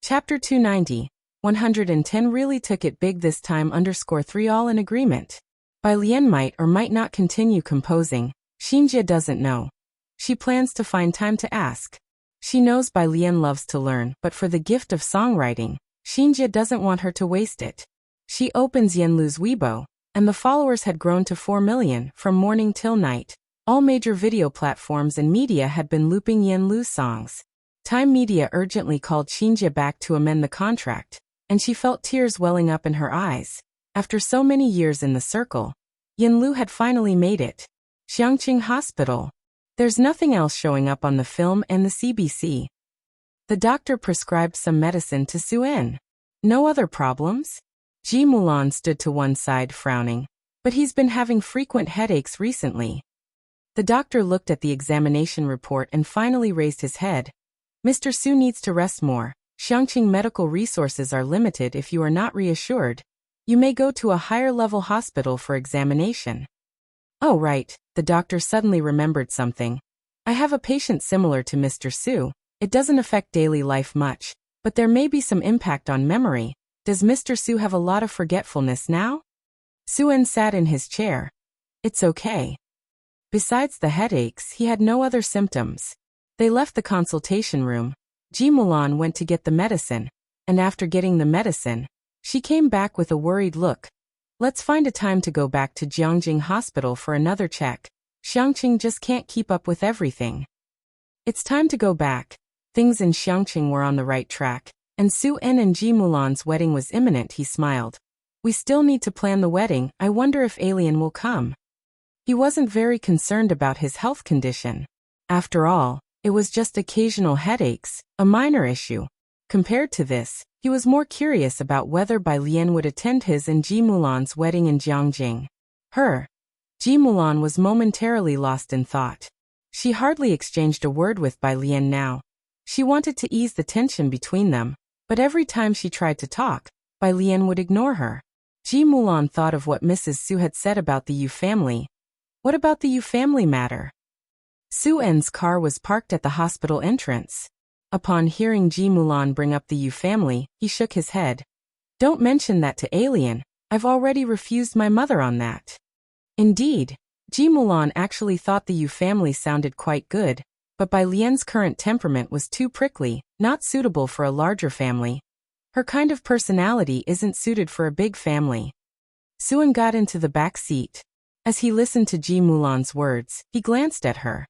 Chapter 290, 110 really took it big this time _3 all in agreement. Bai Lian might or might not continue composing. Xinjie doesn't know. She plans to find time to ask. She knows Bai Lian loves to learn, but for the gift of songwriting, Xinjie doesn't want her to waste it. She opens Yanlu's Weibo, and the followers had grown to 4 million from morning till night. All major video platforms and media had been looping Yanlu's songs. Time Media urgently called Xinjie back to amend the contract, and she felt tears welling up in her eyes. After so many years in the circle, Yanlu had finally made it. Xiangqing Hospital. There's nothing else showing up on the film and the CBC. The doctor prescribed some medicine to Suen. No other problems? Ji Mulan stood to one side frowning, but he's been having frequent headaches recently. The doctor looked at the examination report and finally raised his head. Mr. Su needs to rest more. Xiangqing medical resources are limited. If you are not reassured, you may go to a higher-level hospital for examination. Oh right, the doctor suddenly remembered something. I have a patient similar to Mr. Su. It doesn't affect daily life much, but there may be some impact on memory. Does Mr. Su have a lot of forgetfulness now? Suen sat in his chair. It's okay. Besides the headaches, he had no other symptoms. They left the consultation room. Ji Mulan went to get the medicine, and after getting the medicine, she came back with a worried look. Let's find a time to go back to Jiangjing Hospital for another check. Xiangqing just can't keep up with everything. It's time to go back. Things in Xiangqing were on the right track, and Su-en and Ji Mulan's wedding was imminent. He smiled. We still need to plan the wedding. I wonder if Alien will come. He wasn't very concerned about his health condition. After all, it was just occasional headaches, a minor issue. Compared to this, he was more curious about whether Bai Lian would attend his and Ji Mulan's wedding in Jiangjing. Ji Mulan was momentarily lost in thought. She hardly exchanged a word with Bai Lian now. She wanted to ease the tension between them, but every time she tried to talk, Bai Lian would ignore her. Ji Mulan thought of what Mrs. Su had said about the Yu family. What about the Yu family matter? Su-en's car was parked at the hospital entrance. Upon hearing Ji Mulan bring up the Yu family, he shook his head. Don't mention that to Alien. I've already refused my mother on that. Indeed, Ji Mulan actually thought the Yu family sounded quite good, but Bai Lian's current temperament was too prickly, not suitable for a larger family. Her kind of personality isn't suited for a big family. Suen got into the back seat. As he listened to Ji Mulan's words, he glanced at her.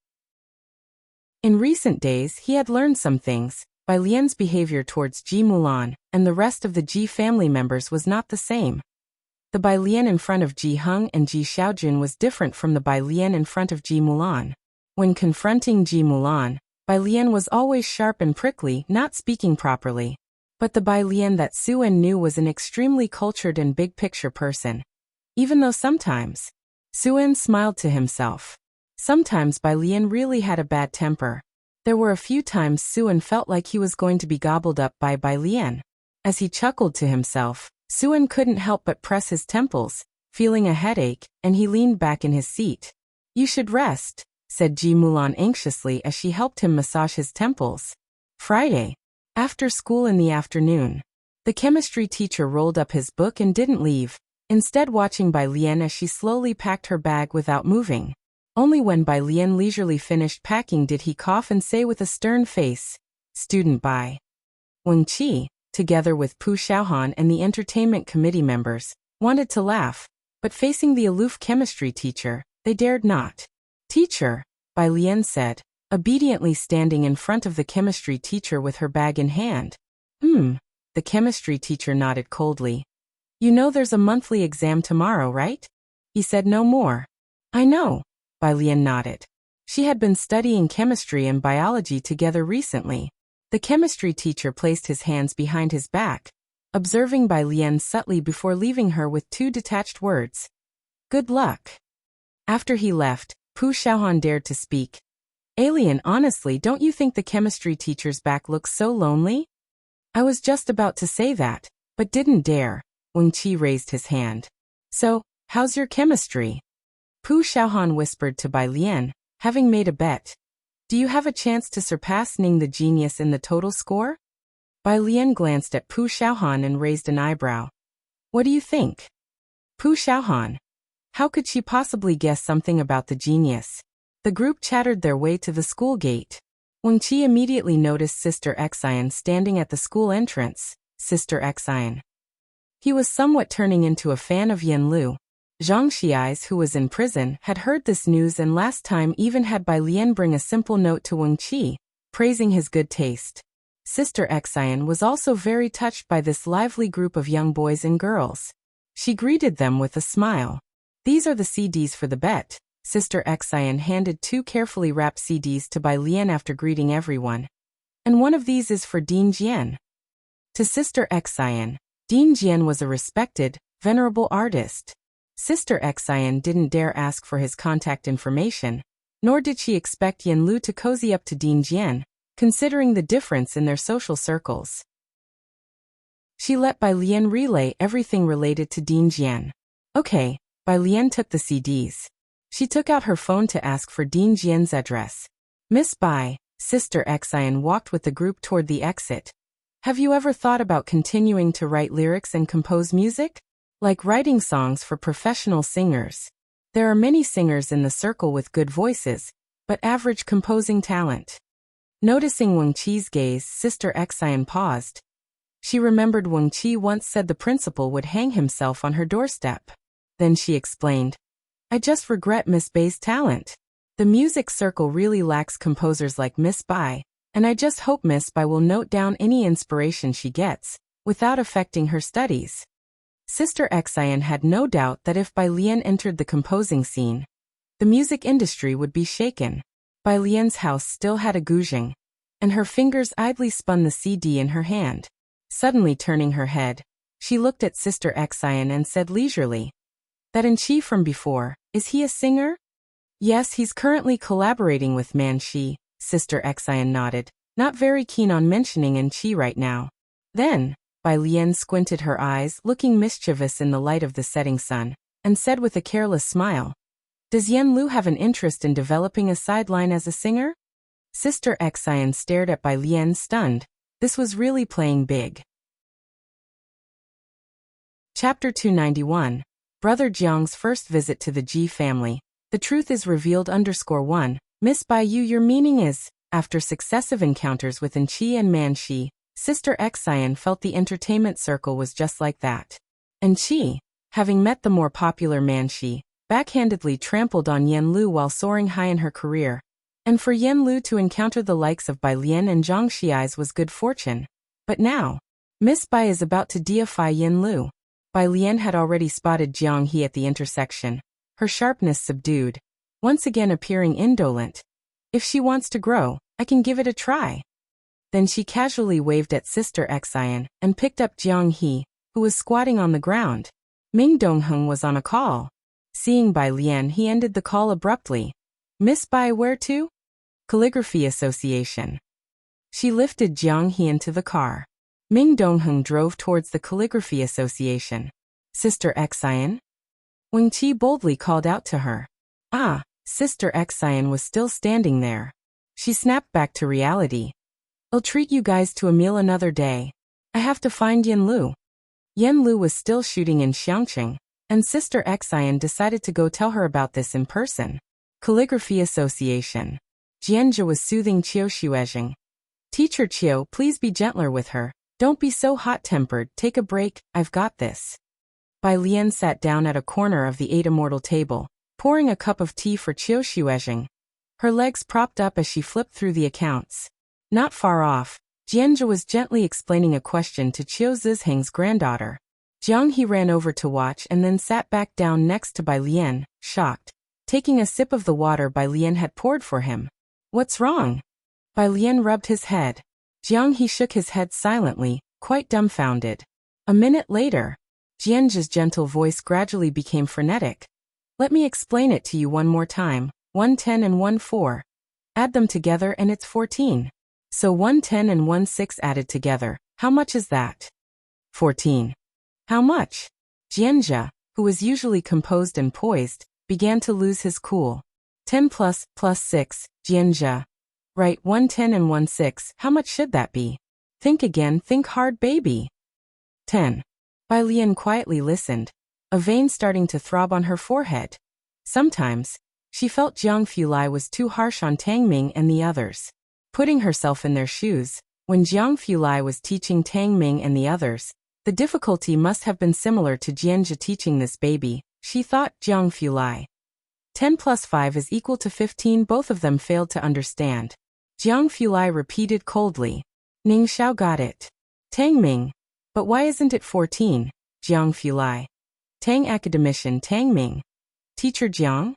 In recent days, he had learned some things. Bai Lian's behavior towards Ji Mulan and the rest of the Ji family members was not the same. The Bai Lian in front of Ji Heng and Ji Xiaojun was different from the Bai Lian in front of Ji Mulan. When confronting Ji Mulan, Bai Lian was always sharp and prickly, not speaking properly. But the Bai Lian that Suen knew was an extremely cultured and big-picture person. Even though sometimes, Suen smiled to himself. Sometimes Bai Lian really had a bad temper. There were a few times Suen felt like he was going to be gobbled up by Bai Lian. As he chuckled to himself, Suen couldn't help but press his temples, feeling a headache, and he leaned back in his seat. You should rest, said Ji Mulan anxiously as she helped him massage his temples. Friday. After school in the afternoon. The chemistry teacher rolled up his book and didn't leave, instead watching Bai Lian as she slowly packed her bag without moving. Only when Bai Lian leisurely finished packing did he cough and say with a stern face, Student Bai. Wang Qi, together with Pu Xiaohan and the entertainment committee members, wanted to laugh, but facing the aloof chemistry teacher, they dared not. Teacher, Bai Lian said, obediently standing in front of the chemistry teacher with her bag in hand. The chemistry teacher nodded coldly. You know there's a monthly exam tomorrow, right? He said no more. I know. Bai Lian nodded. She had been studying chemistry and biology together recently. The chemistry teacher placed his hands behind his back, observing Bai Lian subtly before leaving her with 2 detached words. Good luck. After he left, Pu Xiaohan dared to speak. Alien, honestly, don't you think the chemistry teacher's back looks so lonely? I was just about to say that, but didn't dare. Wang Qi raised his hand. So, how's your chemistry? Pu Xiaohan whispered to Bai Lian, having made a bet. Do you have a chance to surpass Ning the genius in the total score? Bai Lian glanced at Pu Xiaohan and raised an eyebrow. What do you think? Pu Xiaohan. How could she possibly guess something about the genius? The group chattered their way to the school gate. Wang Qi immediately noticed Sister Xian standing at the school entrance. Sister Xian. He was somewhat turning into a fan of Yen Lu. Zhang Xiais, who was in prison, had heard this news and last time even had Bai Lian bring a simple note to Wang Qi, praising his good taste. Sister Xian was also very touched by this lively group of young boys and girls. She greeted them with a smile. These are the CDs for the bet. Sister Xian handed 2 carefully wrapped CDs to Bai Lian after greeting everyone. And one of these is for Dean Jian. To Sister Xian, Dean Jian was a respected, venerable artist. Sister Xian didn't dare ask for his contact information, nor did she expect Yen Lu to cozy up to Dean Jian, considering the difference in their social circles. She let Bai Lian relay everything related to Dean Jian. Okay, Bai Lian took the CDs. She took out her phone to ask for Dean Jian's address. Miss Bai, Sister Xian walked with the group toward the exit. Have you ever thought about continuing to write lyrics and compose music? Like writing songs for professional singers. There are many singers in the circle with good voices, but average composing talent. Noticing Wang Qi's gaze, Sister Xian paused. She remembered Wang Qi once said the principal would hang himself on her doorstep. Then she explained, I just regret Miss Bai's talent. The music circle really lacks composers like Miss Bai, and I just hope Miss Bai will note down any inspiration she gets, without affecting her studies. Sister Xian had no doubt that if Bai Lian entered the composing scene, the music industry would be shaken. Bai Lian's house still had a guzheng, and her fingers idly spun the CD in her hand. Suddenly turning her head, she looked at Sister Xian and said leisurely, That in Qi from before, is he a singer? Yes, he's currently collaborating with Man Shi, Sister Xian nodded, not very keen on mentioning in Qi right now. Then, Bai Lian squinted her eyes, looking mischievous in the light of the setting sun, and said with a careless smile, Does Yen Lu have an interest in developing a sideline as a singer? Sister Xian stared at Bai Lian stunned. This was really playing big. Chapter 291. Brother Jiang's first visit to the Ji family. The truth is revealed _1. Miss Bai Yu, your meaning is, after successive encounters with Qi and Man Shi, Sister Xian felt the entertainment circle was just like that. And Qi, having met the more popular Man Shi, backhandedly trampled on Yen Lu while soaring high in her career. And for Yen Lu to encounter the likes of Bai Lian and Zhang Xiais was good fortune. But now, Miss Bai is about to deify Yen Lu. Bai Lian had already spotted Jiang He at the intersection, her sharpness subdued, once again appearing indolent. If she wants to grow, I can give it a try. Then she casually waved at Sister Xian and picked up Jiang He, who was squatting on the ground. Ming Dongheng was on a call. Seeing Bai Lian, he ended the call abruptly. Miss Bai, where to? Calligraphy Association. She lifted Jiang He into the car. Ming Dongheng drove towards the Calligraphy Association. Sister Xian? Wang Qi boldly called out to her. Ah, Sister Xian was still standing there. She snapped back to reality. I'll treat you guys to a meal another day. I have to find Yen Lu. Yen Lu was still shooting in Xiangqing, and Sister Xian decided to go tell her about this in person. Calligraphy Association. Jianjia was soothing Qiu Xuezheng. Teacher Qiu, please be gentler with her. Don't be so hot-tempered, take a break, I've got this. Bai Lian sat down at a corner of the 8 immortal table, pouring a cup of tea for Qiu Xuezheng. Her legs propped up as she flipped through the accounts. Not far off, Jianjia was gently explaining a question to Qiu Zizheng's granddaughter. Jiang He ran over to watch and then sat back down next to Bai Lian, shocked. Taking a sip of the water Bai Lian had poured for him. What's wrong? Bai Lian rubbed his head. Jiang He shook his head silently, quite dumbfounded. A minute later, Jianjia's gentle voice gradually became frenetic. Let me explain it to you one more time. 110 and 14. Add them together and it's 14. So 110 and 16 added together, how much is that? 14. How much? Jianjia, who was usually composed and poised, began to lose his cool. 10 plus 6, Jianjia. Right, 110 and 16, how much should that be? Think again, think hard, baby. 10. Bai Lian quietly listened, a vein starting to throb on her forehead. Sometimes, she felt Jiang Fulai was too harsh on Tang Ming and the others. Putting herself in their shoes, when Jiang Fulai was teaching Tang Ming and the others, the difficulty must have been similar to Jianjia teaching this baby, she thought. Jiang Fulai. 10 plus 5 is equal to 15. Both of them failed to understand. Jiang Fulai repeated coldly. Ning Xiao got it. Tang Ming. But why isn't it 14? Jiang Fulai. Tang academician Tang Ming. Teacher Jiang?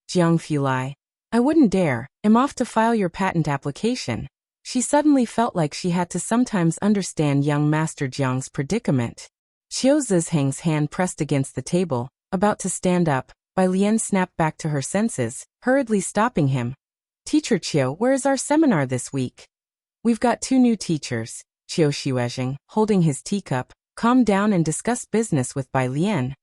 Jiang Fulai. I wouldn't dare. I'm off to file your patent application. She suddenly felt like she had to sometimes understand young Master Jiang's predicament. Qiu Zizhang's hand pressed against the table, about to stand up. Bai Lian snapped back to her senses, hurriedly stopping him. Teacher Qiu, where is our seminar this week? We've got 2 new teachers. Qiu Xuezheng, holding his teacup, calmed down and discussed business with Bai Lian.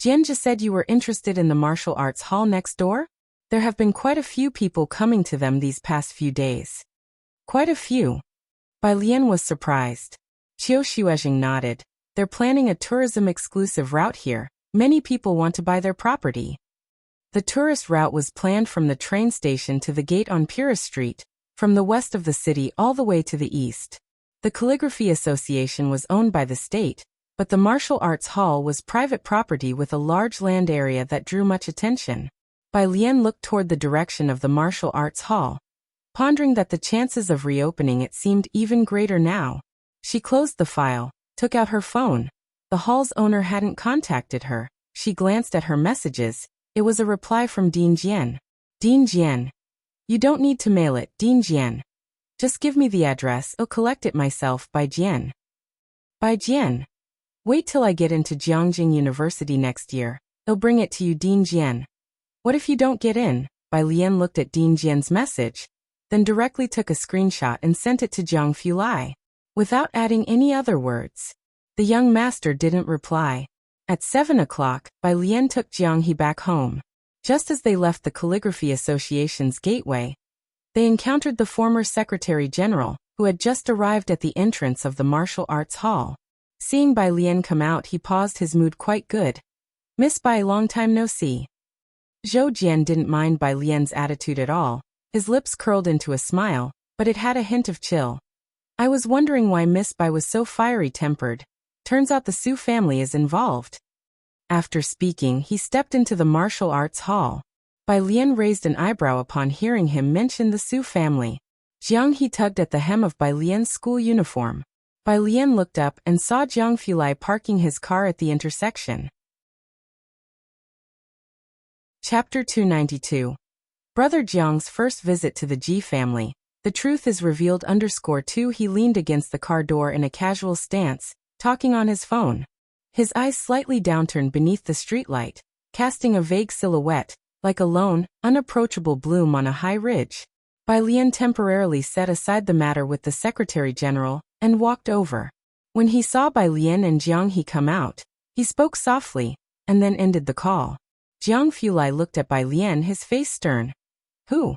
Jianjia said you were interested in the martial arts hall next door? There have been quite a few people coming to them these past few days. Quite a few. Bai Lian was surprised. Qiu Xuezheng nodded. They're planning a tourism-exclusive route here. Many people want to buy their property. The tourist route was planned from the train station to the gate on Pura Street, from the west of the city all the way to the east. The Calligraphy Association was owned by the state, but the martial arts hall was private property with a large land area that drew much attention. Bai Lian looked toward the direction of the martial arts hall, pondering that the chances of reopening it seemed even greater now. She closed the file, took out her phone. The hall's owner hadn't contacted her. She glanced at her messages. It was a reply from Dean Jian. Dean Jian. You don't need to mail it, Dean Jian. Just give me the address, I'll collect it myself. By Jian. By Jian. Wait till I get into Jiangjing University next year. I'll bring it to you, Dean Jian. What if you don't get in? Bai Lian looked at Dean Jian's message, then directly took a screenshot and sent it to Jiang Fulai. Without adding any other words. The young master didn't reply. At 7 o'clock, Bai Lian took Jiang He back home. Just as they left the Calligraphy Association's gateway, they encountered the former Secretary General, who had just arrived at the entrance of the martial arts hall. Seeing Bai Lian come out, he paused, his mood quite good. Miss Bai, long time no see. Zhou Jian didn't mind Bai Lian's attitude at all. His lips curled into a smile, but it had a hint of chill. I was wondering why Miss Bai was so fiery-tempered. Turns out the Su family is involved. After speaking, he stepped into the martial arts hall. Bai Lian raised an eyebrow upon hearing him mention the Su family. Jiang He tugged at the hem of Bai Lian's school uniform. Bai Lian looked up and saw Jiang Fulai parking his car at the intersection. Chapter 292. Brother Jiang's first visit to the Ji family. The truth is revealed. _2 He leaned against the car door in a casual stance, talking on his phone. His eyes slightly downturned beneath the streetlight, casting a vague silhouette, like a lone, unapproachable bloom on a high ridge. Bai Lian temporarily set aside the matter with the Secretary General, and walked over. When he saw Bai Lian and Jiang He come out, he spoke softly, and then ended the call. Jiang Fulai looked at Bai Lian, his face stern. Who?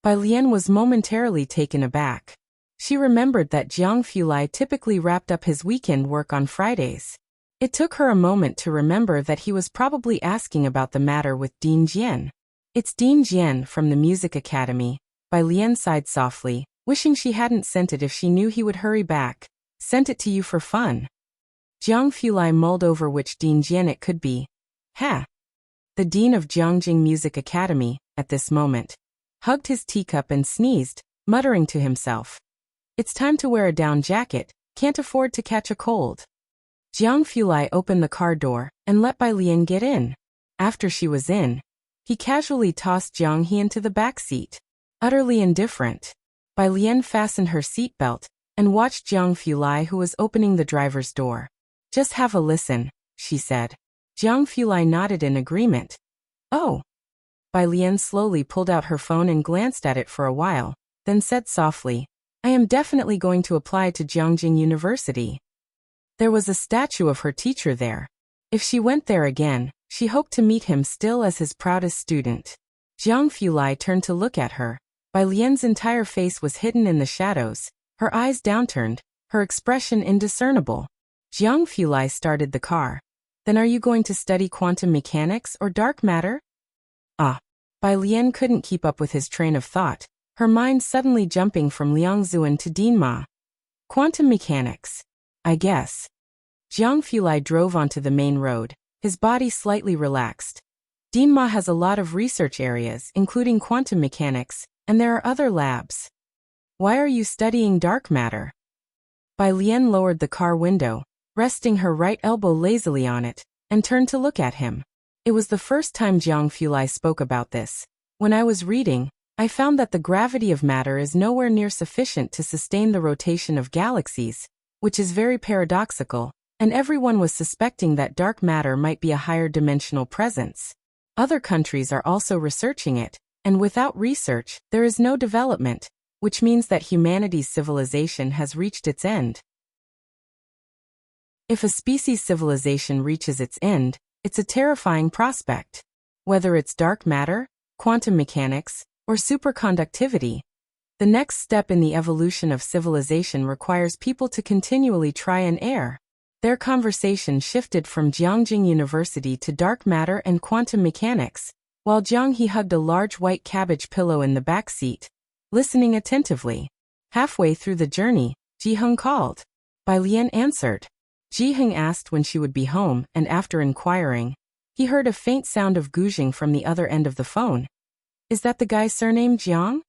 Bai Lian was momentarily taken aback. She remembered that Jiang Fulai typically wrapped up his weekend work on Fridays. It took her a moment to remember that he was probably asking about the matter with Dean Jian. It's Dean Jian from the Music Academy. Bai Lian sighed softly, wishing she hadn't sent it if she knew he would hurry back. Sent it to you for fun. Jiang Fulai mulled over which Dean Jian it could be. Ha! The dean of Jiangjing Music Academy, at this moment, hugged his teacup and sneezed, muttering to himself. It's time to wear a down jacket, can't afford to catch a cold. Jiang Fulai opened the car door and let Bai Lian get in. After she was in, he casually tossed Jiang He into the back seat. Utterly indifferent, Bai Lian fastened her seatbelt and watched Jiang Fulai, who was opening the driver's door. Just have a listen, she said. Jiang Fulai nodded in agreement. Oh. Bai Lian slowly pulled out her phone and glanced at it for a while, then said softly, I am definitely going to apply to Jiangjing University. There was a statue of her teacher there. If she went there again, she hoped to meet him still as his proudest student. Jiang Fulai turned to look at her. Bai Lian's entire face was hidden in the shadows. her eyes downturned, her expression indiscernible. Jiang Fulai started the car. Then are you going to study quantum mechanics or dark matter? Ah. Bai Lian couldn't keep up with his train of thought, her mind suddenly jumping from Liang Zuan to Dinma. Quantum mechanics. I guess. Jiang Fulai drove onto the main road, his body slightly relaxed. Dinma has a lot of research areas, including quantum mechanics, and there are other labs. Why are you studying dark matter? Bai Lian lowered the car window, resting her right elbow lazily on it, and turned to look at him. It was the first time Jiang Fulai spoke about this. When I was reading, I found that the gravity of matter is nowhere near sufficient to sustain the rotation of galaxies, which is very paradoxical, and everyone was suspecting that dark matter might be a higher dimensional presence. Other countries are also researching it, and without research, there is no development, which means that humanity's civilization has reached its end. If a species' civilization reaches its end, it's a terrifying prospect. Whether it's dark matter, quantum mechanics, or superconductivity, the next step in the evolution of civilization requires people to continually try and err. Their conversation shifted from Jiangjing University to dark matter and quantum mechanics, while Jiang He hugged a large white cabbage pillow in the back seat, listening attentively. Halfway through the journey, Ji Heng called. Bai Lian answered. Ji Heng asked when she would be home, and after inquiring, he heard a faint sound of gouging from the other end of the phone. Is that the guy surnamed Jiang?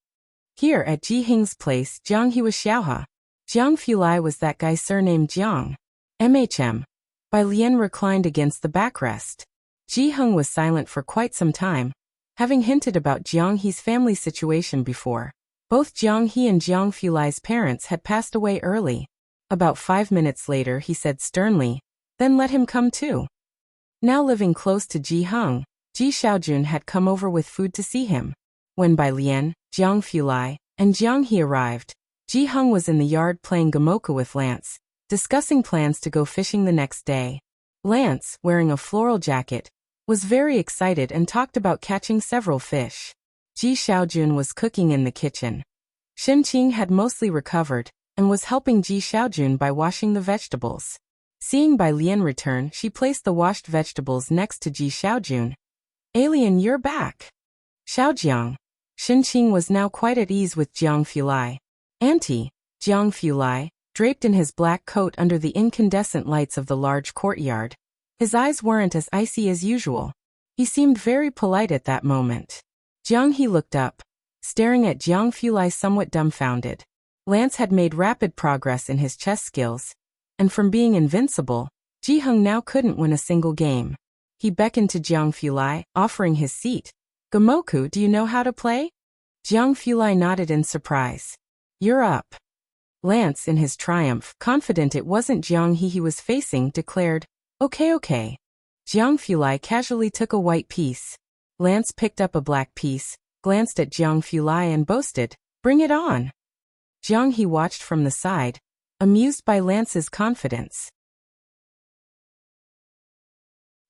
Here at Ji Heng's place, Jiang He was Xiaohe. Jiang Fulai was that guy surnamed Jiang. Bai Lian reclined against the backrest. Ji Heng was silent for quite some time, having hinted about Jiang He's family situation before. Both Jiang He and Jiang Fulai's parents had passed away early. About 5 minutes later he said sternly, then let him come too. Now living close to Ji Heng, Ji Xiaojun had come over with food to see him. When Bai Lian, Jiang Fulai, and Jiang He arrived, Ji Heng was in the yard playing gamoka with Lance, discussing plans to go fishing the next day. Lance, wearing a floral jacket, was very excited and talked about catching several fish. Ji Xiaojun was cooking in the kitchen. Shen Qing had mostly recovered, and was helping Ji Xiaojun by washing the vegetables. Seeing Bai Lian return, she placed the washed vegetables next to Ji Xiaojun. Alien, you're back. Xiaojiang. Shen Qing was now quite at ease with Jiang Fulai. Auntie, Jiang Fulai, draped in his black coat under the incandescent lights of the large courtyard. His eyes weren't as icy as usual. He seemed very polite at that moment. Jiang He looked up, staring at Jiang Fulai somewhat dumbfounded. Lance had made rapid progress in his chess skills, and from being invincible, Ji Heng now couldn't win a single game. He beckoned to Jiang Fulai, offering his seat. Gamoku, do you know how to play? Jiang Fulai nodded in surprise. You're up. Lance, in his triumph, confident it wasn't Jiang he was facing, declared, Okay. Jiang Fulai casually took a white piece. Lance picked up a black piece, glanced at Jiang Fulai and boasted, Bring it on. Jiang He watched from the side, amused by Lance's confidence.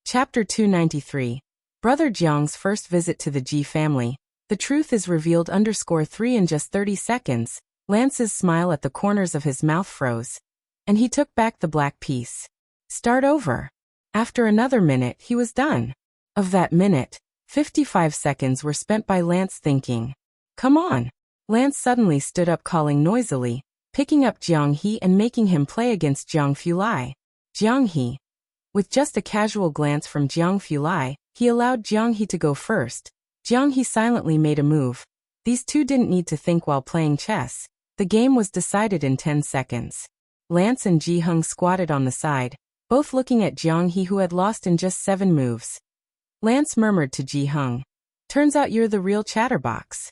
Chapter 293. Brother Jiang's first visit to the Ji family. The truth is revealed _3 in just 30 seconds. Lance's smile at the corners of his mouth froze, and he took back the black piece. Start over. After another minute, he was done. Of that minute, 55 seconds were spent by Lance thinking. Come on. Lance suddenly stood up calling noisily, picking up Jiang He and making him play against Jiang Fulai. Jiang He. With just a casual glance from Jiang Fulai, he allowed Jiang He to go first. Jiang He silently made a move. These two didn't need to think while playing chess. The game was decided in 10 seconds. Lance and Ji Heng squatted on the side, both looking at Jiang He who had lost in just 7 moves. Lance murmured to Ji Heng, Turns out you're the real chatterbox.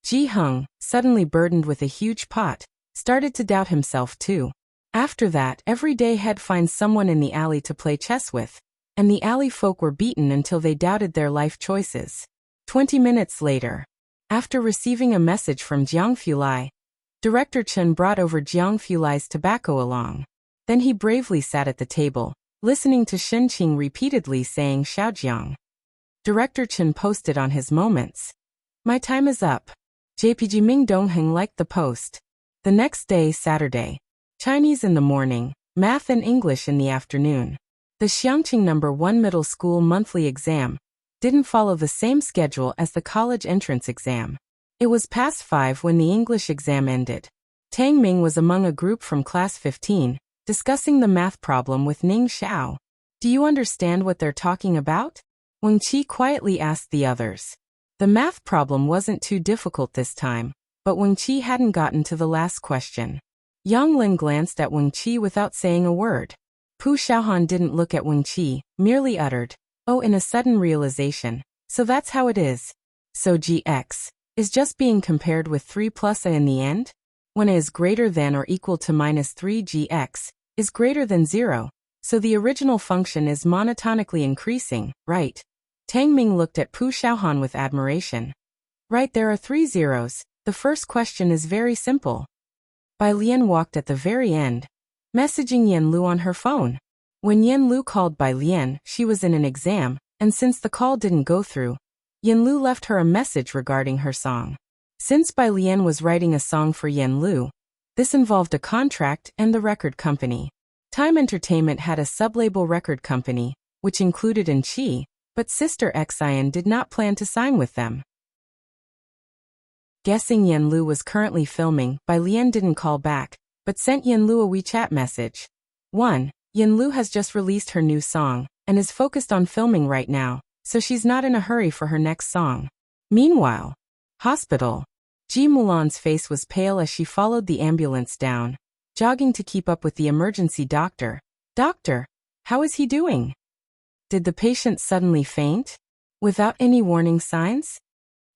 Ji Heng, suddenly burdened with a huge pot, started to doubt himself too. After that, every day he'd find someone in the alley to play chess with, and the alley folk were beaten until they doubted their life choices. 20 minutes later, after receiving a message from Jiang Fulai, Director Chen brought over Jiang Fulai's tobacco along. Then he bravely sat at the table, listening to Shen Qing repeatedly saying Xiaojiang. Director Chen posted on his moments. My time is up. JPG Ming Dongheng liked the post. The next day, Saturday. Chinese in the morning, math and English in the afternoon. The Xiangqing No. 1 middle school monthly exam didn't follow the same schedule as the college entrance exam. It was past 5 when the English exam ended. Tang Ming was among a group from class 15, discussing the math problem with Ning Xiao. Do you understand what they're talking about? Wang Qi quietly asked the others. The math problem wasn't too difficult this time, but Wang Qi hadn't gotten to the last question. Yang Lin glanced at Wang Qi without saying a word. Pu Xiaohan didn't look at Wang Qi, merely uttered, "Oh," in a sudden realization. So that's how it is. So gx is just being compared with 3 plus a in the end? When a is greater than or equal to minus 3 gx is greater than 0, so the original function is monotonically increasing, right? Tang Ming looked at Pu Xiaohan with admiration. Right, there are 3 zeros. The first question is very simple. Bai Lian walked at the very end, messaging Yan Lu on her phone. When Yan Lu called Bai Lian, she was in an exam, and since the call didn't go through, Yan Lu left her a message regarding her song. Since Bai Lian was writing a song for Yan Lu, this involved a contract and the record company. Time Entertainment had a sublabel record company, which included In Chi, but Sister Xian did not plan to sign with them. Guessing Yan Lu was currently filming, Bai Lian didn't call back, but sent Yan Lu a WeChat message. 1. Yan Lu has just released her new song, and is focused on filming right now, so she's not in a hurry for her next song. Meanwhile, hospital. Ji Mulan's face was pale as she followed the ambulance down, jogging to keep up with the emergency doctor. Doctor, how is he doing? Did the patient suddenly faint? Without any warning signs?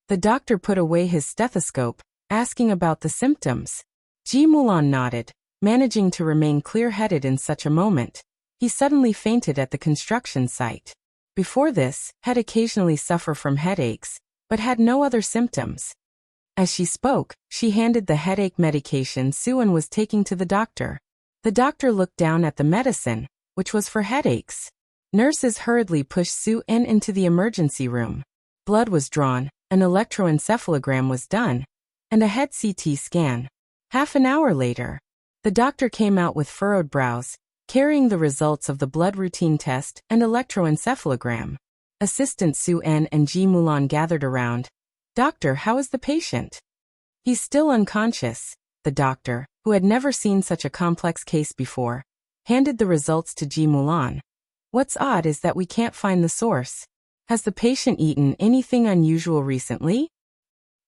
The doctor put away his stethoscope, asking about the symptoms. Ji Mulan nodded, managing to remain clear-headed in such a moment. He suddenly fainted at the construction site. Before this, had occasionally suffered from headaches, but had no other symptoms. As she spoke, she handed the headache medication Suen was taking to the doctor. The doctor looked down at the medicine, which was for headaches. Nurses hurriedly pushed Suen into the emergency room. Blood was drawn, an electroencephalogram was done, and a head CT scan. Half an hour later, the doctor came out with furrowed brows, carrying the results of the blood routine test and electroencephalogram. Assistant Suen and Ji Mulan gathered around. Doctor, how is the patient? He's still unconscious. The doctor, who had never seen such a complex case before, handed the results to Ji Mulan. What's odd is that we can't find the source. Has the patient eaten anything unusual recently?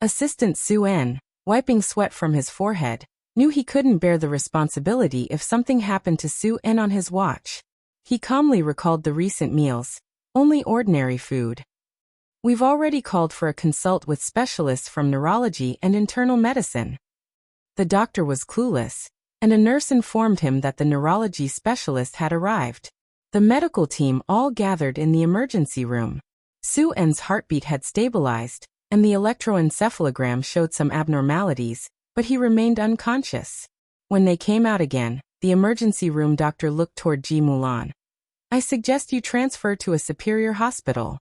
Assistant Suen, wiping sweat from his forehead, knew he couldn't bear the responsibility if something happened to Suen on his watch. He calmly recalled the recent meals. Only ordinary food. We've already called for a consult with specialists from neurology and internal medicine. The doctor was clueless, and a nurse informed him that the neurology specialist had arrived. The medical team all gathered in the emergency room. Suen's heartbeat had stabilized, and the electroencephalogram showed some abnormalities, but he remained unconscious. When they came out again, the emergency room doctor looked toward Ji Mulan. I suggest you transfer to a superior hospital.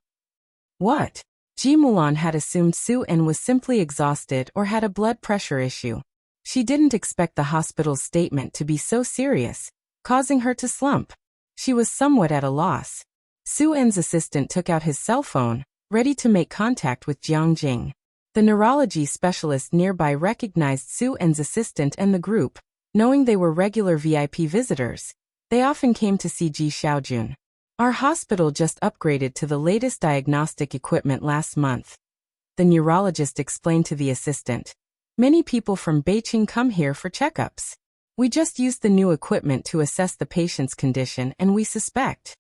What? Ji Mulan had assumed Suen was simply exhausted or had a blood pressure issue. She didn't expect the hospital's statement to be so serious, causing her to slump. She was somewhat at a loss. Suen's assistant took out his cell phone, ready to make contact with Jiang Jing. The neurology specialist nearby recognized Suen's assistant and the group, knowing they were regular VIP visitors. They often came to see Ji Xiaojun. Our hospital just upgraded to the latest diagnostic equipment last month. The neurologist explained to the assistant. Many people from Beijing come here for checkups. We just used the new equipment to assess the patient's condition and we suspect.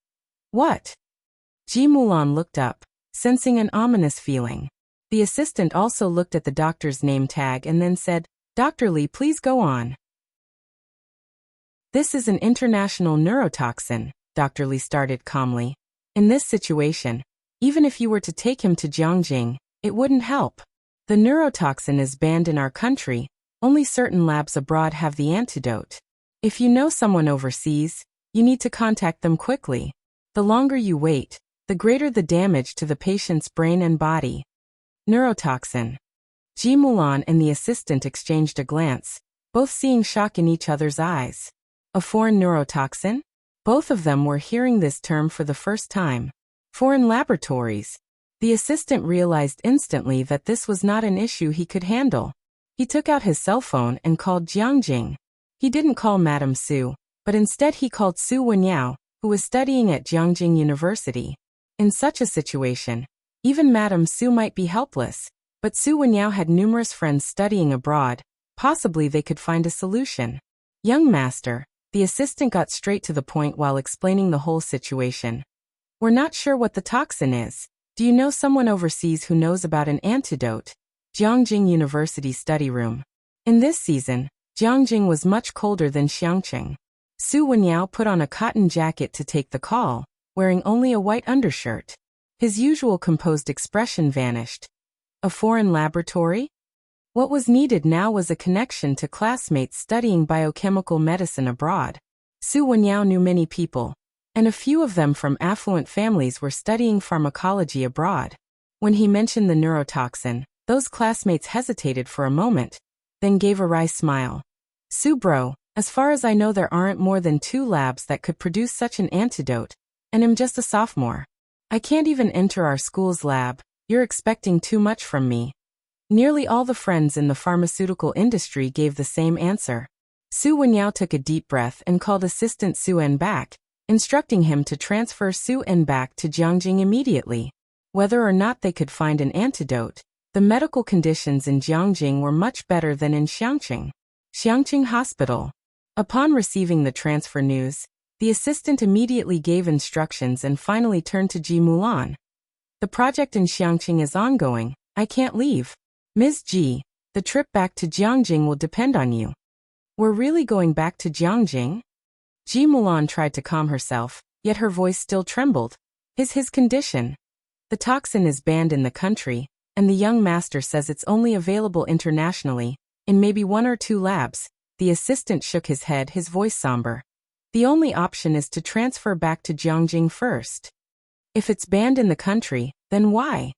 What? Ji Mulan looked up, sensing an ominous feeling. The assistant also looked at the doctor's name tag and then said, Dr. Li, please go on. This is an international neurotoxin, Dr. Li started calmly. In this situation, even if you were to take him to Jiangjing, it wouldn't help. The neurotoxin is banned in our country. Only certain labs abroad have the antidote. If you know someone overseas, you need to contact them quickly. The longer you wait, the greater the damage to the patient's brain and body. Neurotoxin. Ji Mulan and the assistant exchanged a glance. both seeing shock in each other's eyes. A foreign neurotoxin? Both of them were hearing this term for the first time. Foreign laboratories. The assistant realized instantly that this was not an issue he could handle. He took out his cell phone and called Jiangjing. He didn't call Madame Su, but instead he called Su Wenyao, who was studying at Jiangjing University. In such a situation, even Madame Su might be helpless, but Su Wenyao had numerous friends studying abroad. Possibly they could find a solution. Young master, the assistant got straight to the point while explaining the whole situation. We're not sure what the toxin is. Do you know someone overseas who knows about an antidote? Jiangjing University study room. In this season, Jiangjing was much colder than Xiangqing. Su Wenyao put on a cotton jacket to take the call, wearing only a white undershirt. His usual composed expression vanished. A foreign laboratory? What was needed now was a connection to classmates studying biochemical medicine abroad. Su Wenyao knew many people, and a few of them from affluent families were studying pharmacology abroad. When he mentioned the neurotoxin, those classmates hesitated for a moment, then gave a wry smile. Su bro, as far as I know there aren't more than 2 labs that could produce such an antidote, and I'm just a sophomore. I can't even enter our school's lab. You're expecting too much from me. Nearly all the friends in the pharmaceutical industry gave the same answer. Su Wenyao took a deep breath and called Assistant Su En back, instructing him to transfer Su En back to Jiangjing immediately. Whether or not they could find an antidote, the medical conditions in Jiangjing were much better than in Xiangqing. Xiangqing Hospital. Upon receiving the transfer news, the assistant immediately gave instructions and finally turned to Ji Mulan. The project in Xiangqing is ongoing. I can't leave. Ms. Ji, the trip back to Jiangjing will depend on you. We're really going back to Jiangjing? Ji Mulan tried to calm herself, yet her voice still trembled. His condition. The toxin is banned in the country, and the young master says it's only available internationally, in maybe 1 or 2 labs. The assistant shook his head, his voice somber. The only option is to transfer back to Jiangjing first. If it's banned in the country, then why?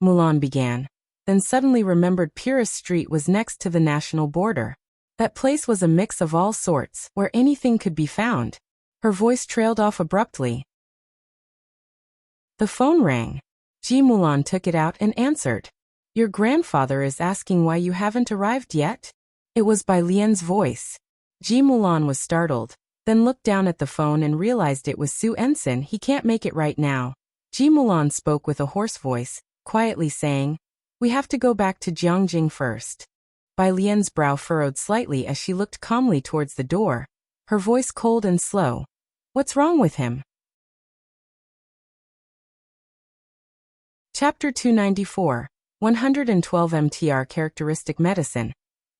Mulan began, then suddenly remembered Purist Street was next to the national border. That place was a mix of all sorts, where anything could be found. Her voice trailed off abruptly. The phone rang. Ji Mulan took it out and answered. Your grandfather is asking why you haven't arrived yet? It was Bai Lian's voice. Ji Mulan was startled, then looked down at the phone and realized it was Su Ensign. He can't make it right now. Ji Mulan spoke with a hoarse voice, quietly saying, We have to go back to Jiangjing first. Bai Lian's brow furrowed slightly as she looked calmly towards the door, her voice cold and slow. What's wrong with him? Chapter 294, 112 MTR Characteristic Medicine.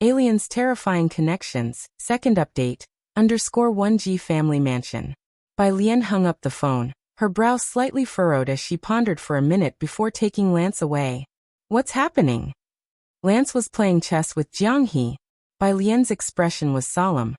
Aliens Terrifying Connections, Second Update, _1G Family Mansion. Bai Lian hung up the phone, her brow slightly furrowed as she pondered for a minute before taking Lance away. What's happening? Lance was playing chess with Jiang He. Bai Lian's expression was solemn.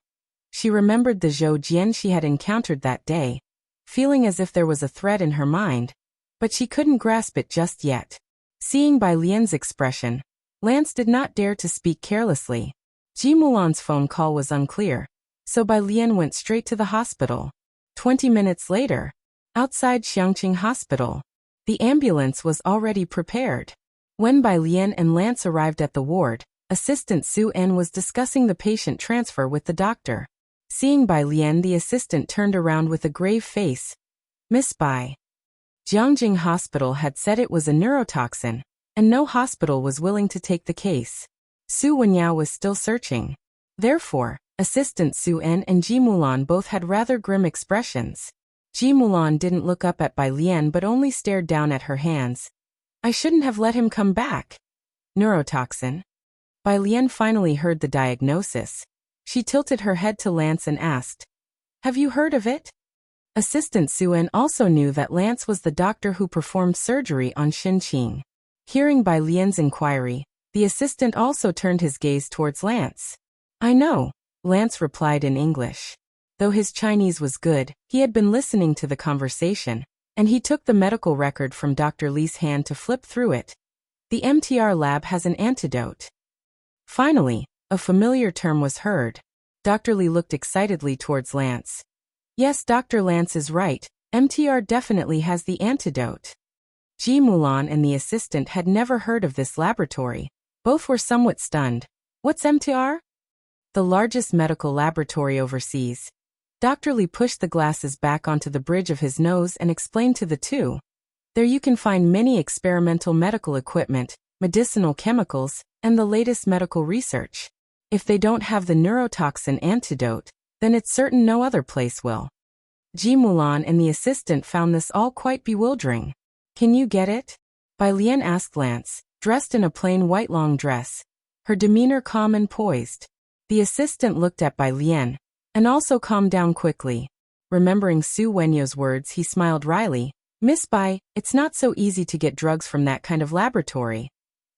She remembered the Zhou Jian she had encountered that day, feeling as if there was a threat in her mind, but she couldn't grasp it just yet. Seeing Bai Lian's expression, Lance did not dare to speak carelessly. Ji Mulan's phone call was unclear, so Bai Lian went straight to the hospital. 20 minutes later, outside Xiangqing Hospital, the ambulance was already prepared. When Bai Lian and Lance arrived at the ward, Assistant Su En was discussing the patient transfer with the doctor. Seeing Bai Lian, the assistant turned around with a grave face. Miss Bai. Jiangjing Hospital had said it was a neurotoxin, and no hospital was willing to take the case. Su Wenyao was still searching. Therefore, Assistant Su En and Ji Mulan both had rather grim expressions. Ji Mulan didn't look up at Bai Lian but only stared down at her hands. I shouldn't have let him come back. Neurotoxin. Bai Lian finally heard the diagnosis. She tilted her head to Lance and asked, Have you heard of it? Assistant Su En also knew that Lance was the doctor who performed surgery on Xin Qing. Hearing Bai Lian's inquiry, the assistant also turned his gaze towards Lance. I know, Lance replied in English. Though his Chinese was good, he had been listening to the conversation, and he took the medical record from Dr. Li's hand to flip through it. The MTR lab has an antidote. Finally, A familiar term was heard. Dr. Lee looked excitedly towards Lance. Yes, Dr. Lance is right. MTR definitely has the antidote. Ji Mulan and the assistant had never heard of this laboratory. Both were somewhat stunned. What's MTR? The largest medical laboratory overseas. Dr. Lee pushed the glasses back onto the bridge of his nose and explained to the two. There you can find many experimental medical equipment, medicinal chemicals, and the latest medical research. If they don't have the neurotoxin antidote, then it's certain no other place will. Ji Mulan and the assistant found this all quite bewildering. Can you get it? Bai Lian asked Lance, dressed in a plain white long dress. Her demeanor calm and poised. The assistant looked at Bai Lian, and also calmed down quickly. Remembering Su Wenyo's words, he smiled wryly. Miss Bai, it's not so easy to get drugs from that kind of laboratory.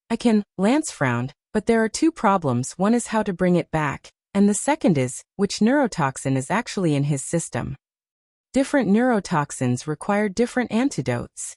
I can, Lance frowned, but there are two problems. One is how to bring it back, and the second is, which neurotoxin is actually in his system. Different neurotoxins require different antidotes.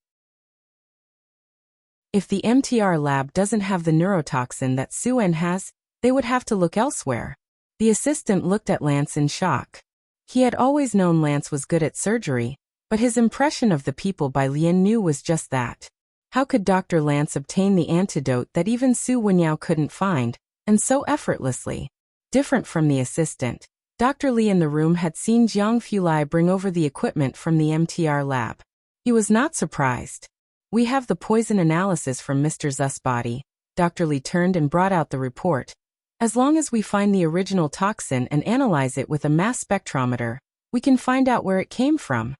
If the MTR lab doesn't have the neurotoxin that Suen has, they would have to look elsewhere. The assistant looked at Lance in shock. He had always known Lance was good at surgery, but his impression of the people Bai Lian knew was just that. How could Dr. Lance obtain the antidote that even Su Wenyao couldn't find, and so effortlessly? Different from the assistant, Dr. Li in the room had seen Jiang Fulai bring over the equipment from the MTR lab. He was not surprised. We have the poison analysis from Mr. Zu's body. Dr. Li turned and brought out the report. As long as we find the original toxin and analyze it with a mass spectrometer, we can find out where it came from.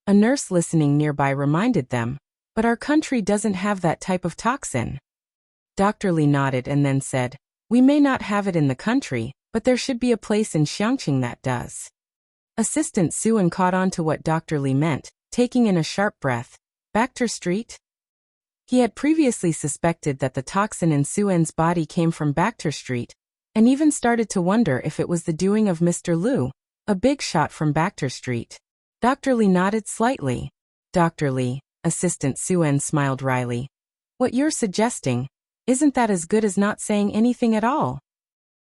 A nurse listening nearby reminded them, but our country doesn't have that type of toxin. Dr. Li nodded and then said, we may not have it in the country, but there should be a place in Xiangqing that does. Assistant Suen caught on to what Dr. Li meant, taking in a sharp breath. Baxter Street? He had previously suspected that the toxin in Suen's body came from Baxter Street, and even started to wonder if it was the doing of Mr. Liu, a big shot from Baxter Street. Dr. Li nodded slightly. Dr. Li, Assistant Suen smiled wryly. What you're suggesting, isn't that as good as not saying anything at all?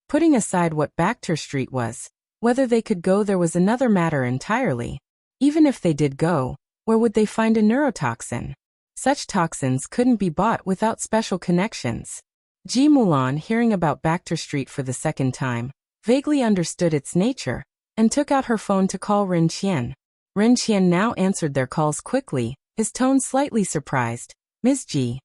Putting aside what Baxter Street was, whether they could go there was another matter entirely. Even if they did go, where would they find a neurotoxin? Such toxins couldn't be bought without special connections. Ji Mulan, hearing about Baxter Street for the second time, vaguely understood its nature, and took out her phone to call Ren Qian. Ren Qian now answered their calls quickly, his tone slightly surprised. Ms. Ji.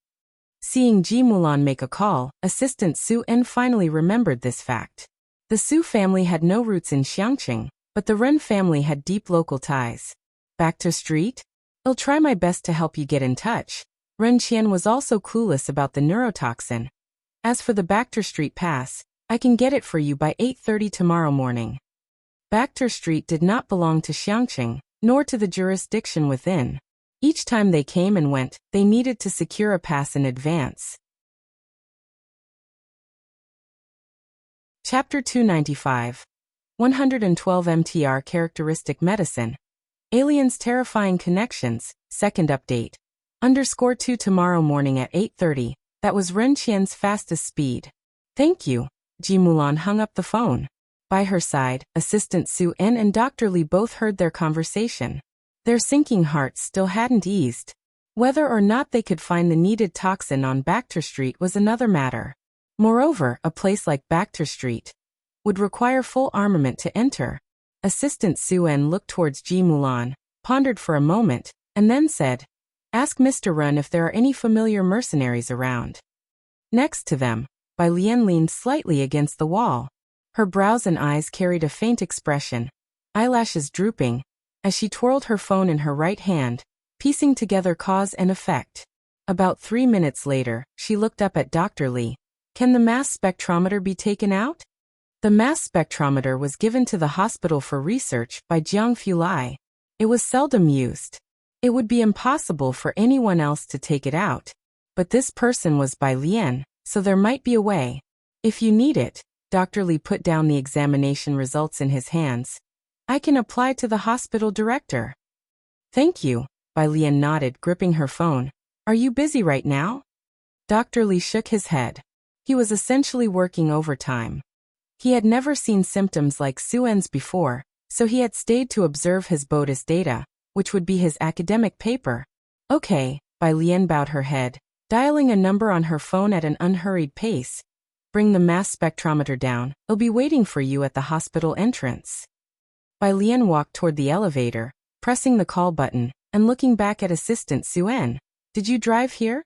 Seeing Ji Mulan make a call, Assistant Su En finally remembered this fact. The Su family had no roots in Xiangqing, but the Ren family had deep local ties. Baxter Street? I'll try my best to help you get in touch. Ren Qian was also clueless about the neurotoxin. As for the Baxter Street pass, I can get it for you by 8:30 tomorrow morning. Baxter Street did not belong to Xiangqing, nor to the jurisdiction within. Each time they came and went, they needed to secure a pass in advance. Chapter 295. 112 MTR Characteristic Medicine. Aliens Terrifying Connections, Second Update. _2 tomorrow morning at 8:30, that was Ren Qian's fastest speed. Thank you. Ji Mulan hung up the phone. By her side, Assistant Su En and Dr. Li both heard their conversation. Their sinking hearts still hadn't eased. Whether or not they could find the needed toxin on Baxter Street was another matter. Moreover, a place like Baxter Street would require full armament to enter. Assistant Su En looked towards Ji Mulan, pondered for a moment, and then said, ask Mr. Ren if there are any familiar mercenaries around. Next to them, Bai Lian leaned slightly against the wall. Her brows and eyes carried a faint expression, eyelashes drooping, as she twirled her phone in her right hand, piecing together cause and effect. About 3 minutes later, she looked up at Dr. Li. Can the mass spectrometer be taken out? The mass spectrometer was given to the hospital for research by Jiang Fulai. It was seldom used. It would be impossible for anyone else to take it out. But this person was Bai Lian, so there might be a way. If you need it, Dr. Li put down the examination results in his hands. I can apply to the hospital director. Thank you, Bai Lian nodded, gripping her phone. Are you busy right now? Dr. Li shook his head. He was essentially working overtime. He had never seen symptoms like Suen's before, so he had stayed to observe his BOTUS data, which would be his academic paper. Okay, Bai Lian bowed her head, dialing a number on her phone at an unhurried pace. Bring the mass spectrometer down, I'll be waiting for you at the hospital entrance. Bai Lian walked toward the elevator, pressing the call button, and looking back at Assistant Suen. Did you drive here?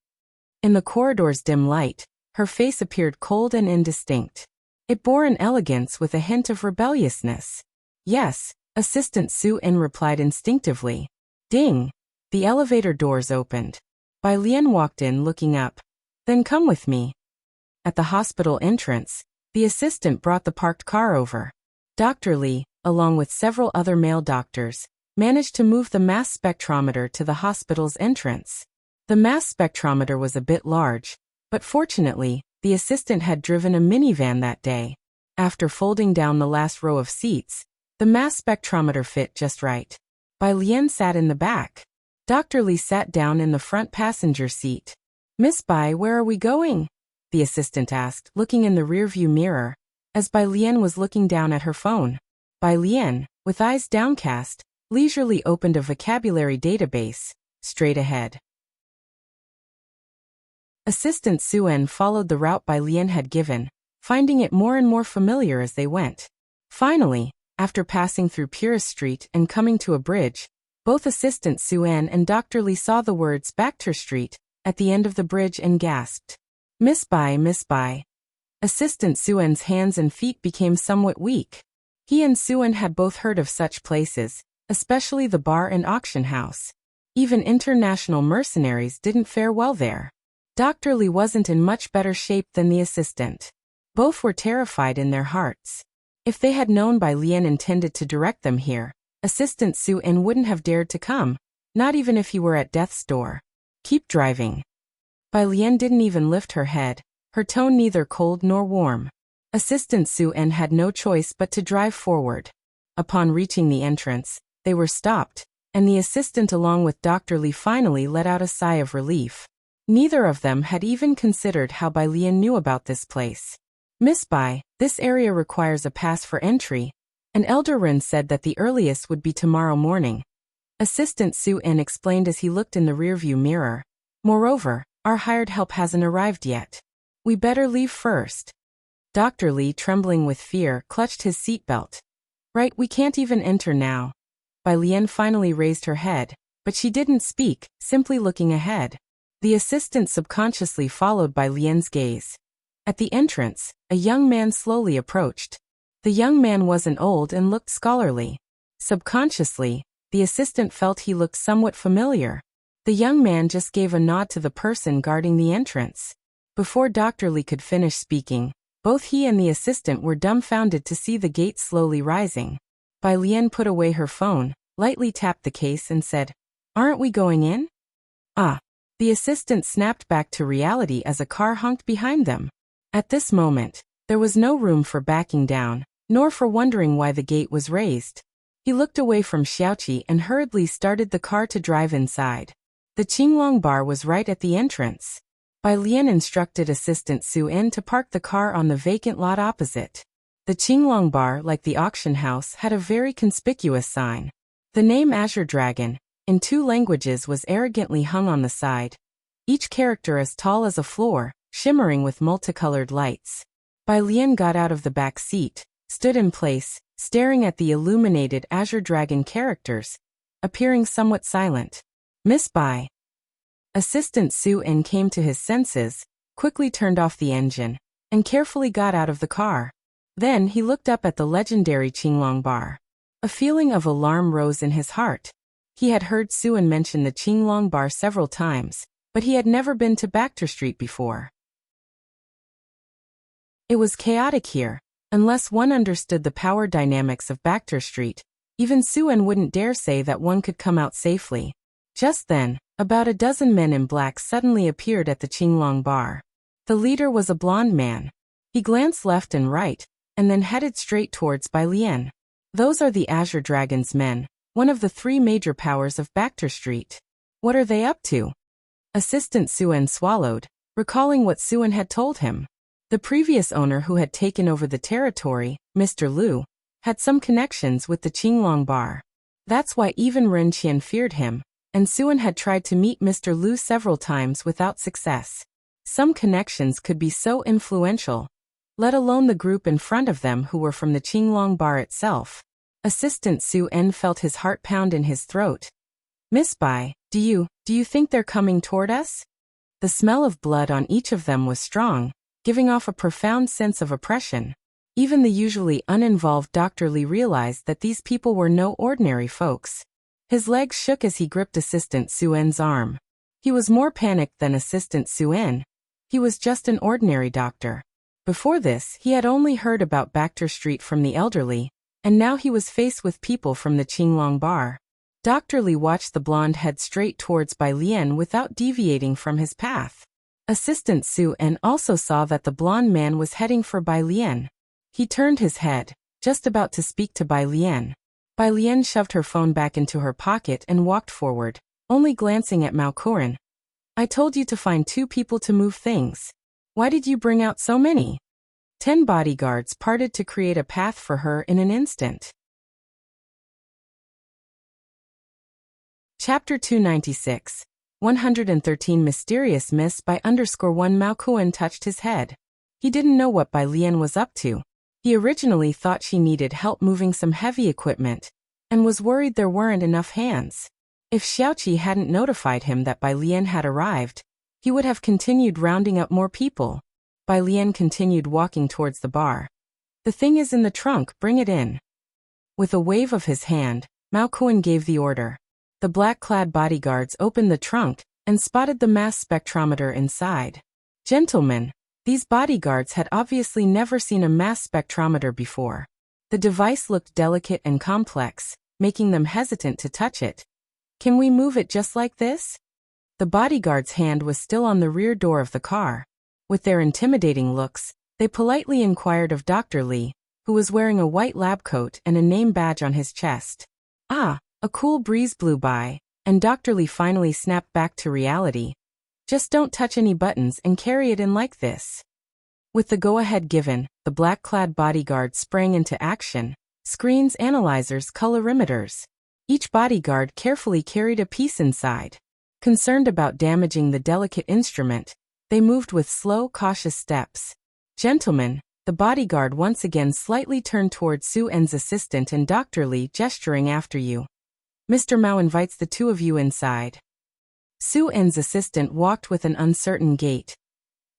In the corridor's dim light, her face appeared cold and indistinct. It bore an elegance with a hint of rebelliousness. Yes, Assistant Suen replied instinctively. Ding! The elevator doors opened. Bai Lian walked in looking up. Then come with me. At the hospital entrance, the assistant brought the parked car over. Dr. Li, along with several other male doctors, managed to move the mass spectrometer to the hospital's entrance. The mass spectrometer was a bit large, but fortunately, the assistant had driven a minivan that day. After folding down the last row of seats, the mass spectrometer fit just right. Bai Lian sat in the back. Dr. Li sat down in the front passenger seat. Miss Bai, where are we going? The assistant asked, looking in the rearview mirror, as Bai Lian was looking down at her phone. Bai Lian, with eyes downcast, leisurely opened a vocabulary database. Straight ahead. Assistant Suen followed the route Bai Lian had given, finding it more and more familiar as they went. Finally, after passing through Purist Street and coming to a bridge, both Assistant Suen and Dr. Li saw the words Bacter Street at the end of the bridge and gasped. Miss Bai, Miss Bai. Assistant Suen's hands and feet became somewhat weak. He and Suen had both heard of such places, especially the bar and auction house. Even international mercenaries didn't fare well there. Dr. Li wasn't in much better shape than the assistant. Both were terrified in their hearts. If they had known Bai Lian intended to direct them here, Assistant Suen wouldn't have dared to come, not even if he were at death's door. Keep driving. Bai Lian didn't even lift her head, her tone neither cold nor warm. Assistant Suen had no choice but to drive forward. Upon reaching the entrance, they were stopped, and the assistant along with Dr. Li finally let out a sigh of relief. Neither of them had even considered how Bai Lian knew about this place. Miss Bai, this area requires a pass for entry. An elder Ren said that the earliest would be tomorrow morning. Assistant Suen explained as he looked in the rearview mirror. Moreover, our hired help hasn't arrived yet. We better leave first. Dr. Li, trembling with fear, clutched his seatbelt. Right, we can't even enter now. Bai Lian finally raised her head, but she didn't speak, simply looking ahead. The assistant subconsciously followed Bai Lian's gaze. At the entrance, a young man slowly approached. The young man wasn't old and looked scholarly. Subconsciously, the assistant felt he looked somewhat familiar. The young man just gave a nod to the person guarding the entrance. Before Dr. Li could finish speaking, both he and the assistant were dumbfounded to see the gate slowly rising. Bai Lian put away her phone, lightly tapped the case and said, Aren't we going in? Ah. The assistant snapped back to reality as a car honked behind them. At this moment, there was no room for backing down, nor for wondering why the gate was raised. He looked away from Xiaoqi and hurriedly started the car to drive inside. The Qinglong bar was right at the entrance. Bai Lian instructed Assistant Suen to park the car on the vacant lot opposite. The Qinglong bar, like the auction house, had a very conspicuous sign. The name Azure Dragon, in 2 languages, was arrogantly hung on the side. Each character as tall as a floor, shimmering with multicolored lights. Bai Lian got out of the back seat, stood in place, staring at the illuminated Azure Dragon characters, appearing somewhat silent. Miss Bai. Assistant Suen came to his senses, quickly turned off the engine, and carefully got out of the car. Then he looked up at the legendary Qinglong bar. A feeling of alarm rose in his heart. He had heard Suen mention the Qinglong bar several times, but he had never been to Bacter Street before. It was chaotic here. Unless one understood the power dynamics of Bacter Street, even Suen wouldn't dare say that one could come out safely. Just then, about a dozen men in black suddenly appeared at the Qinglong bar. The leader was a blond man. He glanced left and right, and then headed straight towards Bai Lian. Those are the Azure Dragon's men, one of the 3 major powers of Bacter Street. What are they up to? Assistant Suen swallowed, recalling what Suen had told him. The previous owner who had taken over the territory, Mr. Liu, had some connections with the Qinglong bar. That's why even Ren Qian feared him, and Suen had tried to meet Mr. Liu several times without success. Some connections could be so influential, let alone the group in front of them who were from the Qinglong bar itself. Assistant Suen felt his heart pound in his throat. Miss Bai, do you think they're coming toward us? The smell of blood on each of them was strong, giving off a profound sense of oppression. Even the usually uninvolved Dr. Li realized that these people were no ordinary folks. His legs shook as he gripped Assistant Suen's arm. He was more panicked than Assistant Suen. He was just an ordinary doctor. Before this, he had only heard about Bacter Street from the elderly, and now he was faced with people from the Qinglong bar. Dr. Li watched the blonde head straight towards Bai Lian without deviating from his path. Assistant Suen also saw that the blonde man was heading for Bai Lian. He turned his head, just about to speak to Bai Lian. Bai Lian shoved her phone back into her pocket and walked forward, only glancing at Mao Kuren. I told you to find 2 people to move things. Why did you bring out so many? 10 bodyguards parted to create a path for her in an instant. Chapter 296. 113 Mysterious Miss by _1 Mao Kuren touched his head. He didn't know what Bai Lian was up to. He originally thought she needed help moving some heavy equipment, and was worried there weren't enough hands. If Xiaoqi hadn't notified him that Bai Lian had arrived, he would have continued rounding up more people. Bai Lian continued walking towards the bar. The thing is in the trunk, bring it in. With a wave of his hand, Mao Kuren gave the order. The black-clad bodyguards opened the trunk and spotted the mass spectrometer inside. Gentlemen, these bodyguards had obviously never seen a mass spectrometer before. The device looked delicate and complex, making them hesitant to touch it. Can we move it just like this? The bodyguard's hand was still on the rear door of the car. With their intimidating looks, they politely inquired of Dr. Li, who was wearing a white lab coat and a name badge on his chest. Ah, a cool breeze blew by, and Dr. Li finally snapped back to reality. Just don't touch any buttons and carry it in like this. With the go-ahead given, the black-clad bodyguard sprang into action. Screens, analyzers, colorimeters. Each bodyguard carefully carried a piece inside. Concerned about damaging the delicate instrument, they moved with slow, cautious steps. Gentlemen, the bodyguard once again slightly turned toward Suen's assistant and Dr. Li, gesturing after you. Mr. Mao invites the 2 of you inside. Suen's assistant walked with an uncertain gait.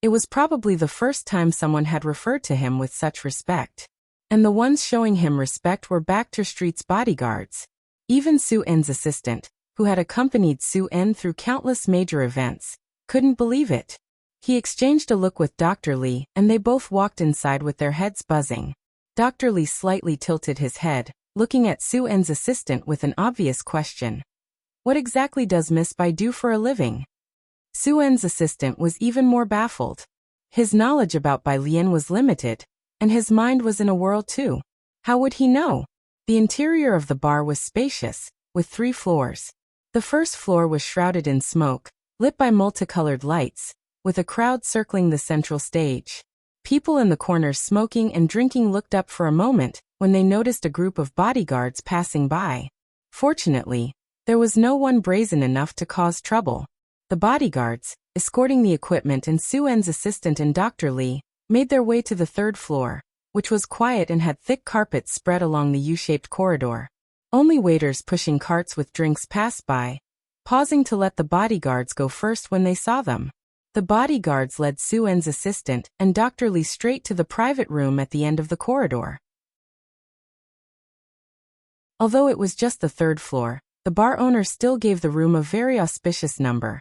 It was probably the first time someone had referred to him with such respect. And the ones showing him respect were Bacter Street's bodyguards. Even Suen's assistant, who had accompanied Suen through countless major events, couldn't believe it. He exchanged a look with Dr. Li, and they both walked inside with their heads buzzing. Dr. Li slightly tilted his head, looking at Suen's assistant with an obvious question. What exactly does Miss Bai do for a living? Suen's assistant was even more baffled. His knowledge about Bai Lian was limited, and his mind was in a whirl too. How would he know? The interior of the bar was spacious, with 3 floors. The first floor was shrouded in smoke, lit by multicolored lights, with a crowd circling the central stage. People in the corners smoking and drinking looked up for a moment when they noticed a group of bodyguards passing by. Fortunately, there was no one brazen enough to cause trouble. The bodyguards, escorting the equipment and Suen's assistant and Dr. Li, made their way to the 3rd floor, which was quiet and had thick carpets spread along the U-shaped corridor. Only waiters pushing carts with drinks passed by, pausing to let the bodyguards go first when they saw them. The bodyguards led Suen's assistant and Dr. Li straight to the private room at the end of the corridor. Although it was just the 3rd floor, the bar owner still gave the room a very auspicious number.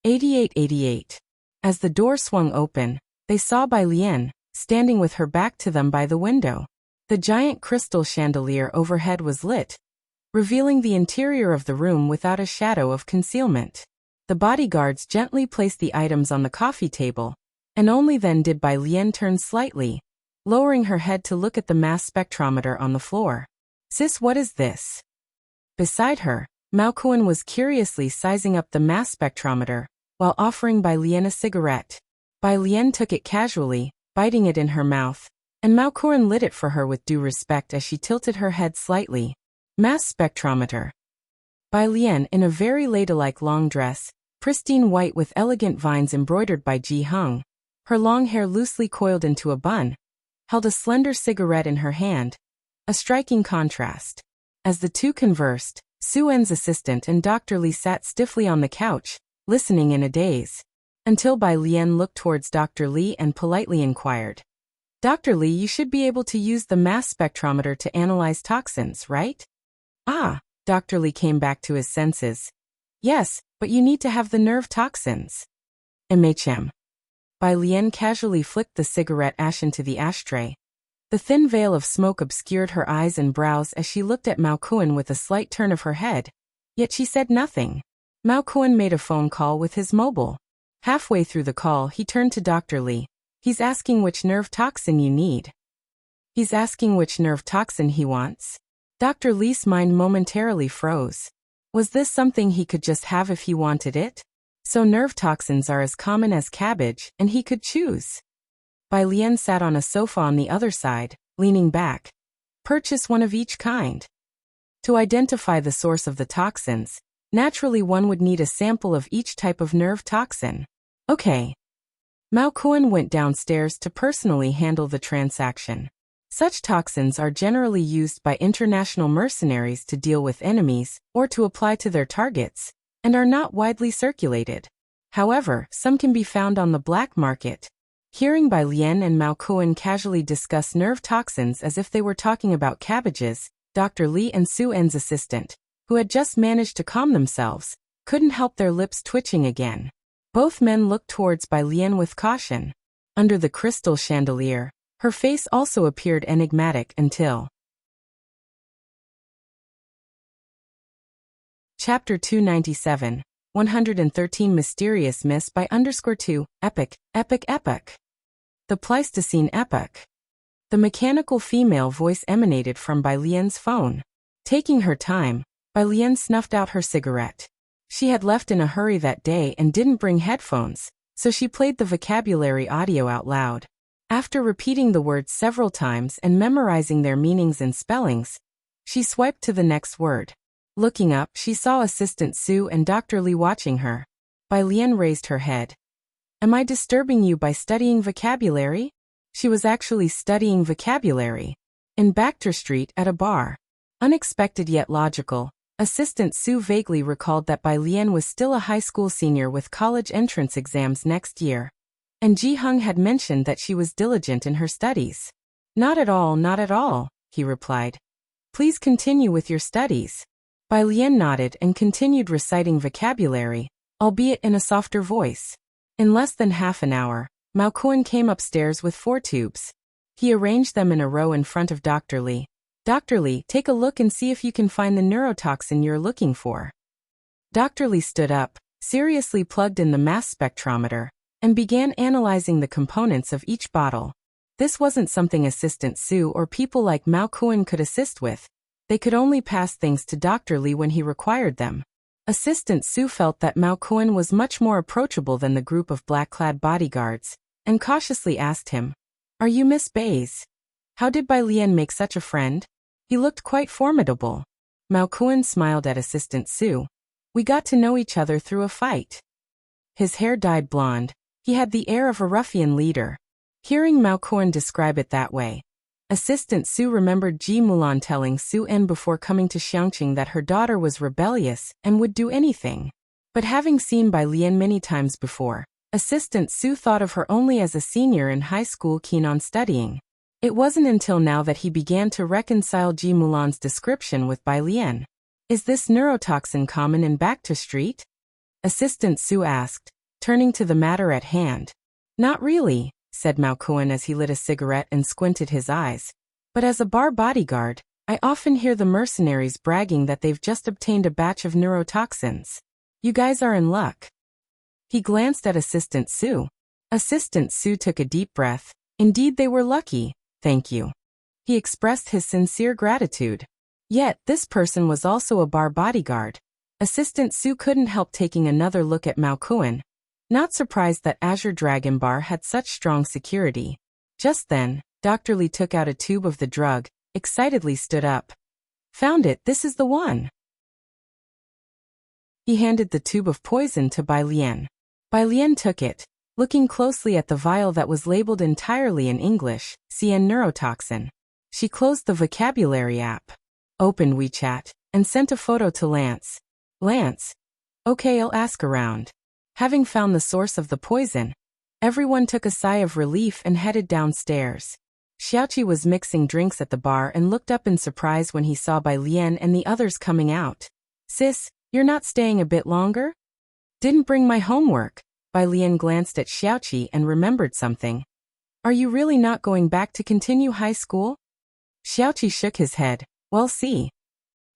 8888. As the door swung open, they saw Bai Lian, standing with her back to them by the window. The giant crystal chandelier overhead was lit, revealing the interior of the room without a shadow of concealment. The bodyguards gently placed the items on the coffee table, and only then did Bai Lian turn slightly, lowering her head to look at the mass spectrometer on the floor. Sis, what is this? Beside her, Mao Kuren was curiously sizing up the mass spectrometer, while offering Bai Lian a cigarette. Bai Lian took it casually, biting it in her mouth, and Maukuan lit it for her with due respect as she tilted her head slightly. Mass spectrometer. Bai Lian, in a very ladylike long dress, pristine white with elegant vines embroidered by Ji Hung, her long hair loosely coiled into a bun, held a slender cigarette in her hand, a striking contrast. As the two conversed, Su En's assistant and Dr. Li sat stiffly on the couch, listening in a daze, until Bai Lian looked towards Dr. Li and politely inquired, "Dr. Li, you should be able to use the mass spectrometer to analyze toxins, right?" "Ah," Dr. Li came back to his senses. "Yes, but you need to have the nerve toxins." MHM. Bai Lian casually flicked the cigarette ash into the ashtray. The thin veil of smoke obscured her eyes and brows as she looked at Maukuan with a slight turn of her head, yet she said nothing. Maukuan made a phone call with his mobile. Halfway through the call, he turned to Dr. Li. "He's asking which nerve toxin you need." "He's asking which nerve toxin he wants?" Dr. Li's mind momentarily froze. Was this something he could just have if he wanted it? So nerve toxins are as common as cabbage, and he could choose. Bai Lian sat on a sofa on the other side, leaning back. "Purchase one of each kind." To identify the source of the toxins, naturally one would need a sample of each type of nerve toxin. Okay. Maukuan went downstairs to personally handle the transaction. Such toxins are generally used by international mercenaries to deal with enemies or to apply to their targets, and are not widely circulated. However, some can be found on the black market. Hearing Bai Lian and Maukuan casually discuss nerve toxins as if they were talking about cabbages, Dr. Li and Su En's assistant, who had just managed to calm themselves, couldn't help their lips twitching again. Both men looked towards Bai Lian with caution. Under the crystal chandelier, her face also appeared enigmatic until... Chapter 297, 113 Mysterious Miss by _2, Epic. The Pleistocene Epoch. The mechanical female voice emanated from Bai Lian's phone. Taking her time, Bai Lian snuffed out her cigarette. She had left in a hurry that day and didn't bring headphones, so she played the vocabulary audio out loud. After repeating the words several times and memorizing their meanings and spellings, she swiped to the next word. Looking up, she saw Assistant Su and Dr. Li watching her. Bai Lian raised her head. "Am I disturbing you by studying vocabulary?" She was actually studying vocabulary. In Baxter Street at a bar. Unexpected yet logical, Assistant Su vaguely recalled that Bai Lian was still a high school senior with college entrance exams next year. And Ji Hung had mentioned that she was diligent in her studies. Not at all, he replied. "Please continue with your studies." Bai Lian nodded and continued reciting vocabulary, albeit in a softer voice. In less than half an hour, Maukuan came upstairs with 4 tubes. He arranged them in a row in front of Dr. Li. "Dr. Li, take a look and see if you can find the neurotoxin you're looking for." Dr. Li stood up, seriously plugged in the mass spectrometer, and began analyzing the components of each bottle. This wasn't something Assistant Su or people like Maukuan could assist with. They could only pass things to Dr. Li when he required them. Assistant Su felt that Maukuan was much more approachable than the group of black-clad bodyguards, and cautiously asked him, "Are you Miss Bays? How did Bai Lian make such a friend? He looked quite formidable." Maukuan smiled at Assistant Su. "We got to know each other through a fight." His hair dyed blonde. He had the air of a ruffian leader. Hearing Maukuan describe it that way, Assistant Su remembered Ji Mulan telling Su En before coming to Xiangqing that her daughter was rebellious and would do anything. But having seen Bai Lian many times before, Assistant Su thought of her only as a senior in high school keen on studying. It wasn't until now that he began to reconcile Ji Mulan's description with Bai Lian. "Is this neurotoxin common in Baxter Street?" Assistant Su asked, turning to the matter at hand. "Not really," said Maukuan as he lit a cigarette and squinted his eyes. "But as a bar bodyguard, I often hear the mercenaries bragging that they've just obtained a batch of neurotoxins. You guys are in luck." He glanced at Assistant Su. Assistant Su took a deep breath. Indeed they were lucky, thank you. He expressed his sincere gratitude. Yet, this person was also a bar bodyguard. Assistant Su couldn't help taking another look at Maukuan. Not surprised that Azure Dragon Bar had such strong security. Just then, Dr. Li took out a tube of the drug, excitedly stood up. Found it, this is the one. He handed the tube of poison to Bai Lian. Bai Lian took it, looking closely at the vial that was labeled entirely in English, CN neurotoxin. She closed the vocabulary app, opened WeChat, and sent a photo to Lance. Lance. Okay, I'll ask around. Having found the source of the poison, everyone took a sigh of relief and headed downstairs. Xiaoqi was mixing drinks at the bar and looked up in surprise when he saw Bai Lian and the others coming out. Sis, you're not staying a bit longer? Didn't bring my homework. Bai Lian glanced at Xiaoqi and remembered something. Are you really not going back to continue high school? Xiaoqi shook his head. Well, see.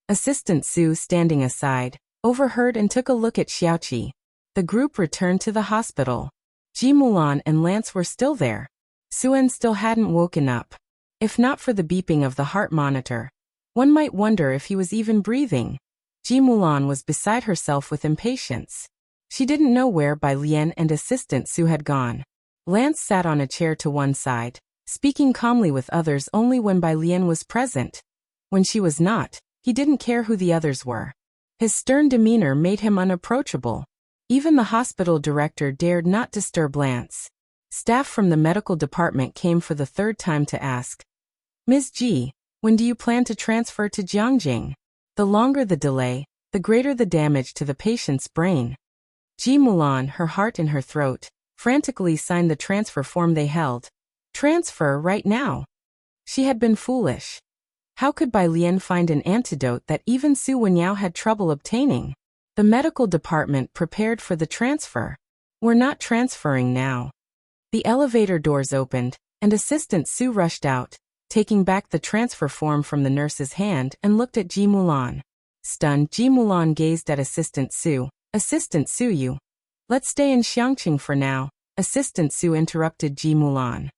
Assistant Su, standing aside, overheard and took a look at Xiaoqi. The group returned to the hospital. Ji Mulan and Lance were still there. Suen still hadn't woken up. If not for the beeping of the heart monitor, one might wonder if he was even breathing. Ji Mulan was beside herself with impatience. She didn't know where Bai Lian and Assistant Su had gone. Lance sat on a chair to one side, speaking calmly with others only when Bai Lian was present. When she was not, he didn't care who the others were. His stern demeanor made him unapproachable. Even the hospital director dared not disturb Lance. Staff from the medical department came for the third time to ask, Ms. Ji, when do you plan to transfer to Jiangjing? The longer the delay, the greater the damage to the patient's brain. Ji Mulan, her heart in her throat, frantically signed the transfer form they held. Transfer right now. She had been foolish. How could Bai Lian find an antidote that even Su Wenyao had trouble obtaining? The medical department prepared for the transfer. We're not transferring now. The elevator doors opened, and Assistant Su rushed out, taking back the transfer form from the nurse's hand and looked at Ji Mulan. Stunned, Ji Mulan gazed at Assistant Su. Assistant Su, you. Let's stay in Xiangqing for now. Assistant Su interrupted Ji Mulan.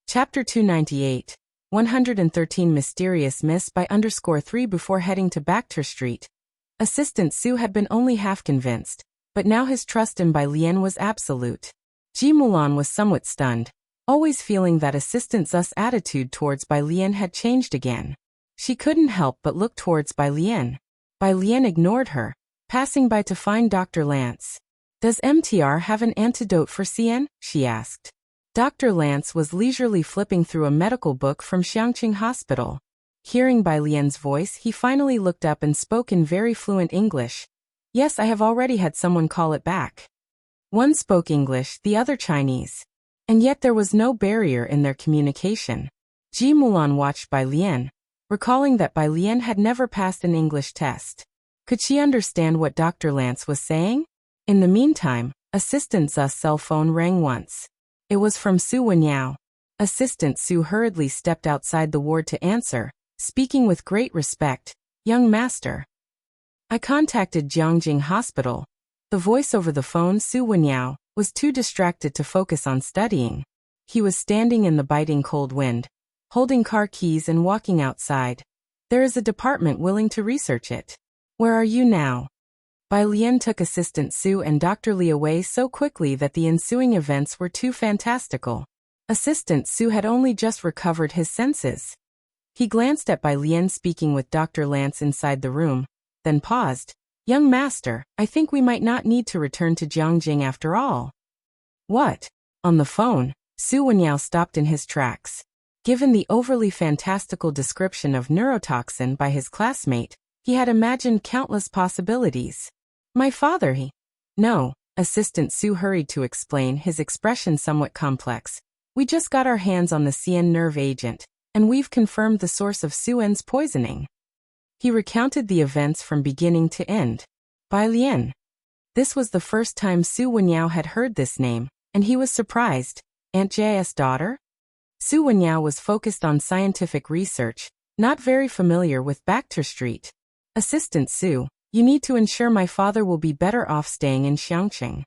Chapter 298. 113 Mysterious Miss by _3 Before heading to Bacter Street, Assistant Su had been only half convinced, but now his trust in Bai Lian was absolute. Ji Mulan was somewhat stunned, always feeling that Assistant Su's attitude towards Bai Lian had changed again. She couldn't help but look towards Bai Lian. Bai Lian ignored her, passing by to find Dr. Lance. Does MTR have an antidote for CN? She asked. Dr. Lance was leisurely flipping through a medical book from Xiangqing Hospital. Hearing Bai Lian's voice, he finally looked up and spoke in very fluent English. Yes, I have already had someone call it back. One spoke English, the other Chinese. And yet there was no barrier in their communication. Ji Mulan watched Bai Lian, recalling that Bai Lian had never passed an English test. Could she understand what Dr. Lance was saying? In the meantime, Assistant Su's cell phone rang once. It was from Su Wenyao. Assistant Su hurriedly stepped outside the ward to answer, speaking with great respect. Young master. I contacted Jiangjing Hospital. The voice over the phone, Su Wenyao, was too distracted to focus on studying. He was standing in the biting cold wind, holding car keys and walking outside. There is a department willing to research it. Where are you now? Bai Lian took Assistant Su and Dr. Li away so quickly that the ensuing events were too fantastical. Assistant Su had only just recovered his senses. He glanced at Bai Lian speaking with Dr. Lance inside the room, then paused. Young master, I think we might not need to return to Jiangjing after all. What? On the phone, Su Wenyao stopped in his tracks. Given the overly fantastical description of neurotoxin by his classmate, he had imagined countless possibilities. My father, he... No, Assistant Su hurried to explain, his expression somewhat complex. We just got our hands on the CN nerve agent, and we've confirmed the source of Suen's poisoning. He recounted the events from beginning to end. Bai Lian. This was the first time Su Wenyao had heard this name, and he was surprised. Aunt Jai's daughter? Su Wenyao was focused on scientific research, not very familiar with Bacter Street. Assistant Su, you need to ensure my father will be better off staying in Xiangqing.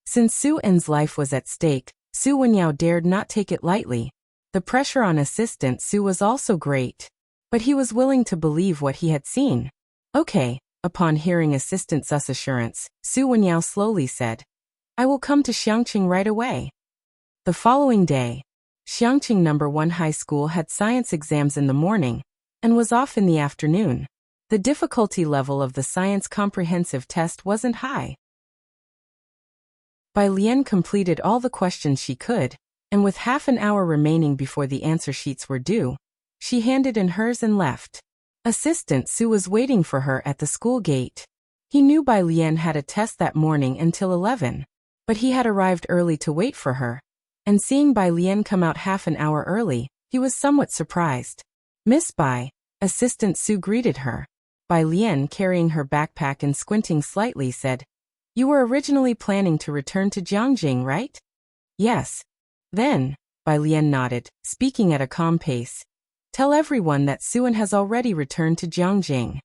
Since Su En's life was at stake, Su Wenyao dared not take it lightly. The pressure on Assistant Su was also great. But he was willing to believe what he had seen. Okay, upon hearing Assistant Su's assurance, Su Wenyao slowly said, I will come to Xiangqing right away. The following day, Xiangqing No. 1 High School had science exams in the morning and was off in the afternoon. The difficulty level of the science comprehensive test wasn't high. Bai Lian completed all the questions she could, and with half an hour remaining before the answer sheets were due, she handed in hers and left. Assistant Su was waiting for her at the school gate. He knew Bai Lian had a test that morning until 11, but he had arrived early to wait for her, and seeing Bai Lian come out half an hour early, he was somewhat surprised. Miss Bai, Assistant Su greeted her. Bai Lian, carrying her backpack and squinting slightly, said, You were originally planning to return to Jiangjing, right? Yes. Then, Bai Lian nodded, speaking at a calm pace. Tell everyone that Suan has already returned to Jiangjing.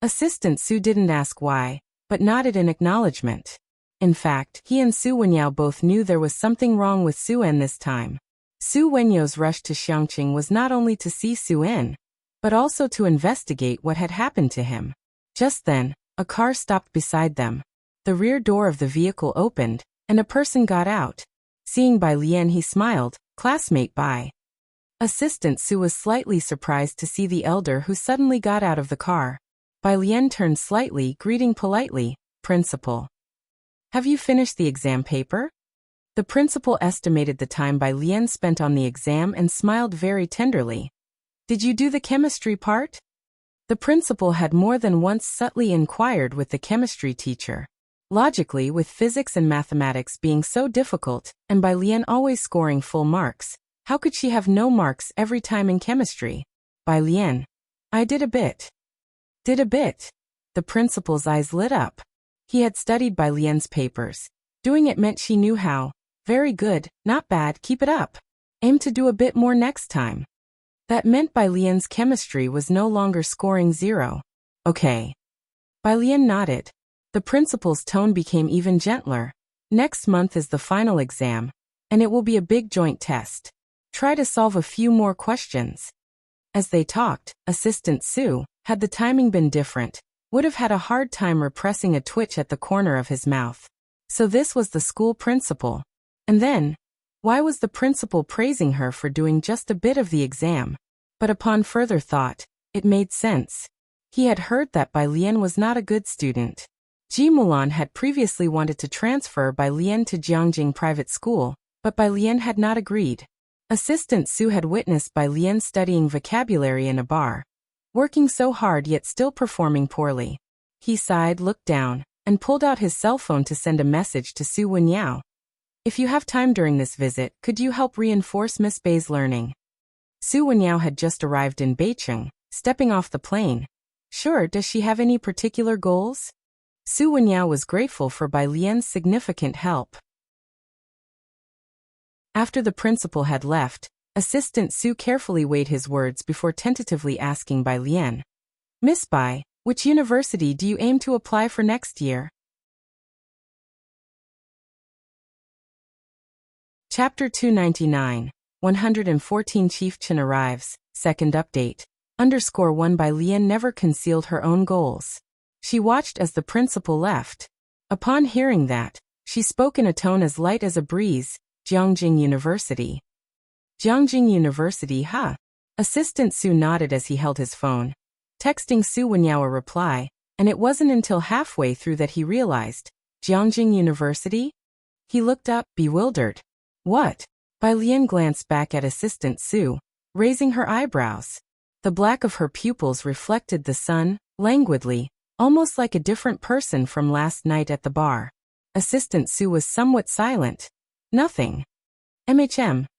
Assistant Su didn't ask why, but nodded in acknowledgement. In fact, he and Su Wenyao both knew there was something wrong with Suan this time. Su Wenyao's rush to Xiangqing was not only to see Suan, but also to investigate what had happened to him. Just then, a car stopped beside them. The rear door of the vehicle opened, and a person got out. Seeing Bai Lian, he smiled. Classmate Bai. Assistant Su was slightly surprised to see the elder who suddenly got out of the car. Bai Lian turned slightly, greeting politely, Principal. Have you finished the exam paper? The principal estimated the time Bai Lian spent on the exam and smiled very tenderly. Did you do the chemistry part? The principal had more than once subtly inquired with the chemistry teacher. Logically, with physics and mathematics being so difficult, and Bai Lian always scoring full marks, how could she have no marks every time in chemistry? Bai Lian. I did a bit. Did a bit. The principal's eyes lit up. He had studied Bai Lian's papers. Doing it meant she knew how. Very good, not bad, keep it up. Aim to do a bit more next time. That meant Bai Lian's chemistry was no longer scoring 0. Okay. Bai Lian nodded. The principal's tone became even gentler. Next month is the final exam, and it will be a big joint test. Try to solve a few more questions. As they talked, Assistant Su, had the timing been different, would have had a hard time repressing a twitch at the corner of his mouth. So this was the school principal. And then, why was the principal praising her for doing just a bit of the exam? But upon further thought, it made sense. He had heard that Bai Lian was not a good student. Ji Mulan had previously wanted to transfer Bai Lian to Jiangjing Private School, but Bai Lian had not agreed. Assistant Su had witnessed Bai Lian studying vocabulary in a bar, working so hard yet still performing poorly. He sighed, looked down, and pulled out his cell phone to send a message to Su Wenyao. If you have time during this visit, could you help reinforce Miss Bai's learning? Su Wenyao had just arrived in Beicheng, stepping off the plane. Sure, does she have any particular goals? Su Wenyao was grateful for Bai Lian's significant help. After the principal had left, Assistant Su carefully weighed his words before tentatively asking Bai Lian. Miss Bai, which university do you aim to apply for next year? Chapter 299, 114 Chief Chen arrives, second update. _1 Bai Lian never concealed her own goals. She watched as the principal left. Upon hearing that, she spoke in a tone as light as a breeze, Jiangjing University. Jiangjing University, huh? Assistant Su nodded as he held his phone, texting Su Wenyao a reply, and it wasn't until halfway through that he realized, Jiangjing University? He looked up, bewildered. What? Bai Lian glanced back at Assistant Su, raising her eyebrows. The black of her pupils reflected the sun, languidly, almost like a different person from last night at the bar. Assistant Su was somewhat silent. Nothing.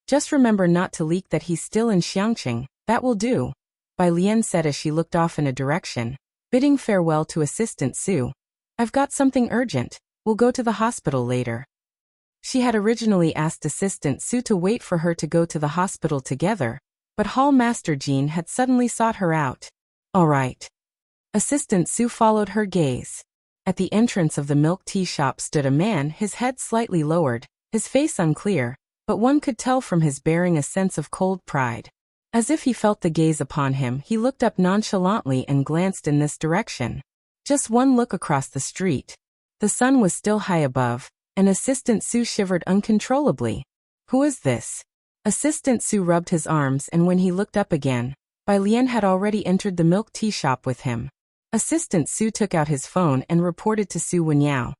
Just remember not to leak that he's still in Xiangqing, that will do, Bai Lian said as she looked off in a direction, bidding farewell to Assistant Su. I've got something urgent, we'll go to the hospital later. She had originally asked Assistant Su to wait for her to go to the hospital together, but Hall Master Jean had suddenly sought her out. All right. Assistant Su followed her gaze. At the entrance of the milk tea shop stood a man, his head slightly lowered, his face unclear, but one could tell from his bearing a sense of cold pride. As if he felt the gaze upon him, he looked up nonchalantly and glanced in this direction. Just one look across the street. The sun was still high above, and Assistant Sue shivered uncontrollably. Who is this? Assistant Sue rubbed his arms, and when he looked up again, Bai Lian had already entered the milk tea shop with him. Assistant Sue took out his phone and reported to Su Wenyao.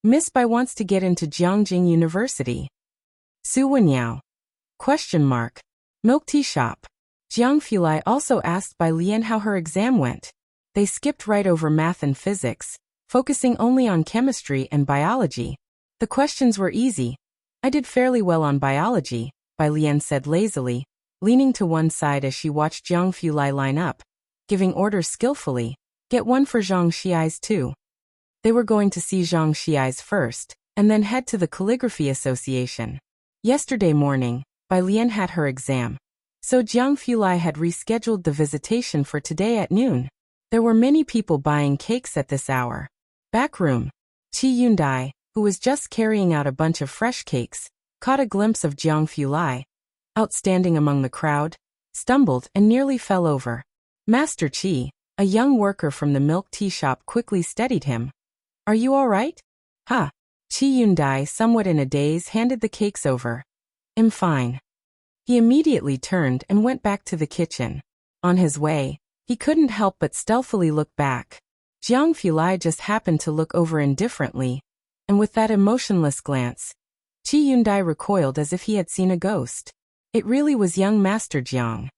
Miss Bai wants to get into Jiangjing University. Su Wenyao? Question mark. Milk tea shop. Jiang Fulai also asked Bai Lian how her exam went. They skipped right over math and physics, focusing only on chemistry and biology. The questions were easy. I did fairly well on biology, Bai Lian said lazily, leaning to one side as she watched Jiang Fulai line up, giving orders skillfully. Get one for Zhang Xiai's too. They were going to see Zhang Xiai's first, and then head to the Calligraphy Association. Yesterday morning, Bai Lian had her exam, so Jiang Fulai had rescheduled the visitation for today at noon. There were many people buying cakes at this hour. Back room. Qi Yundai, who was just carrying out a bunch of fresh cakes, caught a glimpse of Jiang Fulai, outstanding among the crowd, stumbled and nearly fell over. Master Qi, a young worker from the milk tea shop, quickly steadied him. Are you all right? Ha! Qi Yundai, somewhat in a daze, handed the cakes over. I'm fine. He immediately turned and went back to the kitchen. On his way, he couldn't help but stealthily look back. Jiang Fulai just happened to look over indifferently, and with that emotionless glance, Qi Yundai recoiled as if he had seen a ghost. It really was young Master Jiang.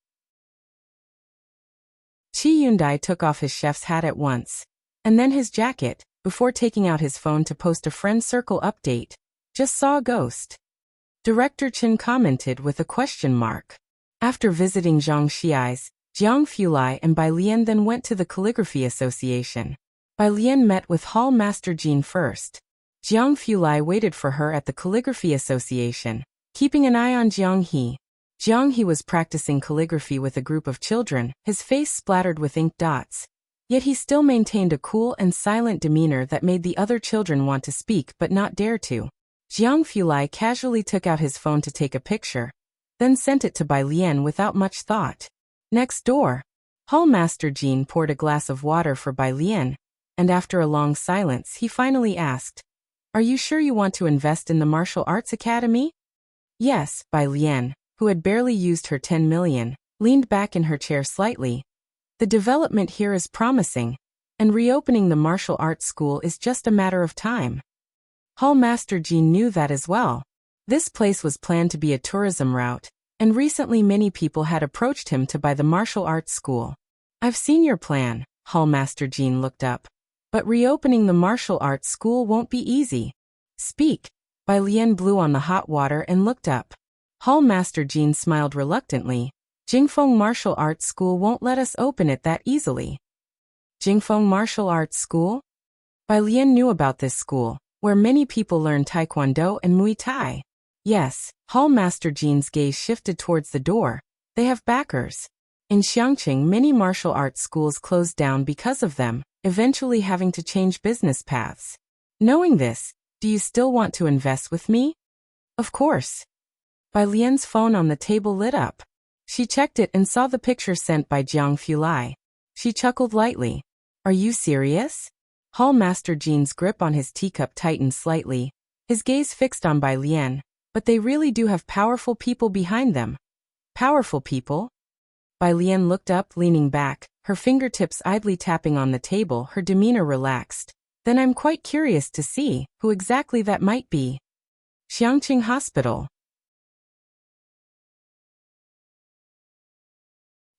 Qi Yundai took off his chef's hat at once, and then his jacket, before taking out his phone to post a friend circle update. Just saw a ghost. Director Chen commented with a question mark. After visiting Zhang Xiai's, Jiang Fulai and Bai Lian then went to the Calligraphy Association. Bai Lian met with Hall Master Jean first. Jiang Fulai waited for her at the Calligraphy Association, keeping an eye on Jiang He. Jiang He was practicing calligraphy with a group of children, his face splattered with ink dots. Yet he still maintained a cool and silent demeanor that made the other children want to speak but not dare to. Jiang Fulai casually took out his phone to take a picture, then sent it to Bai Lian without much thought. Next door, Hall Master Jean poured a glass of water for Bai Lian, and after a long silence he finally asked, Are you sure you want to invest in the Martial Arts Academy? Yes, Bai Lian, who had barely used her 10 million, leaned back in her chair slightly. The development here is promising, and reopening the martial arts school is just a matter of time. Hall Master Jean knew that as well. This place was planned to be a tourism route, and recently many people had approached him to buy the martial arts school. I've seen your plan, Hall Master Jean looked up. But reopening the martial arts school won't be easy. Speak. Bai Lian blew on the hot water and looked up. Hall Master Jean smiled reluctantly. Jingfeng Martial Arts School won't let us open it that easily. Jingfeng Martial Arts School? Bai Lian knew about this school, where many people learn Taekwondo and Muay Thai. Yes, Hall Master Jean's gaze shifted towards the door. They have backers. In Xiangqing, many martial arts schools closed down because of them, eventually having to change business paths. Knowing this, do you still want to invest with me? Of course. Bai Lian's phone on the table lit up. She checked it and saw the picture sent by Jiang Fulai. She chuckled lightly. Are you serious? Hall Master Jean's grip on his teacup tightened slightly, his gaze fixed on Bai Lian. But they really do have powerful people behind them. Powerful people? Bai Lian looked up, leaning back, her fingertips idly tapping on the table, her demeanor relaxed. Then I'm quite curious to see who exactly that might be. Xiangqing Hospital.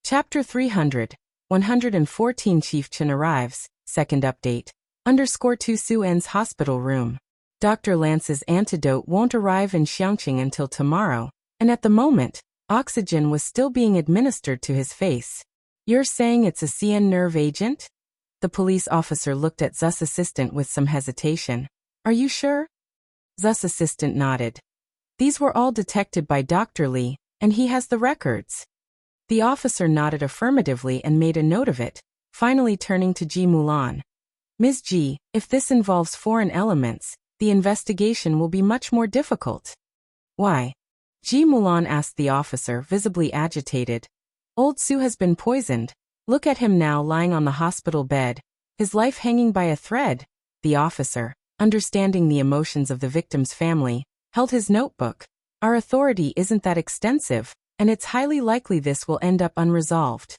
Chapter 300. 114 Chief Chen arrives. Second update. _2 Su En's hospital room. Dr. Lance's antidote won't arrive in Xiangqing until tomorrow, and at the moment, oxygen was still being administered to his face. You're saying it's a CN nerve agent? The police officer looked at Zu's assistant with some hesitation. Are you sure? Zu's assistant nodded. These were all detected by Dr. Li, and he has the records. The officer nodded affirmatively and made a note of it, finally turning to Ji Mulan. Ms. Ji, if this involves foreign elements, the investigation will be much more difficult. Why? Ji Mulan asked the officer, visibly agitated. Old Su has been poisoned. Look at him now lying on the hospital bed, his life hanging by a thread. The officer, understanding the emotions of the victim's family, held his notebook. Our authority isn't that extensive, and it's highly likely this will end up unresolved.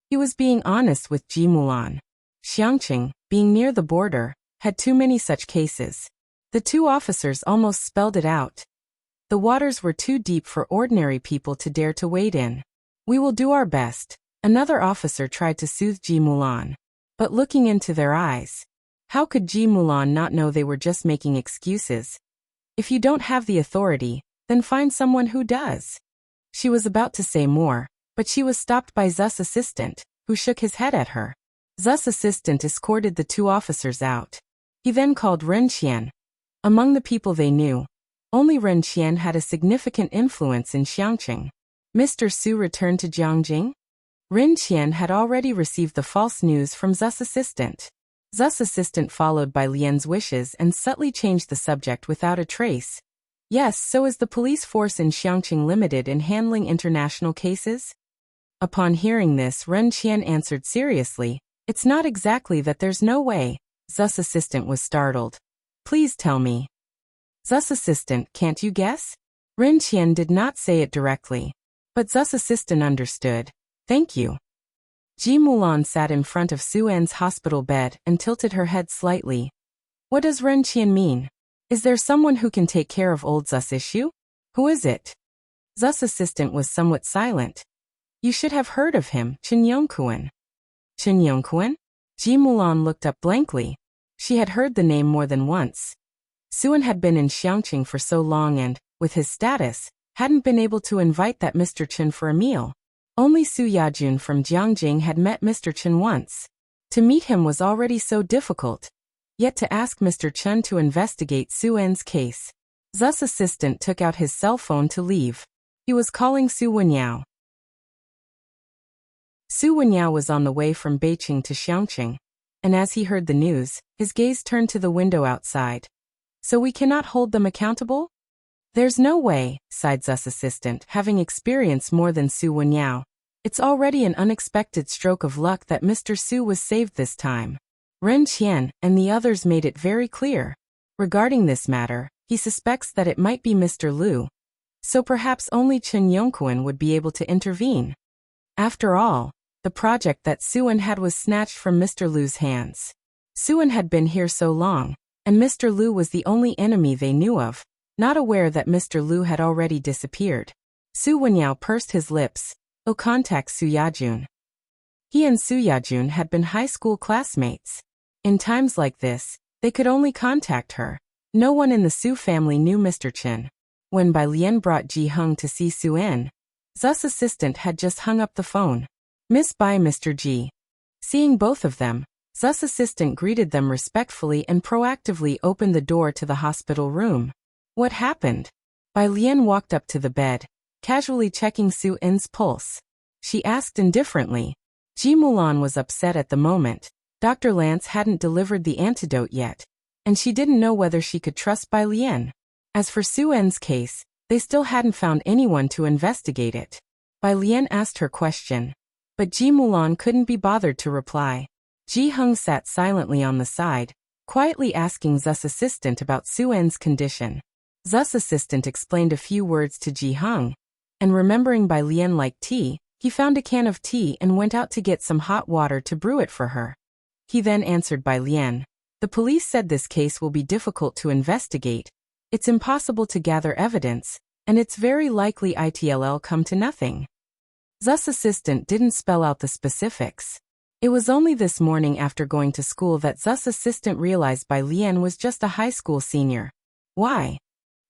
He was being honest with Ji Mulan. Xiangqing, being near the border, had too many such cases. The two officers almost spelled it out. The waters were too deep for ordinary people to dare to wade in. We will do our best. Another officer tried to soothe Ji Mulan. But looking into their eyes, how could Ji Mulan not know they were just making excuses? If you don't have the authority, then find someone who does. She was about to say more, but she was stopped by Zu's assistant, who shook his head at her. Zu's assistant escorted the two officers out. He then called Ren Qian. Among the people they knew, only Ren Qian had a significant influence in Xiangqing. Mr. Su returned to Jiangjing. Ren Qian had already received the false news from Zu's assistant. Zu's assistant followed by Lian's wishes and subtly changed the subject without a trace. Yes, so is the police force in Xiangqing limited in handling international cases? Upon hearing this, Ren Qian answered seriously, "It's not exactly that there's no way." Zu's assistant was startled. "Please tell me." Zu's assistant, "Can't you guess?" Ren Qian did not say it directly. But Zu's assistant understood. "Thank you." Ji Mulan sat in front of Su En's hospital bed and tilted her head slightly. What does Ren Qian mean? Is there someone who can take care of old Zu's issue? Who is it? Zu's assistant was somewhat silent. You should have heard of him, Chen Yongquan. Chen Yongquan? Ji Mulan looked up blankly. She had heard the name more than once. Su En had been in Xiangqing for so long and, with his status, hadn't been able to invite that Mr. Chen for a meal. Only Su Yajun from Jiangjing had met Mr. Chen once. To meet him was already so difficult. Yet to ask Mr. Chen to investigate Su En's case. Zu's assistant took out his cell phone to leave. He was calling Su Wenyao. Su Wenyao was on the way from Beijing to Xiangqing, and as he heard the news, his gaze turned to the window outside. So we cannot hold them accountable? There's no way, sighed Zu's assistant, having experienced more than Su Wenyao. It's already an unexpected stroke of luck that Mr. Su was saved this time. Ren Qian and the others made it very clear. Regarding this matter, he suspects that it might be Mr. Liu. So perhaps only Chen Yongquan would be able to intervene. After all, the project that Su En had was snatched from Mr. Liu's hands. Su En had been here so long, and Mr. Liu was the only enemy they knew of, not aware that Mr. Liu had already disappeared. Su Wenyao pursed his lips. "Oh, contact Su Yajun." He and Su Yajun had been high school classmates. In times like this, they could only contact her. No one in the Su family knew Mr. Chen. When Bai Lian brought Ji Heng to see Su En, Zu's assistant had just hung up the phone. "Miss Bai, Mr. Ji." Seeing both of them, Zu's assistant greeted them respectfully and proactively opened the door to the hospital room. What happened? Bai Lian walked up to the bed, casually checking Su En's pulse. She asked indifferently. Ji Mulan was upset at the moment. Dr. Lance hadn't delivered the antidote yet, and she didn't know whether she could trust Bai Lian. As for Su En's case, they still hadn't found anyone to investigate it. Bai Lian asked her question, but Ji Mulan couldn't be bothered to reply. Ji Heng sat silently on the side, quietly asking Zu's assistant about Su En's condition. Zu's assistant explained a few words to Ji Heng, and remembering Bai Lian liked tea, he found a can of tea and went out to get some hot water to brew it for her. He then answered Bai Lian. The police said this case will be difficult to investigate. It's impossible to gather evidence, and it's very likely it'll come to nothing. Zu's assistant didn't spell out the specifics. It was only this morning after going to school that Zu's assistant realized Bai Lian was just a high school senior. Why?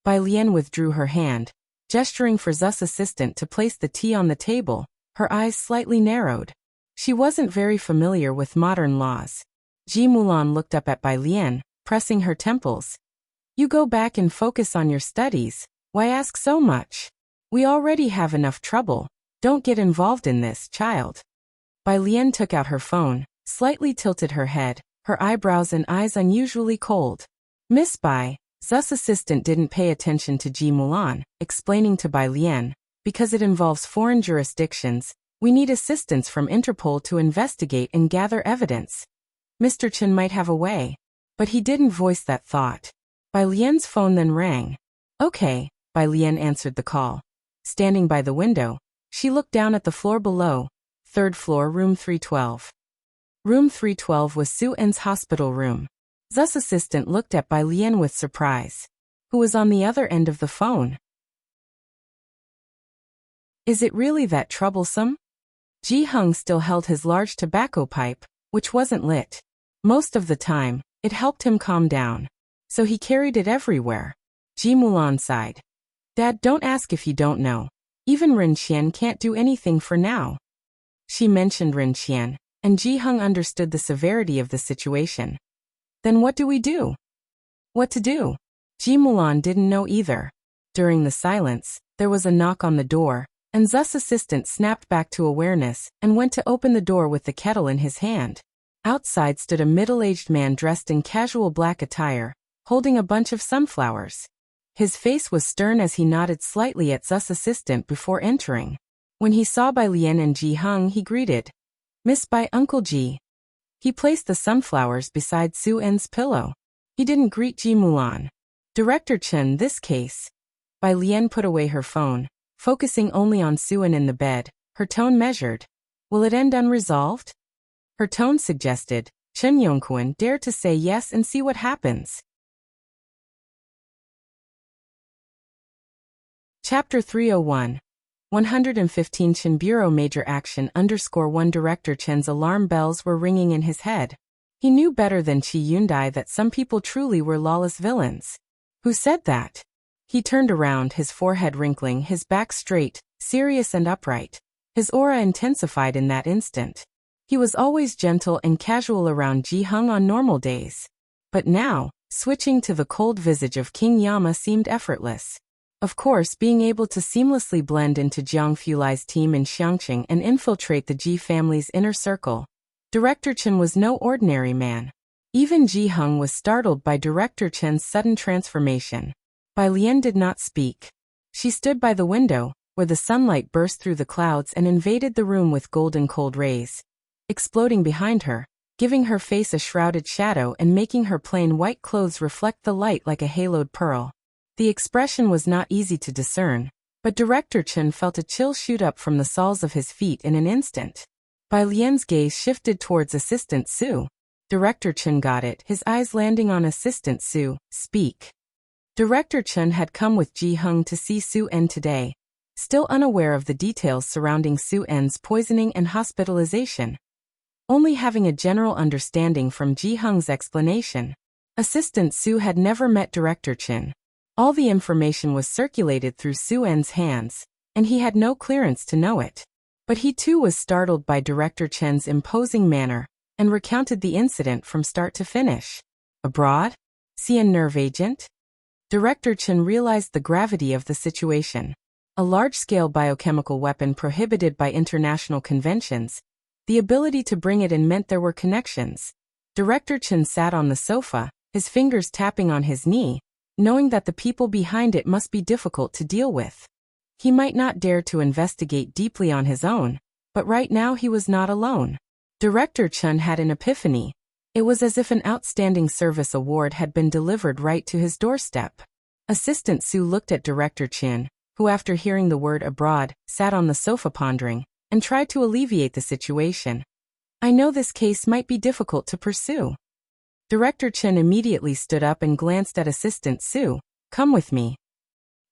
Bai Lian withdrew her hand, gesturing for Zu's assistant to place the tea on the table, her eyes slightly narrowed. She wasn't very familiar with modern laws. Ji Mulan looked up at Bai Lian, pressing her temples. You go back and focus on your studies. Why ask so much? We already have enough trouble. Don't get involved in this, child. Bai Lian took out her phone, slightly tilted her head, her eyebrows and eyes unusually cold. Miss Bai, Zu's assistant didn't pay attention to Ji Mulan, explaining to Bai Lian, because it involves foreign jurisdictions, we need assistance from Interpol to investigate and gather evidence. Mr. Chen might have a way. But he didn't voice that thought. Bai Lian's phone then rang. Okay, Bai Lian answered the call. Standing by the window, she looked down at the floor below, 3rd floor, room 312. Room 312 was Su En's hospital room. Zu's assistant looked at Bai Lian with surprise. Who was on the other end of the phone? Is it really that troublesome? Ji Hung still held his large tobacco pipe, which wasn't lit. Most of the time, it helped him calm down. So he carried it everywhere. Ji Mulan sighed. Dad, don't ask if you don't know. Even Rin Qian can't do anything for now. She mentioned Rin Qian, and Ji Hung understood the severity of the situation. Then what do we do? What to do? Ji Mulan didn't know either. During the silence, there was a knock on the door, and Zu's assistant snapped back to awareness and went to open the door with the kettle in his hand. Outside stood a middle-aged man dressed in casual black attire, holding a bunch of sunflowers. His face was stern as he nodded slightly at Zu's assistant before entering. When he saw Bai Lian and Ji Hung, he greeted, "Miss Bai, Uncle Ji." He placed the sunflowers beside Su En's pillow. He didn't greet Ji Mulan. Director Chen, this case. Bai Lian put away her phone, focusing only on Su En in the bed, her tone measured. Will it end unresolved? Her tone suggested. Chen Yongquan dared to say yes and see what happens. Chapter 301. 115 Chen Bureau Major Action _1 Director Chen's alarm bells were ringing in his head. He knew better than Qi Yundai that some people truly were lawless villains. Who said that? He turned around, his forehead wrinkling, his back straight, serious and upright. His aura intensified in that instant. He was always gentle and casual around Ji Hung on normal days. But now, switching to the cold visage of King Yama seemed effortless. Of course, being able to seamlessly blend into Jiang Fulai's team in Xiangqing and infiltrate the Ji family's inner circle. Director Chen was no ordinary man. Even Ji Hung was startled by Director Chen's sudden transformation. Bai Lian did not speak. She stood by the window, where the sunlight burst through the clouds and invaded the room with golden cold rays, exploding behind her, giving her face a shrouded shadow and making her plain white clothes reflect the light like a haloed pearl. The expression was not easy to discern, but Director Chen felt a chill shoot up from the soles of his feet in an instant. Bai Lian's gaze shifted towards Assistant Su. Director Chen got it, his eyes landing on Assistant Su. Speak. Director Chen had come with Ji Hung to see Su En today, still unaware of the details surrounding Su En's poisoning and hospitalization. Only having a general understanding from Ji Hung's explanation. Assistant Su had never met Director Chen. All the information was circulated through Su En's hands, and he had no clearance to know it. But he too was startled by Director Chen's imposing manner, and recounted the incident from start to finish. Abroad? See a nerve agent? Director Chen realized the gravity of the situation. A large-scale biochemical weapon prohibited by international conventions. The ability to bring it in meant there were connections. Director Chen sat on the sofa, his fingers tapping on his knee, knowing that the people behind it must be difficult to deal with. He might not dare to investigate deeply on his own, but right now he was not alone. Director Chen had an epiphany. It was as if an outstanding service award had been delivered right to his doorstep. Assistant Su looked at Director Chen, who after hearing the word abroad, sat on the sofa pondering, and tried to alleviate the situation. I know this case might be difficult to pursue. Director Chen immediately stood up and glanced at Assistant Su. Come with me.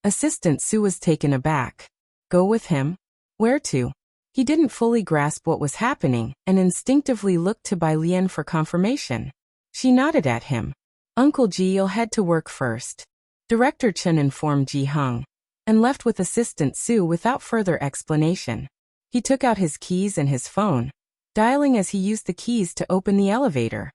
Assistant Su was taken aback. Go with him? Where to? He didn't fully grasp what was happening and instinctively looked to Bai Lian for confirmation. She nodded at him. Uncle Ji, you'll head to work first. Director Chen informed Ji Hung, and left with Assistant Su without further explanation. He took out his keys and his phone, dialing as he used the keys to open the elevator.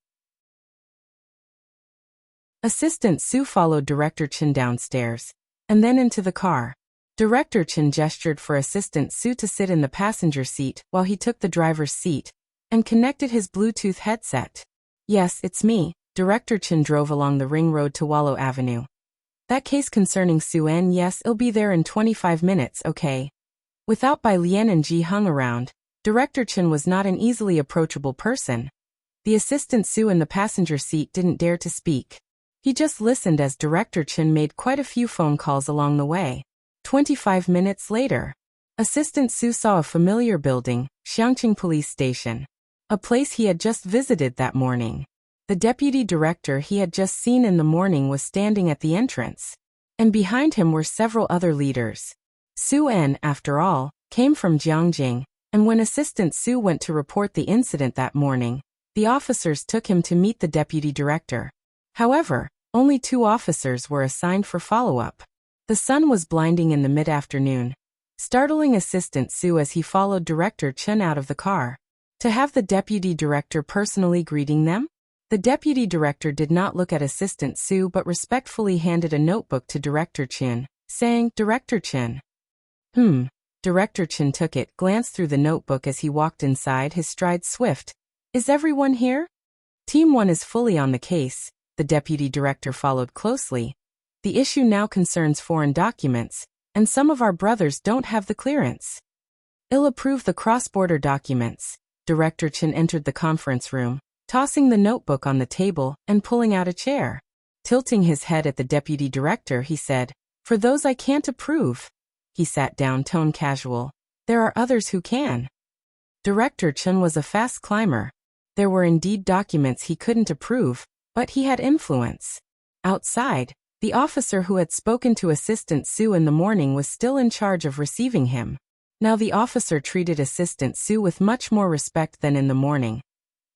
Assistant Su followed Director Chen downstairs, and then into the car. Director Chen gestured for Assistant Su to sit in the passenger seat while he took the driver's seat, and connected his Bluetooth headset. Yes, it's me. Director Chen drove along the ring road to Wallow Avenue. That case concerning Su En, yes, I'll be there in 25 minutes, okay? Without Bai Lian and Ji Hung around, Director Chen was not an easily approachable person. The assistant Sue in the passenger seat didn't dare to speak. He just listened as Director Chen made quite a few phone calls along the way. 25 minutes later, Assistant Sue saw a familiar building, Xiangqing Police Station. A place he had just visited that morning. The deputy director he had just seen in the morning was standing at the entrance. And behind him were several other leaders. Su En, after all, came from Jiangjing, and when Assistant Sue went to report the incident that morning, the officers took him to meet the deputy director. However, only 2 officers were assigned for follow-up. The sun was blinding in the mid-afternoon, startling Assistant Sue as he followed Director Chen out of the car. To have the deputy director personally greeting them? The deputy director did not look at Assistant Sue but respectfully handed a notebook to Director Chen, saying, "Director Chen." Director Chen took it, glanced through the notebook as he walked inside, his stride swift. "Is everyone here?" "Team 1 is fully on the case." The deputy director followed closely. "The issue now concerns foreign documents, and some of our brothers don't have the clearance. I'll approve the cross-border documents." Director Chen entered the conference room, tossing the notebook on the table and pulling out a chair. Tilting his head at the deputy director, he said, "For those I can't approve." He sat down, tone casual. "There are others who can." Director Chen was a fast climber. There were indeed documents he couldn't approve, but he had influence. Outside, the officer who had spoken to Assistant Sue in the morning was still in charge of receiving him. Now the officer treated Assistant Sue with much more respect than in the morning.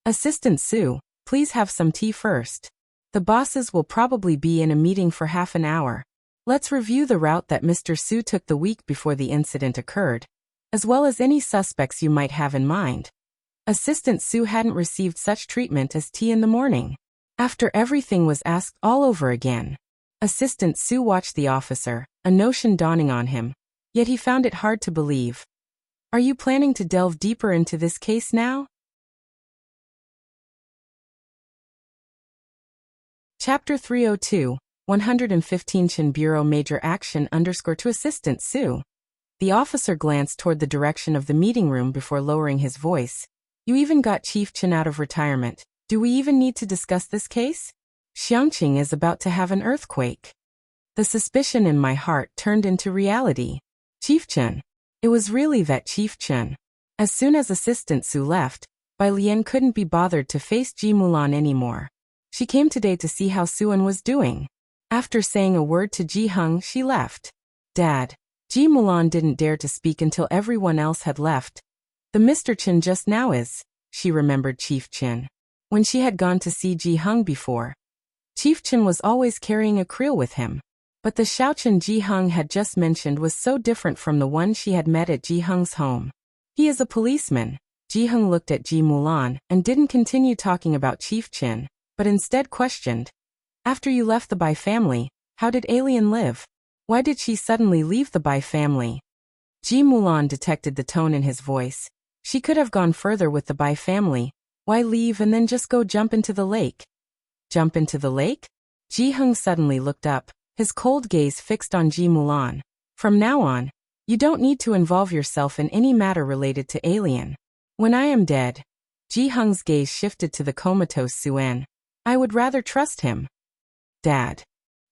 "Assistant Sue, please have some tea first. The bosses will probably be in a meeting for half an hour. Let's review the route that Mr. Sue took the week before the incident occurred, as well as any suspects you might have in mind." Assistant Sue hadn't received such treatment as tea in the morning. After everything was asked all over again, Assistant Sue watched the officer, a notion dawning on him. Yet he found it hard to believe. "Are you planning to delve deeper into this case now?" Chapter 302, 115 Chen Bureau Major Action _ to Assistant Sue. The officer glanced toward the direction of the meeting room before lowering his voice. "You even got Chief Chen out of retirement. Do we even need to discuss this case? Xiangqing is about to have an earthquake." The suspicion in my heart turned into reality. Chief Chen. It was really that Chief Chen. As soon as Assistant Sue left, Bai Lian couldn't be bothered to face Ji Mulan anymore. She came today to see how Suan was doing. After saying a word to Ji Hung, she left. "Dad." Ji Mulan didn't dare to speak until everyone else had left. "The Mr. Chen just now is," she remembered Chief Chen. When she had gone to see Ji Hung before, Chief Chen was always carrying a creel with him. But the Xiaochen Ji Hung had just mentioned was so different from the one she had met at Ji Hung's home. "He is a policeman." Ji Hung looked at Ji Mulan and didn't continue talking about Chief Chen, but instead questioned, "After you left the Bai family, how did Alien live? Why did she suddenly leave the Bai family?" Ji Mulan detected the tone in his voice. She could have gone further with the Bai family. Why leave and then just go jump into the lake? Jump into the lake? Ji Hung suddenly looked up, his cold gaze fixed on Ji Mulan. "From now on, you don't need to involve yourself in any matter related to Alien. When I am dead." Ji Hung's gaze shifted to the comatose Suan. "I would rather trust him." "Dad."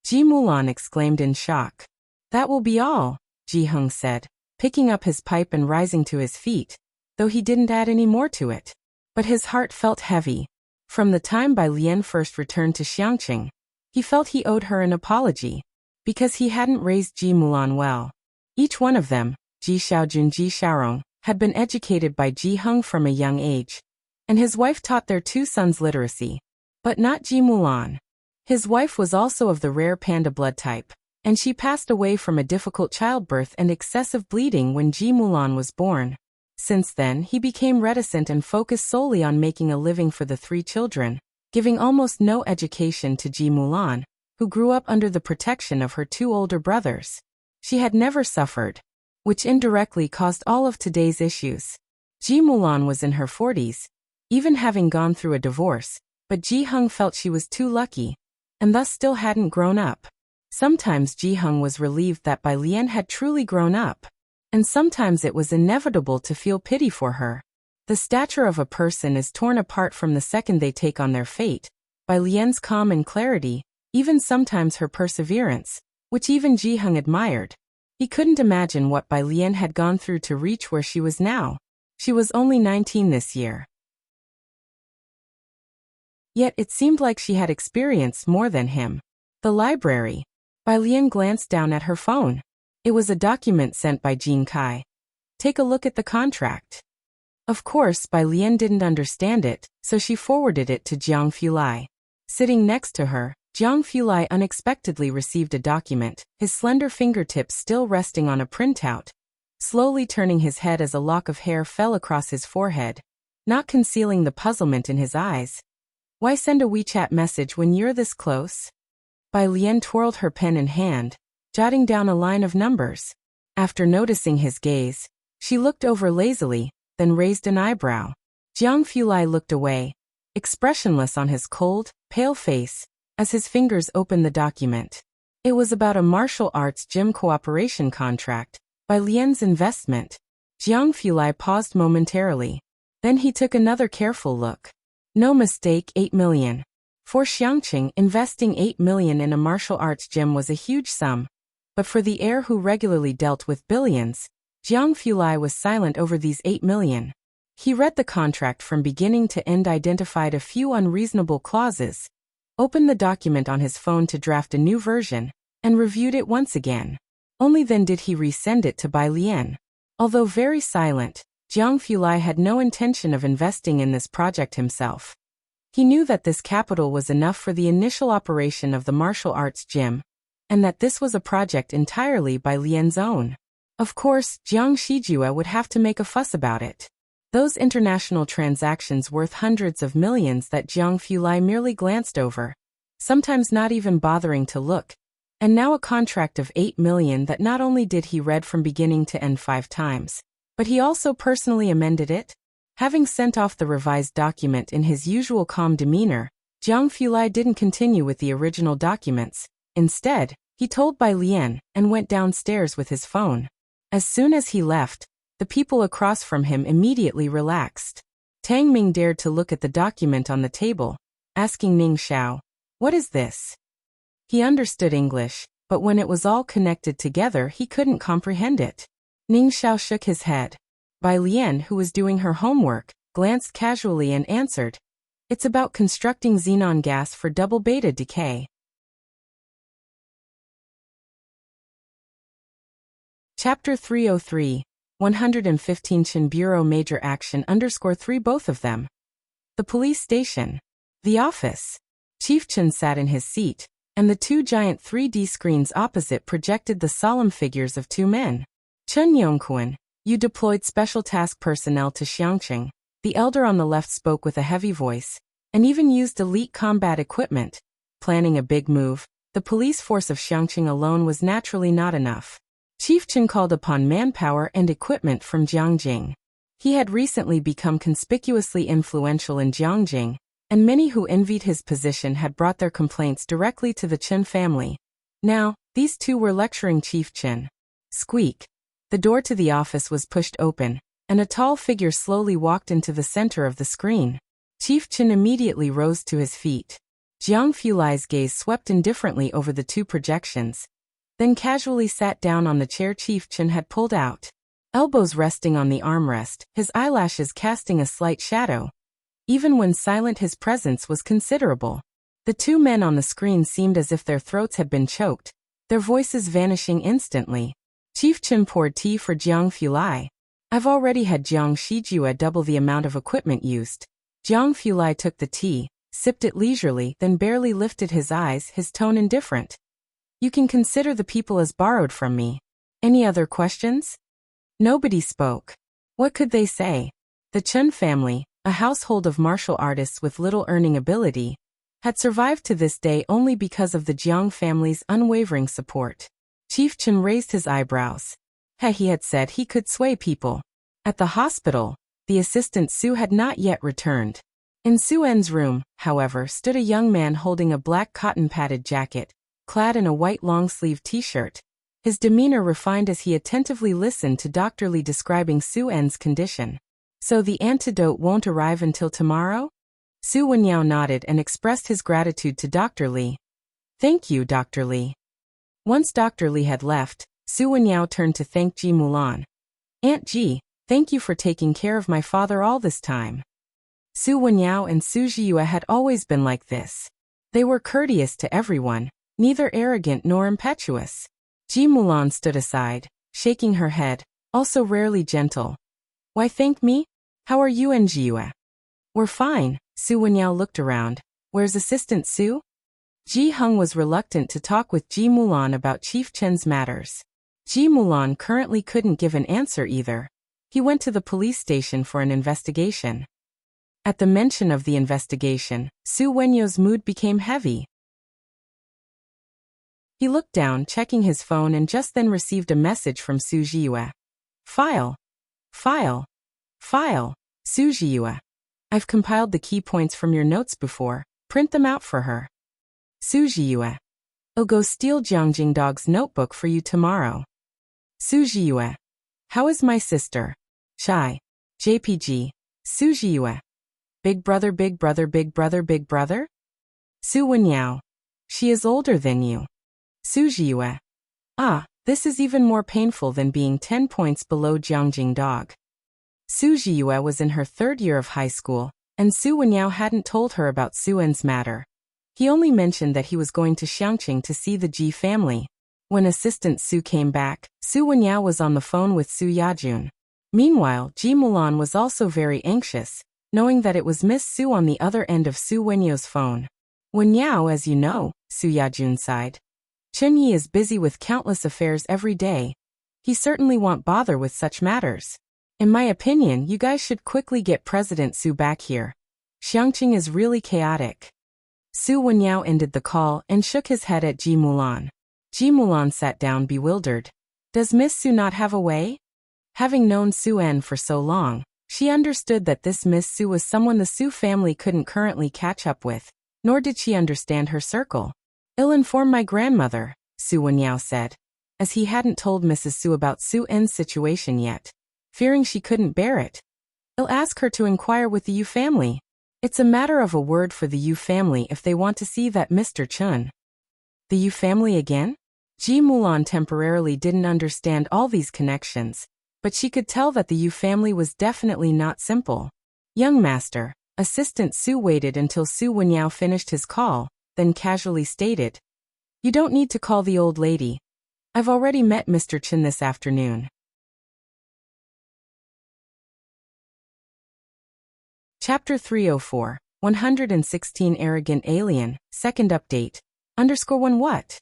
Ji Mulan exclaimed in shock. "That will be all," Ji Hung said, picking up his pipe and rising to his feet, though he didn't add any more to it. But his heart felt heavy. From the time Bai Lian first returned to Xiangqing, he felt he owed her an apology, because he hadn't raised Ji Mulan well. Each one of them, Ji Xiaojun, Ji Xiaorong, had been educated by Ji Hung from a young age, and his wife taught their 2 sons literacy. But not Ji Mulan. His wife was also of the rare panda blood type, and she passed away from a difficult childbirth and excessive bleeding when Ji Mulan was born. Since then, he became reticent and focused solely on making a living for the 3 children, giving almost no education to Ji Mulan, who grew up under the protection of her 2 older brothers. She had never suffered, which indirectly caused all of today's issues. Ji Mulan was in her 40s, even having gone through a divorce, but Ji Hung felt she was too lucky, and thus still hadn't grown up. Sometimes Ji Hung was relieved that Bai Lian had truly grown up, and sometimes it was inevitable to feel pity for her. The stature of a person is torn apart from the second they take on their fate, by Lien's calm and clarity, even sometimes her perseverance, which even Ji-hung admired. He couldn't imagine what Bai Lian had gone through to reach where she was now. She was only 19 this year. Yet it seemed like she had experienced more than him. The library. Bai Lian glanced down at her phone. It was a document sent by Jin Kai. Take a look at the contract. Of course, Bai Lian didn't understand it, so she forwarded it to Jiang Fulai. Sitting next to her, Jiang Fulai unexpectedly received a document, his slender fingertips still resting on a printout. Slowly turning his head as a lock of hair fell across his forehead, not concealing the puzzlement in his eyes. Why send a WeChat message when you're this close? Bai Lian twirled her pen in hand, jotting down a line of numbers. After noticing his gaze, she looked over lazily, then raised an eyebrow. Jiang Fulai looked away, expressionless on his cold, pale face, as his fingers opened the document. It was about a martial arts gym cooperation contract, Bai Lian's investment. Jiang Fulai paused momentarily. Then he took another careful look. No mistake, 8 million. For Xiangqing, investing 8 million in a martial arts gym was a huge sum. But for the heir who regularly dealt with billions, Jiang Fulai was silent over these 8 million. He read the contract from beginning to end, identified a few unreasonable clauses, opened the document on his phone to draft a new version, and reviewed it once again. Only then did he resend it to Bai Lian. Although very silent, Jiang Fulai had no intention of investing in this project himself. He knew that this capital was enough for the initial operation of the martial arts gym, and that this was a project entirely Bai Lian's own. Of course, Jiang Shijue would have to make a fuss about it. Those international transactions worth hundreds of millions that Jiang Fulai merely glanced over, sometimes not even bothering to look, and now a contract of 8 million that not only did he read from beginning to end 5 times, but he also personally amended it. Having sent off the revised document in his usual calm demeanor, Jiang Fulai didn't continue with the original documents. Instead, he told Bai Lian and went downstairs with his phone. As soon as he left, the people across from him immediately relaxed. Tang Ming dared to look at the document on the table, asking Ning Xiao, "What is this?" He understood English, but when it was all connected together he couldn't comprehend it. Ning Xiao shook his head. Bai Lian, who was doing her homework, glanced casually and answered, "It's about constructing xenon gas for double beta decay." Chapter 303, 115 Chin Bureau Major Action _3 Both of them. The police station. The office. Chief Chen sat in his seat, and the 2 giant 3D screens opposite projected the solemn figures of 2 men. Chen Yongquan, you deployed special task personnel to Xiangqing. The elder on the left spoke with a heavy voice, and even used elite combat equipment. Planning a big move, the police force of Xiangqing alone was naturally not enough. Chief Chen called upon manpower and equipment from Jiangjing. He had recently become conspicuously influential in Jiangjing, and many who envied his position had brought their complaints directly to the Chen family. Now, these 2 were lecturing Chief Chen. Squeak. The door to the office was pushed open, and a tall figure slowly walked into the center of the screen. Chief Chen immediately rose to his feet. Jiang Fulai's gaze swept indifferently over the 2 projections, then casually sat down on the chair Chief Chen had pulled out. Elbows resting on the armrest, his eyelashes casting a slight shadow. Even when silent, his presence was considerable. The 2 men on the screen seemed as if their throats had been choked, their voices vanishing instantly. Chief Chen poured tea for Jiang Fulai. I've already had Jiang Shijue double the amount of equipment used. Jiang Fulai took the tea, sipped it leisurely, then barely lifted his eyes, his tone indifferent. You can consider the people as borrowed from me. Any other questions? Nobody spoke. What could they say? The Chen family, a household of martial artists with little earning ability, had survived to this day only because of the Jiang family's unwavering support. Chief Chen raised his eyebrows. He had said he could sway people. At the hospital, the assistant Su had not yet returned. In Su En's room, however, stood a young man holding a black cotton-padded jacket, clad in a white long-sleeved t-shirt. His demeanor refined as he attentively listened to Dr. Li describing Su En's condition. So the antidote won't arrive until tomorrow? Su Wenyao nodded and expressed his gratitude to Dr. Li. Thank you, Dr. Li. Once Dr. Li had left, Su Wenyao turned to thank Ji Mulan. Aunt Ji, thank you for taking care of my father all this time. Su Wenyao and Su Jiyue had always been like this. They were courteous to everyone, neither arrogant nor impetuous. Ji Mulan stood aside, shaking her head, also rarely gentle. Why thank me? How are you and Jiyue? We're fine. Su Wenyao looked around. Where's Assistant Su? Ji Hung was reluctant to talk with Ji Mulan about Chief Chen's matters. Ji Mulan currently couldn't give an answer either. He went to the police station for an investigation. At the mention of the investigation, Su Wenyo's mood became heavy. He looked down, checking his phone, and just then received a message from Su Jiyue. File. File. File. Su Jiyue. I've compiled the key points from your notes before. Print them out for her. Su Jiyue. I'll go steal Jiangjing Dog's notebook for you tomorrow. Su Jiyue. How is my sister? Shy. JPG. Su Jiyue. Big brother, big brother, big brother, big brother? Su Wenyao. She is older than you. Su Jiyue. Ah, this is even more painful than being 10 points below Jiangjing Dog. Su Jiyue was in her 3rd year of high school, and Su Wenyao hadn't told her about Su En's matter. He only mentioned that he was going to Xiangqing to see the Ji family. When Assistant Su came back, Su Wenyao was on the phone with Su Yajun. Meanwhile, Ji Mulan was also very anxious, knowing that it was Miss Su on the other end of Su Wenyo's phone. Wenyao, as you know, Su Yajun sighed. Chen Yi is busy with countless affairs every day. He certainly won't bother with such matters. In my opinion, you guys should quickly get President Su back here. Xiangqing is really chaotic. Su Wenyao ended the call and shook his head at Ji Mulan. Ji Mulan sat down bewildered. Does Miss Su not have a way? Having known Su En for so long, she understood that this Miss Su was someone the Su family couldn't currently catch up with, nor did she understand her circle. I'll inform my grandmother, Su Wenyao said, as he hadn't told Mrs. Su about Su En's situation yet. Fearing she couldn't bear it. I'll ask her to inquire with the Yu family. It's a matter of a word for the Yu family if they want to see that Mr. Chun. The Yu family again? Ji Mulan temporarily didn't understand all these connections, but she could tell that the Yu family was definitely not simple. Young master, Assistant Su waited until Su Wenyao finished his call, then casually stated, You don't need to call the old lady. I've already met Mr. Chun this afternoon. Chapter 304, 116 Arrogant Alien, Second Update. _1 What?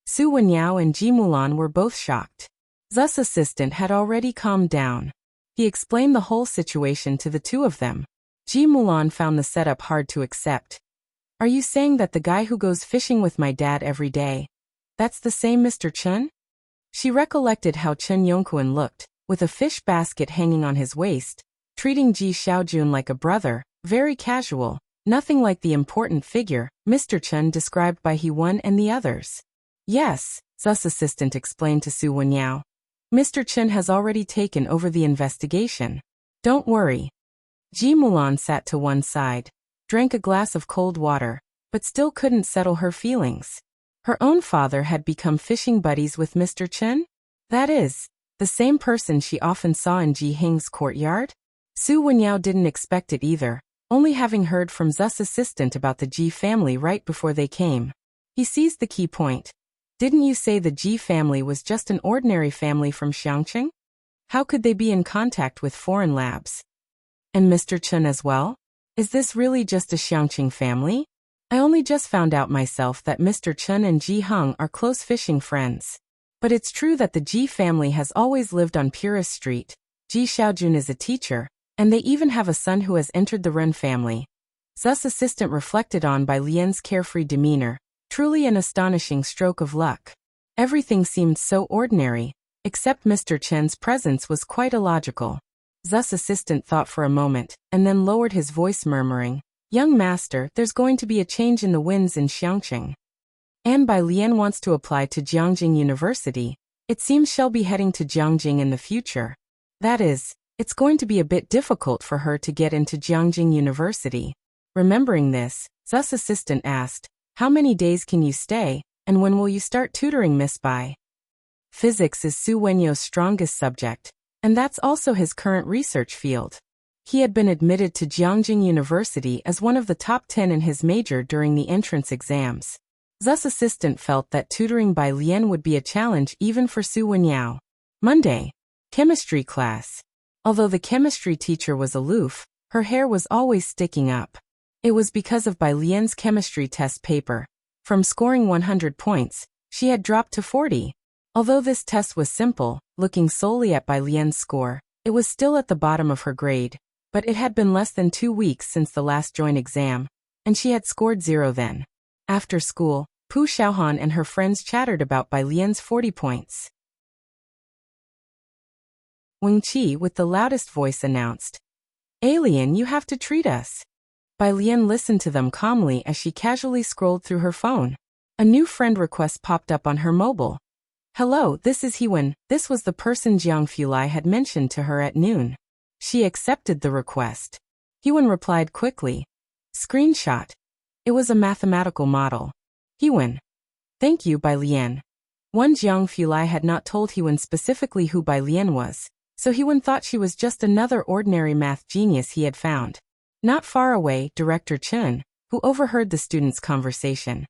Su Wenyao and Ji Mulan were both shocked. Zu's assistant had already calmed down. He explained the whole situation to the two of them. Ji Mulan found the setup hard to accept. Are you saying that the guy who goes fishing with my dad every day, that's the same Mr. Chun? She recollected how Chen Yongquan looked, with a fish basket hanging on his waist, treating Ji Xiaojun like a brother, very casual, nothing like the important figure Mr. Chun described by He-Wen and the others. Yes, Zu's assistant explained to Su Wenyao. Mr. Chun has already taken over the investigation. Don't worry. Ji Mulan sat to one side, drank a glass of cold water, but still couldn't settle her feelings. Her own father had become fishing buddies with Mr. Chun? That is, the same person she often saw in Ji Hing's courtyard? Su Wenyao didn't expect it either, only having heard from Zu's assistant about the Ji family right before they came. He seized the key point. Didn't you say the Ji family was just an ordinary family from Xiangqing? How could they be in contact with foreign labs? And Mr. Chun as well? Is this really just a Xiangqing family? I only just found out myself that Mr. Chun and Ji Hung are close fishing friends. But it's true that the Ji family has always lived on Purist Street. Ji Xiaojun is a teacher, and they even have a son who has entered the Ren family. Zu's assistant reflected on by Lian's carefree demeanor, truly an astonishing stroke of luck. Everything seemed so ordinary, except Mr. Chen's presence was quite illogical. Zu's assistant thought for a moment, and then lowered his voice murmuring, Young master, there's going to be a change in the winds in Xiangqing. And Bai Lian wants to apply to Jiangjing University. It seems she'll be heading to Jiangjing in the future. That is, It's going to be a bit difficult for her to get into Jiangjing University. Remembering this, Zu's assistant asked, "How many days can you stay, and when will you start tutoring Miss Bai?" Physics is Su Wenyo's strongest subject, and that's also his current research field. He had been admitted to Jiangjing University as one of the top 10 in his major during the entrance exams. Zu's assistant felt that tutoring by Lian would be a challenge even for Su Wenyao. Monday. Chemistry class. Although the chemistry teacher was aloof, her hair was always sticking up. It was because of Bai Lian's chemistry test paper. From scoring 100 points, she had dropped to 40. Although this test was simple, looking solely at Bai Lian's score, it was still at the bottom of her grade. But it had been less than 2 weeks since the last joint exam, and she had scored 0 then. After school, Pu Xiaohan and her friends chattered about Bai Lian's 40 points. Wang Qi with the loudest voice announced, "Alien, you have to treat us." Bai Lian listened to them calmly as she casually scrolled through her phone. A new friend request popped up on her mobile. "Hello, this is Hewen." This was the person Jiang Fulai had mentioned to her at noon. She accepted the request. Hewen replied quickly. Screenshot. It was a mathematical model. Hewen. Thank you, Bai Lian. One Jiang Fulai had not told Hewen specifically who Bai Lian was, so Hewen thought she was just another ordinary math genius he had found. Not far away, Director Chun, who overheard the students' conversation.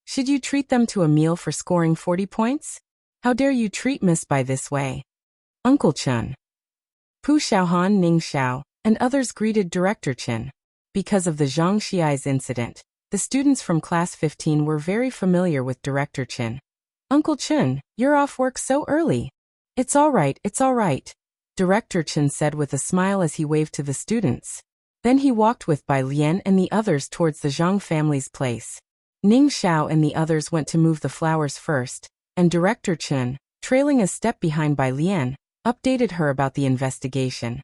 "Should you treat them to a meal for scoring 40 points? How dare you treat Miss Bai this way?" Uncle Chun. Pu Xiaohan, Ning Xiao, and others greeted Director Chen. Because of the Zhang Xiai's incident, the students from Class 15 were very familiar with Director Chen. "Uncle Chen, you're off work so early." It's all right, Director Chen said with a smile as he waved to the students. Then he walked with Bai Lian and the others towards the Zhang family's place. Ning Xiao and the others went to move the flowers first, and Director Chen, trailing a step behind Bai Lian, updated her about the investigation.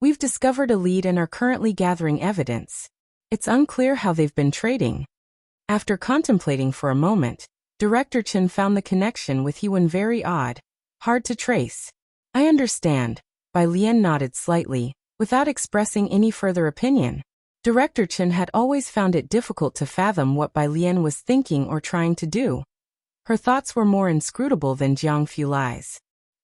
"We've discovered a lead and are currently gathering evidence. It's unclear how they've been trading." After contemplating for a moment, Director Chen found the connection with Hewen very odd. Hard to trace. "I understand." Bai Lian nodded slightly, without expressing any further opinion. Director Chen had always found it difficult to fathom what Bai Lian was thinking or trying to do. Her thoughts were more inscrutable than Jiang Fulai's.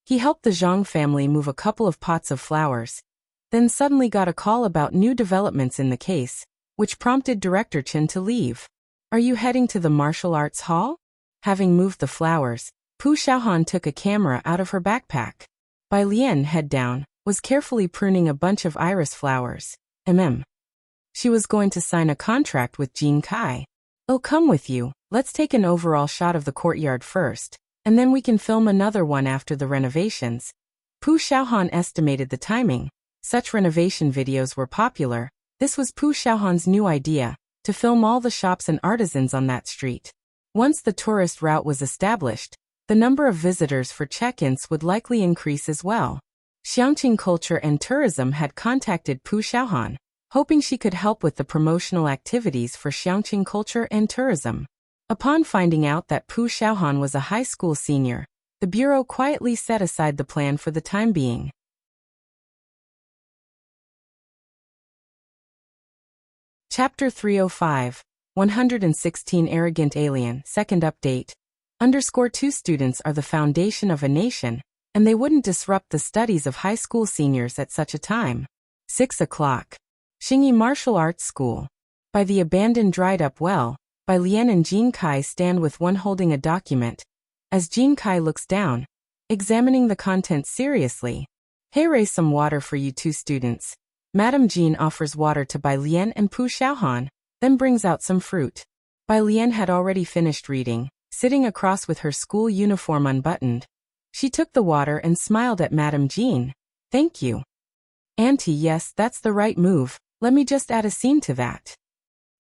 He helped the Zhang family move a couple of pots of flowers, then suddenly got a call about new developments in the case, which prompted Director Chen to leave. "Are you heading to the martial arts hall?" Having moved the flowers, Pu Xiaohan took a camera out of her backpack. Bai Lian, head down, was carefully pruning a bunch of iris flowers. She was going to sign a contract with Jin Kai. "I'll come with you. Let's take an overall shot of the courtyard first, and then we can film another one after the renovations." Pu Xiaohan estimated the timing. Such renovation videos were popular. This was Pu Xiaohan's new idea, to film all the shops and artisans on that street. Once the tourist route was established, the number of visitors for check-ins would likely increase as well. Xiangqing Culture and Tourism had contacted Pu Xiaohan, hoping she could help with the promotional activities for Xiangqing Culture and Tourism. Upon finding out that Pu Xiaohan was a high school senior, the bureau quietly set aside the plan for the time being. Chapter 305, 116 Arrogant Alien, Second Update. _2 students are the foundation of a nation, and they wouldn't disrupt the studies of high school seniors at such a time. 6 o'clock. Xingyi Martial Arts School. By the abandoned dried-up well, Bai Lian and Jin Kai stand with one holding a document. As Jin Kai looks down, examining the content seriously. "Hey, raise some water for you 2 students." Madame Jean offers water to Bai Lian and Pu Xiaohan, then brings out some fruit. Bai Lian had already finished reading, sitting across with her school uniform unbuttoned. She took the water and smiled at Madame Jean. "Thank you." "Auntie, yes, that's the right move. Let me just add a scene to that."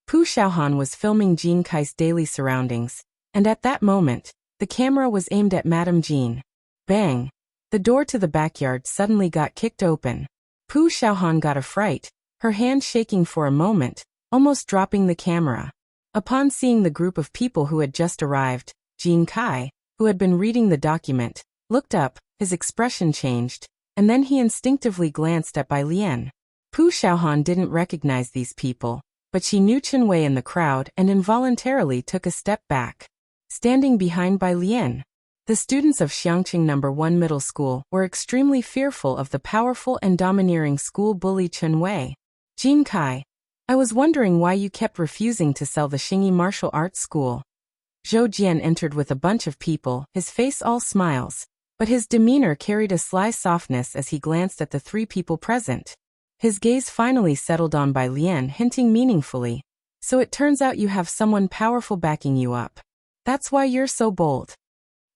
Pu Xiaohan was filming Jin Kai's daily surroundings, and at that moment, the camera was aimed at Madame Jean. Bang! The door to the backyard suddenly got kicked open. Pu Xiaohan got a fright, her hand shaking for a moment, almost dropping the camera. Upon seeing the group of people who had just arrived, Jin Kai, who had been reading the document, looked up, his expression changed, and then he instinctively glanced at Bai Lian. Pu Xiaohan didn't recognize these people, but she knew Chen Wei in the crowd and involuntarily took a step back. Standing behind Bai Lian, the students of Xiangqing No. 1 Middle School were extremely fearful of the powerful and domineering school bully Chen Wei. Jin Kai, I was wondering why you kept refusing to sell the Xingyi Martial Arts School. Zhou Jian entered with a bunch of people, his face all smiles, but his demeanor carried a sly softness as he glanced at the three people present. His gaze finally settled on Bai Lian, hinting meaningfully, so it turns out you have someone powerful backing you up. That's why you're so bold.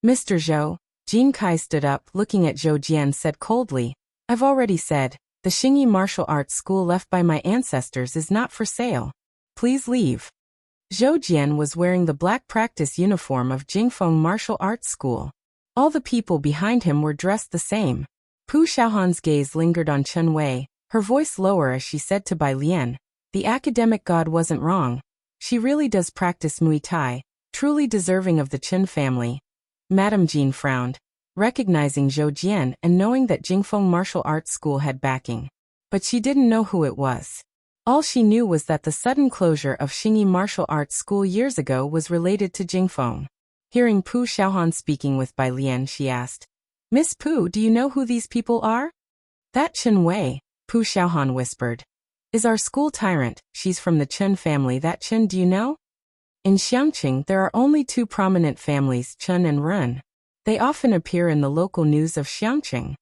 Mr. Zhou, Jin Kai stood up, looking at Zhou Jian, said coldly, I've already said, the Xingyi Martial Arts School left by my ancestors is not for sale. Please leave. Zhou Jian was wearing the black practice uniform of Jingfeng Martial Arts School. All the people behind him were dressed the same. Pu Xiaohan's gaze lingered on Chen Wei, her voice lower as she said to Bai Lian, the academic god wasn't wrong. She really does practice Muay Thai, truly deserving of the Chen family. Madame Jean frowned, recognizing Zhou Jian and knowing that Jingfeng Martial Arts School had backing. But she didn't know who it was. All she knew was that the sudden closure of Xingyi Martial Arts School years ago was related to Jingfeng. Hearing Pu Xiaohan speaking with Bai Lian, she asked, Miss Pu, do you know who these people are? That Chen Wei, Pu Xiaohan whispered, is our school tyrant. She's from the Chen family. That Chen, do you know? In Xiangqing, there are only two prominent families, Chen and Ren. They often appear in the local news of Xiangqing.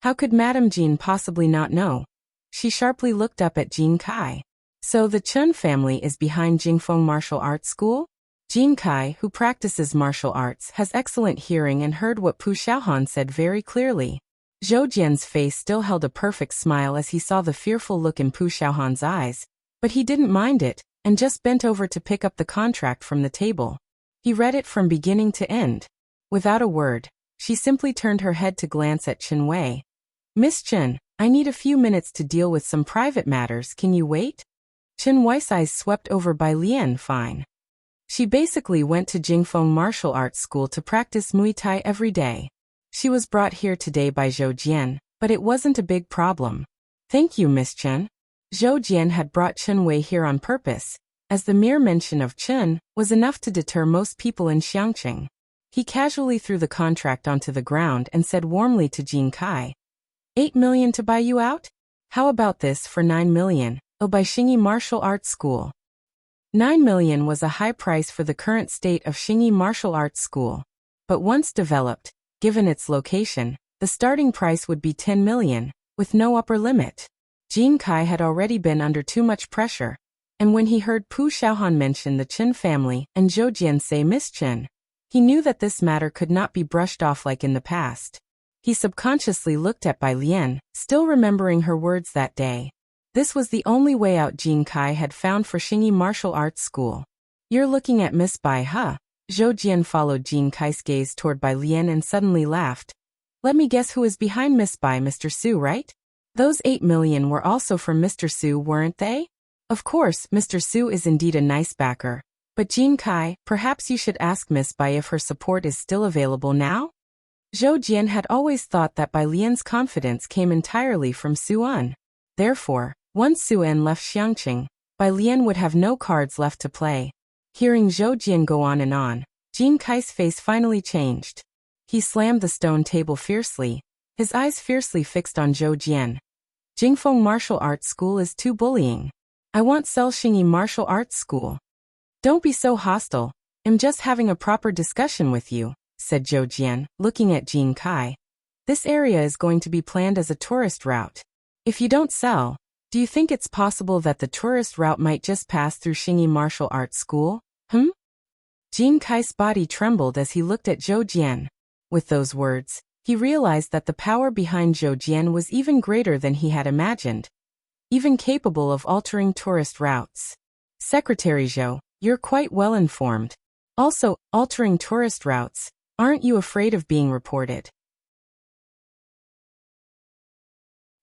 How could Madame Jean possibly not know? She sharply looked up at Jin Kai. So the Chen family is behind Jingfeng Martial Arts School? Jin Kai, who practices martial arts, has excellent hearing and heard what Pu Xiaohan said very clearly. Zhou Jian's face still held a perfect smile as he saw the fearful look in Pu Xiaohan's eyes, but he didn't mind it, and just bent over to pick up the contract from the table. He read it from beginning to end. Without a word, she simply turned her head to glance at Chen Wei. Miss Chen, I need a few minutes to deal with some private matters. Can you wait? Chen Wei's eyes swept over Bai Lian. Fine. She basically went to Jingfeng Martial Arts School to practice Muay Thai every day. She was brought here today by Zhou Jian, but it wasn't a big problem. Thank you, Miss Chen. Zhou Jian had brought Chen Wei here on purpose, as the mere mention of Chen was enough to deter most people in Xiangqing. He casually threw the contract onto the ground and said warmly to Jin Kai, 8 million to buy you out? How about this for 9 million, by Xingyi Martial Arts School? 9 million was a high price for the current state of Xingyi Martial Arts School. But once developed, given its location, the starting price would be 10 million, with no upper limit. Jin Kai had already been under too much pressure, and when he heard Pu Xiaohan mention the Chen family and Zhou Jian say Miss Chen, he knew that this matter could not be brushed off like in the past. He subconsciously looked at Bai Lian, still remembering her words that day. This was the only way out Jin Kai had found for Xingyi Martial Arts School. You're looking at Miss Bai, huh? Zhou Jian followed Jin Kai's gaze toward Bai Lian and suddenly laughed. Let me guess who is behind Miss Bai, Mr. Su, right? Those 8 million were also from Mr. Su, weren't they? Of course, Mr. Su is indeed a nice backer. But Jin Kai, perhaps you should ask Miss Bai if her support is still available now? Zhou Jian had always thought that Bai Lian's confidence came entirely from Su En. Therefore, once Su En left Xiangqing, Bai Lian would have no cards left to play. Hearing Zhou Jian go on, Jin Kai's face finally changed. He slammed the stone table fiercely, his eyes fiercely fixed on Zhou Jian. Jingfeng Martial Arts School is too bullying. I want sell Xingyi Martial Arts School. Don't be so hostile. I'm just having a proper discussion with you, said Zhou Jian, looking at Jin Kai. This area is going to be planned as a tourist route. If you don't sell, do you think it's possible that the tourist route might just pass through Xingyi Martial Arts School? Jin Kai's body trembled as he looked at Zhou Jian. With those words, he realized that the power behind Zhou Jian was even greater than he had imagined, even capable of altering tourist routes. Secretary Zhou, you're quite well informed. Also, altering tourist routes, aren't you afraid of being reported?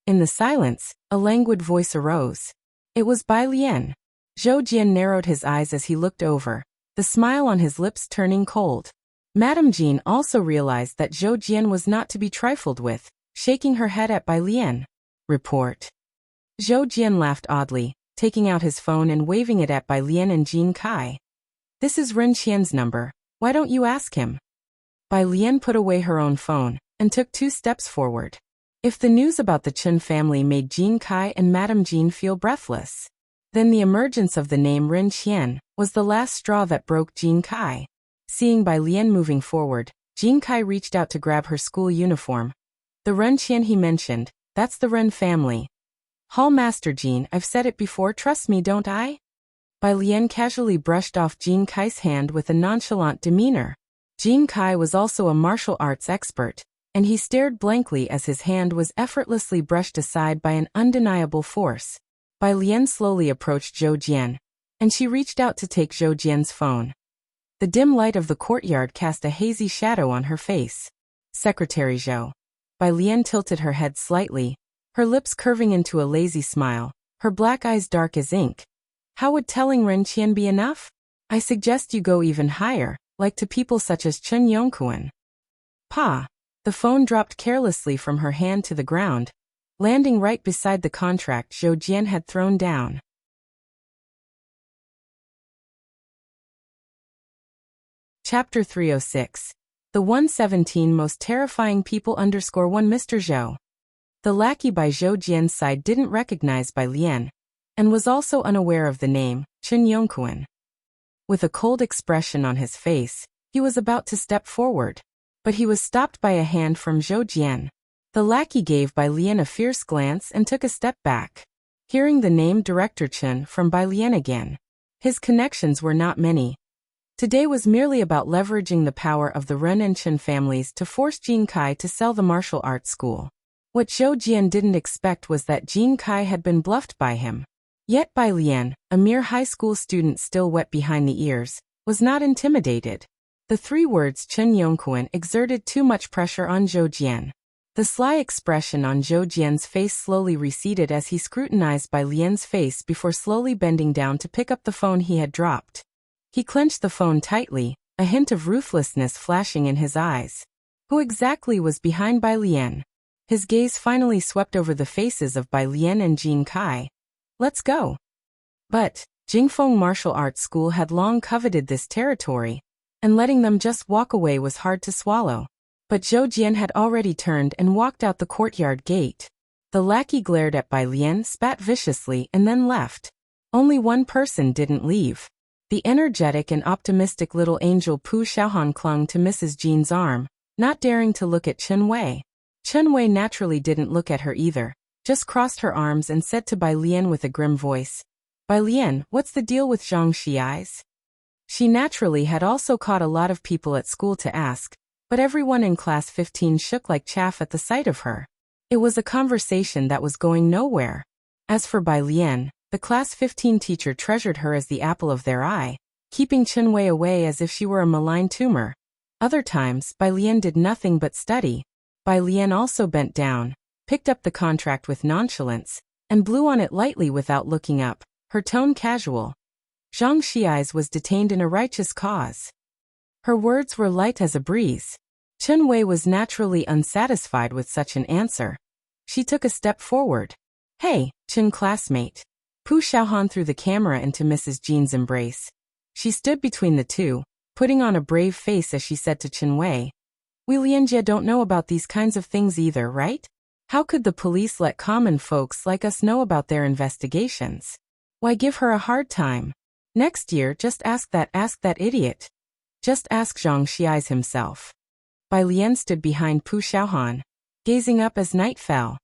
In the silence, a languid voice arose. It was Bai Lian. Zhou Jian narrowed his eyes as he looked over, the smile on his lips turning cold. Madame Jean also realized that Zhou Jian was not to be trifled with, shaking her head at Bai Lian. Report. Zhou Jian laughed oddly, taking out his phone and waving it at Bai Lian and Jean Kai. This is Ren Qian's number, why don't you ask him? Bai Lian put away her own phone, and took 2 steps forward. If the news about the Chen family made Jean Kai and Madame Jean feel breathless, then the emergence of the name Ren Qian was the last straw that broke Jean Kai. Seeing Bai Lian moving forward, Jean Kai reached out to grab her school uniform. The Ren Qian he mentioned, that's the Ren family. Hall Master Jean, I've said it before, trust me, don't I? Bai Lian casually brushed off Jean Kai's hand with a nonchalant demeanor. Jean Kai was also a martial arts expert, and he stared blankly as his hand was effortlessly brushed aside by an undeniable force. Bai Lian slowly approached Zhou Jian, and she reached out to take Zhou Jian's phone. The dim light of the courtyard cast a hazy shadow on her face. Secretary Zhou. Bai Lian tilted her head slightly, her lips curving into a lazy smile, her black eyes dark as ink. How would telling Ren Qian be enough? I suggest you go even higher, like to people such as Chen Yongquan. Pa. The phone dropped carelessly from her hand to the ground, landing right beside the contract Zhou Jian had thrown down. Chapter 306. The 117 Most Terrifying People _1 Mr. Zhou. The lackey by Zhou Jian's side didn't recognize Bai Lian, and was also unaware of the name, Chen Yongquan. With a cold expression on his face, he was about to step forward, but he was stopped by a hand from Zhou Jian. The lackey gave Bai Lian a fierce glance and took a step back. Hearing the name Director Chen from Bai Lian again, his connections were not many. Today was merely about leveraging the power of the Ren and Chen families to force Jean Kai to sell the martial arts school. What Zhou Jian didn't expect was that Jean Kai had been bluffed by him. Yet Bai Lian, a mere high school student still wet behind the ears, was not intimidated. The 3 words Chen Yongquan exerted too much pressure on Zhou Jian. The sly expression on Zhou Jian's face slowly receded as he scrutinized Bai Lian's face before slowly bending down to pick up the phone he had dropped. He clenched the phone tightly, a hint of ruthlessness flashing in his eyes. Who exactly was behind Bai Lian? His gaze finally swept over the faces of Bai Lian and Jean Kai. Let's go. But Jingfeng Martial Arts School had long coveted this territory, and letting them just walk away was hard to swallow. But Zhou Jian had already turned and walked out the courtyard gate. The lackey glared at Bai Lian, spat viciously, and then left. Only one person didn't leave. The energetic and optimistic little angel Pu Xiaohan clung to Mrs. Jean's arm, not daring to look at Chen Wei. Chen Wei naturally didn't look at her either, just crossed her arms and said to Bai Lian with a grim voice, Bai Lian, what's the deal with Zhang Xi's? She naturally had also caught a lot of people at school to ask, but everyone in class 15 shook like chaff at the sight of her. It was a conversation that was going nowhere. As for Bai Lian, the class 15 teacher treasured her as the apple of their eye, keeping Chen Wei away as if she were a malign tumor. Other times, Bai Lian did nothing but study. Bai Lian also bent down, picked up the contract with nonchalance, and blew on it lightly without looking up, her tone casual. Zhang Xi's was detained in a righteous cause. Her words were light as a breeze. Chen Wei was naturally unsatisfied with such an answer. She took a step forward. Hey, Chen classmate. Pu Xiaohan threw the camera into Mrs. Jean's embrace. She stood between the two, putting on a brave face as she said to Chen Wei, We Lianjie don't know about these kinds of things either, right? How could the police let common folks like us know about their investigations? Why give her a hard time? Next year just ask that idiot. Just ask Zhang Xi's himself. Bai Lian stood behind Pu Xiaohan, gazing up as night fell.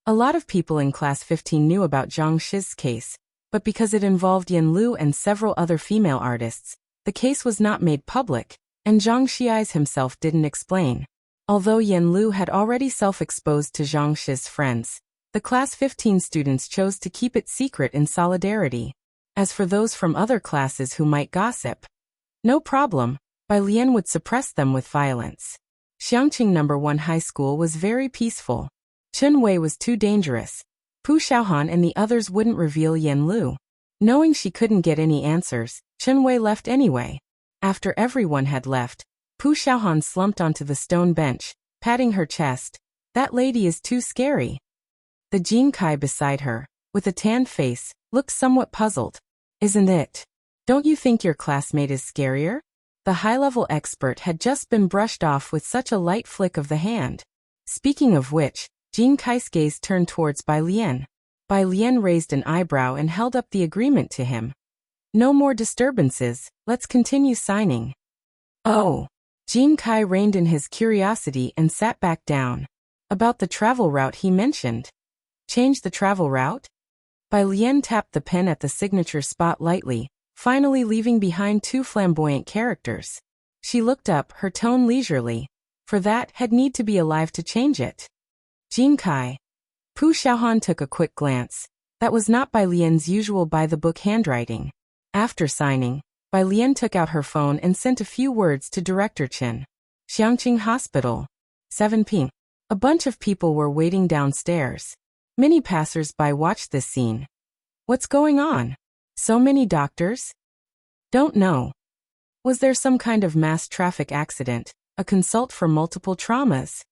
A lot of people in class 15 knew about Zhang Xi's case, but because it involved Yan Lu and several other female artists, the case was not made public, and Zhang Xi's himself didn't explain. Although Yan Lu had already self-exposed to Zhang Xi's friends, the class 15 students chose to keep it secret in solidarity. As for those from other classes who might gossip, no problem, Bai Lian would suppress them with violence. Xiangqing No. 1 High School was very peaceful. Chen Wei was too dangerous. Pu Xiaohan and the others wouldn't reveal Yan Lu. Knowing she couldn't get any answers, Chen Wei left anyway. After everyone had left, Pu Xiaohan slumped onto the stone bench, patting her chest. That lady is too scary. The Jin Kai beside her, with a tanned face, looked somewhat puzzled. Isn't it? Don't you think your classmate is scarier? The high-level expert had just been brushed off with such a light flick of the hand. Speaking of which, Jin Kai's gaze turned towards Bai Lian. Bai Lian raised an eyebrow and held up the agreement to him. No more disturbances, let's continue signing. Oh. Jin Kai reined in his curiosity and sat back down. About the travel route he mentioned. Change the travel route? Bai Lian tapped the pen at the signature spot lightly, finally leaving behind two flamboyant characters. She looked up, her tone leisurely. For that, had need to be alive to change it. Jin Kai. Pu Xiaohan took a quick glance. That was not Bai Lian's usual by-the-book handwriting. After signing, Bai Lian took out her phone and sent a few words to Director Chen. Xiangqing Hospital. 7 p.m. A bunch of people were waiting downstairs. Many passers-by watched this scene. What's going on? So many doctors? Don't know. Was there some kind of mass traffic accident, a consult for multiple traumas?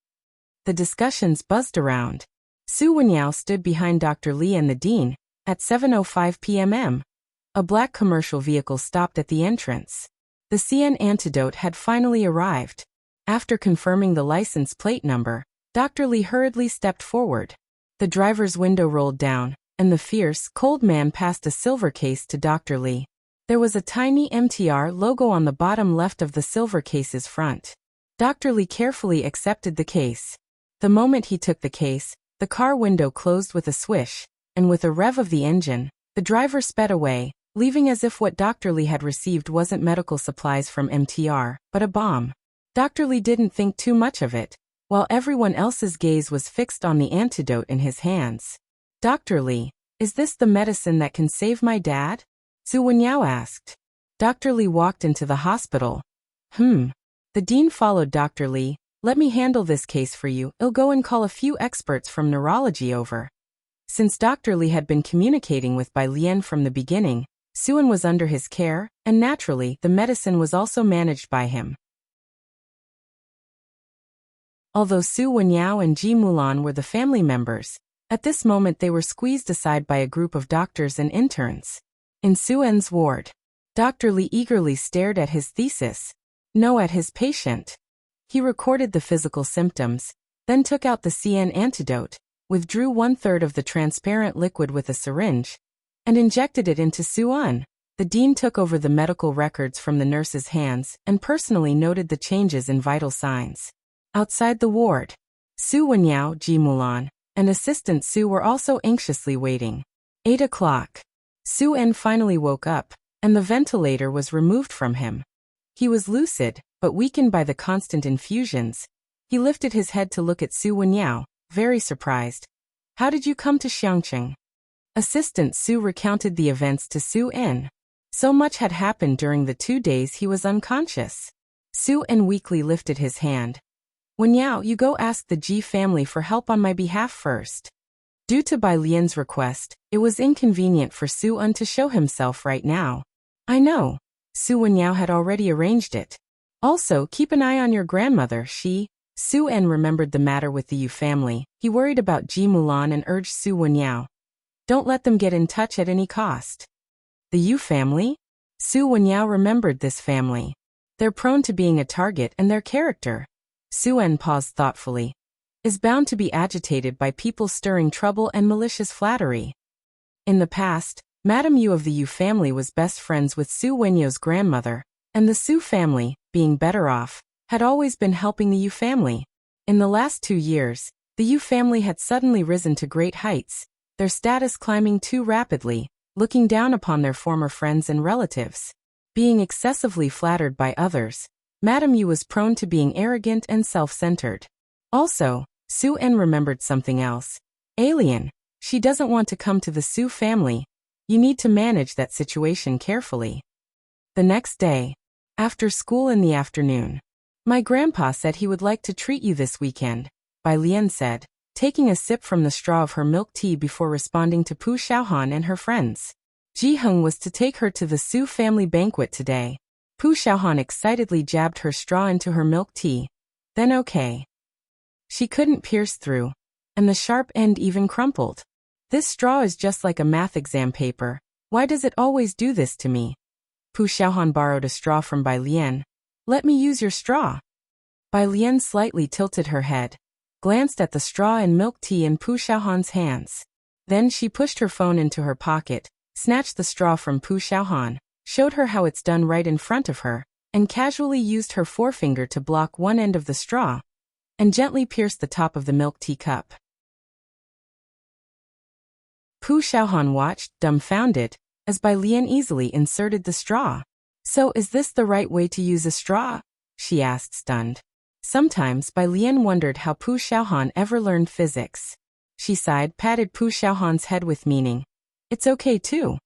The discussions buzzed around. Su Wenyao stood behind Dr. Li and the dean. At 7:05 p.m. A black commercial vehicle stopped at the entrance. The CN antidote had finally arrived. After confirming the license plate number, Dr. Li hurriedly stepped forward. The driver's window rolled down, and the fierce, cold man passed a silver case to Dr. Li. There was a tiny MTR logo on the bottom left of the silver case's front. Dr. Li carefully accepted the case. The moment he took the case, the car window closed with a swish, and with a rev of the engine, the driver sped away, leaving as if what Dr. Li had received wasn't medical supplies from MTR, but a bomb. Dr. Li didn't think too much of it, while everyone else's gaze was fixed on the antidote in his hands. Dr. Li, is this the medicine that can save my dad? Su Wenyao asked. Dr. Li walked into the hospital. The dean followed Dr. Li. Let me handle this case for you. I'll go and call a few experts from neurology over. Since Dr. Li had been communicating with Bai Lian from the beginning, Suan was under his care, and naturally, the medicine was also managed by him. Although Su Wenyao and Ji Mulan were the family members, at this moment they were squeezed aside by a group of doctors and interns. In Suan's ward, Dr. Li eagerly stared at his thesis. No, at his patient. He recorded the physical symptoms, then took out the CN antidote, withdrew 1/3 of the transparent liquid with a syringe, and injected it into Suan. The dean took over the medical records from the nurse's hands and personally noted the changes in vital signs. Outside the ward, Su Wenyao, Ji Mulan, and assistant Su were also anxiously waiting. 8 o'clock. Su En finally woke up, and the ventilator was removed from him. He was lucid, but weakened by the constant infusions. He lifted his head to look at Su Wenyao, very surprised. How did you come to Xiangqing? Assistant Su recounted the events to Su En. So much had happened during the 2 days he was unconscious. Su En weakly lifted his hand. Wenyao, you go ask the Ji family for help on my behalf first. Due to Bai Lian's request, it was inconvenient for Su En to show himself right now. I know. Su Wenyao had already arranged it. Also, keep an eye on your grandmother, Su En remembered the matter with the Yu family. He worried about Ji Mulan and urged Su Wenyao. Don't let them get in touch at any cost. The Yu family? Su Wenyao remembered this family. They're prone to being a target, and their character, Su En paused thoughtfully, is bound to be agitated by people stirring trouble and malicious flattery. In the past, Madame Yu of the Yu family was best friends with Su Wenyao's grandmother, and the Su family, being better off, had always been helping the Yu family. In the last 2 years, the Yu family had suddenly risen to great heights, their status climbing too rapidly, looking down upon their former friends and relatives. Being excessively flattered by others, Madame Yu was prone to being arrogant and self-centered. Also, Su En remembered something else. Alien, she doesn't want to come to the Su family. You need to manage that situation carefully. The next day, after school in the afternoon, my grandpa said he would like to treat you this weekend, Bai Lian said, taking a sip from the straw of her milk tea before responding to Pu Xiaohan and her friends. Ji Heng was to take her to the Su family banquet today. Pu Xiaohan excitedly jabbed her straw into her milk tea. Then okay. She couldn't pierce through, and the sharp end even crumpled. This straw is just like a math exam paper. Why does it always do this to me? Pu Xiaohan borrowed a straw from Bai Lian. Let me use your straw. Bai Lian slightly tilted her head, glanced at the straw and milk tea in Pu Xiaohan's hands. Then she pushed her phone into her pocket, snatched the straw from Pu Xiaohan, showed her how it's done right in front of her, and casually used her forefinger to block one end of the straw, and gently pierced the top of the milk tea cup. Pu Xiaohan watched, dumbfounded, as Bai Lian easily inserted the straw. So is this the right way to use a straw? She asked, stunned. Sometimes Bai Lian wondered how Pu Xiaohan ever learned physics. She sighed, patted Pu Xiaohan's head with meaning. It's okay too.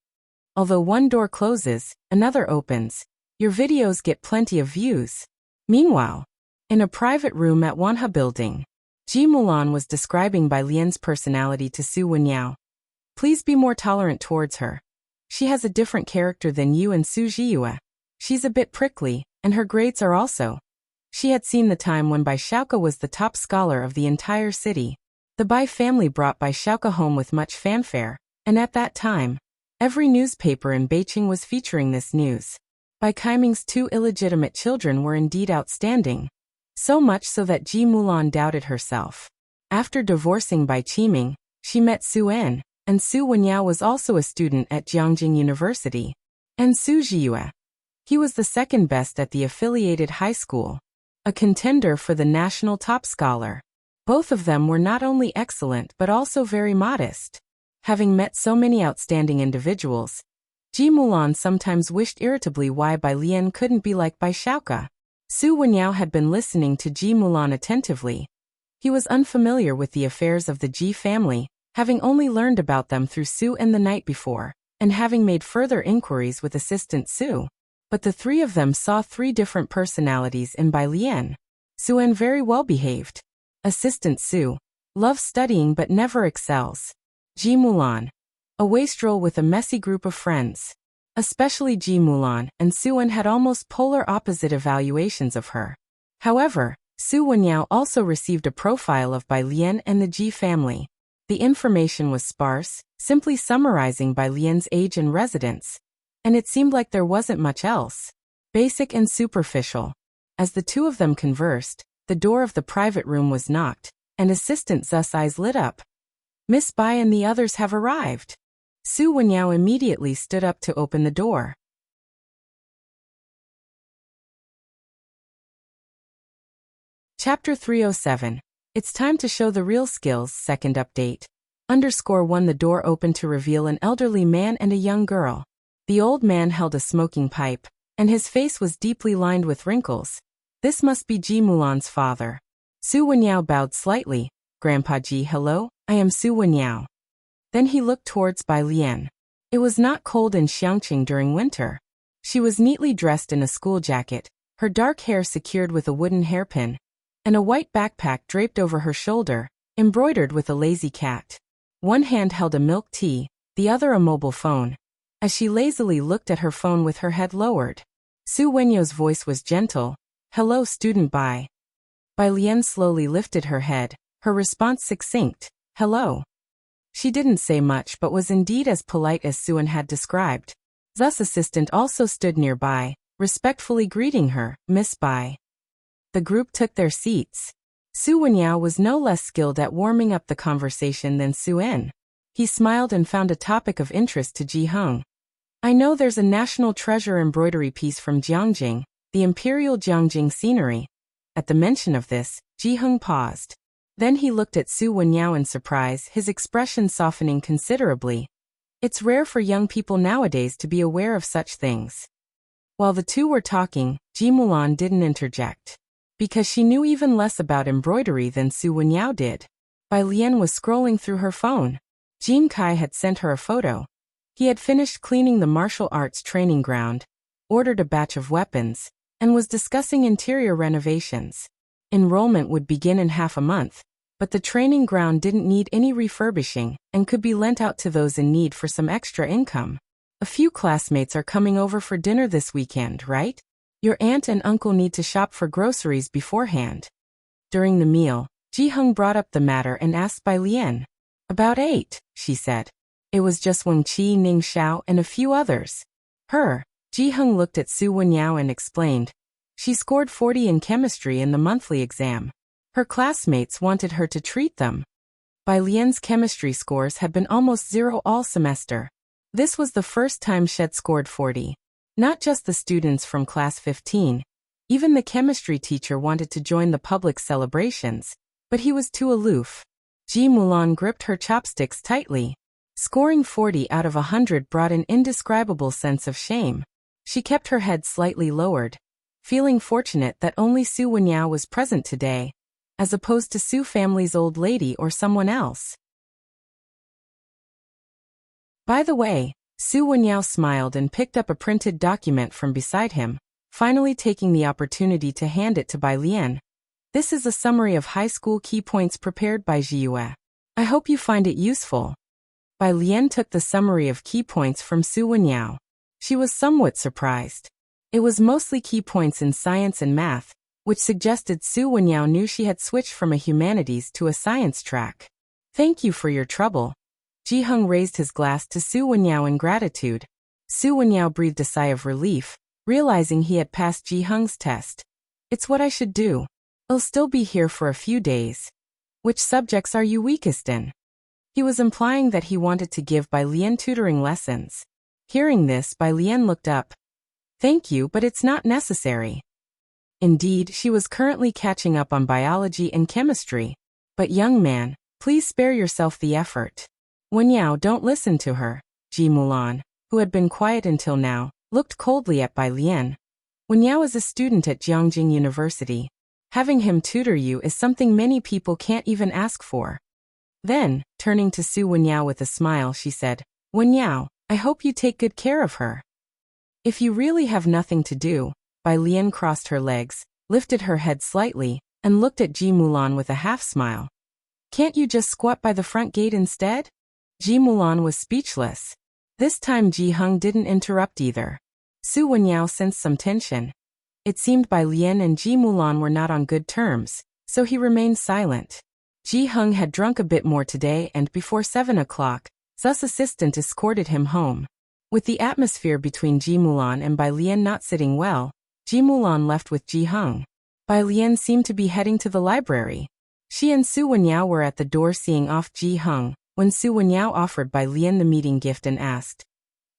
Although one door closes, another opens. Your videos get plenty of views. Meanwhile, in a private room at Wanhe Building, Ji Mulan was describing Bai Lian's personality to Su Wenyao. Please be more tolerant towards her. She has a different character than you and Su Jiyue. She's a bit prickly, and her grades are also. She had seen the time when Bai Xiaoke was the top scholar of the entire city. The Bai family brought Bai Xiaoke home with much fanfare, and at that time, every newspaper in Beijing was featuring this news. Bai Kaiming's 2 illegitimate children were indeed outstanding. So much so that Ji Mulan doubted herself. After divorcing Bai Qiming, she met Su En, and Su Wenyao was also a student at Jiangjing University. And Su Jiyue. He was the second best at the affiliated high school. A contender for the national top scholar. Both of them were not only excellent but also very modest. Having met so many outstanding individuals, Ji Mulan sometimes wished irritably why Bai Lian couldn't be like Bai Xiaoke. Su Wenyao had been listening to Ji Mulan attentively. He was unfamiliar with the affairs of the Ji family, having only learned about them through Su En the night before, and having made further inquiries with Assistant Su. But the three of them saw 3 different personalities in Bai Lian. Su En very well behaved. Assistant Su loves studying but never excels. Ji Mulan, a wastrel with a messy group of friends. Especially Ji Mulan and Su En had almost polar opposite evaluations of her. However, Su Wenyao also received a profile of Bai Lian and the Ji family. The information was sparse, simply summarizing Bai Lian's age and residence. And it seemed like there wasn't much else. Basic and superficial. As the two of them conversed, the door of the private room was knocked, and Assistant Zu's eyes lit up. Miss Bai and the others have arrived. Su Wenyao immediately stood up to open the door. Chapter 307. It's time to show the real skills. Second update. _1 The door opened to reveal an elderly man and a young girl. The old man held a smoking pipe, and his face was deeply lined with wrinkles. This must be Ji Mulan's father. Su Wenyao bowed slightly. Grandpa Ji, hello, I am Su Wenyao. Then he looked towards Bai Lian. It was not cold in Xiangqing during winter. She was neatly dressed in a school jacket, her dark hair secured with a wooden hairpin, and a white backpack draped over her shoulder, embroidered with a lazy cat. One hand held a milk tea, the other a mobile phone. As she lazily looked at her phone with her head lowered, Su Wenyao's voice was gentle. Hello, student Bai. Bai Lian slowly lifted her head, her response succinct. Hello. She didn't say much but was indeed as polite as Su En had described. Zu's assistant also stood nearby, respectfully greeting her, Miss Bai. The group took their seats. Su Wenyao was no less skilled at warming up the conversation than Su En. He smiled and found a topic of interest to Ji Heng. I know there's a national treasure embroidery piece from Jiangjing, the imperial Jiangjing scenery. At the mention of this, Ji Heng paused. Then he looked at Su Wenyao in surprise, his expression softening considerably. It's rare for young people nowadays to be aware of such things. While the two were talking, Ji Mulan didn't interject. Because she knew even less about embroidery than Su Wenyao did. Bai Lian was scrolling through her phone. Jin Kai had sent her a photo. He had finished cleaning the martial arts training ground, ordered a batch of weapons, and was discussing interior renovations. Enrollment would begin in half a month, but the training ground didn't need any refurbishing and could be lent out to those in need for some extra income. A few classmates are coming over for dinner this weekend, right? Your aunt and uncle need to shop for groceries beforehand. During the meal, Ji-hung brought up the matter and asked Bai Lian. About 8, she said. It was just Wang Qi, Ning Xiao, and a few others. Ji-hung looked at Su Wenyao and explained. She scored 40 in chemistry in the monthly exam. Her classmates wanted her to treat them. Bai Lian's chemistry scores had been almost 0 all semester. This was the first time she'd scored 40. Not just the students from class 15. Even the chemistry teacher wanted to join the public celebrations, but he was too aloof. Ji Mulan gripped her chopsticks tightly. Scoring 40 out of 100 brought an indescribable sense of shame. She kept her head slightly lowered, feeling fortunate that only Su Wenyao was present today, as opposed to Su family's old lady or someone else. By the way, Su Wenyao smiled and picked up a printed document from beside him, finally taking the opportunity to hand it to Bai Lian. This is a summary of high school key points prepared by Jiyue. I hope you find it useful. Bai Lian took the summary of key points from Su Wenyao. She was somewhat surprised. It was mostly key points in science and math, which suggested Su Wenyao knew she had switched from a humanities to a science track. Thank you for your trouble. Ji-hung raised his glass to Su Wenyao in gratitude. Su Wenyao breathed a sigh of relief, realizing he had passed Ji-hung's test. It's what I should do. I'll still be here for a few days. Which subjects are you weakest in? He was implying that he wanted to give Bai Lian tutoring lessons. Hearing this, Bai Lian looked up. Thank you, but it's not necessary. Indeed, she was currently catching up on biology and chemistry. But young man, please spare yourself the effort. Wenyao, don't listen to her. Ji Mulan, who had been quiet until now, looked coldly at Bai Lian. Wenyao is a student at Jiangjing University. Having him tutor you is something many people can't even ask for. Then, turning to Su Wenyao with a smile, she said, Wenyao, I hope you take good care of her. If you really have nothing to do, Bai Lian crossed her legs, lifted her head slightly, and looked at Ji Mulan with a half-smile. Can't you just squat by the front gate instead? Ji Mulan was speechless. This time Ji-hung didn't interrupt either. Su Wenyao sensed some tension. It seemed Bai Lian and Ji Mulan were not on good terms, so he remained silent. Ji-hung had drunk a bit more today and before 7 o'clock, Zu's assistant escorted him home. With the atmosphere between Ji Mulan and Bai Lian not sitting well, Ji Mulan left with Ji-hung. Bai Lian seemed to be heading to the library. She and Su Wenyao were at the door seeing off Ji-hung, when Su Wenyao offered Bai Lian the meeting gift and asked,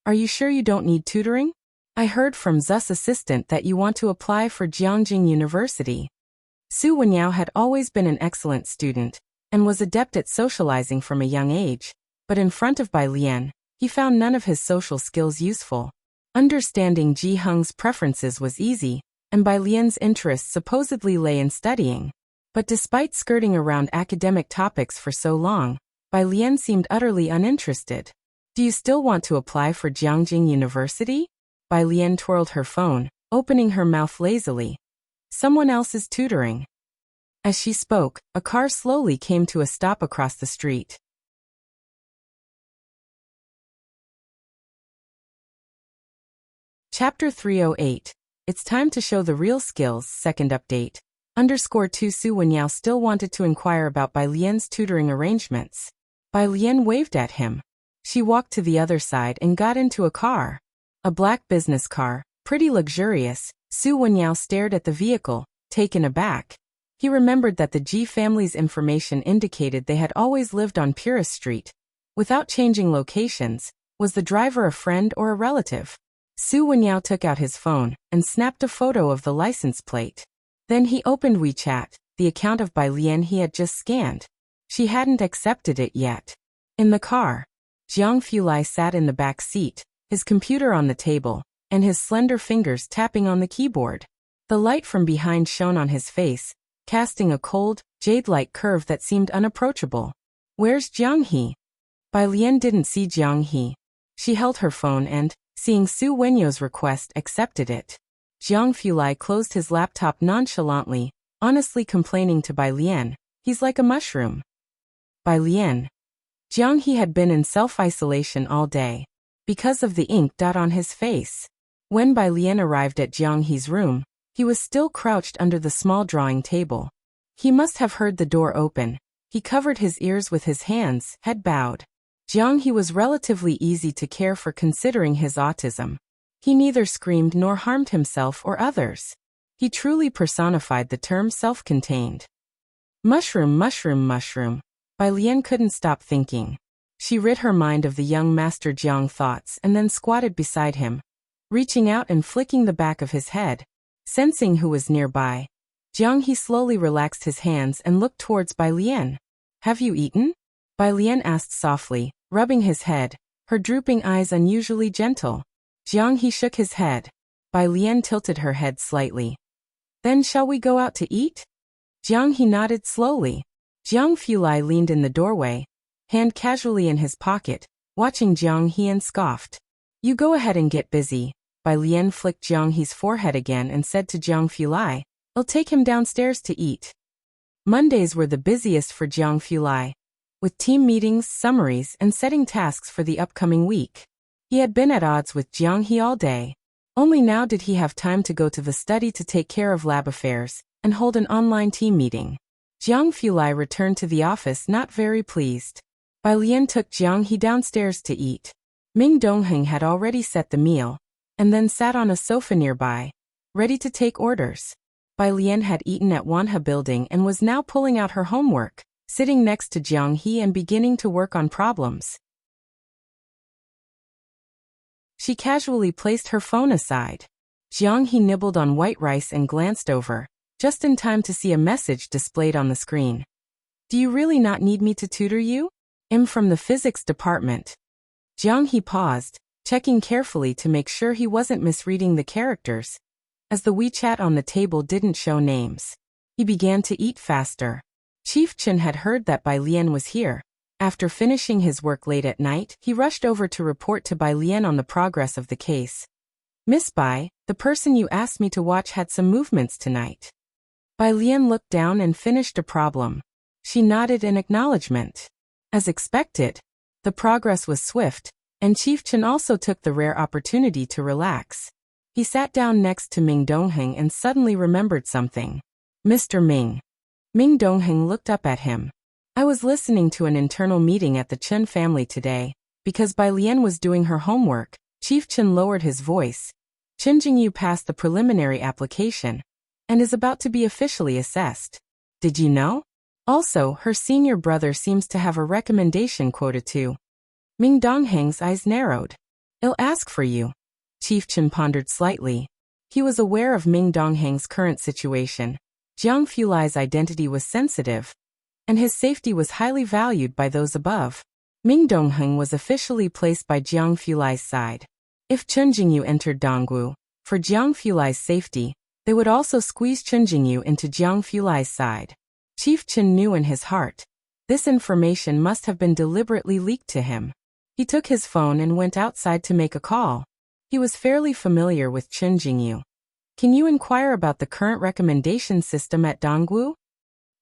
Are you sure you don't need tutoring? I heard from Zu's assistant that you want to apply for Jiangjing University. Su Wenyao had always been an excellent student, and was adept at socializing from a young age, but in front of Bai Lian, he found none of his social skills useful. Understanding Ji-hung's preferences was easy, and Bai Lian's interests supposedly lay in studying. But despite skirting around academic topics for so long, Bai Lian seemed utterly uninterested. Do you still want to apply for Jiangjing University? Bai Lian twirled her phone, opening her mouth lazily. Someone else is tutoring. As she spoke, a car slowly came to a stop across the street. Chapter 308. It's time to show the real skills. Second update. _2 Su Wenyao still wanted to inquire about Bai Lian's tutoring arrangements. Bai Lian waved at him. She walked to the other side and got into a car. A black business car, pretty luxurious. Su Wenyao stared at the vehicle, taken aback. He remembered that the Ji family's information indicated they had always lived on Purist Street. Without changing locations, was the driver a friend or a relative? Su Wenyao took out his phone and snapped a photo of the license plate. Then he opened WeChat, the account of Bai Lian he had just scanned. She hadn't accepted it yet. In the car, Jiang Fulai sat in the back seat, his computer on the table, and his slender fingers tapping on the keyboard. The light from behind shone on his face, casting a cold, jade-like curve that seemed unapproachable. Where's Jiang He? Bai Lian didn't see Jiang He. She held her phone and, seeing Su Wenyao's request, accepted it. Jiang Fulai closed his laptop nonchalantly, honestly complaining to Bai Lian, he's like a mushroom. Bai Lian. Jiang He had been in self-isolation all day, because of the ink dot on his face. When Bai Lian arrived at Jiang He's room, he was still crouched under the small drawing table. He must have heard the door open. He covered his ears with his hands, head bowed. Jiang He was relatively easy to care for considering his autism. He neither screamed nor harmed himself or others. He truly personified the term self-contained. Mushroom, mushroom, mushroom. Bai Lian couldn't stop thinking. She rid her mind of the young Master Jiang thoughts and then squatted beside him, reaching out and flicking the back of his head. Sensing who was nearby, Jiang He slowly relaxed his hands and looked towards Bai Lian. Have you eaten? Bai Lian asked softly, rubbing his head, her drooping eyes unusually gentle. Jiang He shook his head. Bai Lian tilted her head slightly. Then shall we go out to eat? Jiang He nodded slowly. Jiang Fulai leaned in the doorway, hand casually in his pocket, watching Jiang He and scoffed. You go ahead and get busy. Bai Lian flicked Jiang He's forehead again and said to Jiang Fulai, I'll take him downstairs to eat. Mondays were the busiest for Jiang Fulai, with team meetings, summaries, and setting tasks for the upcoming week. He had been at odds with Jiang He all day. Only now did he have time to go to the study to take care of lab affairs and hold an online team meeting. Jiang Fulai returned to the office not very pleased. Bai Lian took Jiang He downstairs to eat. Ming Dongheng had already set the meal, and then sat on a sofa nearby, ready to take orders. Bai Lian had eaten at Wanhe Building and was now pulling out her homework, sitting next to Jiang He and beginning to work on problems. She casually placed her phone aside. Jiang He nibbled on white rice and glanced over, just in time to see a message displayed on the screen. Do you really not need me to tutor you? I'm from the physics department. Jiang He paused, checking carefully to make sure he wasn't misreading the characters, as the WeChat on the table didn't show names. He began to eat faster. Chief Chen had heard that Bai Lian was here. After finishing his work late at night, he rushed over to report to Bai Lian on the progress of the case. Miss Bai, the person you asked me to watch had some movements tonight. Bai Lian looked down and finished a problem. She nodded in acknowledgement. As expected, the progress was swift, and Chief Chen also took the rare opportunity to relax. He sat down next to Ming Dongheng and suddenly remembered something. Mr. Ming. Ming Dongheng looked up at him. I was listening to an internal meeting at the Chen family today. Because Bai Lian was doing her homework, Chief Chen lowered his voice. Chen Jingyu passed the preliminary application and is about to be officially assessed. Did you know? Also, her senior brother seems to have a recommendation quota too. Ming Dongheng's eyes narrowed. I'll ask for you. Chief Chen pondered slightly. He was aware of Ming Dongheng's current situation. Jiang Fulai's identity was sensitive, and his safety was highly valued by those above. Ming Dongheng was officially placed by Jiang Fulai's side. If Chen Jingyu entered Dongwu, for Jiang Fulai's safety, they would also squeeze Chen Jingyu into Jiang Fulai's side. Chief Chen knew in his heart, this information must have been deliberately leaked to him. He took his phone and went outside to make a call. He was fairly familiar with Chen Jingyu. Can you inquire about the current recommendation system at Dongwu?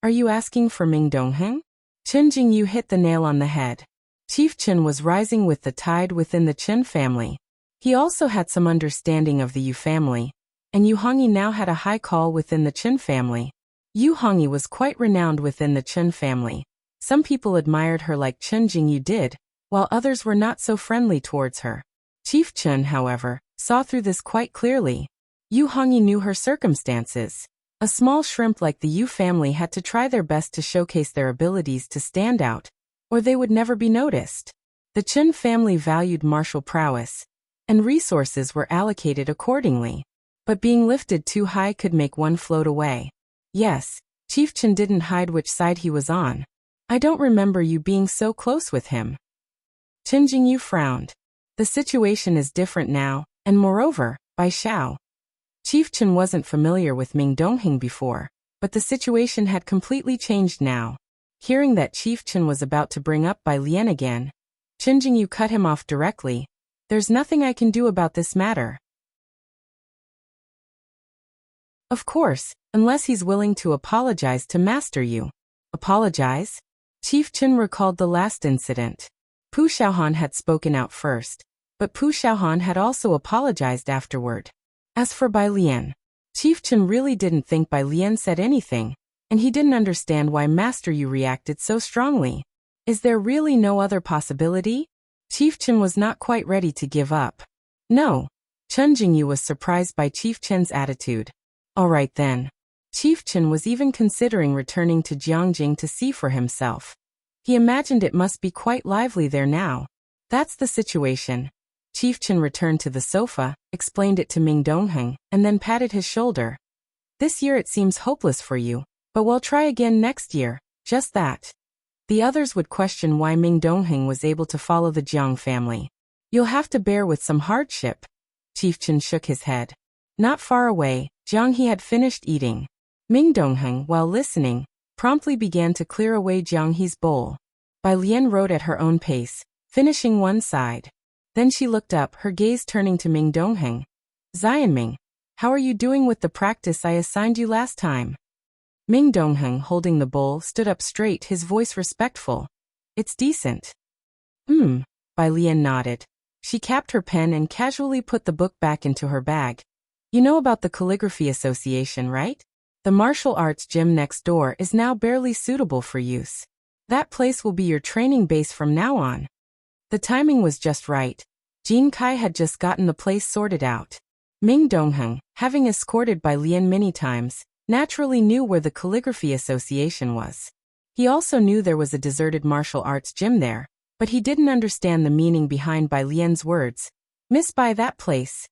Are you asking for Ming Dongheng? Chen Jingyu hit the nail on the head. Chief Chen was rising with the tide within the Chen family. He also had some understanding of the Yu family, and Yu Hongyi now had a high call within the Chen family. Yu Hongyi was quite renowned within the Chen family. Some people admired her like Chen Jingyu did, while others were not so friendly towards her. Chief Chen, however, saw through this quite clearly. Yu Hongyi knew her circumstances. A small shrimp like the Yu family had to try their best to showcase their abilities to stand out, or they would never be noticed. The Chen family valued martial prowess, and resources were allocated accordingly. But being lifted too high could make one float away. Yes, Chief Chen didn't hide which side he was on. I don't remember you being so close with him. Chen Jingyu frowned. The situation is different now, and moreover, Bai Xiao. Chief Chen wasn't familiar with Ming Dongheng before, but the situation had completely changed now. Hearing that Chief Chen was about to bring up Bai Lian again, Chen Jingyu cut him off directly. There's nothing I can do about this matter. Of course, unless he's willing to apologize to Master Yu. Apologize? Chief Chen recalled the last incident. Pu Xiaohan had spoken out first, but Pu Xiaohan had also apologized afterward. As for Bai Lian, Chief Chen really didn't think Bai Lian said anything, and he didn't understand why Master Yu reacted so strongly. Is there really no other possibility? Chief Chen was not quite ready to give up. No. Chen Jingyu was surprised by Chief Chen's attitude. All right then. Chief Chen was even considering returning to Jiangjing to see for himself. He imagined it must be quite lively there now. That's the situation. Chief Chen returned to the sofa, explained it to Ming Dongheng, and then patted his shoulder. This year it seems hopeless for you, but we'll try again next year, just that. The others would question why Ming Dongheng was able to follow the Jiang family. You'll have to bear with some hardship. Chief Chen shook his head. Not far away, Jiang He had finished eating. Ming Dongheng, while listening, promptly began to clear away Jiang He's bowl. Bai Lian wrote at her own pace, finishing one side. Then she looked up, her gaze turning to Ming Dongheng. Xianming, how are you doing with the practice I assigned you last time? Ming Dongheng, holding the bowl, stood up straight, his voice respectful. It's decent. Bai Lian nodded. She capped her pen and casually put the book back into her bag. You know about the Calligraphy Association, right? The martial arts gym next door is now barely suitable for use. That place will be your training base from now on. The timing was just right. Jin Kai had just gotten the place sorted out. Ming Dongheng, having escorted Bai Lian many times, naturally knew where the Calligraphy Association was. He also knew there was a deserted martial arts gym there, but he didn't understand the meaning behind Bai Lian's words. Miss Bai, that place.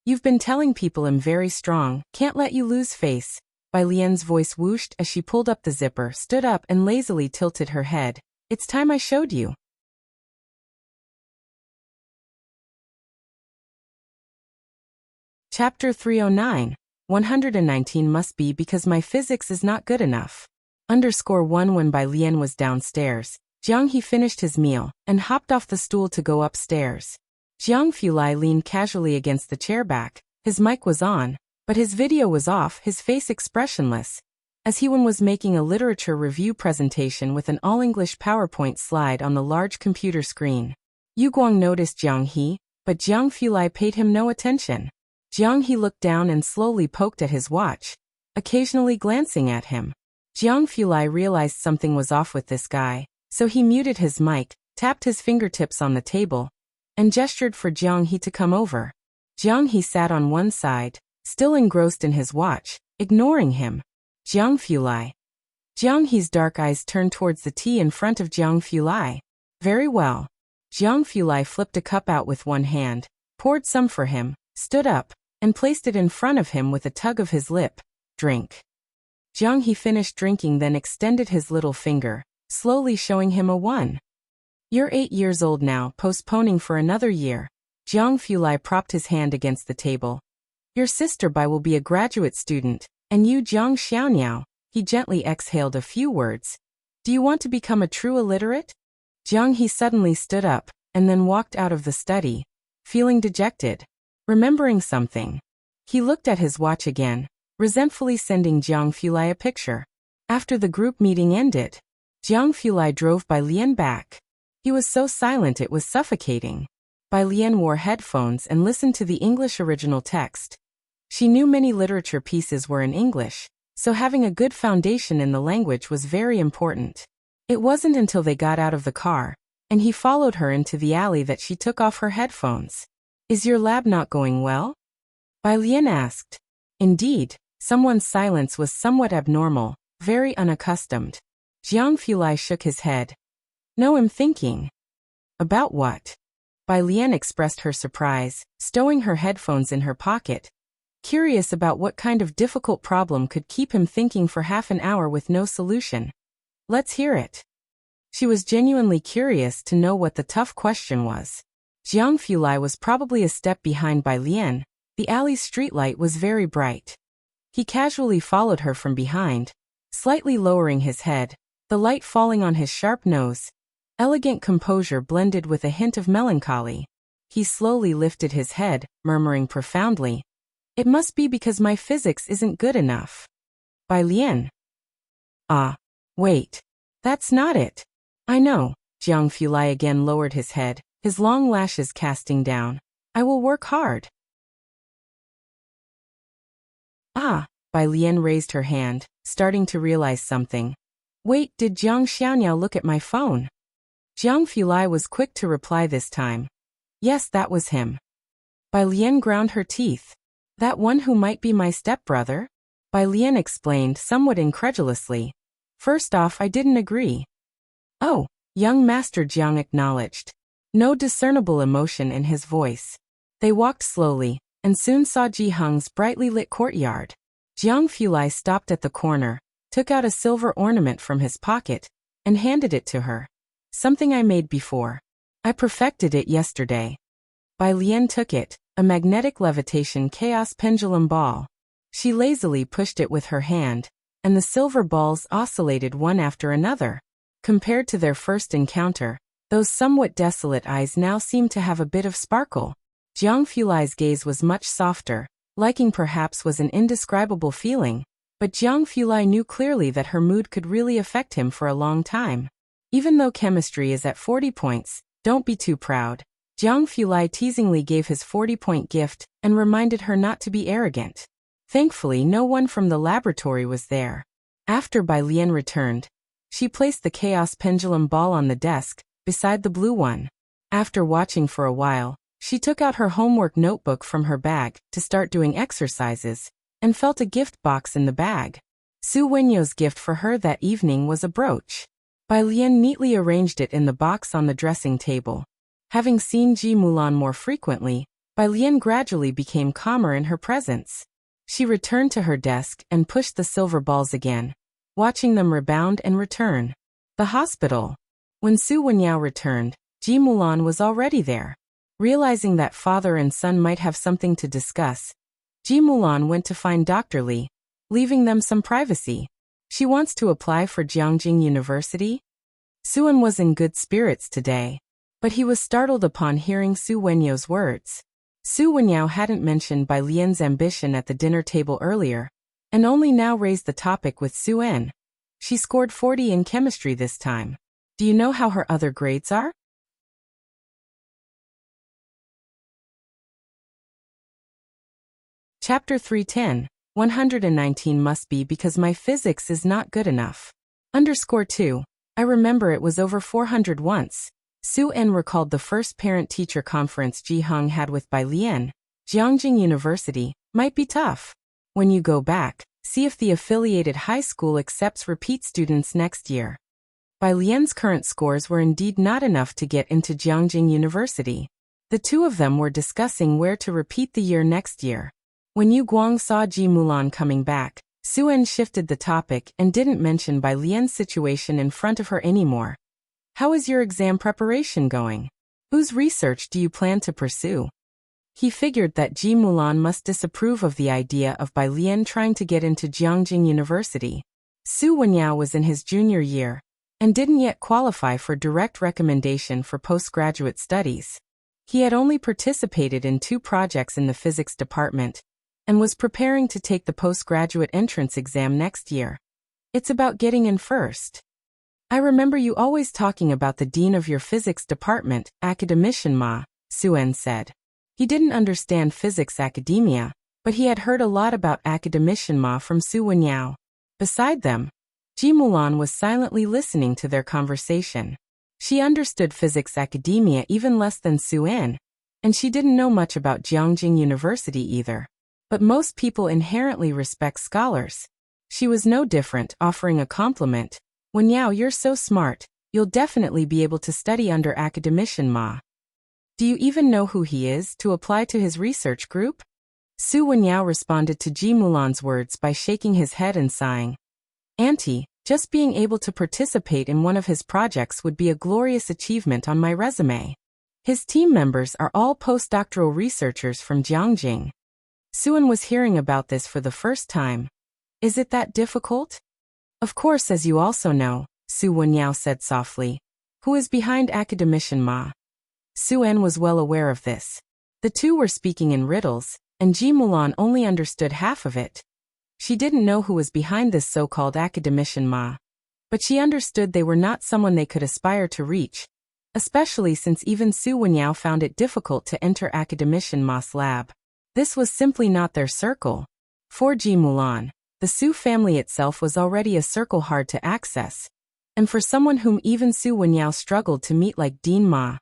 You've been telling people I'm very strong, can't let you lose face. Bai Lian's voice whooshed as she pulled up the zipper, stood up and lazily tilted her head. It's time I showed you. Chapter 309. 119 must be because my physics is not good enough. _1 When Bai Lian was downstairs, Jiang He finished his meal and hopped off the stool to go upstairs. Jiang Fulai leaned casually against the chair back. His mic was on, but his video was off, his face expressionless, as he was making a literature review presentation with an all-English PowerPoint slide on the large computer screen. Yu Guang noticed Jiang He, but Jiang Fulai paid him no attention. Jiang He looked down and slowly poked at his watch, occasionally glancing at him. Jiang Fulai realized something was off with this guy, so he muted his mic, tapped his fingertips on the table, and gestured for Jiang He to come over. Jiang He sat on one side, still engrossed in his watch, ignoring him. Jiang Fulai. Jiang He's dark eyes turned towards the tea in front of Jiang Fulai. Very well. Jiang Fulai flipped a cup out with one hand, poured some for him, stood up, and placed it in front of him with a tug of his lip. Drink. Jiang He finished drinking, then extended his little finger, slowly showing him a 1. You're 8 years old now, postponing for another year. Jiang Fulai propped his hand against the table. Your sister Bai will be a graduate student, and you Jiang Xiaoniao. He gently exhaled a few words. Do you want to become a true illiterate? Jiang He suddenly stood up, and then walked out of the study, feeling dejected. Remembering something, he looked at his watch again, resentfully sending Jiang Fulai a picture. After the group meeting ended, Jiang Fulai drove Bai Lian back. He was so silent it was suffocating. Bai Lian wore headphones and listened to the English original text. She knew many literature pieces were in English, so having a good foundation in the language was very important. It wasn't until they got out of the car, and he followed her into the alley, that she took off her headphones. Is your lab not going well? Bai Lian asked. Indeed, someone's silence was somewhat abnormal, very unaccustomed. Jiang Fulai shook his head. No, I'm thinking. About what? Bai Lian expressed her surprise, stowing her headphones in her pocket, curious about what kind of difficult problem could keep him thinking for half an hour with no solution. Let's hear it. She was genuinely curious to know what the tough question was. Jiang Fulai was probably a step behind Bai Lian. The alley's streetlight was very bright. He casually followed her from behind, slightly lowering his head, the light falling on his sharp nose. Elegant composure blended with a hint of melancholy. He slowly lifted his head, murmuring profoundly, It must be because my physics isn't good enough. Bai Lian. Ah. Wait. That's not it. I know. Jiang Fulai again lowered his head, his long lashes casting down. I will work hard. Ah, Bai Lian raised her hand, starting to realize something. Wait, did Jiang Xiaoniao look at my phone? Jiang Fulai was quick to reply this time. Yes, that was him. Bai Lian ground her teeth. That one who might be my stepbrother? Bai Lian explained somewhat incredulously. First off, I didn't agree. Oh, young Master Jiang acknowledged. No discernible emotion in his voice. They walked slowly, and soon saw Ji Heng's brightly lit courtyard. Jiang Fulai stopped at the corner, took out a silver ornament from his pocket, and handed it to her. Something I made before. I perfected it yesterday. Bai Lian took it, a magnetic levitation chaos pendulum ball. She lazily pushed it with her hand, and the silver balls oscillated one after another. Compared to their first encounter, those somewhat desolate eyes now seemed to have a bit of sparkle. Jiang Fulai's gaze was much softer. Liking perhaps was an indescribable feeling, but Jiang Fulai knew clearly that her mood could really affect him for a long time. Even though chemistry is at 40 points, don't be too proud. Jiang Fulai teasingly gave his 40-point gift and reminded her not to be arrogant. Thankfully, no one from the laboratory was there. After Bai Lian returned, she placed the chaos pendulum ball on the desk, beside the blue one. After watching for a while, she took out her homework notebook from her bag to start doing exercises, and felt a gift box in the bag. Su Wenyo's gift for her that evening was a brooch. Bai Lian neatly arranged it in the box on the dressing table. Having seen Ji Mulan more frequently, Bai Lian gradually became calmer in her presence. She returned to her desk and pushed the silver balls again, watching them rebound and return. The hospital. When Su Wenyao returned, Ji Mulan was already there. Realizing that father and son might have something to discuss, Ji Mulan went to find Dr. Li, leaving them some privacy. She wants to apply for Jiangjing University? Suan was in good spirits today, but he was startled upon hearing Su Wenyo's words. Su Wenyao hadn't mentioned Bai Lian's ambition at the dinner table earlier, and only now raised the topic with Su En. She scored 40 in chemistry this time. Do you know how her other grades are? Chapter 310, 119 must be because my physics is not good enough. _2. I remember it was over 400 once. Su En recalled the first parent-teacher conference Ji Heng had with Bai Lian. Jiangjing University might be tough. When you go back, see if the affiliated high school accepts repeat students next year. Bai Lian's current scores were indeed not enough to get into Jiangjing University. The two of them were discussing where to repeat the year next year. When Yu Guang saw Ji Mulan coming back, Su En shifted the topic and didn't mention Bai Lian's situation in front of her anymore. How is your exam preparation going? Whose research do you plan to pursue? He figured that Ji Mulan must disapprove of the idea of Bai Lian trying to get into Jiangjing University. Su Wenyao was in his junior year, and didn't yet qualify for direct recommendation for postgraduate studies. He had only participated in 2 projects in the physics department, and was preparing to take the postgraduate entrance exam next year. It's about getting in first. I remember you always talking about the dean of your physics department, academician Ma, Su En said. He didn't understand physics academia, but he had heard a lot about academician Ma from Su Wenyao. Beside them, Ji Mulan was silently listening to their conversation. She understood physics academia even less than Su En, and she didn't know much about Jiangjing University either. But most people inherently respect scholars. She was no different, offering a compliment. Wenyao, you're so smart, you'll definitely be able to study under academician Ma. Do you even know who he is to apply to his research group? Su Wenyao responded to Ji Mulan's words by shaking his head and sighing. Auntie, just being able to participate in one of his projects would be a glorious achievement on my resume. His team members are all postdoctoral researchers from Jiangjing. Suan was hearing about this for the first time. Is it that difficult? Of course, as you also know, Su Wenyao said softly. Who is behind academician Ma? Su En was well aware of this. The two were speaking in riddles, and Ji Mulan only understood half of it. She didn't know who was behind this so-called academician Ma, but she understood they were not someone they could aspire to reach. especially since even Su Wenyao found it difficult to enter Academician Ma's lab. This was simply not their circle. For Ji Mulan, the Su family itself was already a circle hard to access. And for someone whom even Su Wenyao struggled to meet like Dean Ma,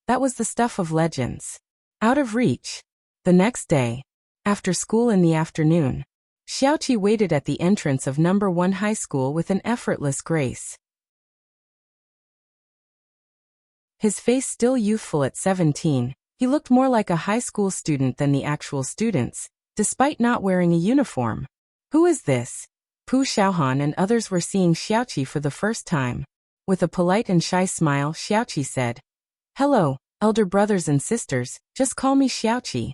that was the stuff of legends. Out of reach. The next day, after school in the afternoon, Xiaoqi waited at the entrance of No. 1 high school with an effortless grace. His face still youthful at 17, he looked more like a high school student than the actual students, despite not wearing a uniform. Who is this? Pu Xiaohan and others were seeing Xiaoqi for the first time. With a polite and shy smile, Xiaoqi said, "Hello, elder brothers and sisters, just call me Xiaoqi."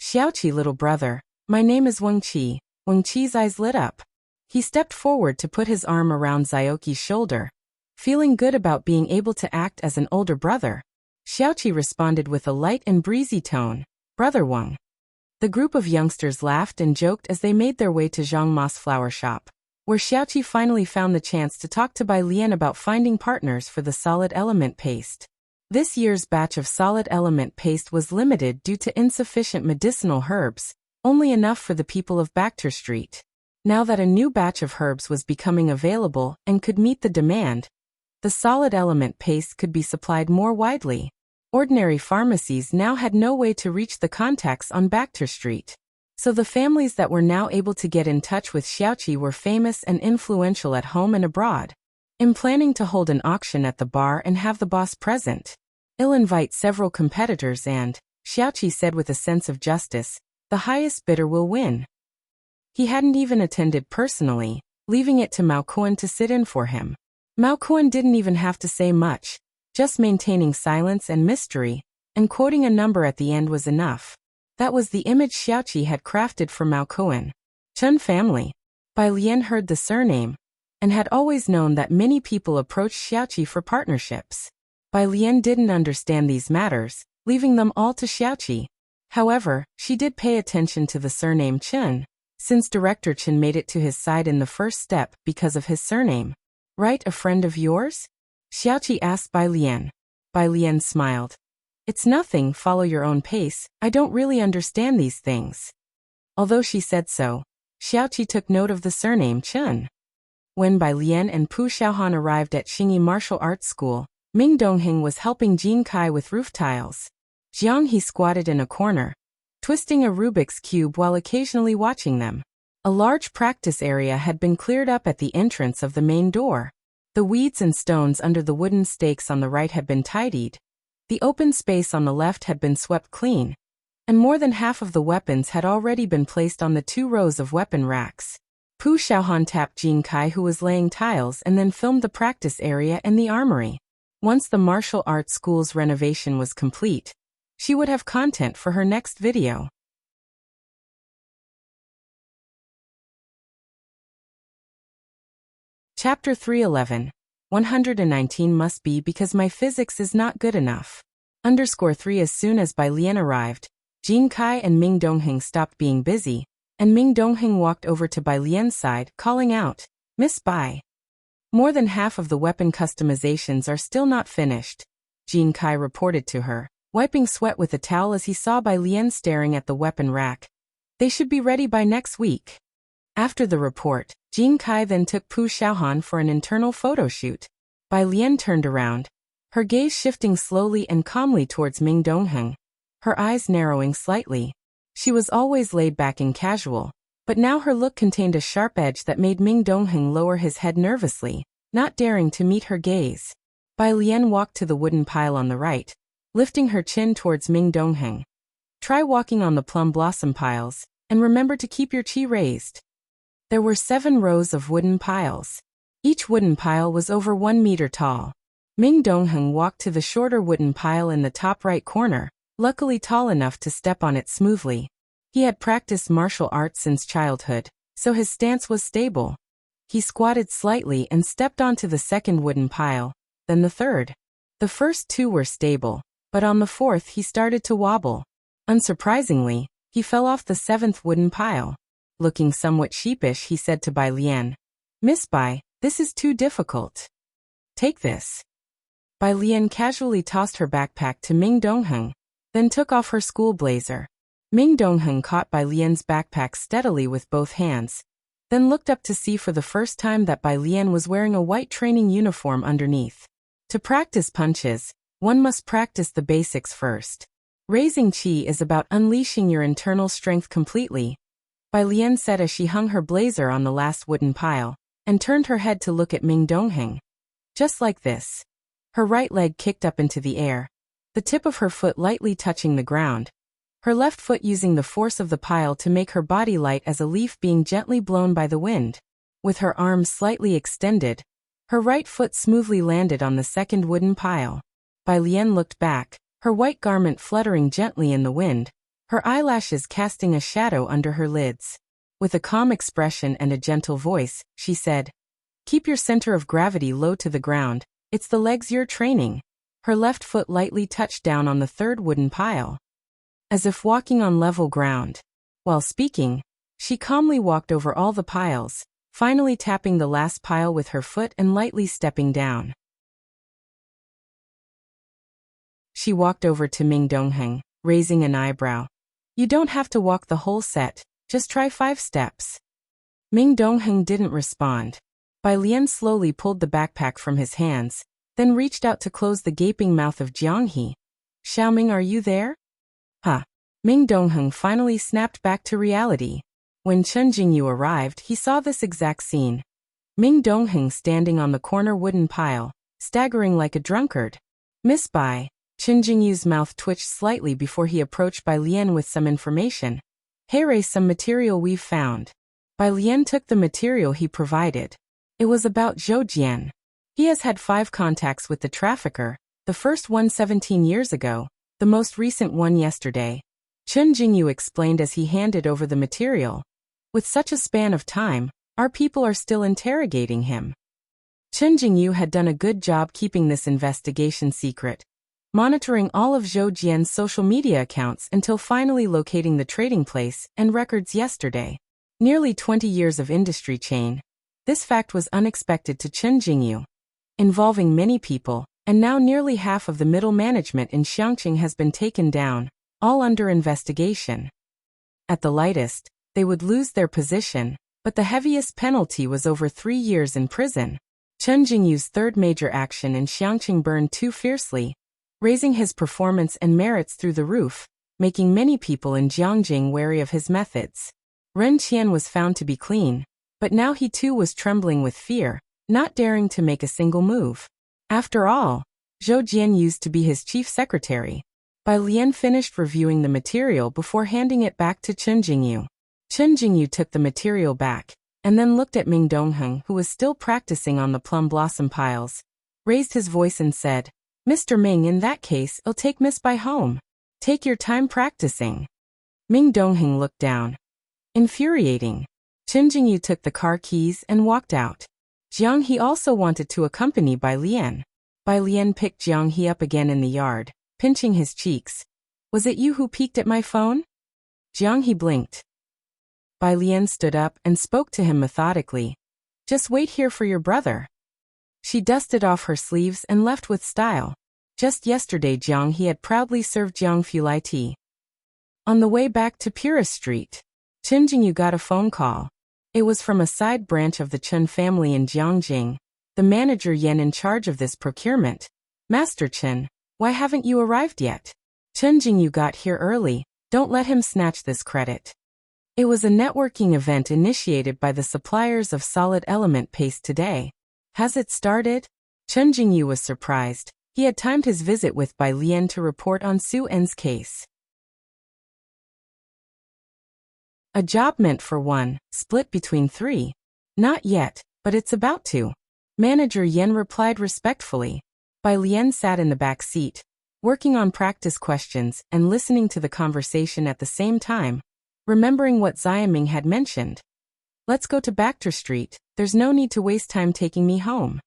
"Xiaoqi, little brother, my name is Weng Qi." Weng Qi's eyes lit up. He stepped forward to put his arm around Xiaoqi's shoulder. Feeling good about being able to act as an older brother, Xiaoqi responded with a light and breezy tone, "Brother Weng." The group of youngsters laughed and joked as they made their way to Zhang Ma's flower shop, where Xiaoqi finally found the chance to talk to Bai Lian about finding partners for the solid element paste. This year's batch of solid element paste was limited due to insufficient medicinal herbs, only enough for the people of Bacter Street. Now that a new batch of herbs was becoming available and could meet the demand, the solid element paste could be supplied more widely. Ordinary pharmacies now had no way to reach the contacts on Bacter Street. So the families that were now able to get in touch with Xiaoqi were famous and influential at home and abroad. In planning to hold an auction at the bar and have the boss present, "I'll invite several competitors and," Xiaoqi said with a sense of justice, "the highest bidder will win." He hadn't even attended personally, leaving it to Mao Kuan to sit in for him. Mao Kuan didn't even have to say much, just maintaining silence and mystery, and quoting a number at the end was enough. That was the image Xiaoqi had crafted for Mao Kuan. Chen family. Bai Lian heard the surname, and had always known that many people approached Xiaoqi for partnerships. Bai Lian didn't understand these matters, leaving them all to Xiaoqi. However, she did pay attention to the surname Chen, since Director Chen made it to his side in the first step because of his surname. "Right, a friend of yours?" Xiaoqi asked Bai Lian. Bai Lian smiled. "It's nothing, follow your own pace, I don't really understand these things." Although she said so, Xiaoqi took note of the surname Chen. When Bai Lian and Pu Xiaohan arrived at Xingyi Martial Arts School, Ming Dongheng was helping Jin Kai with roof tiles. Jiang He squatted in a corner, twisting a Rubik's Cube while occasionally watching them. A large practice area had been cleared up at the entrance of the main door. The weeds and stones under the wooden stakes on the right had been tidied. The open space on the left had been swept clean, and more than half of the weapons had already been placed on the 2 rows of weapon racks. Pu Xiaohan tapped Jin Kai, who was laying tiles, and then filmed the practice area and the armory. Once the martial arts school's renovation was complete, she would have content for her next video. Chapter 311. 119 must be because my physics is not good enough. _3 As soon as Bai Lian arrived, Jin Kai and Ming Dongheng stopped being busy, and Ming Dongheng walked over to Bai Lian's side, calling out, "Miss Bai." "More than half of the weapon customizations are still not finished," Jin Kai reported to her, wiping sweat with a towel as he saw Bai Lian staring at the weapon rack. "They should be ready by next week." After the report, Jin Kai then took Pu Xiaohan for an internal photo shoot. Bai Lian turned around, her gaze shifting slowly and calmly towards Ming Dongheng, her eyes narrowing slightly. She was always laid back and casual, but now her look contained a sharp edge that made Ming Dongheng lower his head nervously, not daring to meet her gaze. Bai Lian walked to the wooden pile on the right, lifting her chin towards Ming Dongheng. "Try walking on the plum blossom piles, and remember to keep your chi raised." There were 7 rows of wooden piles. Each wooden pile was over 1 meter tall. Ming Dongheng walked to the shorter wooden pile in the top right corner, luckily tall enough to step on it smoothly. He had practiced martial arts since childhood, so his stance was stable. He squatted slightly and stepped onto the second wooden pile, then the third. The first 2 were stable, but on the 4th he started to wobble. Unsurprisingly, he fell off the 7th wooden pile. Looking somewhat sheepish, he said to Bai Lian, "Miss Bai, this is too difficult. Take this." Bai Lian casually tossed her backpack to Ming Dongheng, then took off her school blazer. Ming Dongheng caught Bai Lian's backpack steadily with both hands, then looked up to see for the first time that Bai Lian was wearing a white training uniform underneath. To practice punches, one must practice the basics first. Raising qi is about unleashing your internal strength completely, Bai Lian said as she hung her blazer on the last wooden pile, and turned her head to look at Ming Dongheng. Just like this. Her right leg kicked up into the air, the tip of her foot lightly touching the ground, her left foot using the force of the pile to make her body light as a leaf being gently blown by the wind. With her arms slightly extended, her right foot smoothly landed on the second wooden pile. Bai Lian looked back, her white garment fluttering gently in the wind, her eyelashes casting a shadow under her lids. With a calm expression and a gentle voice, she said, "Keep your center of gravity low to the ground, it's the legs you're training." Her left foot lightly touched down on the third wooden pile, as if walking on level ground. While speaking, she calmly walked over all the piles, finally tapping the last pile with her foot and lightly stepping down. She walked over to Ming Dongheng, raising an eyebrow. "You don't have to walk the whole set, just try 5 steps." Ming Dongheng didn't respond. Bai Lian slowly pulled the backpack from his hands, then reached out to close the gaping mouth of Jianghe. "Xiaoming, are you there?" "Huh." Ming Dongheng finally snapped back to reality. When Chen Jingyu arrived, he saw this exact scene. Ming Dongheng standing on the corner wooden pile, staggering like a drunkard. "Miss Bai." Chen Jingyu's mouth twitched slightly before he approached Bai Lian with some information. "Here is some material we've found." Bai Lian took the material he provided. It was about Zhou Jian. He has had 5 contacts with the trafficker, the first one 17 years ago, the most recent one yesterday. Chen Jingyu explained as he handed over the material. "With such a span of time, our people are still interrogating him." Chen Jingyu had done a good job keeping this investigation secret, monitoring all of Zhou Jian's social media accounts until finally locating the trading place and records yesterday. Nearly 20 years of industry chain. This fact was unexpected to Chen Jingyu. Involving many people, and now nearly half of the middle management in Xiangqing has been taken down, all under investigation. At the lightest, they would lose their position, but the heaviest penalty was over 3 years in prison. Chen Jingyu's third major action in Xiangqing burned too fiercely, raising his performance and merits through the roof, making many people in Jiangjing wary of his methods. Ren Qian was found to be clean, but now he too was trembling with fear, not daring to make a single move. After all, Zhou Jian used to be his chief secretary. Bai Lian finished reviewing the material before handing it back to Chen Jingyu. Chen Jingyu took the material back, and then looked at Ming Dongheng, who was still practicing on the plum blossom piles, raised his voice and said, "Mr. Ming, in that case, I'll take Miss Bai home. Take your time practicing." Ming Dongheng looked down. Infuriating. Chen Jingyu took the car keys and walked out. Jiang He also wanted to accompany Bai Lian. Bai Lian picked Jiang He up again in the yard, pinching his cheeks. "Was it you who peeked at my phone?" Jiang He blinked. Bai Lian stood up and spoke to him methodically. "Just wait here for your brother." She dusted off her sleeves and left with style. Just yesterday Jiang He had proudly served Jiang Fulai tea. On the way back to Purist Street, Chen Jingyu got a phone call. It was from a side branch of the Chen family in Jiangjing, the manager Yan in charge of this procurement. "Master Chen, why haven't you arrived yet?" "Chen Jingyu got here early, don't let him snatch this credit." It was a networking event initiated by the suppliers of solid element paste today. "Has it started?" Chen Jingyu was surprised. He had timed his visit with Bai Lian to report on Su En's case. A job meant for 1, split between 3. "Not yet, but it's about to." Manager Yan replied respectfully. Bai Lian sat in the back seat, working on practice questions and listening to the conversation at the same time, remembering what Xiaming had mentioned. "Let's go to Baxter Street, there's no need to waste time taking me home."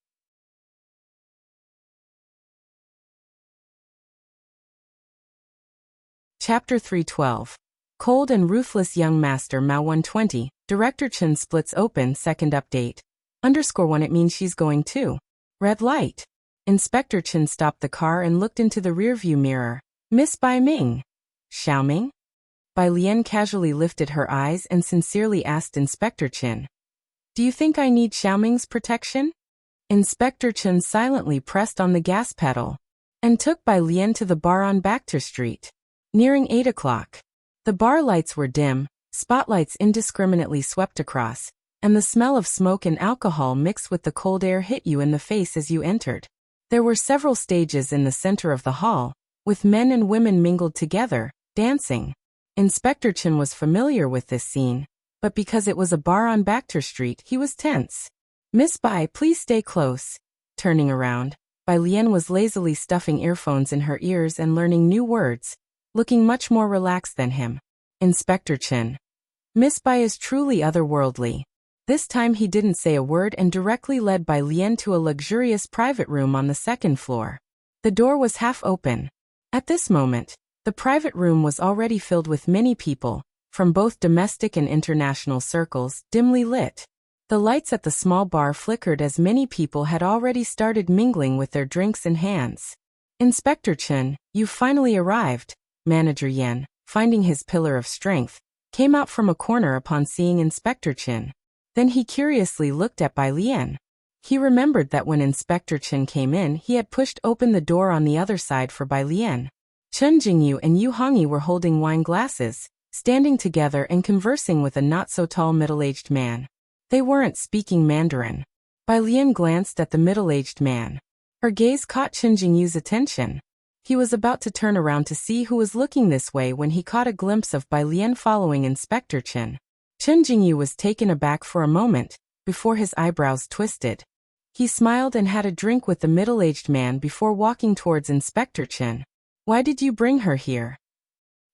Chapter 312. Cold and Ruthless Young Master Mao 120, Director Chen splits open second update. _1 it means she's going too. Red light. Inspector Chen stopped the car and looked into the rearview mirror. Miss Bai Ming. Xiaoming? Bai Lian casually lifted her eyes and sincerely asked Inspector Chen. Do you think I need Xiaoming's protection? Inspector Chen silently pressed on the gas pedal and took Bai Lian to the bar on Bachter Street. Nearing 8 o'clock. The bar lights were dim, spotlights indiscriminately swept across, and the smell of smoke and alcohol mixed with the cold air hit you in the face as you entered. There were several stages in the center of the hall, with men and women mingled together, dancing. Inspector Chen was familiar with this scene, but because it was a bar on Bachter Street, he was tense. Miss Bai, please stay close. Turning around, Bai Lian was lazily stuffing earphones in her ears and learning new words, looking much more relaxed than him. Inspector Chen. Miss Bai is truly otherworldly. This time he didn't say a word and directly led Bai Lian to a luxurious private room on the second floor. The door was half open. At this moment, the private room was already filled with many people, from both domestic and international circles, dimly lit. The lights at the small bar flickered as many people had already started mingling with their drinks in hands. Inspector Chen, you've finally arrived. Manager Yan, finding his pillar of strength, came out from a corner upon seeing Inspector Chen. Then he curiously looked at Bai Lian. He remembered that when Inspector Chen came in, he had pushed open the door on the other side for Bai Lian. Chen Jingyu and Yu Hongyi were holding wine glasses, standing together and conversing with a not-so-tall middle-aged man. They weren't speaking Mandarin. Bai Lian glanced at the middle-aged man. Her gaze caught Chen Jingyu's attention. He was about to turn around to see who was looking this way when he caught a glimpse of Bai Lian following Inspector Chen. Chen Jingyu was taken aback for a moment, before his eyebrows twisted. He smiled and had a drink with the middle-aged man before walking towards Inspector Chen. Why did you bring her here?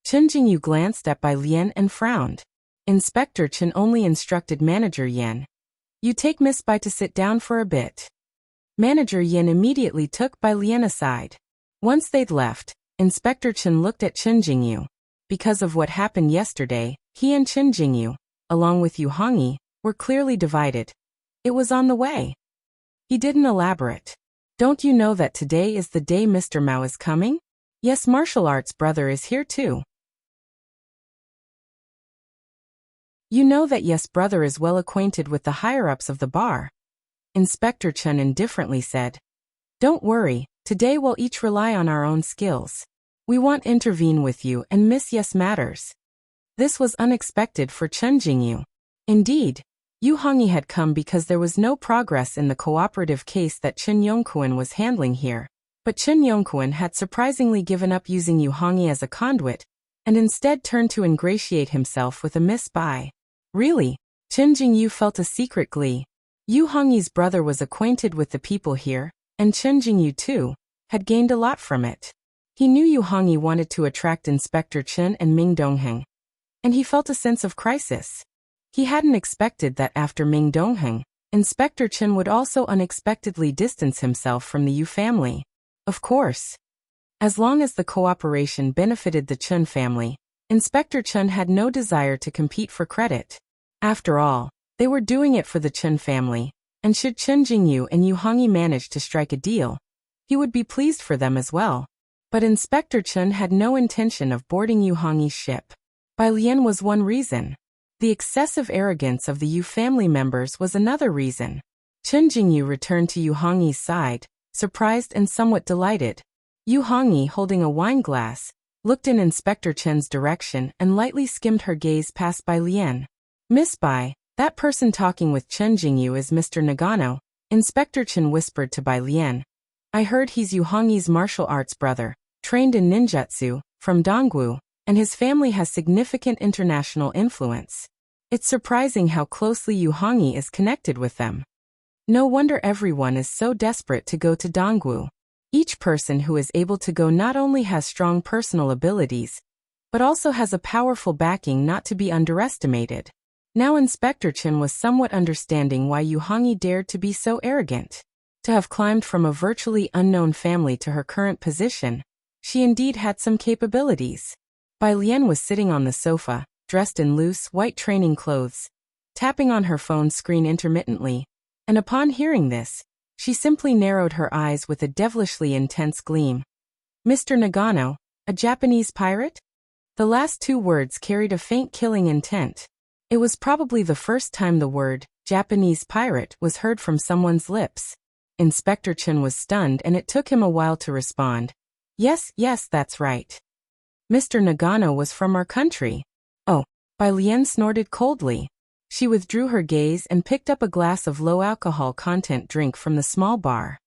Chen Jingyu glanced at Bai Lian and frowned. Inspector Chen only instructed Manager Yan. You take Miss Bai to sit down for a bit. Manager Yan immediately took Bai Lian aside. Once they'd left, Inspector Chen looked at Chen Jingyu. Because of what happened yesterday, he and Chen Jingyu, along with Yu Hongyi, were clearly divided. It was on the way. He didn't elaborate. Don't you know that today is the day Mr. Mao is coming? Yes, martial arts brother is here too. You know that yes, brother is well acquainted with the higher-ups of the bar. Inspector Chen indifferently said. Don't worry, today we'll each rely on our own skills. We won't intervene with you and miss yes matters. This was unexpected for Chen Jingyu. Indeed, Yu Hongyi had come because there was no progress in the cooperative case that Chen Yongquan was handling here. But Chen Yongquan had surprisingly given up using Yu Hongyi as a conduit, and instead turned to ingratiate himself with a Miss Bai. Really? Chen Jingyu felt a secret glee. Yu Hongyi's brother was acquainted with the people here, and Chen Jingyu too, had gained a lot from it. He knew Yu Hongyi wanted to attract Inspector Chen and Ming Dongheng, and he felt a sense of crisis. He hadn't expected that after Ming Dongheng, Inspector Chen would also unexpectedly distance himself from the Yu family. Of course. As long as the cooperation benefited the Chen family, Inspector Chen had no desire to compete for credit. After all, they were doing it for the Chen family, and should Chen Jingyu and Yu Hongyi manage to strike a deal, he would be pleased for them as well. But Inspector Chen had no intention of boarding Yu Hongyi's ship. Bai Lian was one reason. The excessive arrogance of the Yu family members was another reason. Chen Jingyu returned to Yu Hongyi's side, surprised and somewhat delighted. Yu Hongyi, holding a wine glass, looked in Inspector Chen's direction and lightly skimmed her gaze past Bai Lian. Miss Bai, that person talking with Chen Jingyu is Mr. Nagano, Inspector Chen whispered to Bai Lian. I heard he's Yu Hongyi's martial arts brother, trained in ninjutsu, from Dongwu, and his family has significant international influence. It's surprising how closely Yu Hongyi is connected with them. No wonder everyone is so desperate to go to Dongwu. Each person who is able to go not only has strong personal abilities, but also has a powerful backing not to be underestimated. Now Inspector Chen was somewhat understanding why Yu Hongyi dared to be so arrogant. To have climbed from a virtually unknown family to her current position, she indeed had some capabilities. Bai Lian was sitting on the sofa, dressed in loose, white training clothes, tapping on her phone screen intermittently, and upon hearing this, She simply narrowed her eyes with a devilishly intense gleam. Mr. Nagano, a Japanese pirate? The last two words carried a faint killing intent. It was probably the first time the word, Japanese pirate, was heard from someone's lips. Inspector Chen was stunned and it took him a while to respond. Yes, that's right. Mr. Nagano was from our country. Oh, Bai Lian snorted coldly. She withdrew her gaze and picked up a glass of low-alcohol content drink from the small bar.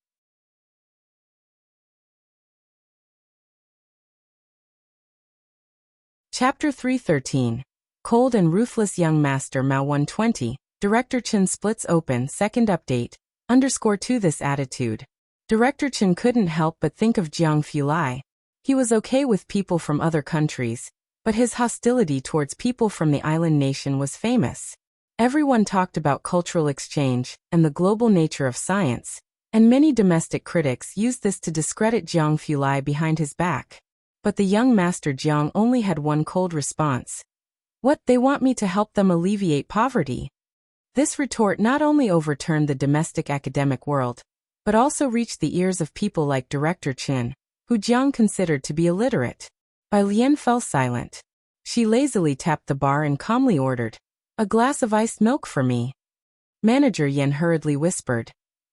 Chapter 313. Cold and Ruthless Young Master Mao 120, Director Chen splits open second update, _2 this attitude. Director Chen couldn't help but think of Jiang Fulai. He was okay with people from other countries, but his hostility towards people from the island nation was famous. Everyone talked about cultural exchange and the global nature of science, and many domestic critics used this to discredit Jiang Fulai behind his back. But the young master Jiang only had one cold response. What, they want me to help them alleviate poverty? This retort not only overturned the domestic academic world, but also reached the ears of people like Director Chen, who Jiang considered to be illiterate. Bai Lian fell silent. She lazily tapped the bar and calmly ordered, "A glass of iced milk for me." Manager Yen hurriedly whispered,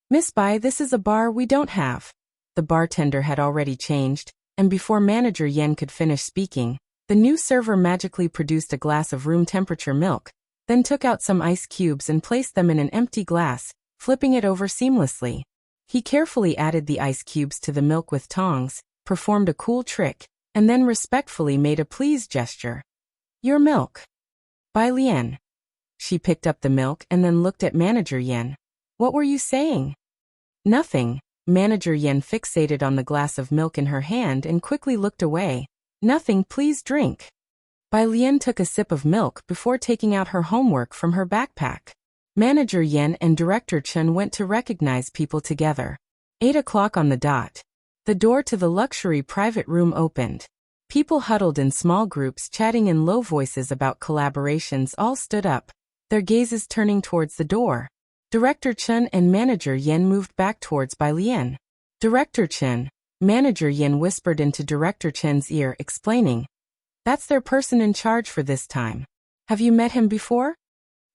"Miss Bai, this is a bar we don't have." The bartender had already changed, and before Manager Yen could finish speaking, the new server magically produced a glass of room-temperature milk, then took out some ice cubes and placed them in an empty glass, flipping it over seamlessly. He carefully added the ice cubes to the milk with tongs, performed a cool trick, and then respectfully made a please gesture. "Your milk." "Bai Lian." She picked up the milk and then looked at Manager Yen. "What were you saying?" "Nothing." Manager Yen fixated on the glass of milk in her hand and quickly looked away. "Nothing, please drink." Bai Lian took a sip of milk before taking out her homework from her backpack. Manager Yen and Director Chen went to recognize people together. 8 o'clock on the dot. The door to the luxury private room opened. People huddled in small groups chatting in low voices about collaborations all stood up, their gazes turning towards the door. Director Chen and Manager Yen moved back towards Bai Lian. "Director Chen," Manager Yen whispered into Director Chen's ear, explaining, "That's their person in charge for this time. Have you met him before?"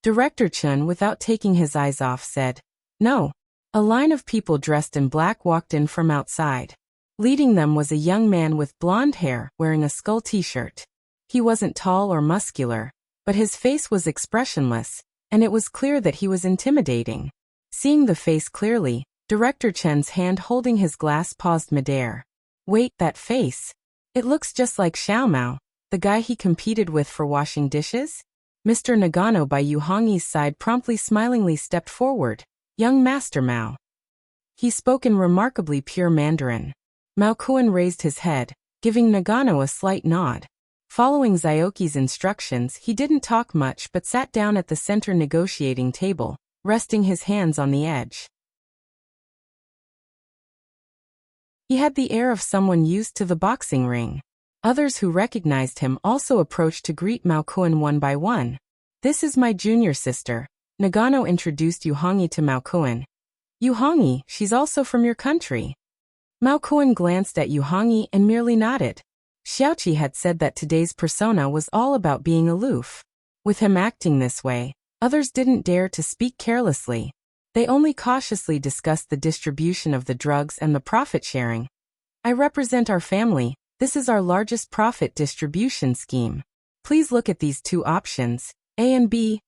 Director Chen, without taking his eyes off, said, "No." A line of people dressed in black walked in from outside. Leading them was a young man with blonde hair wearing a skull t-shirt. He wasn't tall or muscular, but his face was expressionless, and it was clear that he was intimidating. Seeing the face clearly, Director Chen's hand holding his glass paused midair. "Wait, that face. It looks just like Xiaomao, the guy he competed with for washing dishes?" Mr. Nagano by Yu Hongyi's side promptly smilingly stepped forward. "Young Master Mao." He spoke in remarkably pure Mandarin. Mao Kuan raised his head, giving Nagano a slight nod. Following Zioki's instructions, he didn't talk much but sat down at the center negotiating table, resting his hands on the edge. He had the air of someone used to the boxing ring. Others who recognized him also approached to greet Mao Kuan one by one. "This is my junior sister." Nagano introduced Yu Hongyi to Mao Kuan. "Yu Hongyi, she's also from your country." Mao Kuan glanced at Yu Hongyi and merely nodded. Xiaoqi had said that today's persona was all about being aloof. With him acting this way, others didn't dare to speak carelessly. They only cautiously discussed the distribution of the drugs and the profit sharing. "I represent our family. This is our largest profit distribution scheme. Please look at these two options, A and B."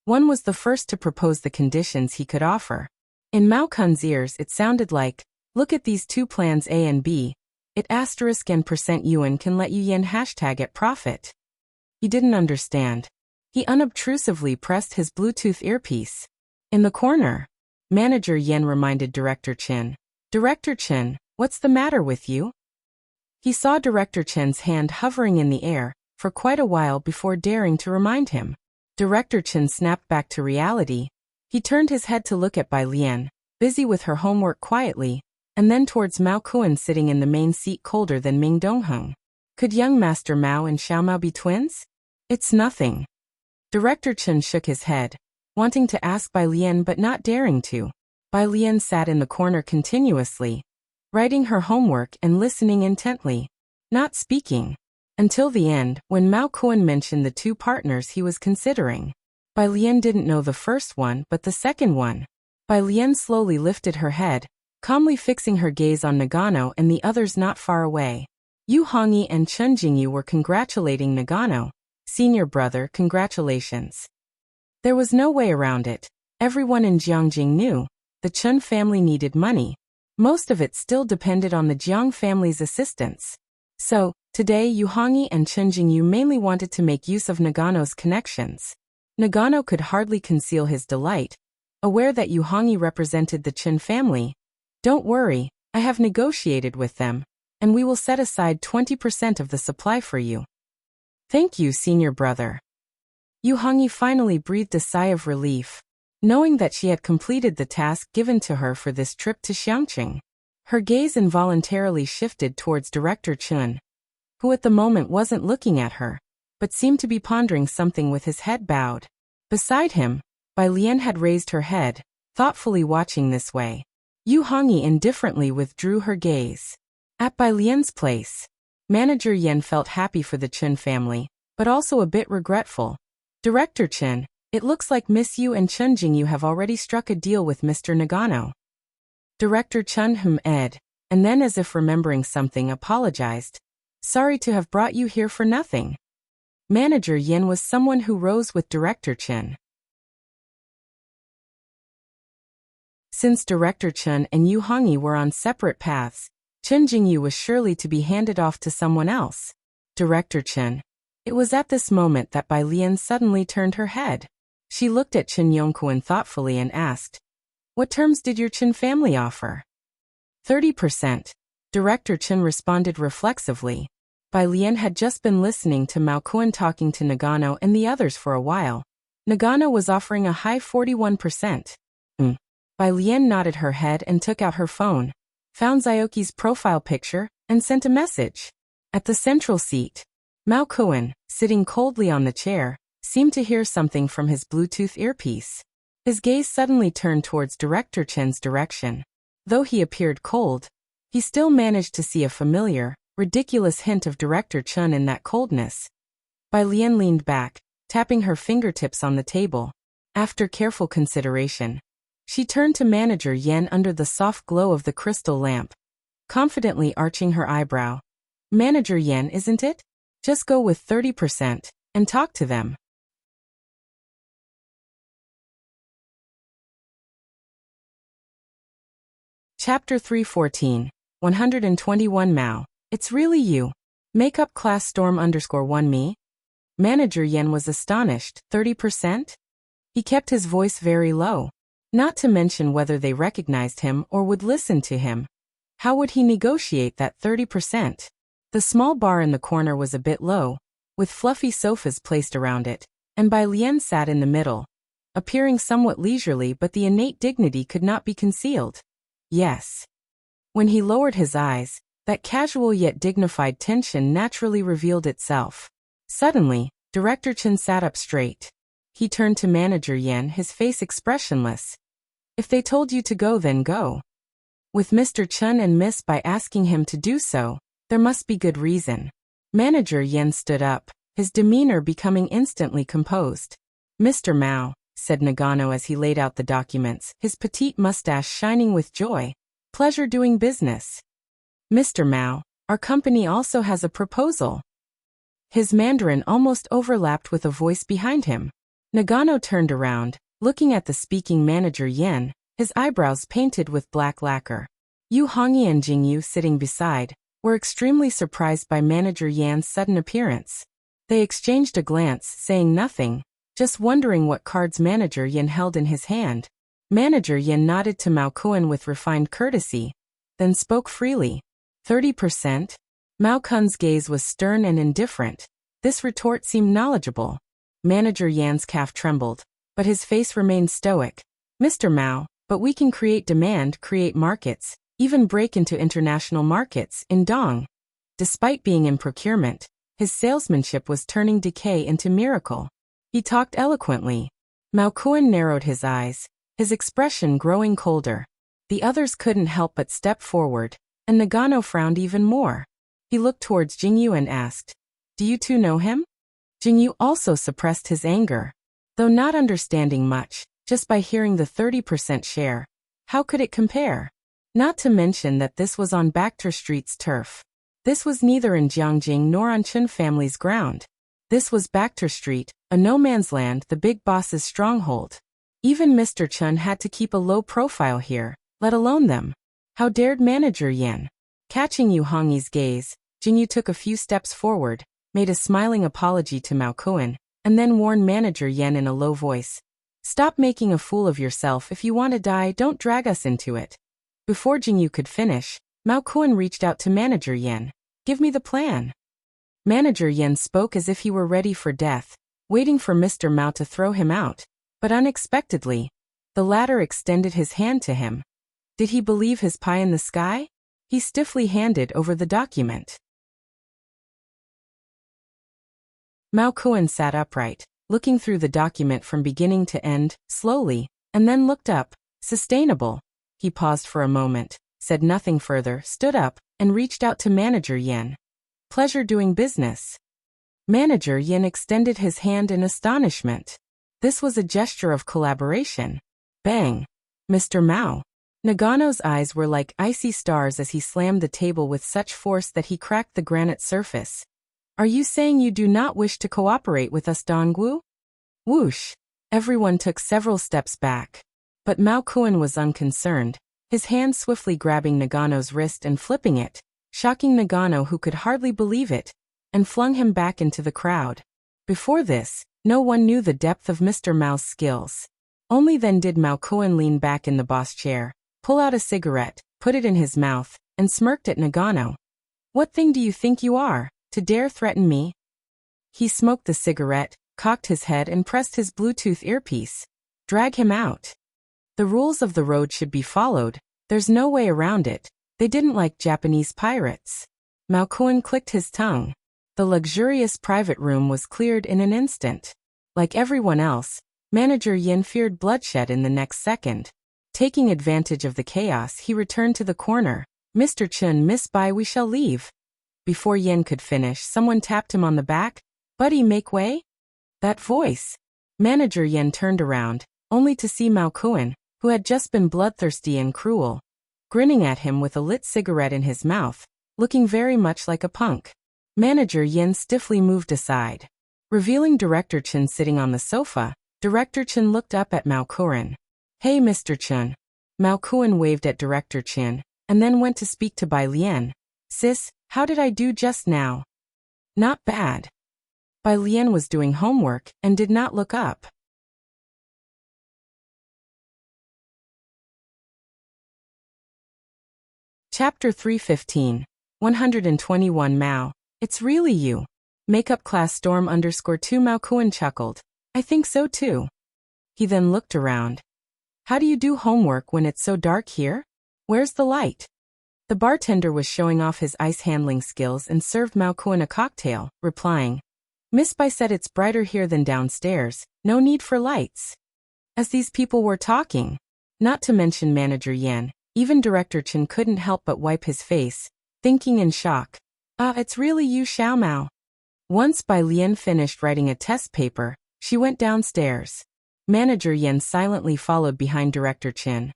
One was the first to propose the conditions he could offer. In Mao Kun's ears it sounded like, "Look at these two plans A and B. It asterisk and %yuan can let you yen hashtag at profit." He didn't understand. He unobtrusively pressed his Bluetooth earpiece. In the corner, Manager Yen reminded Director Chen. "Director Chen, what's the matter with you?" He saw Director Chen's hand hovering in the air for quite a while before daring to remind him. Director Chen snapped back to reality. He turned his head to look at Bai Lian, busy with her homework quietly, and then towards Mao Kuan sitting in the main seat colder than Ming Dongheng. Could young Master Mao and Xiaomao be twins? "It's nothing." Director Chen shook his head, wanting to ask Bai Lian but not daring to. Bai Lian sat in the corner continuously, writing her homework and listening intently, not speaking, until the end, when Mao Kuan mentioned the two partners he was considering. Bai Lian didn't know the first one but the second one. Bai Lian slowly lifted her head, calmly fixing her gaze on Nagano and the others not far away. Yu Hongyi and Chen Jingyu were congratulating Nagano. Senior brother, congratulations. There was no way around it. Everyone in Jiangjing knew. The Chen family needed money. Most of it still depended on the Jiang family's assistance. So, today Yu Hongyi and Chen Jingyu mainly wanted to make use of Nagano's connections. Nagano could hardly conceal his delight, aware that Yu Hongyi represented the Chen family. Don't worry, I have negotiated with them, and we will set aside 20% of the supply for you. Thank you, senior brother. Yu Hongyi finally breathed a sigh of relief, knowing that she had completed the task given to her for this trip to Xiangqing. Her gaze involuntarily shifted towards Director Chun, who at the moment wasn't looking at her, but seemed to be pondering something with his head bowed. Beside him, Bai Lian had raised her head, thoughtfully watching this way. Yu Hongyi indifferently withdrew her gaze. At Bai Lian's place, Manager Yen felt happy for the Chen family, but also a bit regretful. Director Chen, it looks like Miss Yu and Chen Jingyu have already struck a deal with Mr. Nagano. Director Chen Ed, and then as if remembering something apologized. Sorry to have brought you here for nothing. Manager Yen was someone who rose with Director Chen. Since Director Chen and Yu Hongyi were on separate paths, Chen Jingyu was surely to be handed off to someone else. Director Chen. It was at this moment that Bai Lian suddenly turned her head. She looked at Chen Yongkuan thoughtfully and asked, "What terms did your Chen family offer?" 30%. Director Chen responded reflexively. Bai Lian had just been listening to Mao Kuan talking to Nagano and the others for a while. Nagano was offering a high 41%. Bai Lian nodded her head and took out her phone, found Zioki's profile picture, and sent a message. At the central seat, Mao Kuan, sitting coldly on the chair, seemed to hear something from his Bluetooth earpiece. His gaze suddenly turned towards Director Chen's direction. Though he appeared cold, he still managed to see a familiar, ridiculous hint of Director Chen in that coldness. Bai Lian leaned back, tapping her fingertips on the table. After careful consideration, she turned to Manager Yen under the soft glow of the crystal lamp, confidently arching her eyebrow. Manager Yen, isn't it? Just go with 30%, and talk to them. Chapter 314, 121 Mao. It's really you. Makeup class storm_1 me? Manager Yen was astonished. 30%? He kept his voice very low. Not to mention whether they recognized him or would listen to him. How would he negotiate that 30%? The small bar in the corner was a bit low, with fluffy sofas placed around it, and Bai Lian sat in the middle, appearing somewhat leisurely, but the innate dignity could not be concealed. Yes. When he lowered his eyes, that casual yet dignified tension naturally revealed itself. Suddenly, Director Chen sat up straight. He turned to Manager Yen, his face expressionless. If they told you to go, then go. With Mr. Chen and Miss Bai asking him to do so, there must be good reason. Manager Yen stood up, his demeanor becoming instantly composed. Mr. Mao, said Nagano as he laid out the documents, his petite mustache shining with joy. Pleasure doing business. Mr. Mao, our company also has a proposal. His Mandarin almost overlapped with a voice behind him. Nagano turned around, looking at the speaking Manager Yen, his eyebrows painted with black lacquer. Yu Hongyi and Jingyu, sitting beside, were extremely surprised by Manager Yan's sudden appearance. They exchanged a glance, saying nothing, just wondering what cards Manager Yen held in his hand. Manager Yen nodded to Mao Kuan with refined courtesy, then spoke freely. 30%? Mao Kun's gaze was stern and indifferent. This retort seemed knowledgeable. Manager Yan's calf trembled, but his face remained stoic. Mr. Mao, but we can create demand, create markets, even break into international markets in Dong. Despite being in procurement, his salesmanship was turning decay into miracle. He talked eloquently. Mao Kuan narrowed his eyes, his expression growing colder. The others couldn't help but step forward, and Nagano frowned even more. He looked towards Jingyu and asked, "Do you two know him?" Jingyu also suppressed his anger. Though not understanding much, just by hearing the 30% share, how could it compare? Not to mention that this was on Bakhtar Street's turf. This was neither in Jiangjing nor on Chun family's ground. This was Bakhtar Street, a no-man's land, the big boss's stronghold. Even Mr. Chun had to keep a low profile here, let alone them. How dared Manager Yen? Catching Yu Hongyi's gaze, Jingyu took a few steps forward, made a smiling apology to Mao Kuan, and then warned Manager Yen in a low voice. "Stop making a fool of yourself. If you want to die, don't drag us into it." Before Jingyu could finish, Mao Kuan reached out to Manager Yen. "Give me the plan." Manager Yen spoke as if he were ready for death, waiting for Mr. Mao to throw him out, but unexpectedly, the latter extended his hand to him. Did he believe his pie in the sky? He stiffly handed over the document. Mao Kuan sat upright, looking through the document from beginning to end, slowly, and then looked up. "Sustainable." He paused for a moment, said nothing further, stood up, and reached out to Manager Yen. "Pleasure doing business." Manager Yen extended his hand in astonishment. This was a gesture of collaboration. Bang! "Mr. Mao." Nagano's eyes were like icy stars as he slammed the table with such force that he cracked the granite surface. "Are you saying you do not wish to cooperate with us, Dongwu?" Whoosh! Everyone took several steps back. But Mao Kuan was unconcerned, his hand swiftly grabbing Nagano's wrist and flipping it, shocking Nagano, who could hardly believe it, and flung him back into the crowd. Before this, no one knew the depth of Mr. Mao's skills. Only then did Mao Kuan lean back in the boss chair, pull out a cigarette, put it in his mouth, and smirked at Nagano. "What thing do you think you are, to dare threaten me?" He smoked the cigarette, cocked his head and pressed his Bluetooth earpiece. "Drag him out. The rules of the road should be followed, there's no way around it. They didn't like Japanese pirates." Mao Kuan clicked his tongue. The luxurious private room was cleared in an instant. Like everyone else, Manager Yin feared bloodshed in the next second. Taking advantage of the chaos, he returned to the corner. "Mr. Chun, Miss Bai, we shall leave." Before Yen could finish, someone tapped him on the back. "Buddy, make way." That voice. Manager Yen turned around, only to see Mao Kuan, who had just been bloodthirsty and cruel, grinning at him with a lit cigarette in his mouth, looking very much like a punk. Manager Yen stiffly moved aside, revealing Director Chun sitting on the sofa. Director Chun looked up at Mao Kuan. "Hey, Mr. Chun." Mao Kuan waved at Director Chun, and then went to speak to Bai Lian. "Sis, how did I do just now?" "Not bad." Bai Lian was doing homework, and did not look up. Chapter 315. 121 Mao. "It's really you." Makeup class storm _2 Mao Kuan chuckled. "I think so too." He then looked around. "How do you do homework when it's so dark here? Where's the light?" The bartender was showing off his ice handling skills and served Mao Kuan a cocktail, replying, "Miss Bai said it's brighter here than downstairs, no need for lights." As these people were talking, not to mention Manager Yen, even Director Chen couldn't help but wipe his face, thinking in shock, "It's really you, Xiao Mao." Once Bai Lian finished writing a test paper, she went downstairs. Manager Yen silently followed behind Director Chen.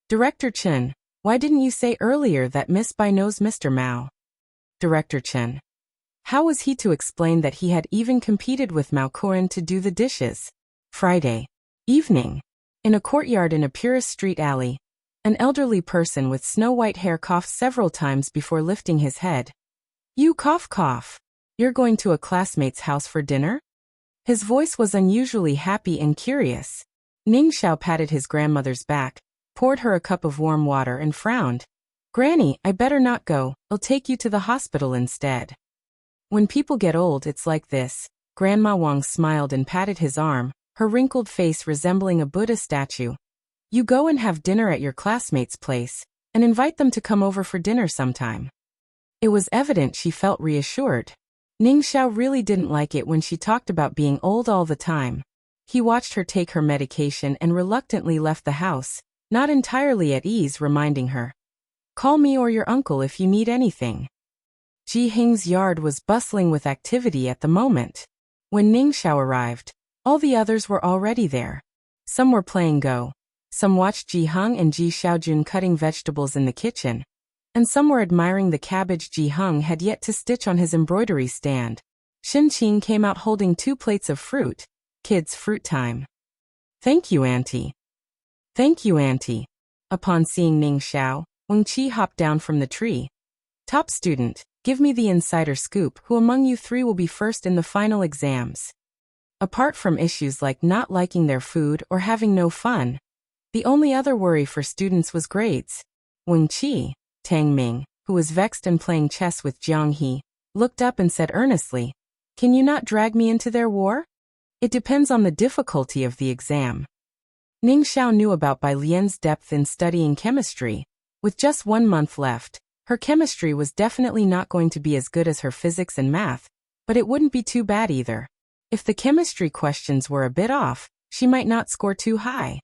"Director Chen, why didn't you say earlier that Miss Bai knows Mr. Mao?" Director Chen. How was he to explain that he had even competed with Mao Kuan to do the dishes? Friday evening. In a courtyard in a purist street alley, an elderly person with snow-white hair coughed several times before lifting his head. "You cough. You're going to a classmate's house for dinner?" His voice was unusually happy and curious. Ning Xiao patted his grandmother's back, poured her a cup of warm water and frowned. "Granny, I better not go, I'll take you to the hospital instead." When people get old, it's like this. Grandma Wang smiled and patted his arm, her wrinkled face resembling a Buddha statue. "You go and have dinner at your classmate's place, and invite them to come over for dinner sometime." It was evident she felt reassured. Ning Xiao really didn't like it when she talked about being old all the time. He watched her take her medication and reluctantly left the house, not entirely at ease, reminding her, "Call me or your uncle if you need anything." Ji Hing's yard was bustling with activity at the moment. When Ning Xiao arrived, all the others were already there. Some were playing Go. Some watched Ji Hung and Ji Xiaojun cutting vegetables in the kitchen. And some were admiring the cabbage Ji Hung had yet to stitch on his embroidery stand. Shin Qing came out holding 2 plates of fruit. Kids' fruit time. "Thank you, Auntie." "Thank you, Auntie." Upon seeing Ning Xiao, Wang Qi hopped down from the tree. "Top student, give me the insider scoop. Who among you 3 will be first in the final exams?" Apart from issues like not liking their food or having no fun, the only other worry for students was grades. Wang Qi, Tang Ming, who was vexed and playing chess with Jiang He, looked up and said earnestly, "Can you not drag me into their war? It depends on the difficulty of the exam." Ning Xiao knew about Bai Lian's depth in studying chemistry. With just 1 month left, her chemistry was definitely not going to be as good as her physics and math, but it wouldn't be too bad either. If the chemistry questions were a bit off, she might not score too high.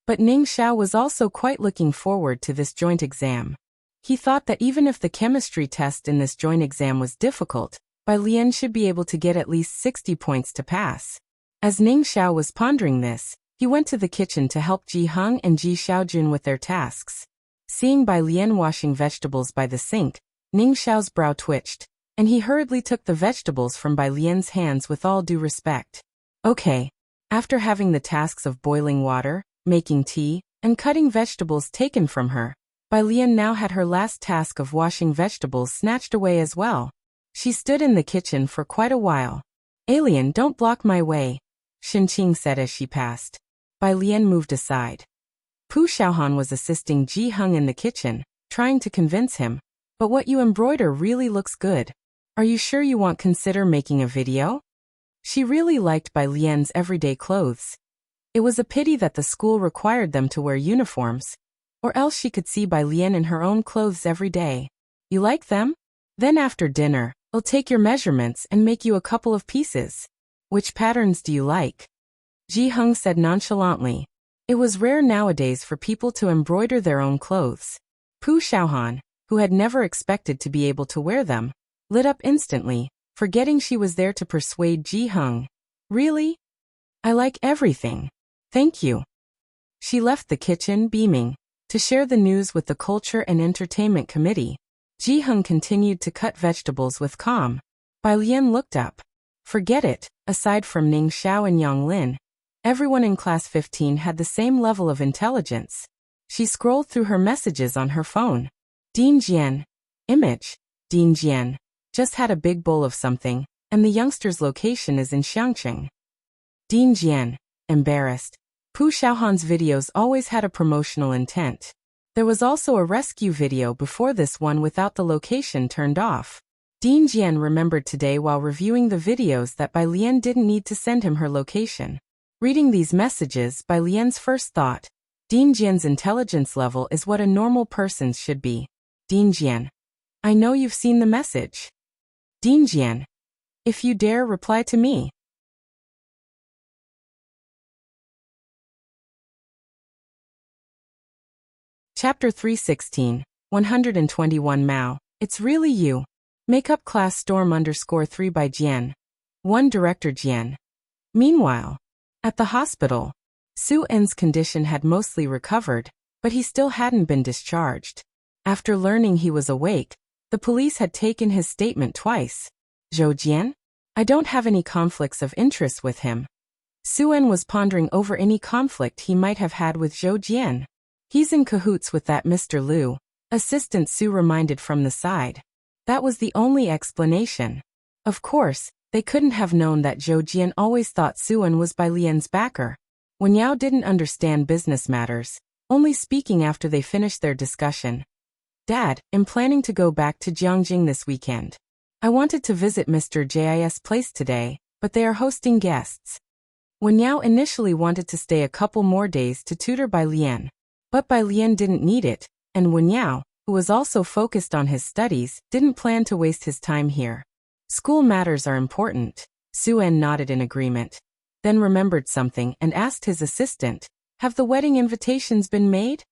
But Ning Xiao was also quite looking forward to this joint exam. He thought that even if the chemistry test in this joint exam was difficult, Bai Lian should be able to get at least 60 points to pass. As Ning Xiao was pondering this, he went to the kitchen to help Ji Hung and Ji Xiaojun with their tasks. Seeing Bai Lian washing vegetables by the sink, Ning Xiao's brow twitched, and he hurriedly took the vegetables from Bai Lian's hands with all due respect. Okay. After having the tasks of boiling water, making tea, and cutting vegetables taken from her, Bai Lian now had her last task of washing vegetables snatched away as well. She stood in the kitchen for quite a while. "Alien, don't block my way," Shin Qing said as she passed. Bai Lian moved aside. Pu Xiaohan was assisting Ji Hung in the kitchen, trying to convince him, "But what you embroider really looks good. Are you sure you won't consider making a video?" She really liked Bai Lian's everyday clothes. It was a pity that the school required them to wear uniforms, or else she could see Bai Lian in her own clothes every day. "You like them? Then after dinner, I'll take your measurements and make you a couple of pieces. Which patterns do you like?" Ji Hung said nonchalantly. It was rare nowadays for people to embroider their own clothes. Pu Xiaohan, who had never expected to be able to wear them, lit up instantly, forgetting she was there to persuade Ji Hung. "Really? I like everything. Thank you." She left the kitchen beaming. To share the news with the Culture and Entertainment Committee, Ji Hung continued to cut vegetables with calm. Bai Lian looked up. Forget it, aside from Ning Xiao and Yang Lin, everyone in class 15 had the same level of intelligence. She scrolled through her messages on her phone. Dean Jian. Image. Dean Jian. Just had a big bowl of something, and the youngster's location is in Xiangcheng. Dean Jian. Embarrassed. Pu Xiaohan's videos always had a promotional intent. There was also a rescue video before this one without the location turned off. Dean Jian remembered today while reviewing the videos that Bai Lian didn't need to send him her location. Reading these messages, Bai Lian's first thought, Dean Jian's intelligence level is what a normal person's should be. Dean Jian. I know you've seen the message. Dean Jian. If you dare reply to me. Chapter 316, 121 Mao. It's really you. Makeup class storm _3 by Jian. 1 Director Jian. Meanwhile, at the hospital, Su En's condition had mostly recovered, but he still hadn't been discharged. After learning he was awake, the police had taken his statement twice. Zhou Jian? I don't have any conflicts of interest with him. Su En was pondering over any conflict he might have had with Zhou Jian. He's in cahoots with that Mr. Liu, Assistant Su reminded from the side. That was the only explanation. Of course, they couldn't have known that Zhou Jian always thought Su En was Bai Lian's backer. Wen Yao didn't understand business matters, only speaking after they finished their discussion. Dad, I'm planning to go back to Jiangjing this weekend. I wanted to visit Mr. Jis' place today, but they are hosting guests. Wen Yao initially wanted to stay a couple more days to tutor Bai Lian, but Bai Lian didn't need it, and Wen Yao, who was also focused on his studies, didn't plan to waste his time here. School matters are important. Suen nodded in agreement, then remembered something and asked his assistant, "Have the wedding invitations been made?"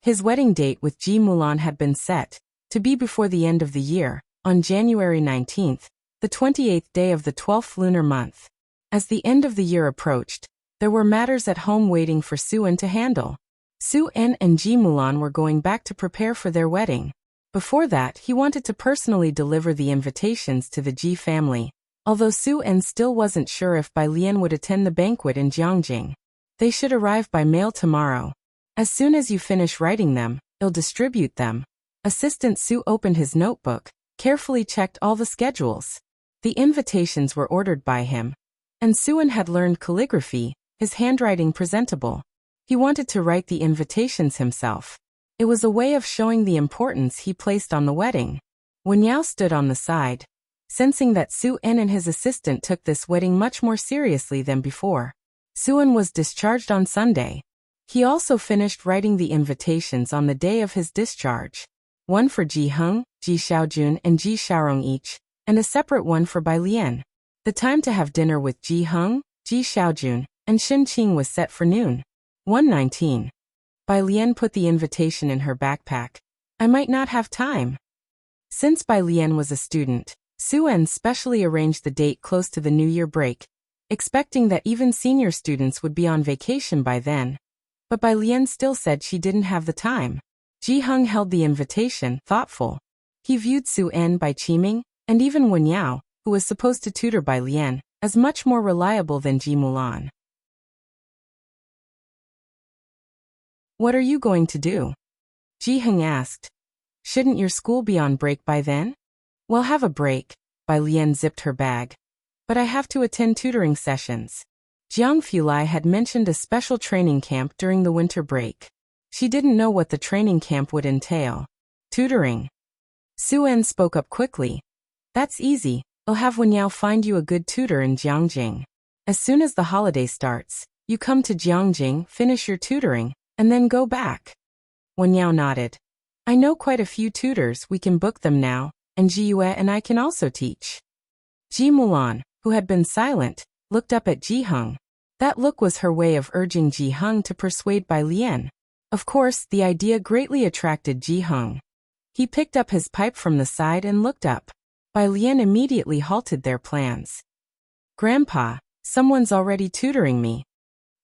His wedding date with Ji Mulan had been set to be before the end of the year, on January 19th, the 28th day of the 12th lunar month. As the end of the year approached, there were matters at home waiting for Suen to handle. Suen and Ji Mulan were going back to prepare for their wedding. Before that, he wanted to personally deliver the invitations to the Ji family, although Suen still wasn't sure if Bai Lian would attend the banquet in Jiangjing. They should arrive by mail tomorrow. As soon as you finish writing them, I'll distribute them. Assistant Su opened his notebook, carefully checked all the schedules. The invitations were ordered by him, and Suen had learned calligraphy, his handwriting presentable. He wanted to write the invitations himself. It was a way of showing the importance he placed on the wedding. Wen Yao stood on the side, sensing that Suen and his assistant took this wedding much more seriously than before. Suen was discharged on Sunday. He also finished writing the invitations on the day of his discharge. One for Ji Heng, Ji Xiaojun and Ji Xiaorong each, and a separate one for Bai Lian. The time to have dinner with Ji Heng, Ji Xiaojun, and Xin Qing was set for noon. 1:19. Bai Lian put the invitation in her backpack. "I might not have time." Since Bai Lian was a student, Suen specially arranged the date close to the New Year break, expecting that even senior students would be on vacation by then. But Bai Lian still said she didn't have the time. Ji Heng held the invitation, thoughtful. He viewed Suen, Bai Qiming, and even Wen Yao, who was supposed to tutor Bai Lian, as much more reliable than Ji Mulan. "What are you going to do?" Ji Heng asked. "Shouldn't your school be on break by then?" "We'll have a break." Bai Lian zipped her bag. "But I have to attend tutoring sessions." Jiang Fulai had mentioned a special training camp during the winter break. She didn't know what the training camp would entail. "Tutoring." Suen spoke up quickly. "That's easy. I'll have Wen Yao find you a good tutor in Jiangjing. As soon as the holiday starts, you come to Jiangjing, finish your tutoring, and then go back." Wen Yao nodded. "I know quite a few tutors, we can book them now, and Ji Yue and I can also teach." Ji Mulan, who had been silent, looked up at Ji Heng. That look was her way of urging Ji Heng to persuade Bai Lian. Of course, the idea greatly attracted Ji Heng. He picked up his pipe from the side and looked up. Bai Lian immediately halted their plans. "Grandpa, someone's already tutoring me."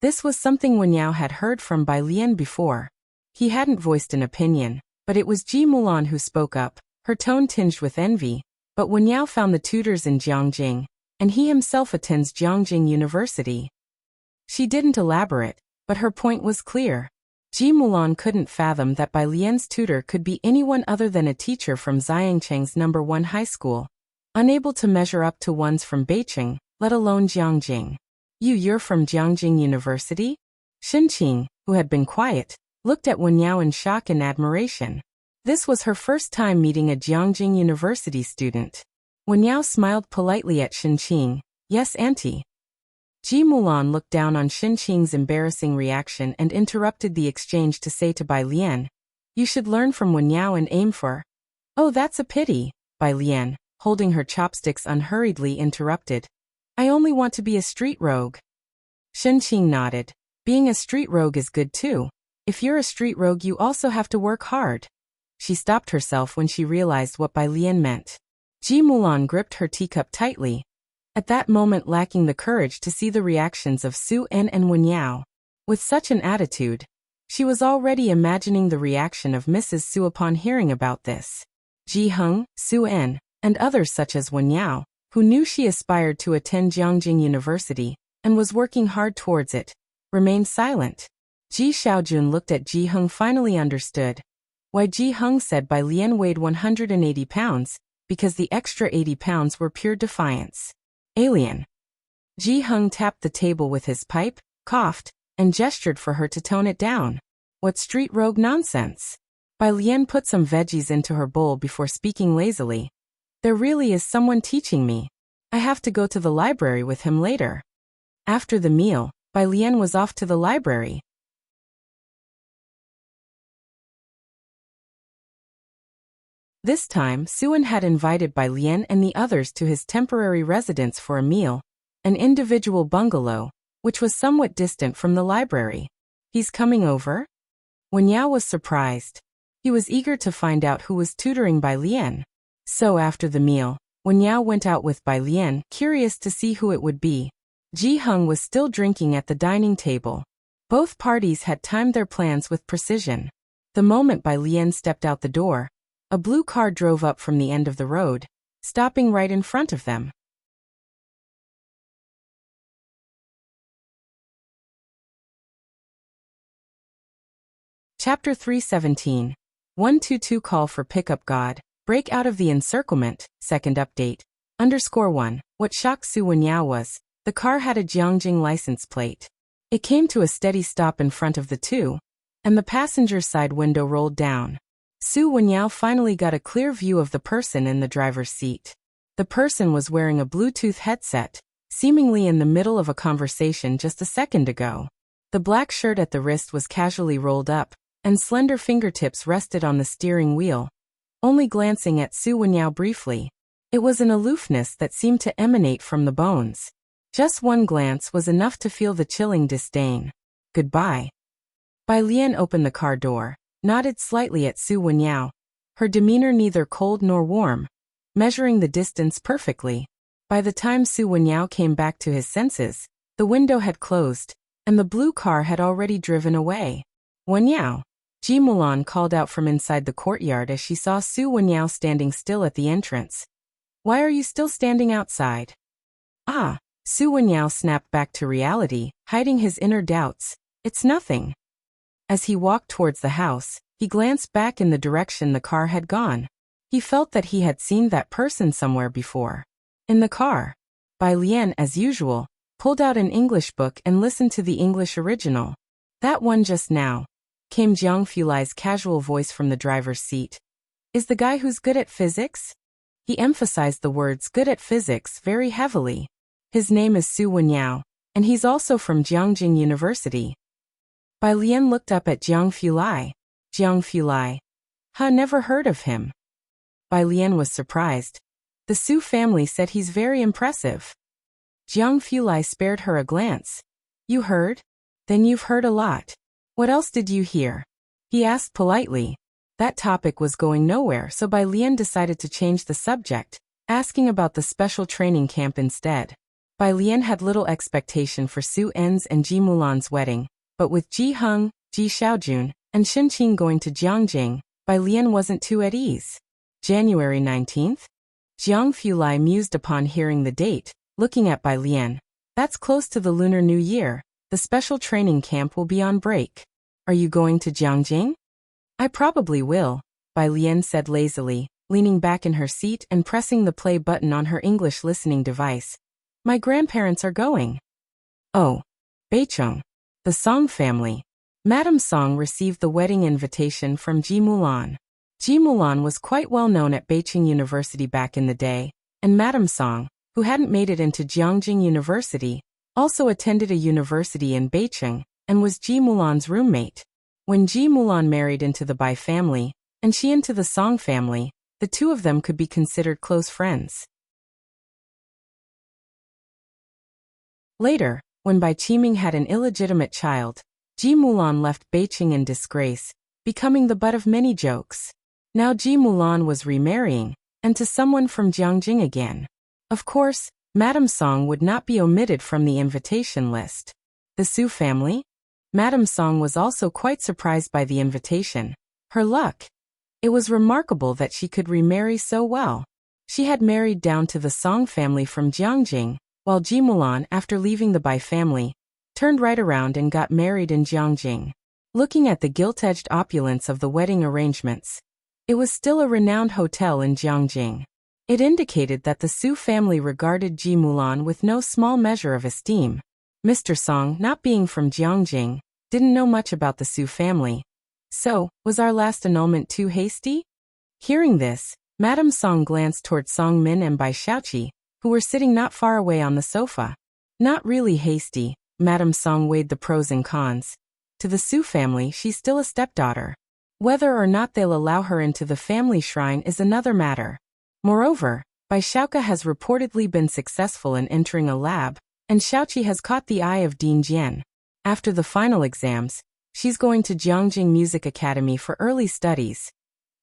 This was something Wen Yao had heard from Bai Lian before. He hadn't voiced an opinion, but it was Ji Mulan who spoke up, her tone tinged with envy. But Wen Yao found the tutors in Jiangjing, and he himself attends Jiangjing University. She didn't elaborate, but her point was clear. Ji Mulan couldn't fathom that Bai Lian's tutor could be anyone other than a teacher from Xiangcheng's No. 1 high school, unable to measure up to ones from Beiqing, let alone Jiangjing. You're from Jiangjing University?" Xin Qing, who had been quiet, looked at Wen Yao in shock and admiration. This was her first time meeting a Jiangjing University student. Wen Yao smiled politely at Xin Qing. "Yes, auntie." Ji Mulan looked down on Xin Qing's embarrassing reaction and interrupted the exchange to say to Bai Lian, "You should learn from Wen Yao and aim for—" "Oh, that's a pity," Bai Lian, holding her chopsticks unhurriedly interrupted. "I only want to be a street rogue." Xin Qing nodded. "Being a street rogue is good too. If you're a street rogue, you also have to work hard." She stopped herself when she realized what Bai Lian meant. Ji Mulan gripped her teacup tightly, at that moment lacking the courage to see the reactions of Suen and Wen Yao. With such an attitude, she was already imagining the reaction of Mrs. Su upon hearing about this. Ji Heng, Suen, and others such as Wen Yao, who knew she aspired to attend Jiangjing University, and was working hard towards it, remained silent. Ji Xiaojun looked at Ji Heng, finally understood why Ji Heng said Bai Lian weighed 180 pounds, because the extra 80 pounds were pure defiance. Alien. Ji Heng tapped the table with his pipe, coughed, and gestured for her to tone it down. "What street rogue nonsense." Bai Lian put some veggies into her bowl before speaking lazily. "There really is someone teaching me. I have to go to the library with him later." After the meal, Bai Lian was off to the library. This time, Suen had invited Bai Lian and the others to his temporary residence for a meal, an individual bungalow, which was somewhat distant from the library. He's coming over? Wen Yao was surprised. He was eager to find out who was tutoring Bai Lian. So after the meal, Wen Yao went out with Bai Lian, curious to see who it would be. Ji Heng was still drinking at the dining table. Both parties had timed their plans with precision. The moment Bai Lian stepped out the door, a blue car drove up from the end of the road, stopping right in front of them. Chapter 317. 122 Call for Pickup God. Break out of the encirclement. Second update. _1. What shocked Su Wenyao was, the car had a Jiangjing license plate. It came to a steady stop in front of the two, and the passenger side window rolled down. Su Wenyao finally got a clear view of the person in the driver's seat. The person was wearing a Bluetooth headset, seemingly in the middle of a conversation just a second ago. The black shirt at the wrist was casually rolled up, and slender fingertips rested on the steering wheel. Only glancing at Su Wenyao briefly, it was an aloofness that seemed to emanate from the bones. Just one glance was enough to feel the chilling disdain. Goodbye. Bai Lian opened the car door, nodded slightly at Su Wenyao, her demeanor neither cold nor warm, measuring the distance perfectly. By the time Su Wenyao came back to his senses, the window had closed, and the blue car had already driven away. Wenyao. Ji Mulan called out from inside the courtyard as she saw Su Wenyao standing still at the entrance. Why are you still standing outside? Ah, Su Wenyao snapped back to reality, hiding his inner doubts. It's nothing. As he walked towards the house, he glanced back in the direction the car had gone. He felt that he had seen that person somewhere before. In the car. Bai Lian, as usual, pulled out an English book and listened to the English original. That one just now, came Jiang Fulai's casual voice from the driver's seat. Is the guy who's good at physics? He emphasized the words good at physics very heavily. His name is Su Wenyao, and he's also from Jiangjing University. Bai Lian looked up at Jiang Fulai. Jiang Fulai. Never heard of him. Bai Lian was surprised. The Su family said he's very impressive. Jiang Fulai spared her a glance. You heard? Then you've heard a lot. What else did you hear? He asked politely. That topic was going nowhere, so Bai Lian decided to change the subject, asking about the special training camp instead. Bai Lian had little expectation for Su En's and Ji Mulan's wedding, but with Ji Heng, Ji Xiaojun, and Shen Qing going to Jiangjing, Bai Lian wasn't too at ease. January 19th? Jiang Fulai mused upon hearing the date, looking at Bai Lian. That's close to the Lunar New Year. The special training camp will be on break. Are you going to Jiangjing? I probably will, Bai Lian said lazily, leaning back in her seat and pressing the play button on her English listening device. My grandparents are going. Oh. Beicheng. The Song family. Madame Song received the wedding invitation from Ji Mulan. Ji Mulan was quite well known at Beicheng University back in the day, and Madame Song, who hadn't made it into Jiangjing University, also attended a university in Beicheng, and was Ji Mulan's roommate. When Ji Mulan married into the Bai family, and she into the Song family, the two of them could be considered close friends. Later, when Bai Qiming had an illegitimate child, Ji Mulan left Beicheng in disgrace, becoming the butt of many jokes. Now Ji Mulan was remarrying, and to someone from Jiangjing again. Of course, Madame Song would not be omitted from the invitation list. The Su family? Madame Song was also quite surprised by the invitation. Her luck. It was remarkable that she could remarry so well. She had married down to the Song family from Jiangjing, while Ji Mulan, after leaving the Bai family, turned right around and got married in Jiangjing. Looking at the gilt-edged opulence of the wedding arrangements, it was still a renowned hotel in Jiangjing. It indicated that the Su family regarded Ji Mulan with no small measure of esteem. Mr. Song, not being from Jiangjing, didn't know much about the Su family. So, was our last annulment too hasty? Hearing this, Madame Song glanced toward Song Min and Bai Xiaoqi, who were sitting not far away on the sofa. Not really hasty, Madame Song weighed the pros and cons. To the Su family, she's still a stepdaughter. Whether or not they'll allow her into the family shrine is another matter. Moreover, Bai Xiaoqi has reportedly been successful in entering a lab, And Xiaoqi has caught the eye of Dean Jian. After the final exams, she's going to Jiangjing Music Academy for early studies.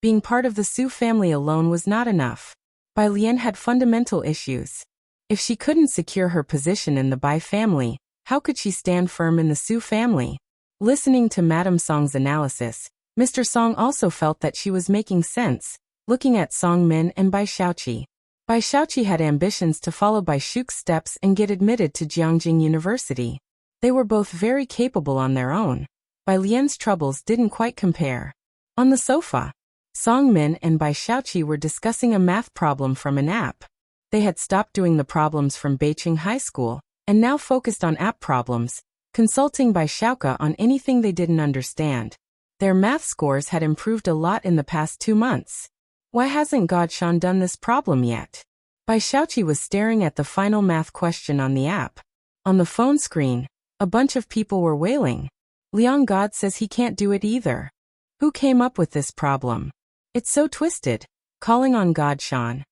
Being part of the Su family alone was not enough. Bai Lian had fundamental issues. If she couldn't secure her position in the Bai family, how could she stand firm in the Su family? Listening to Madame Song's analysis, Mr. Song also felt that she was making sense, looking at Song Min and Bai Xiaoqi. Bai Xiaoqi had ambitions to follow Bai Shuk's steps and get admitted to Jiangjing University. They were both very capable on their own. Bai Lian's troubles didn't quite compare. On the sofa, Song Min and Bai Xiaoqi were discussing a math problem from an app. They had stopped doing the problems from Beijing High School, and now focused on app problems, consulting Bai Xiaoqi on anything they didn't understand. Their math scores had improved a lot in the past 2 months. Why hasn't Godshan done this problem yet? Bai Xiaoqi was staring at the final math question on the app. On the phone screen, a bunch of people were wailing. Liang God says he can't do it either. Who came up with this problem? It's so twisted. Calling on Godshan.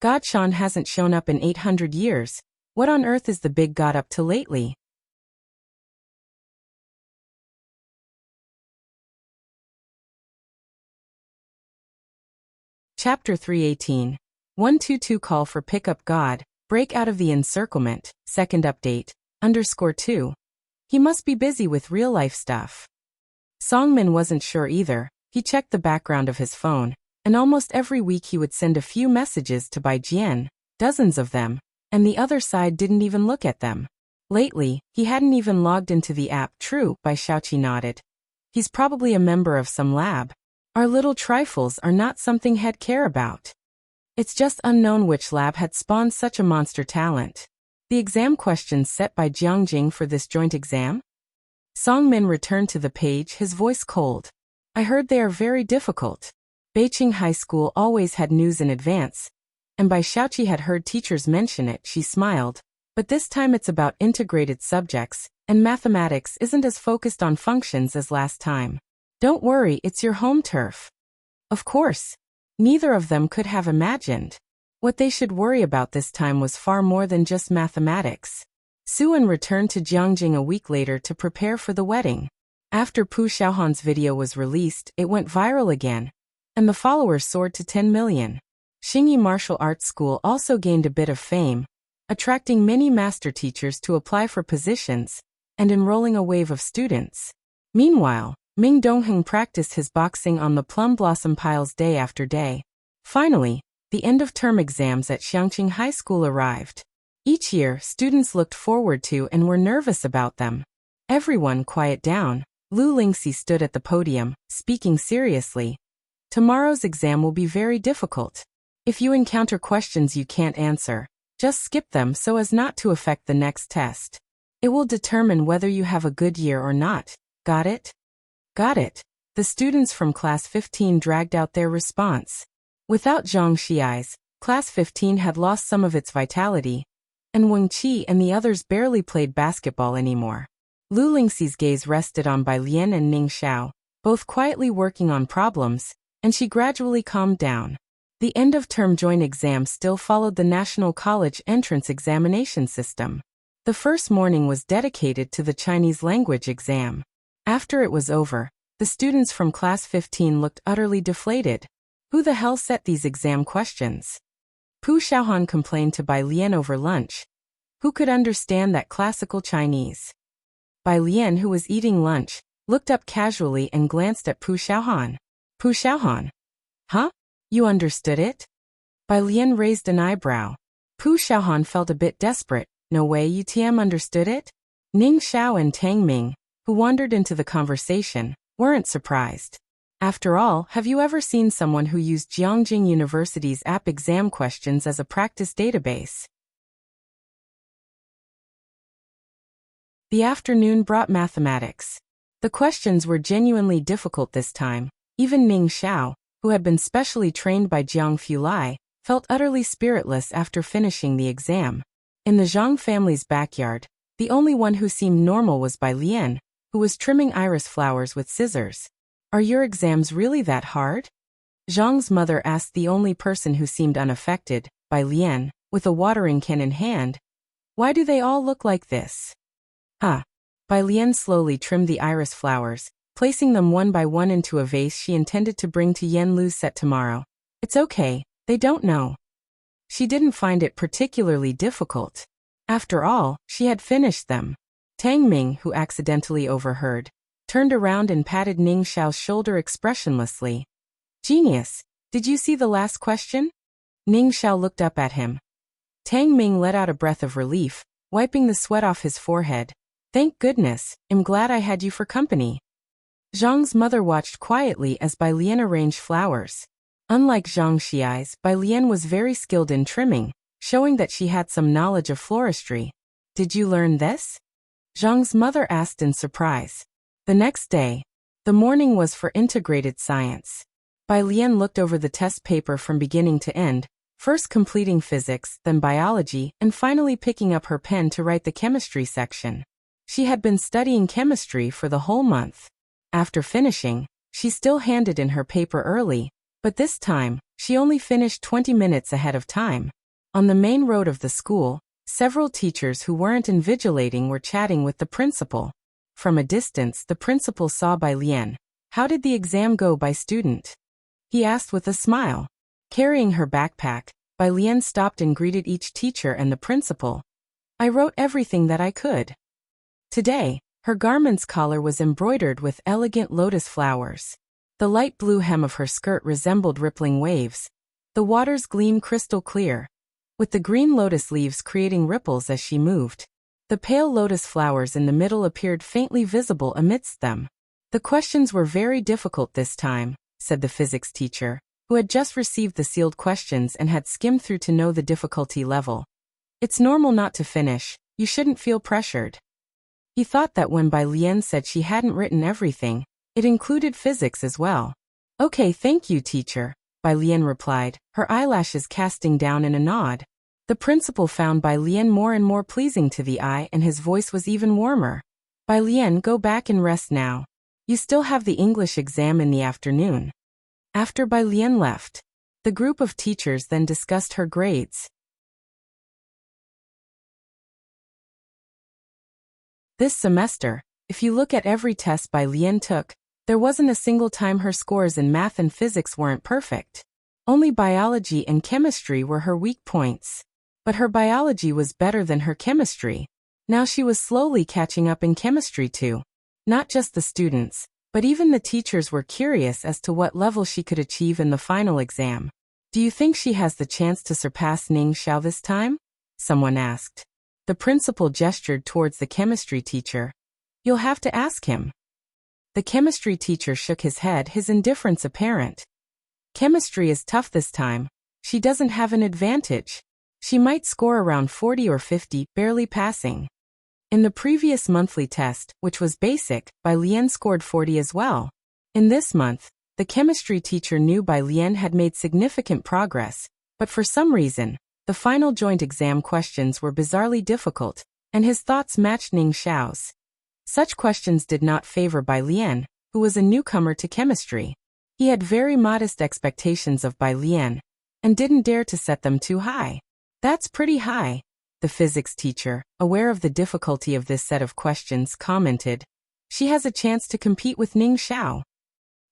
Godshan hasn't shown up in 800 years. What on earth is the big god up to lately? Chapter 318. 122 Call for Pickup God, Break Out of the Encirclement, Second Update, _2. He must be busy with real-life stuff. Songmin wasn't sure either. He checked the background of his phone, and almost every week he would send a few messages to Bai Jian, dozens of them, and the other side didn't even look at them. Lately, he hadn't even logged into the app. True, Bai Xiaoqi nodded. He's probably a member of some lab. Our little trifles are not something he'd care about. It's just unknown which lab had spawned such a monster talent. The exam questions set by Jiangjing for this joint exam? Song Min returned to the page, his voice cold. I heard they are very difficult. Beijing High School always had news in advance, and Bai Xiaoqi had heard teachers mention it. She smiled. But this time it's about integrated subjects, and mathematics isn't as focused on functions as last time. Don't worry, it's your home turf. Of course. Neither of them could have imagined. What they should worry about this time was far more than just mathematics. Suan returned to Jiangjing a week later to prepare for the wedding. After Pu Xiaohan's video was released, it went viral again, and the followers soared to 10 million. Xingyi Martial Arts School also gained a bit of fame, attracting many master teachers to apply for positions, and enrolling a wave of students. Meanwhile, Ming Dongheng practiced his boxing on the plum blossom piles day after day. Finally, the end-of-term exams at Xiangqing High School arrived. Each year, students looked forward to and were nervous about them. Everyone quiet down. Lu Lingxi stood at the podium, speaking seriously. Tomorrow's exam will be very difficult. If you encounter questions you can't answer, just skip them so as not to affect the next test. It will determine whether you have a good year or not. Got it? Got it. The students from Class 15 dragged out their response. Without Zhang Xiai's, Class 15 had lost some of its vitality, and Wang Qi and the others barely played basketball anymore. Lu Lingxi's gaze rested on Bai Lian and Ning Xiao, both quietly working on problems, and she gradually calmed down. The end-of-term joint exam still followed the National College entrance examination system. The first morning was dedicated to the Chinese language exam. After it was over, the students from Class 15 looked utterly deflated. Who the hell set these exam questions? Pu Xiaohan complained to Bai Lian over lunch. Who could understand that classical Chinese? Bai Lian, who was eating lunch, looked up casually and glanced at Pu Xiaohan. Pu Xiaohan? Huh? You understood it? Bai Lian raised an eyebrow. Pu Xiaohan felt a bit desperate. No way UTM understood it? Ning Xiao and Tang Ming, who wandered into the conversation, weren't surprised. After all, have you ever seen someone who used Jiangjing University's app exam questions as a practice database? The afternoon brought mathematics. The questions were genuinely difficult this time. Even Ning Xiao, who had been specially trained by Jiang Fulai, felt utterly spiritless after finishing the exam. In the Zhang family's backyard, the only one who seemed normal was Bai Lian, who was trimming iris flowers with scissors. Are your exams really that hard? Zhang's mother asked the only person who seemed unaffected, Bai Lian, with a watering can in hand. Why do they all look like this? Huh. Bai Lian slowly trimmed the iris flowers, placing them one by one into a vase she intended to bring to Yen Lu's set tomorrow. It's okay, they don't know. She didn't find it particularly difficult. After all, she had finished them. Tang Ming, who accidentally overheard, turned around and patted Ning Xiao's shoulder expressionlessly. Genius, did you see the last question? Ning Xiao looked up at him. Tang Ming let out a breath of relief, wiping the sweat off his forehead. Thank goodness, I'm glad I had you for company. Zhang's mother watched quietly as Bai Lian arranged flowers. Unlike Zhang Xiai's, Bai Lian was very skilled in trimming, showing that she had some knowledge of floristry. Did you learn this? Zhang's mother asked in surprise. The next day, the morning was for integrated science. Bai Lian looked over the test paper from beginning to end, first completing physics, then biology, and finally picking up her pen to write the chemistry section. She had been studying chemistry for the whole month. After finishing, she still handed in her paper early, but this time, she only finished 20 minutes ahead of time. On the main road of the school, several teachers who weren't invigilating were chatting with the principal. From a distance, the principal saw Bai Lian. How did the exam go, Bai student? He asked with a smile. Carrying her backpack, Bai Lian stopped and greeted each teacher and the principal. I wrote everything that I could. Today, her garment's collar was embroidered with elegant lotus flowers. The light blue hem of her skirt resembled rippling waves. The waters gleamed crystal clear, with the green lotus leaves creating ripples as she moved. The pale lotus flowers in the middle appeared faintly visible amidst them. The questions were very difficult this time, said the physics teacher, who had just received the sealed questions and had skimmed through to know the difficulty level. It's normal not to finish, you shouldn't feel pressured. He thought that when Bai Lian said she hadn't written everything, it included physics as well. Okay, thank you, teacher, Bai Lian replied, her eyelashes casting down in a nod. The principal found Bai Lian more and more pleasing to the eye and his voice was even warmer. Bai Lian, go back and rest now. You still have the English exam in the afternoon. After Bai Lian left, the group of teachers then discussed her grades. This semester, if you look at every test Bai Lian took, there wasn't a single time her scores in math and physics weren't perfect. Only biology and chemistry were her weak points. But her biology was better than her chemistry. Now she was slowly catching up in chemistry too. Not just the students, but even the teachers were curious as to what level she could achieve in the final exam. Do you think she has the chance to surpass Ning Xiao this time? Someone asked. The principal gestured towards the chemistry teacher. You'll have to ask him. The chemistry teacher shook his head, his indifference apparent. Chemistry is tough this time. She doesn't have an advantage. She might score around 40 or 50, barely passing. In the previous monthly test, which was basic, Bai Lian scored 40 as well. In this month, the chemistry teacher knew Bai Lian had made significant progress, but for some reason, the final joint exam questions were bizarrely difficult, and his thoughts matched Ning Xiao's. Such questions did not favor Bai Lian, who was a newcomer to chemistry. He had very modest expectations of Bai Lian, and didn't dare to set them too high. That's pretty high, the physics teacher, aware of the difficulty of this set of questions, commented. She has a chance to compete with Ning Xiao.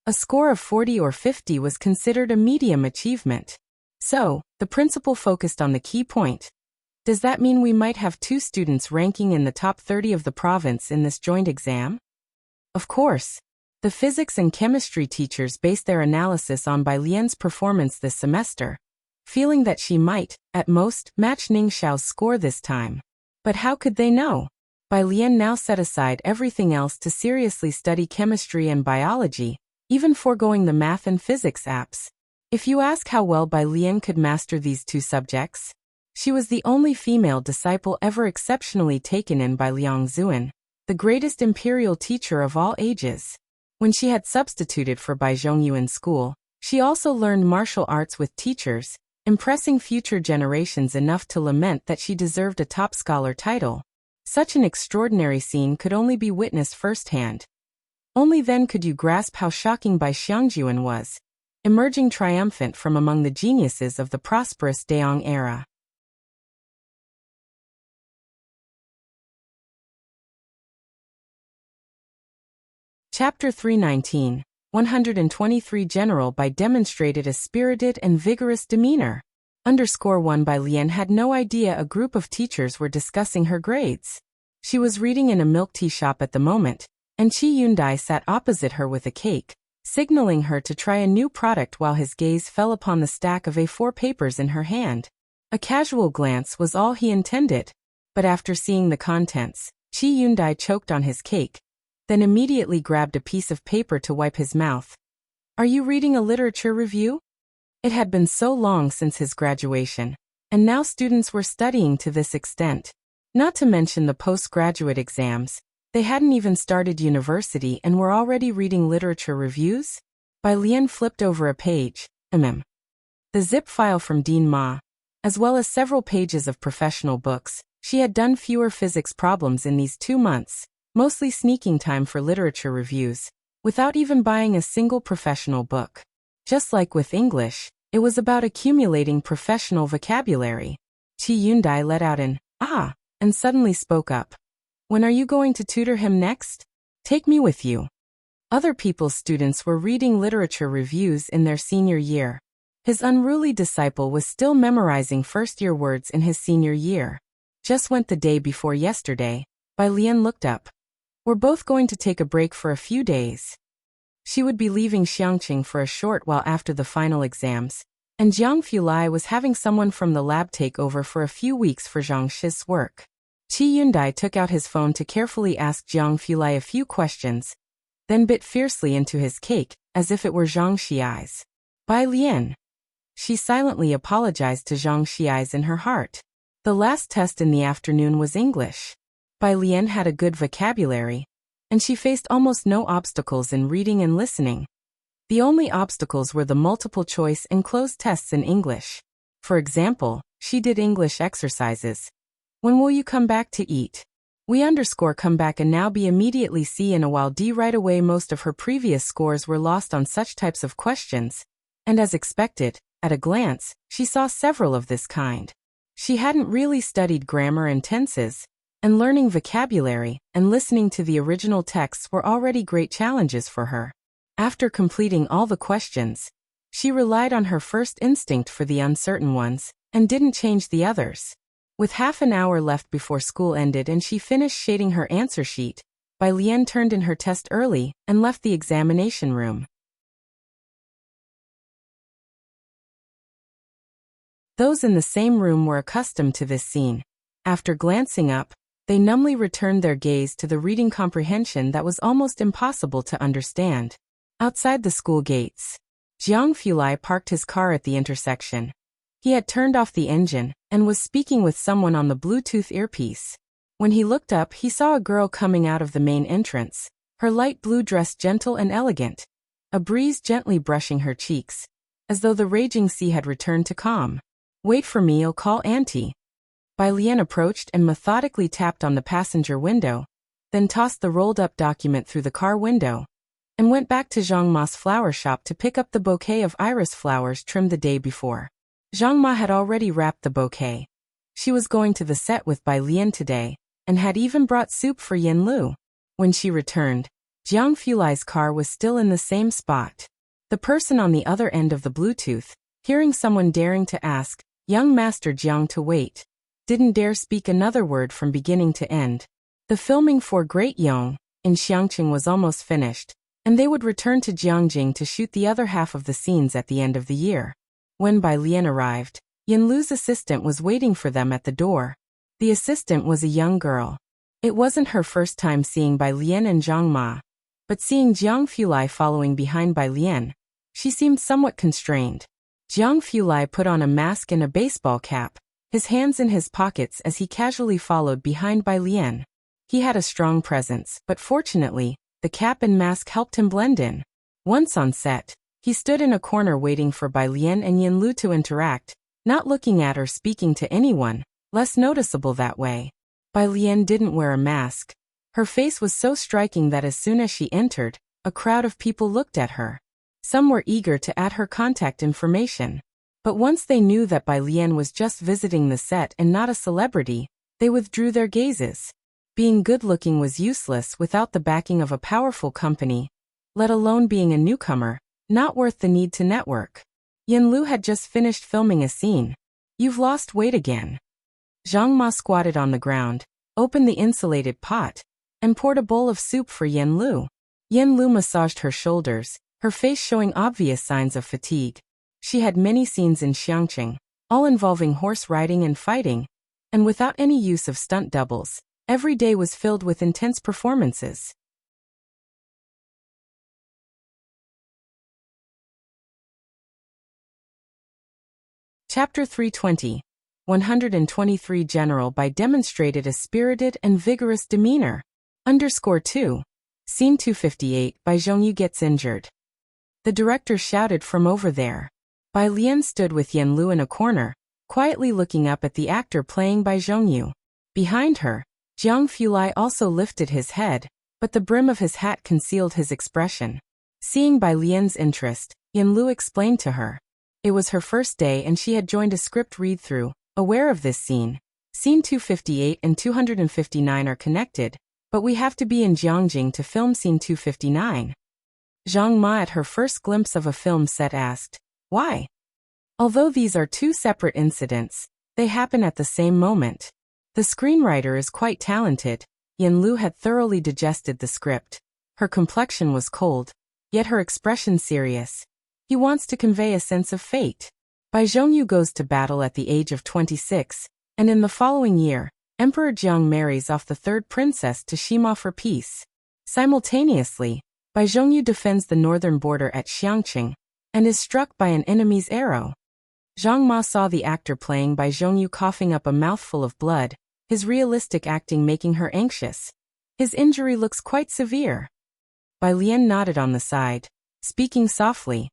A score of 40 or 50 was considered a medium achievement. So, the principal focused on the key point. Does that mean we might have 2 students ranking in the top 30 of the province in this joint exam? Of course. The physics and chemistry teachers based their analysis on Bai Lian's performance this semester, feeling that she might, at most, match Ning Xiao's score this time. But how could they know? Bai Lian now set aside everything else to seriously study chemistry and biology, even foregoing the math and physics apps. If you ask how well Bai Lian could master these 2 subjects, she was the only female disciple ever exceptionally taken in by Liang Zuan, the greatest imperial teacher of all ages. When she had substituted for Bai Zhongyu in school, she also learned martial arts with teachers, impressing future generations enough to lament that she deserved a top scholar title. Such an extraordinary scene could only be witnessed firsthand. Only then could you grasp how shocking Bai Xiangjuan was, emerging triumphant from among the geniuses of the prosperous Daong era. Chapter 319, 123 General Bai demonstrated a spirited and vigorous demeanor. _1 Bai Lian had no idea a group of teachers were discussing her grades. She was reading in a milk tea shop at the moment, and Qi Yundai sat opposite her with a cake, signaling her to try a new product while his gaze fell upon the stack of A4 papers in her hand. A casual glance was all he intended, but after seeing the contents, Qi Yundai choked on his cake, then immediately grabbed a piece of paper to wipe his mouth. "Are you reading a literature review?" It had been so long since his graduation, and now students were studying to this extent. Not to mention the postgraduate exams, they hadn't even started university and were already reading literature reviews? Bai Lian flipped over a page, the zip file from Dean Ma, as well as several pages of professional books. She had done fewer physics problems in these 2 months, mostly sneaking time for literature reviews, without even buying a single professional book. Just like with English, it was about accumulating professional vocabulary. Qi Yundai let out an "ah," and suddenly spoke up. "When are you going to tutor him next? Take me with you." Other people's students were reading literature reviews in their senior year. His unruly disciple was still memorizing first-year words in his senior year. "Just went the day before yesterday." Bai Lian looked up. "We're both going to take a break for a few days." She would be leaving Xiangqing for a short while after the final exams, and Jiang Fulai was having someone from the lab take over for a few weeks for Zhang Shi's work. Qi Yundai took out his phone to carefully ask Jiang Fulai a few questions, then bit fiercely into his cake, as if it were Zhang Xi's. "Bai Lian." She silently apologized to Zhang Xi's in her heart. The last test in the afternoon was English. Bai Lian had a good vocabulary, and she faced almost no obstacles in reading and listening. The only obstacles were the multiple choice and closed tests in English. For example, she did English exercises. "When will you come back to eat?" We _come back and now be immediately C in a while D right away. Most of her previous scores were lost on such types of questions, and as expected, at a glance, she saw several of this kind. She hadn't really studied grammar and tenses, and learning vocabulary and listening to the original texts were already great challenges for her. After completing all the questions, she relied on her first instinct for the uncertain ones, and didn't change the others. With half an hour left before school ended and she finished shading her answer sheet, Bai Lian turned in her test early and left the examination room. Those in the same room were accustomed to this scene. After glancing up, they numbly returned their gaze to the reading comprehension that was almost impossible to understand. Outside the school gates, Jiang Fulai parked his car at the intersection. He had turned off the engine and was speaking with someone on the Bluetooth earpiece. When he looked up, he saw a girl coming out of the main entrance, her light blue dress gentle and elegant, a breeze gently brushing her cheeks, as though the raging sea had returned to calm. "Wait for me, I'll call Auntie." Bai Lian approached and methodically tapped on the passenger window, then tossed the rolled-up document through the car window, and went back to Zhang Ma's flower shop to pick up the bouquet of iris flowers trimmed the day before. Zhang Ma had already wrapped the bouquet. She was going to the set with Bai Lian today, and had even brought soup for Yin Lu. When she returned, Jiang Fulai's car was still in the same spot. The person on the other end of the Bluetooth, hearing someone daring to ask young Master Jiang to wait, didn't dare speak another word from beginning to end. The filming for Great Yong in Xiangqing was almost finished, and they would return to Jiangjing to shoot the other half of the scenes at the end of the year. When Bai Lian arrived, Yin Lu's assistant was waiting for them at the door. The assistant was a young girl. It wasn't her first time seeing Bai Lian and Zhang Ma, but seeing Jiang Fulai following behind Bai Lian, she seemed somewhat constrained. Jiang Fulai put on a mask and a baseball cap, his hands in his pockets as he casually followed behind Bai Lian. He had a strong presence, but fortunately, the cap and mask helped him blend in. Once on set, he stood in a corner waiting for Bai Lian and Yin Lu to interact, not looking at or speaking to anyone, less noticeable that way. Bai Lian didn't wear a mask. Her face was so striking that as soon as she entered, a crowd of people looked at her. Some were eager to add her contact information. But once they knew that Bai Lian was just visiting the set and not a celebrity, they withdrew their gazes. Being good-looking was useless without the backing of a powerful company, let alone being a newcomer, not worth the need to network. Yanlu had just finished filming a scene. You've lost weight again. Zhang Ma squatted on the ground, opened the insulated pot, and poured a bowl of soup for Yanlu. Yanlu massaged her shoulders, her face showing obvious signs of fatigue. She had many scenes in Xiangqing, all involving horse riding and fighting, and without any use of stunt doubles. Every day was filled with intense performances. Chapter 320. 123 General Bai demonstrated a spirited and vigorous demeanor. _2. Scene 258. Bai Zhongyu gets injured. The director shouted from over there. Bai Lian stood with Yanlu in a corner, quietly looking up at the actor playing Bai Zhongyu. Behind her, Jiang Fulai also lifted his head, but the brim of his hat concealed his expression. Seeing Bai Lian's interest, Yanlu explained to her. It was her first day and she had joined a script read-through, aware of this scene. Scene 258 and 259 are connected, but we have to be in Jiangjing to film scene 259. Zhang Ma at her first glimpse of a film set asked, why? Although these are two separate incidents, they happen at the same moment. The screenwriter is quite talented. Yanlu had thoroughly digested the script. Her complexion was cold, yet her expression serious. He wants to convey a sense of fate. Bai Zhongyu goes to battle at the age of 26, and in the following year, Emperor Jiang marries off the third princess to Shima for peace. Simultaneously, Bai Zhongyu defends the northern border at Xiangqing, and is struck by an enemy's arrow. Zhang Ma saw the actor playing Bai Zhongyu coughing up a mouthful of blood, his realistic acting making her anxious. His injury looks quite severe. Bai Lian nodded on the side, speaking softly.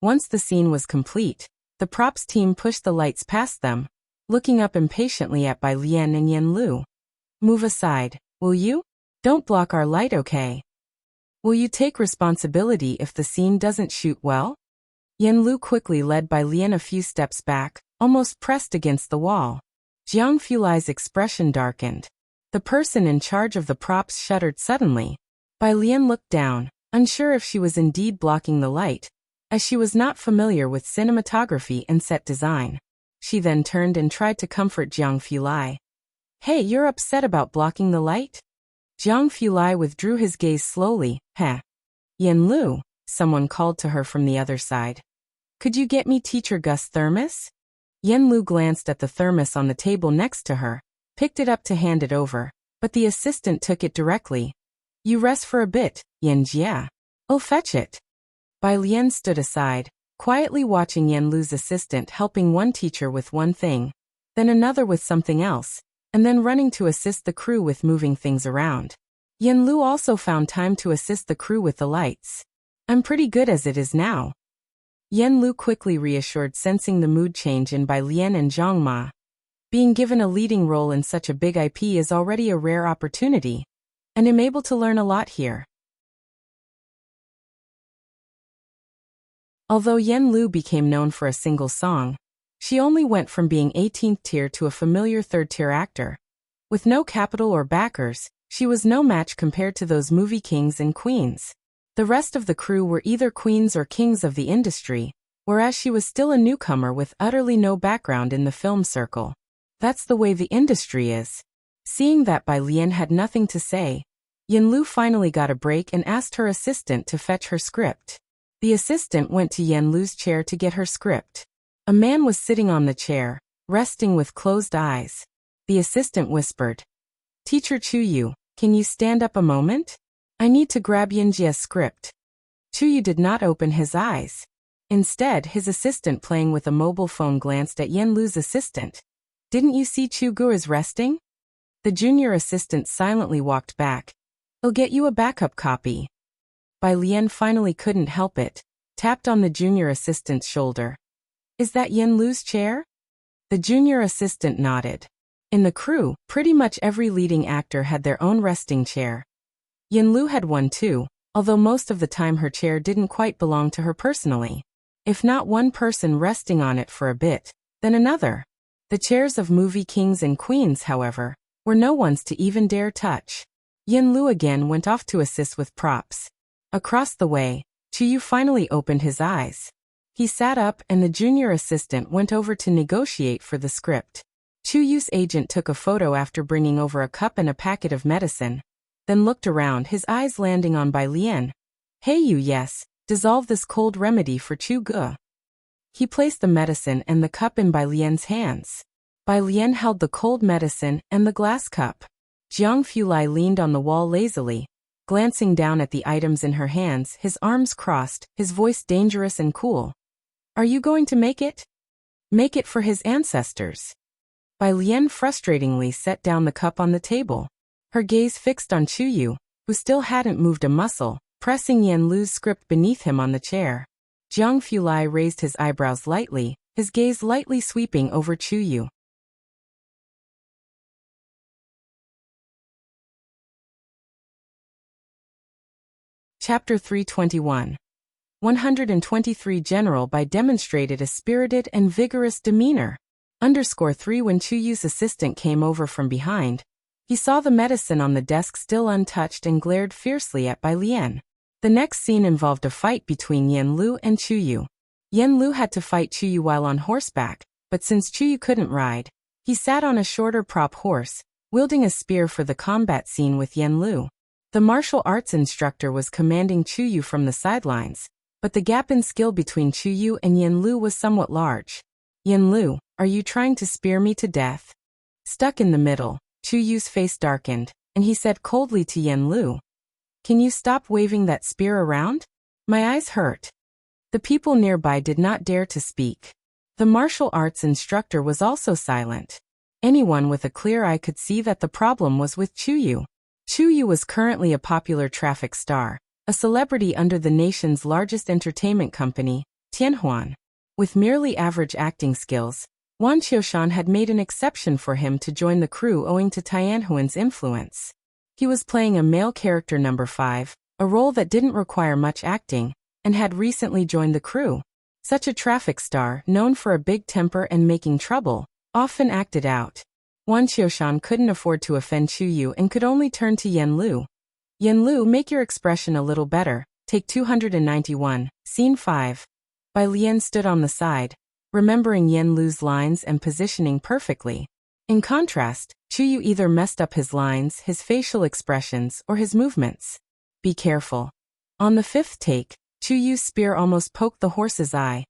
Once the scene was complete, the props team pushed the lights past them, looking up impatiently at Bai Lian and Yanlu. Move aside, will you? Don't block our light, okay? Will you take responsibility if the scene doesn't shoot well? Yanlu quickly led Bai Lian a few steps back, almost pressed against the wall. Jiang Fulai's expression darkened. The person in charge of the props shuddered suddenly. Bai Lian looked down, unsure if she was indeed blocking the light, as she was not familiar with cinematography and set design. She then turned and tried to comfort Jiang Fulai. Hey, you're upset about blocking the light? Jiang Fulai withdrew his gaze slowly. Yanlu, someone called to her from the other side. Could you get me Teacher Gus' thermos? Yanlu glanced at the thermos on the table next to her, picked it up to hand it over, but the assistant took it directly. You rest for a bit, Yanjia. I'll fetch it. Bai Lian stood aside, quietly watching Yanlu's assistant helping one teacher with one thing, then another with something else, and then running to assist the crew with moving things around. Yanlu also found time to assist the crew with the lights. I'm pretty good as it is now. Yanlu quickly reassured, sensing the mood change in Bai Lian and Zhang Ma. Being given a leading role in such a big IP is already a rare opportunity, and I'm able to learn a lot here. Although Yanlu became known for a single song, she only went from being 18th tier to a familiar 3rd-tier actor. With no capital or backers, she was no match compared to those movie kings and queens. The rest of the crew were either queens or kings of the industry, whereas she was still a newcomer with utterly no background in the film circle. That's the way the industry is. Seeing that Bai Lian had nothing to say, Yanlu finally got a break and asked her assistant to fetch her script. The assistant went to Yanlu's chair to get her script. A man was sitting on the chair, resting with closed eyes. The assistant whispered, Teacher Chuyu, can you stand up a moment? I need to grab Yanjia's script. Chuyu did not open his eyes. Instead, his assistant playing with a mobile phone glanced at Yanlu's assistant. Didn't you see Chugu is resting? The junior assistant silently walked back. I'll get you a backup copy. Bai Lian finally couldn't help it, tapped on the junior assistant's shoulder. Is that Yanlu's chair? The junior assistant nodded. In the crew, pretty much every leading actor had their own resting chair. Yanlu had one too, although most of the time her chair didn't quite belong to her personally. If not one person resting on it for a bit, then another. The chairs of movie kings and queens, however, where no one's to even dare touch. Yin Lu again went off to assist with props. Across the way, Chuyu finally opened his eyes. He sat up and the junior assistant went over to negotiate for the script. Chuyu's agent took a photo after bringing over a cup and a packet of medicine, then looked around, his eyes landing on Bai Lian. Hey you, yes, dissolve this cold remedy for Chu Ge. He placed the medicine and the cup in Bai Lian's hands. Bai Lian held the cold medicine and the glass cup. Jiang Fulai leaned on the wall lazily, glancing down at the items in her hands, his arms crossed, his voice dangerous and cool. Are you going to make it? Make it for his ancestors. Bai Lian frustratingly set down the cup on the table. Her gaze fixed on Chuyu, who still hadn't moved a muscle, pressing Yen Lu's script beneath him on the chair. Jiang Fulai raised his eyebrows lightly, his gaze lightly sweeping over Chuyu. Chapter 321. 123 General Bai demonstrated a spirited and vigorous demeanor. _3 When Chuyu's assistant came over from behind, he saw the medicine on the desk still untouched and glared fiercely at Bai Lian. The next scene involved a fight between Yen Lu and Chuyu. Yen Lu had to fight Chuyu while on horseback, but since Chuyu couldn't ride, he sat on a shorter prop horse, wielding a spear for the combat scene with Yen Lu. The martial arts instructor was commanding Chuyu from the sidelines, but the gap in skill between Chuyu and Yen Lu was somewhat large. Yen Lu, are you trying to spear me to death? Stuck in the middle, Chuyu's face darkened, and he said coldly to Yen Lu, can you stop waving that spear around? My eyes hurt. The people nearby did not dare to speak. The martial arts instructor was also silent. Anyone with a clear eye could see that the problem was with Chuyu. Chuyu was currently a popular traffic star, a celebrity under the nation's largest entertainment company, Tianhuan. With merely average acting skills, Wan Qiushan had made an exception for him to join the crew owing to Tianhuan's influence. He was playing a male character number 5, a role that didn't require much acting, and had recently joined the crew. Such a traffic star, known for a big temper and making trouble, often acted out. Wan Qiushan couldn't afford to offend Chuyu and could only turn to Yen Lu. Yen Lu, make your expression a little better. Take 291, Scene 5. Bai Lian stood on the side, remembering Yen Lu's lines and positioning perfectly. In contrast, Chuyu either messed up his lines, his facial expressions, or his movements. Be careful. On the 5th take, Chuyu's spear almost poked the horse's eye.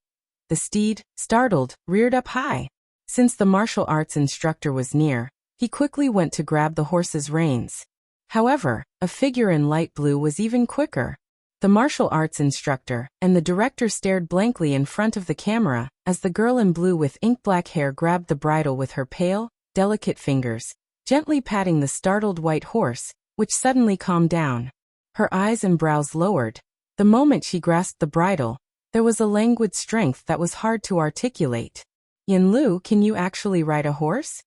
The steed, startled, reared up high. Since the martial arts instructor was near, he quickly went to grab the horse's reins. However, a figure in light blue was even quicker. The martial arts instructor and the director stared blankly in front of the camera as the girl in blue with ink-black hair grabbed the bridle with her pale, delicate fingers, gently patting the startled white horse, which suddenly calmed down. Her eyes and brows lowered. The moment she grasped the bridle, there was a languid strength that was hard to articulate. Yen Lu, can you actually ride a horse?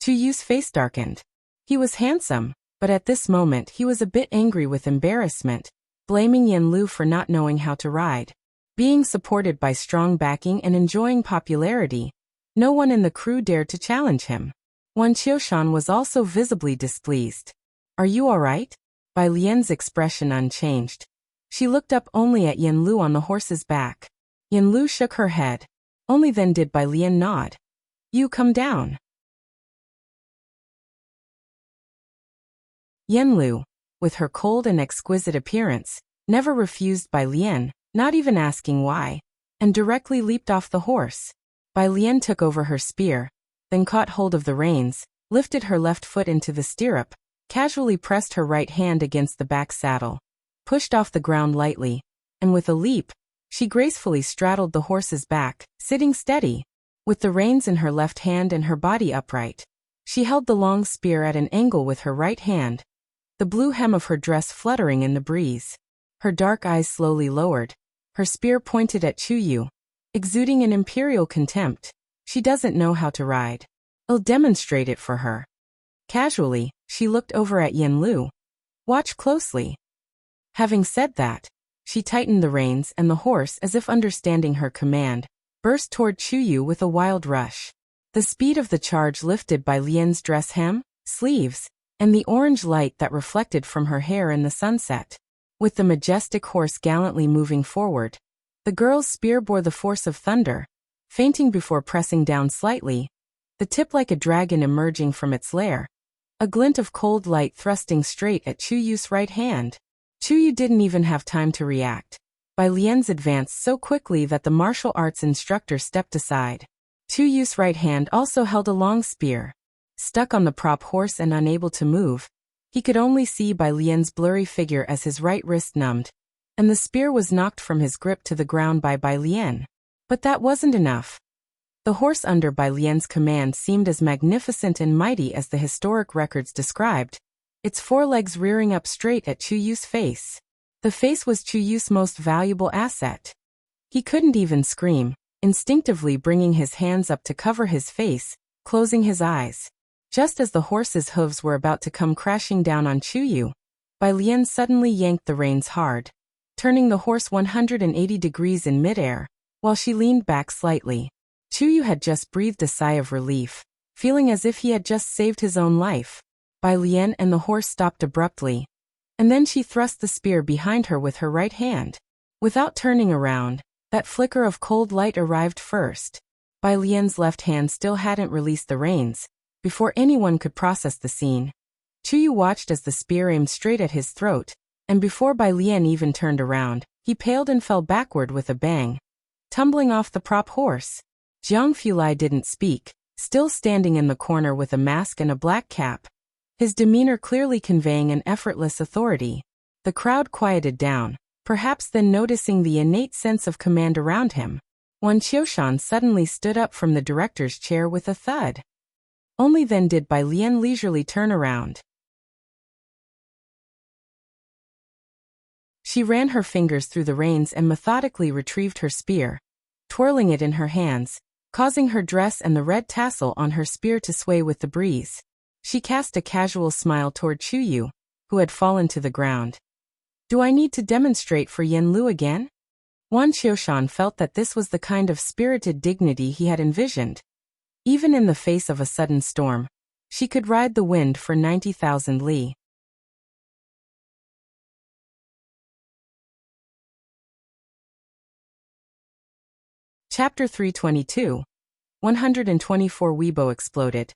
Chuyu's face darkened. He was handsome, but at this moment he was a bit angry with embarrassment, blaming Yen Lu for not knowing how to ride. Being supported by strong backing and enjoying popularity, no one in the crew dared to challenge him. Wan Qiushan was also visibly displeased. Are you alright? Bai Lian's expression unchanged. She looked up only at Yen Lu on the horse's back. Yen Lu shook her head. Only then did Bai Lian nod. You come down. Yen Lu, with her cold and exquisite appearance, never refused Bai Lian, not even asking why, and directly leaped off the horse. Bai Lian took over her spear, then caught hold of the reins, lifted her left foot into the stirrup, casually pressed her right hand against the back saddle, pushed off the ground lightly, and with a leap, she gracefully straddled the horse's back, sitting steady. With the reins in her left hand and her body upright, she held the long spear at an angle with her right hand, the blue hem of her dress fluttering in the breeze. Her dark eyes slowly lowered, her spear pointed at Chuyu, exuding an imperial contempt. She doesn't know how to ride. I'll demonstrate it for her. Casually, she looked over at Yen Lu. Watch closely. Having said that, she tightened the reins and the horse, as if understanding her command, burst toward Chuyu with a wild rush. The speed of the charge lifted Bai Lian's dress hem, sleeves, and the orange light that reflected from her hair in the sunset. With the majestic horse gallantly moving forward, the girl's spear bore the force of thunder, fainting before pressing down slightly, the tip like a dragon emerging from its lair, a glint of cold light thrusting straight at Chu Yu's right hand. Chu Yu didn't even have time to react. Bai Lian's advanced so quickly that the martial arts instructor stepped aside. Chu Yu's right hand also held a long spear. Stuck on the prop horse and unable to move, he could only see Bai Lian's blurry figure as his right wrist numbed, and the spear was knocked from his grip to the ground by Bai Lian. But that wasn't enough. The horse under Bai Lian's command seemed as magnificent and mighty as the historic records described, its forelegs rearing up straight at Chu Yu's face. The face was Chu Yu's most valuable asset. He couldn't even scream, instinctively bringing his hands up to cover his face, closing his eyes. Just as the horse's hooves were about to come crashing down on Chu Yu, Bai Lian suddenly yanked the reins hard, turning the horse 180 degrees in midair, while she leaned back slightly. Chu Yu had just breathed a sigh of relief, feeling as if he had just saved his own life. Bai Lian and the horse stopped abruptly, and then she thrust the spear behind her with her right hand. Without turning around, that flicker of cold light arrived first. Bai Lian's left hand still hadn't released the reins. Before anyone could process the scene, Chu Yu watched as the spear aimed straight at his throat, and before Bai Lian even turned around, he paled and fell backward with a bang, tumbling off the prop horse. Jiang Fulai didn't speak, still standing in the corner with a mask and a black cap, his demeanor clearly conveying an effortless authority. The crowd quieted down, perhaps then noticing the innate sense of command around him. Wan Qiushan suddenly stood up from the director's chair with a thud. Only then did Bai Lian leisurely turn around. She ran her fingers through the reins and methodically retrieved her spear, twirling it in her hands, causing her dress and the red tassel on her spear to sway with the breeze. She cast a casual smile toward Chu Yu, who had fallen to the ground. Do I need to demonstrate for Yen Lu again? Wan Qiushan felt that this was the kind of spirited dignity he had envisioned. Even in the face of a sudden storm, she could ride the wind for 90,000 li. Chapter 322. 124 Weibo exploded.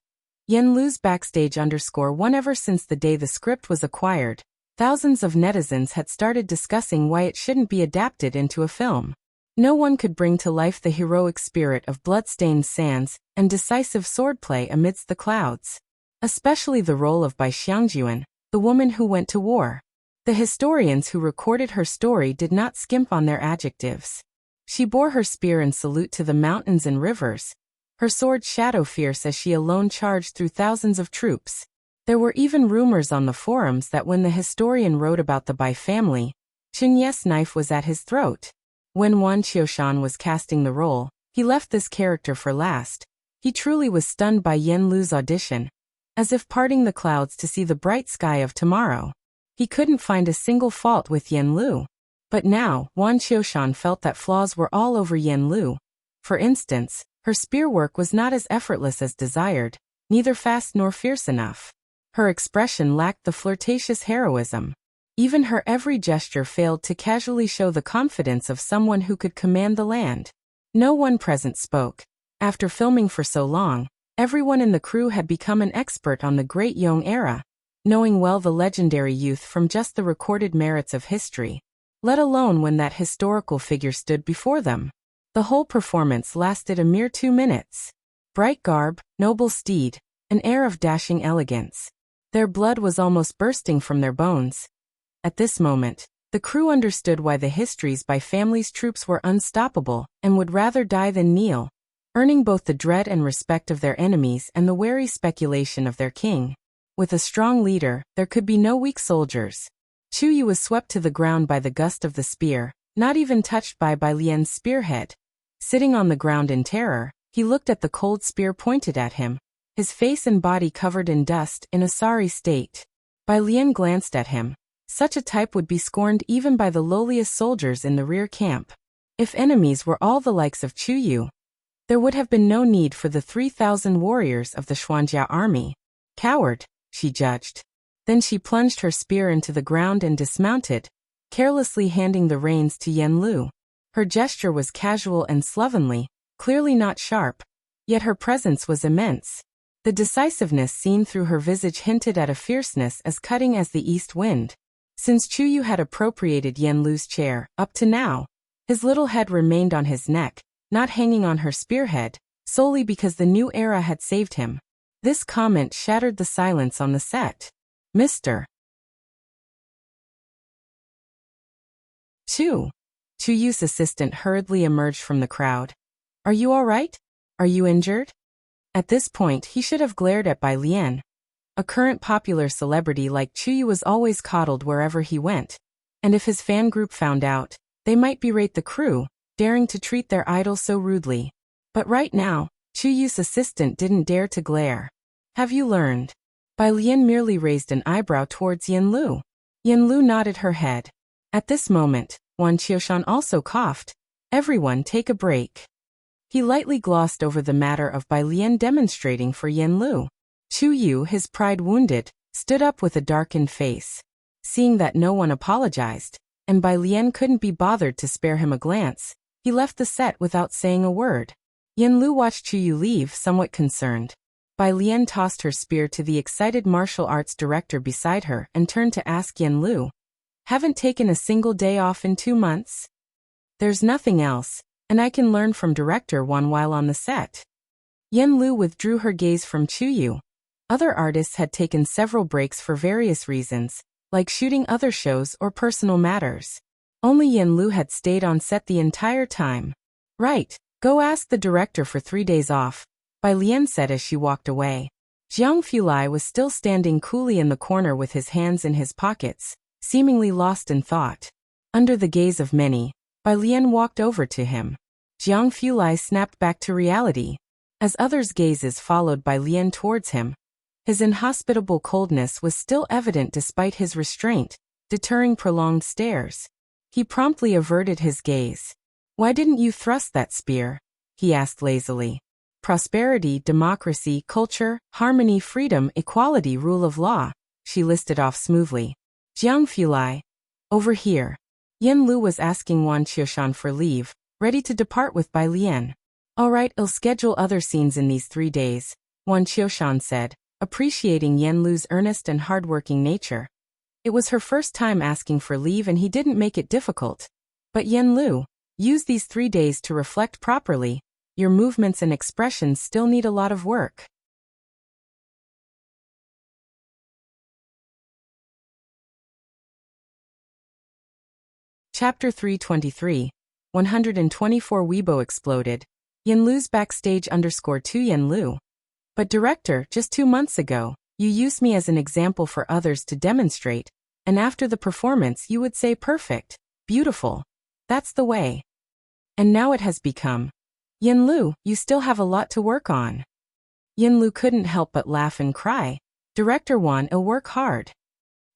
Yen Lu's backstage _1. Ever since the day the script was acquired, thousands of netizens had started discussing why it shouldn't be adapted into a film. No one could bring to life the heroic spirit of blood-stained sands and decisive swordplay amidst the clouds. Especially the role of Bai Xiangjuan, the woman who went to war. The historians who recorded her story did not skimp on their adjectives. She bore her spear in salute to the mountains and rivers, her sword shadow fierce as she alone charged through thousands of troops. There were even rumors on the forums that when the historian wrote about the Bai family, Chen Ye's knife was at his throat. When Wan Qiushan was casting the role, he left this character for last. He truly was stunned by Yen Lu's audition, as if parting the clouds to see the bright sky of tomorrow. He couldn't find a single fault with Yen Lu. But now, Wan Qiushan felt that flaws were all over Yen Lu. For instance, her spear work was not as effortless as desired, neither fast nor fierce enough. Her expression lacked the flirtatious heroism. Even her every gesture failed to casually show the confidence of someone who could command the land. No one present spoke. After filming for so long, everyone in the crew had become an expert on the Great Yong era, knowing well the legendary youth from just the recorded merits of history, let alone when that historical figure stood before them. The whole performance lasted a mere 2 minutes. Bright garb, noble steed, an air of dashing elegance. Their blood was almost bursting from their bones. At this moment, the crew understood why the histories by family's troops were unstoppable and would rather die than kneel, earning both the dread and respect of their enemies and the wary speculation of their king. With a strong leader, there could be no weak soldiers. Chu Yu was swept to the ground by the gust of the spear, not even touched by Bai Lian's spearhead. Sitting on the ground in terror, he looked at the cold spear pointed at him, his face and body covered in dust in a sorry state. Bai Lian glanced at him. Such a type would be scorned even by the lowliest soldiers in the rear camp. If enemies were all the likes of Chu Yu, there would have been no need for the 3,000 warriors of the Xuanjia army. Coward, she judged. Then she plunged her spear into the ground and dismounted, carelessly handing the reins to Yen Lu. Her gesture was casual and slovenly, clearly not sharp, yet her presence was immense. The decisiveness seen through her visage hinted at a fierceness as cutting as the east wind. Since Chuyu had appropriated Yen Lu's chair, up to now, his little head remained on his neck, not hanging on her spearhead, solely because the new era had saved him. This comment shattered the silence on the set. Mr. Chuyu's assistant hurriedly emerged from the crowd. Are you all right? Are you injured? At this point he should have glared at Bai Lian. A current popular celebrity like Chuyu was always coddled wherever he went, and if his fan group found out, they might berate the crew, daring to treat their idol so rudely. But right now, Chuyu's assistant didn't dare to glare. Have you learned? Bai Lian merely raised an eyebrow towards Yen Lu. Yen Lu nodded her head. At this moment, Wan Qiushan also coughed. Everyone take a break. He lightly glossed over the matter of Bai Lian demonstrating for Yen Lu. Chuyu, his pride wounded, stood up with a darkened face. Seeing that no one apologized, and Bai Lian couldn't be bothered to spare him a glance, he left the set without saying a word. Yen Lu watched Chuyu leave, somewhat concerned. Bai Lian tossed her spear to the excited martial arts director beside her and turned to ask Yen Lu, "Haven't taken a single day off in 2 months? There's nothing else, and I can learn from Director Wan while on the set." Yen Lu withdrew her gaze from Chuyu. Other artists had taken several breaks for various reasons, like shooting other shows or personal matters. Only Yen Lu had stayed on set the entire time. Right, go ask the director for 3 days off, Bai Lian said as she walked away. Jiang Fulai was still standing coolly in the corner with his hands in his pockets, seemingly lost in thought. Under the gaze of many, Bai Lian walked over to him. Jiang Fulai snapped back to reality. As others' gazes followed Bai Lian towards him, his inhospitable coldness was still evident despite his restraint, deterring prolonged stares. He promptly averted his gaze. "Why didn't you thrust that spear?" he asked lazily. "Prosperity, democracy, culture, harmony, freedom, equality, rule of law," she listed off smoothly. Jiang Fulai. Over here. Yen Lu was asking Wan Qiushan for leave, ready to depart with Bai Lian. "All right, I'll schedule other scenes in these 3 days," Wan Qiushan said, appreciating Yen Lu's earnest and hardworking nature. It was her first time asking for leave and he didn't make it difficult. "But Yen Lu, use these 3 days to reflect properly. Your movements and expressions still need a lot of work." Chapter 323, 124 Weibo exploded. Yen Lu's backstage _2 Yen Lu. "But director, just 2 months ago, you used me as an example for others to demonstrate, and after the performance you would say perfect, beautiful. That's the way. And now it has become. Yen Lu, you still have a lot to work on." Yen Lu couldn't help but laugh and cry. "Director Wan, I'll work hard."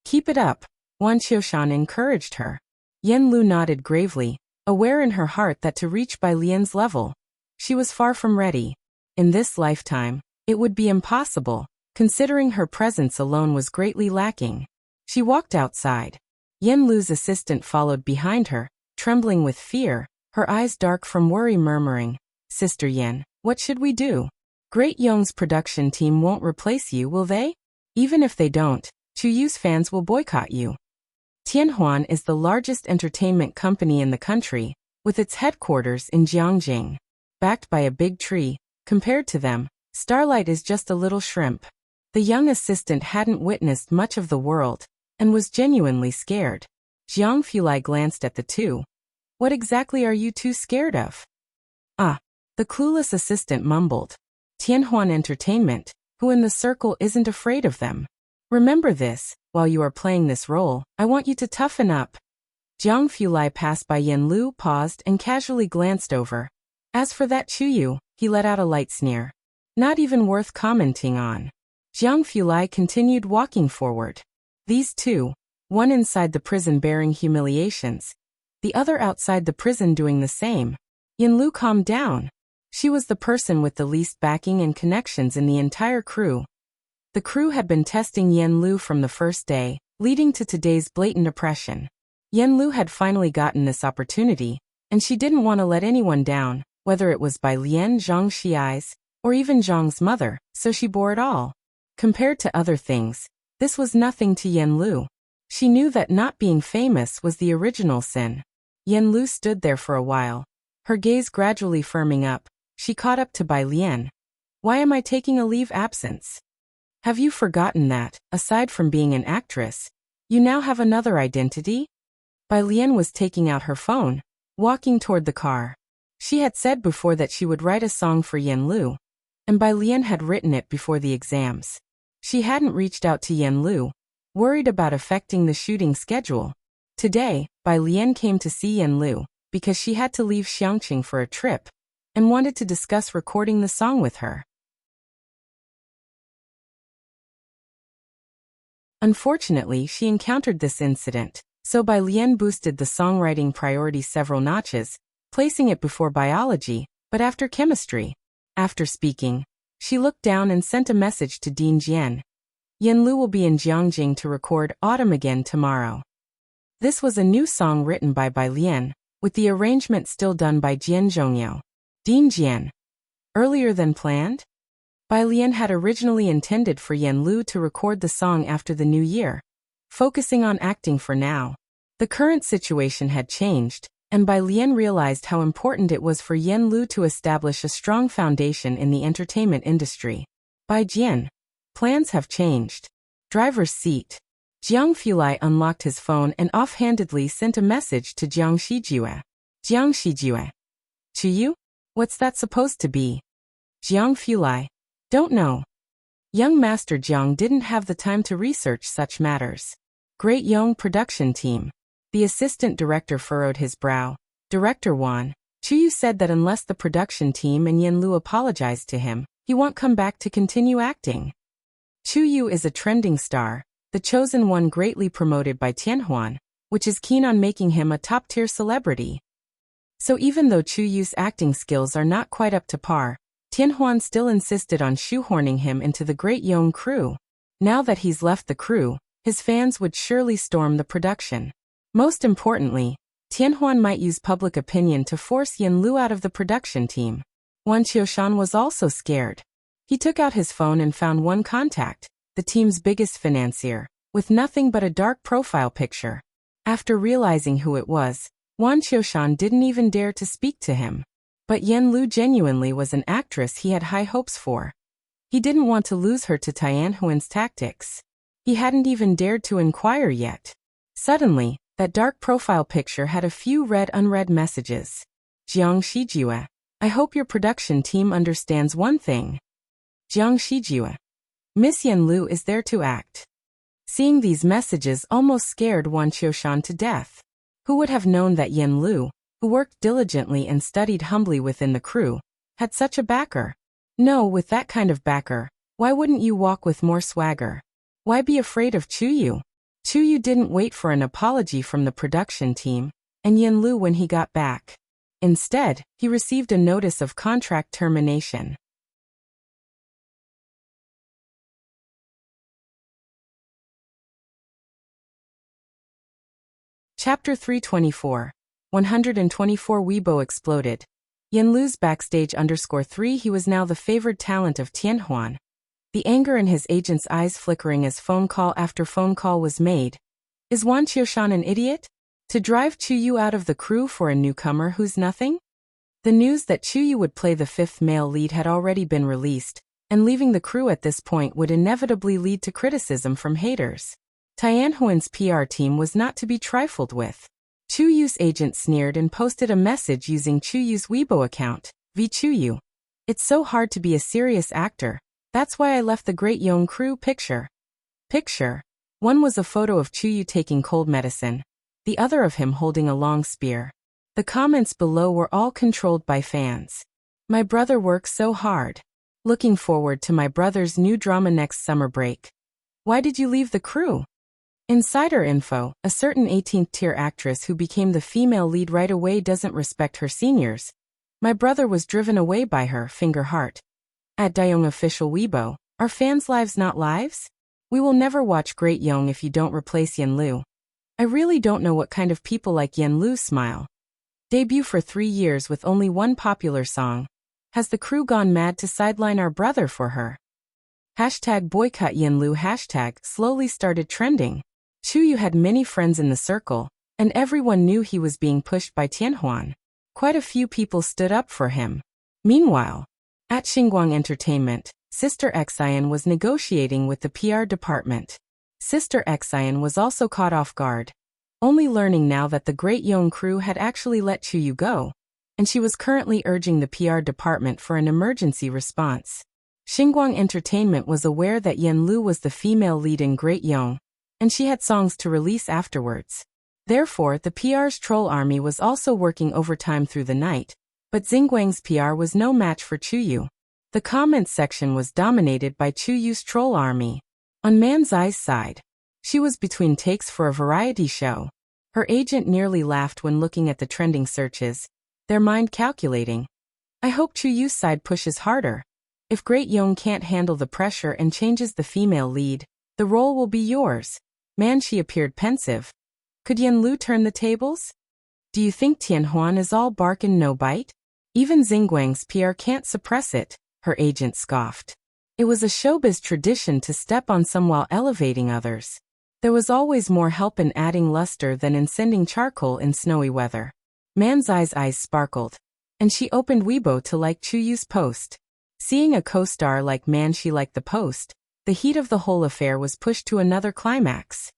"Keep it up," Wan Qiushan encouraged her. Yen Lu nodded gravely, aware in her heart that to reach Bai Lian's level, she was far from ready. In this lifetime, it would be impossible, considering her presence alone was greatly lacking. She walked outside. Yen Lu's assistant followed behind her, trembling with fear, her eyes dark from worry, murmuring, "Sister Yen, what should we do? Great Yong's production team won't replace you, will they? Even if they don't, Chuyu's fans will boycott you." Tianhuan is the largest entertainment company in the country, with its headquarters in Jiangjing. Backed by a big tree, compared to them, Starlight is just a little shrimp. The young assistant hadn't witnessed much of the world, and was genuinely scared. Jiang Fulai glanced at the two. "What exactly are you two scared of?" "Ah," the clueless assistant mumbled. "Tianhuan Entertainment, who in the circle isn't afraid of them. Remember this, while you are playing this role, I want you to toughen up." Jiang Fulai passed by Yen Lu, paused, and casually glanced over. "As for that Chuyu," he let out a light sneer. "Not even worth commenting on." Jiang Fulai continued walking forward. These two, one inside the prison bearing humiliations, the other outside the prison doing the same. Yen Lu calmed down. She was the person with the least backing and connections in the entire crew. The crew had been testing Yen Lu from the first day, leading to today's blatant oppression. Yen Lu had finally gotten this opportunity, and she didn't want to let anyone down, whether it was by Lien Zhang Xiai's or even Zhang's mother, so she bore it all. Compared to other things, this was nothing to Yen Lu. She knew that not being famous was the original sin. Yen Lu stood there for a while, her gaze gradually firming up. She caught up to Bai Lian. Why am I taking a leave absence? Have you forgotten that, aside from being an actress, you now have another identity? Bai Lian was taking out her phone, walking toward the car. She had said before that she would write a song for Yen Lu, and Bai Lian had written it before the exams. She hadn't reached out to Yen Lu, worried about affecting the shooting schedule. Today, Bai Lian came to see Yen Lu because she had to leave Xiangqing for a trip and wanted to discuss recording the song with her. Unfortunately, she encountered this incident, so Bai Lian boosted the songwriting priority several notches, placing it before biology, but after chemistry. After speaking, she looked down and sent a message to Dean Jian. Yen Lu will be in Jiangjing to record Autumn Again tomorrow. This was a new song written by Bai Lian, with the arrangement still done by Jian Zhongyao. Dean Jian. Earlier than planned? Bai Lian had originally intended for Yen Lu to record the song after the new year, focusing on acting for now. The current situation had changed, and Bai Lian realized how important it was for Yen Lu to establish a strong foundation in the entertainment industry. Bai Jian. Plans have changed. Driver's seat. Jiang Fulai unlocked his phone and offhandedly sent a message to Jiang Shijue. Jiang Shijue. Chuyu? What's that supposed to be? Jiang Fulai. Don't know. Young Master Jiang didn't have the time to research such matters. Great Yong production team. The assistant director furrowed his brow. Director Wan, Chuyu said that unless the production team and Yen Lu apologized to him, he won't come back to continue acting. Chuyu is a trending star, the chosen one greatly promoted by Tianhuan, which is keen on making him a top-tier celebrity. So even though Chuyu's acting skills are not quite up to par, Tianhuan still insisted on shoehorning him into the Great Yong crew. Now that he's left the crew, his fans would surely storm the production. Most importantly, Tianhuan might use public opinion to force Yen Lu out of the production team. Wan Qiushan was also scared. He took out his phone and found one contact, the team's biggest financier, with nothing but a dark profile picture. After realizing who it was, Wan Qiushan didn't even dare to speak to him. But Yen Lu genuinely was an actress he had high hopes for. He didn't want to lose her to Tianhuan's tactics. He hadn't even dared to inquire yet. Suddenly, that dark profile picture had a few unread messages. Jiang Shijue. I hope your production team understands one thing. Jiang Shijue. Miss Yen Lu is there to act. Seeing these messages almost scared Wan Qiushan to death. Who would have known that Yen Lu, who worked diligently and studied humbly within the crew, had such a backer? No, with that kind of backer, why wouldn't you walk with more swagger? Why be afraid of Chuyu? Chuyu didn't wait for an apology from the production team and Yen Lu when he got back. Instead, he received a notice of contract termination. Chapter 324. 124 Weibo exploded. Yen Lu's backstage _3. He was now the favored talent of Tianhuan. The anger in his agent's eyes flickering as phone call after phone call was made. Is Wan Qiushan an idiot? To drive Chuyu out of the crew for a newcomer who's nothing? The news that Chuyu would play the fifth male lead had already been released, and leaving the crew at this point would inevitably lead to criticism from haters. Tianhuan's PR team was not to be trifled with. Chuyu's agent sneered and posted a message using Chuyu's Weibo account, V Chuyu. It's so hard to be a serious actor. That's why I left the Great Yong crew. Picture. One was a photo of Chuyu taking cold medicine, the other of him holding a long spear. The comments below were all controlled by fans. My brother works so hard. Looking forward to my brother's new drama next summer break. Why did you leave the crew? Insider info, a certain 18th tier actress who became the female lead right away doesn't respect her seniors. My brother was driven away by her. Finger heart. At Dayong official Weibo, Are fans' lives not lives? We will never watch Great Yong if you don't replace Yen Lu. I really don't know what kind of people like Yen Lu smile. Debut for 3 years with only one popular song. Has the crew gone mad to sideline our brother for her? Hashtag boycott Yen Lu hashtag slowly started trending. Chuyu had many friends in the circle, and everyone knew he was being pushed by Tianhuan. Quite a few people stood up for him. Meanwhile, at Xinguang Entertainment, Sister Xian was negotiating with the PR department. Sister Xian was also caught off guard, only learning now that the Great Yong crew had actually let Chuyu go, and she was currently urging the PR department for an emergency response. Xinguang Entertainment was aware that Yen Lu was the female lead in Great Yong, and she had songs to release afterwards. Therefore, the PR's troll army was also working overtime through the night, but Xinguang's PR was no match for Chuyu. The comments section was dominated by Chuyu's troll army. On Manzai's side, she was between takes for a variety show. Her agent nearly laughed when looking at the trending searches, their mind calculating. I hope Chuyu's side pushes harder. If Great Yong can't handle the pressure and changes the female lead, the role will be yours. Man, she appeared pensive. Could Yen Lu turn the tables? Do you think Tianhuan is all bark and no bite? Even Xinguang's PR can't suppress it, her agent scoffed. It was a showbiz tradition to step on some while elevating others. There was always more help in adding luster than in sending charcoal in snowy weather. Manzai's eyes sparkled, and she opened Weibo to like Chuyu's post. Seeing a co-star like Man, she liked the post. The heat of the whole affair was pushed to another climax.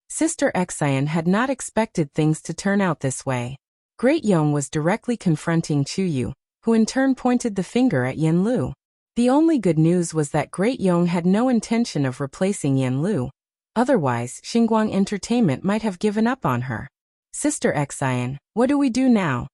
Sister Xian had not expected things to turn out this way. Great Yong was directly confronting Chuyu, who in turn pointed the finger at Yen Lu. The only good news was that Great Yong had no intention of replacing Yen Lu. Otherwise, Xinguang Entertainment might have given up on her. Sister Xian, what do we do now?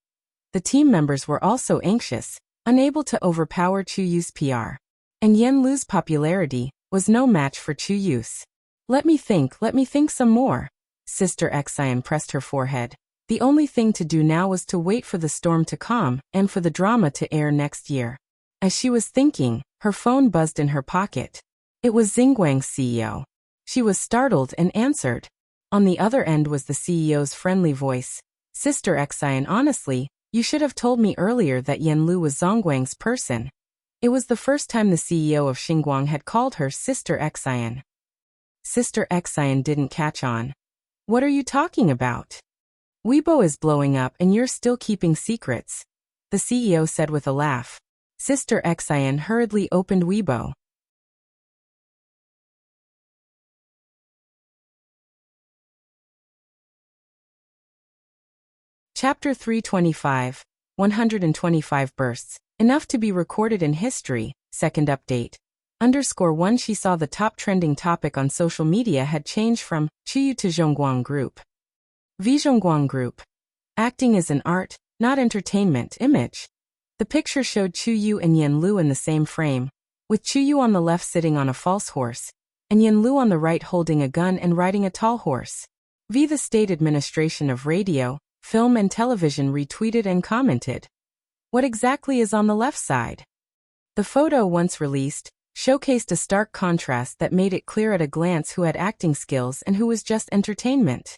The team members were also anxious, unable to overpower Chuyu's PR. And Yen Lu's popularity was no match for Chuyu's. Let me think some more. Sister Xian pressed her forehead. The only thing to do now was to wait for the storm to calm and for the drama to air next year. As she was thinking, her phone buzzed in her pocket. It was Xinguang's CEO. She was startled and answered. On the other end was the CEO's friendly voice. Sister Xian, honestly, you should have told me earlier that Yen Lu was Zongguang's person. It was the first time the CEO of Xinguang had called her Sister Xian. Sister Xian didn't catch on. What are you talking about? Weibo is blowing up and you're still keeping secrets, the CEO said with a laugh. Sister Xian hurriedly opened Weibo. Chapter 325, 125 bursts, enough to be recorded in history, second update. _1 She saw the top trending topic on social media had changed from Chuyu to Zhongguang Group. Zhongguang Group. Acting is an art, not entertainment. Image. The picture showed Chuyu and Yen Lu in the same frame, with Chuyu on the left sitting on a false horse, and Yen Lu on the right holding a gun and riding a tall horse. The State Administration of Radio, Film and Television retweeted and commented. What exactly is on the left side? The photo, once released, showcased a stark contrast that made it clear at a glance who had acting skills and who was just entertainment.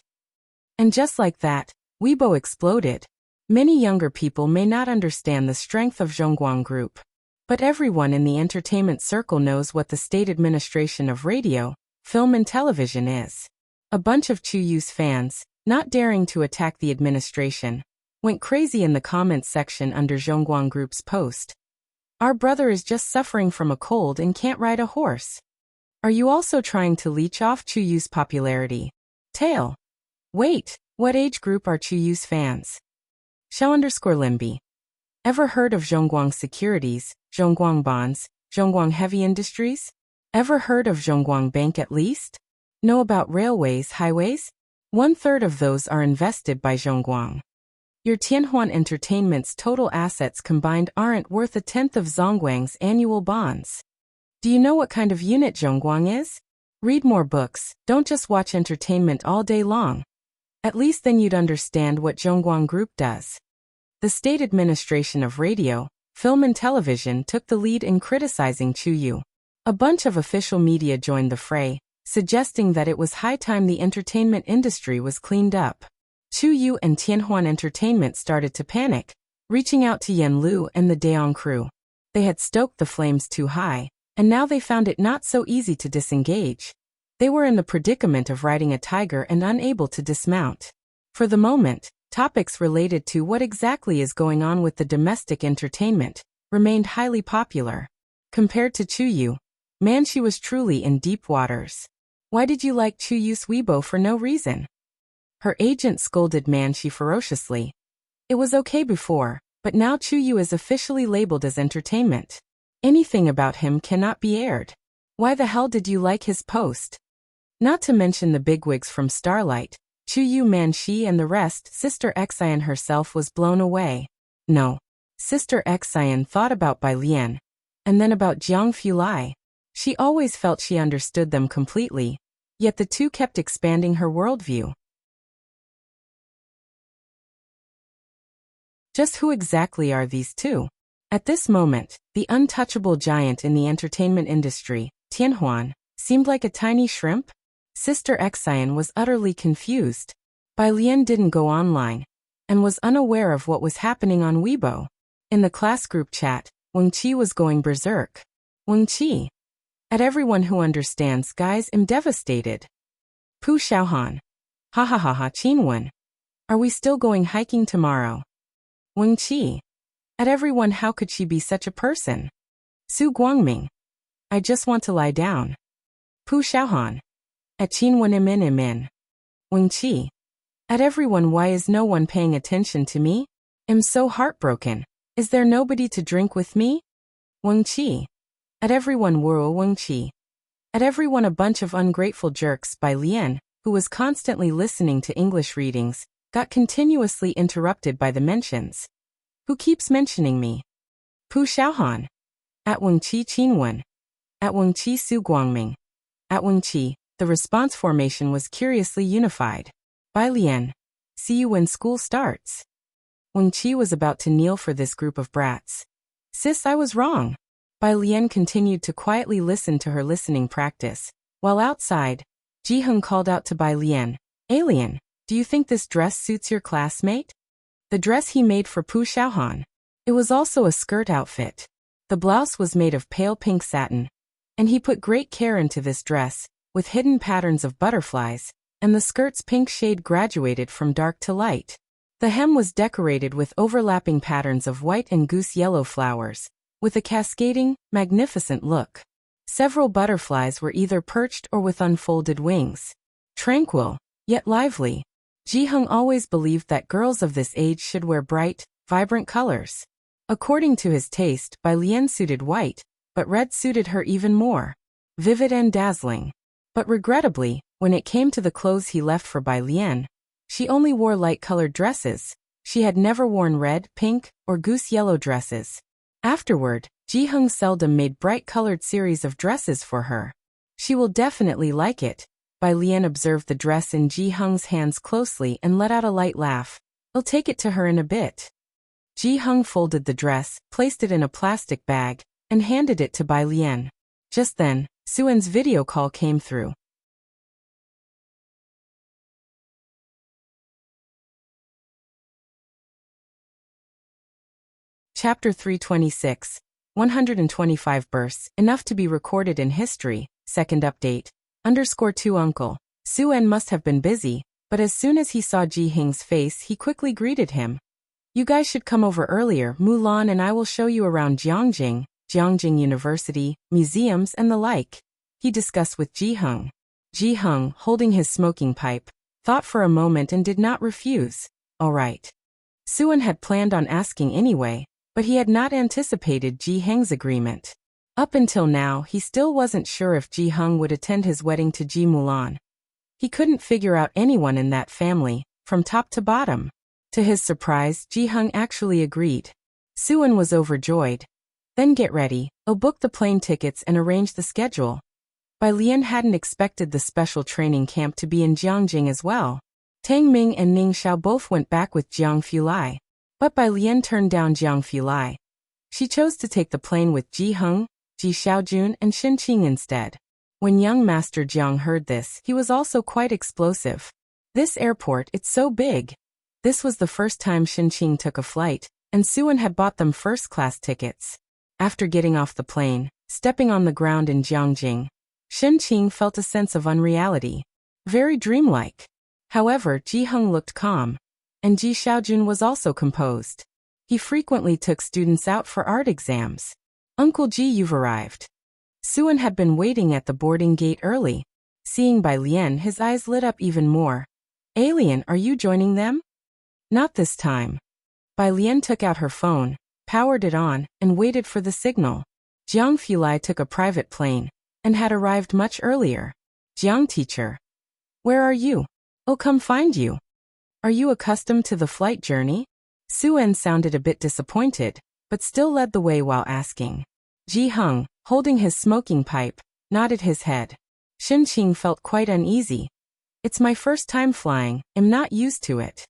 And just like that, Weibo exploded. Many younger people may not understand the strength of Zhongguang Group, but everyone in the entertainment circle knows what the State Administration of Radio, Film and Television is. A bunch of Chuyu's fans, not daring to attack the administration, went crazy in the comments section under Zhongguang Group's post. Our brother is just suffering from a cold and can't ride a horse. Are you also trying to leech off Chuyu's popularity? Tail. Wait, what age group are Chuyu's fans? Xiao_Limby. Ever heard of Zhongguang Securities, Zhongguang Bonds, Zhongguang Heavy Industries? Ever heard of Zhongguang Bank at least? Know about railways, highways? 1/3 of those are invested by Zhongguang. Your Tianhuan Entertainment's total assets combined aren't worth 1/10 of Zhongguang's annual bonds. Do you know what kind of unit Zhongguang is? Read more books, don't just watch entertainment all day long. At least then you'd understand what Zhongguang Group does. The State Administration of Radio, film and television took the lead in criticizing Chu Yu. A bunch of official media joined the fray, suggesting that it was high time the entertainment industry was cleaned up. Chu Yu and Tianhuan Entertainment started to panic, reaching out to Yan Lu and the Daong crew. They had stoked the flames too high, and now they found it not so easy to disengage. They were in the predicament of riding a tiger and unable to dismount. For the moment, topics related to what exactly is going on with the domestic entertainment remained highly popular. Compared to Chu Yu, man, she was truly in deep waters. Why did you like Chu Yu's Weibo for no reason? Her agent scolded Manshi ferociously. It was okay before, but now Chu Yu is officially labeled as entertainment. Anything about him cannot be aired. Why the hell did you like his post? Not to mention the bigwigs from Starlight, Chu Yu, Manshi and the rest. Sister Xian herself was blown away. No. Sister Xian thought about Bai Lian, and then about Jiang Fulai. She always felt she understood them completely, yet the two kept expanding her worldview. Just who exactly are these two? At this moment, the untouchable giant in the entertainment industry, Tianhuan, seemed like a tiny shrimp. Sister Xian was utterly confused. Bai Lian didn't go online, and was unaware of what was happening on Weibo. In the class group chat, Wang Qi was going berserk. Wang Qi. At everyone who understands, guys, I'm devastated. Pu Xiaohan. Ha ha ha ha, Qinwen. Are we still going hiking tomorrow? Wang Qi. At everyone, how could she be such a person? Su Guangming. I just want to lie down. Pu Xiaohan. At Qinwen imin. Wang Qi. At everyone, why is no one paying attention to me? I'm so heartbroken. Is there nobody to drink with me? Wang Qi. At everyone, Wu Wang Qi. At everyone, a bunch of ungrateful jerks. Bai Lian, who was constantly listening to English readings, got continuously interrupted by the mentions. Who keeps mentioning me? Pu Xiaohan. At Wang Qi Qinwen. At Wang Qi Su Guangming. At Wang Qi, the response formation was curiously unified. Bai Lian. See you when school starts. Wang Qi was about to kneel for this group of brats. Sis, I was wrong. Bai Lian continued to quietly listen to her listening practice, while outside, Ji Heng called out to Bai Lian, Alien, do you think this dress suits your classmate? The dress he made for Pu Xiaohan. It was also a skirt outfit. The blouse was made of pale pink satin, and he put great care into this dress, with hidden patterns of butterflies, and the skirt's pink shade graduated from dark to light. The hem was decorated with overlapping patterns of white and goose yellow flowers, with a cascading, magnificent look. Several butterflies were either perched or with unfolded wings. Tranquil, yet lively. Ji Heng always believed that girls of this age should wear bright, vibrant colors. According to his taste, Bai Lian suited white, but red suited her even more. Vivid and dazzling. But regrettably, when it came to the clothes he left for Bai Lian, she only wore light-colored dresses. She had never worn red, pink, or goose yellow dresses. Afterward, Ji Heng seldom made bright-colored series of dresses for her. She will definitely like it. Bai Lian observed the dress in Ji Heng's hands closely and let out a light laugh. I'll take it to her in a bit. Ji Heng folded the dress, placed it in a plastic bag, and handed it to Bai Lian. Just then, Suen's video call came through. Chapter 326. 125 bursts, enough to be recorded in history. Second update. _2 Uncle. Suen must have been busy, but as soon as he saw Ji Heng's face, he quickly greeted him. You guys should come over earlier. Mulan and I will show you around Jiangjing University, museums and the like. He discussed with Ji Heng. Ji Heng, holding his smoking pipe, thought for a moment and did not refuse. All right. Suen had planned on asking anyway, but he had not anticipated Ji Heng's agreement. Up until now, he still wasn't sure if Ji Heng would attend his wedding to Ji Mulan. He couldn't figure out anyone in that family, from top to bottom. To his surprise, Ji Heng actually agreed. Suen was overjoyed. Then get ready, I'll book the plane tickets and arrange the schedule. Bai Lian hadn't expected the special training camp to be in Jiangjing as well. Tang Ming and Ning Xiao both went back with Jiang Fulai. But Bai Lian turned down Jiang Fulai. She chose to take the plane with Ji Hung, Ji Xiaojun, and Xin Qing instead. When young Master Jiang heard this, he was also quite explosive. This airport, it's so big. This was the first time Xin Qing took a flight, and Suan had bought them first-class tickets. After getting off the plane, stepping on the ground in Jiangjing, Xin Qing felt a sense of unreality. Very dreamlike. However, Ji Hung looked calm, and Ji Xiaojun was also composed. He frequently took students out for art exams. Uncle Ji, you've arrived. Suan had been waiting at the boarding gate early. Seeing Bai Lian, his eyes lit up even more. Alien, are you joining them? Not this time. Bai Lian took out her phone, powered it on, and waited for the signal. Jiang Fulai took a private plane, and had arrived much earlier. Jiang teacher. Where are you? I'll come find you. Are you accustomed to the flight journey? Suan sounded a bit disappointed, but still led the way while asking. Ji Hung, holding his smoking pipe, nodded his head. Xin Qing felt quite uneasy. It's my first time flying, I'm not used to it.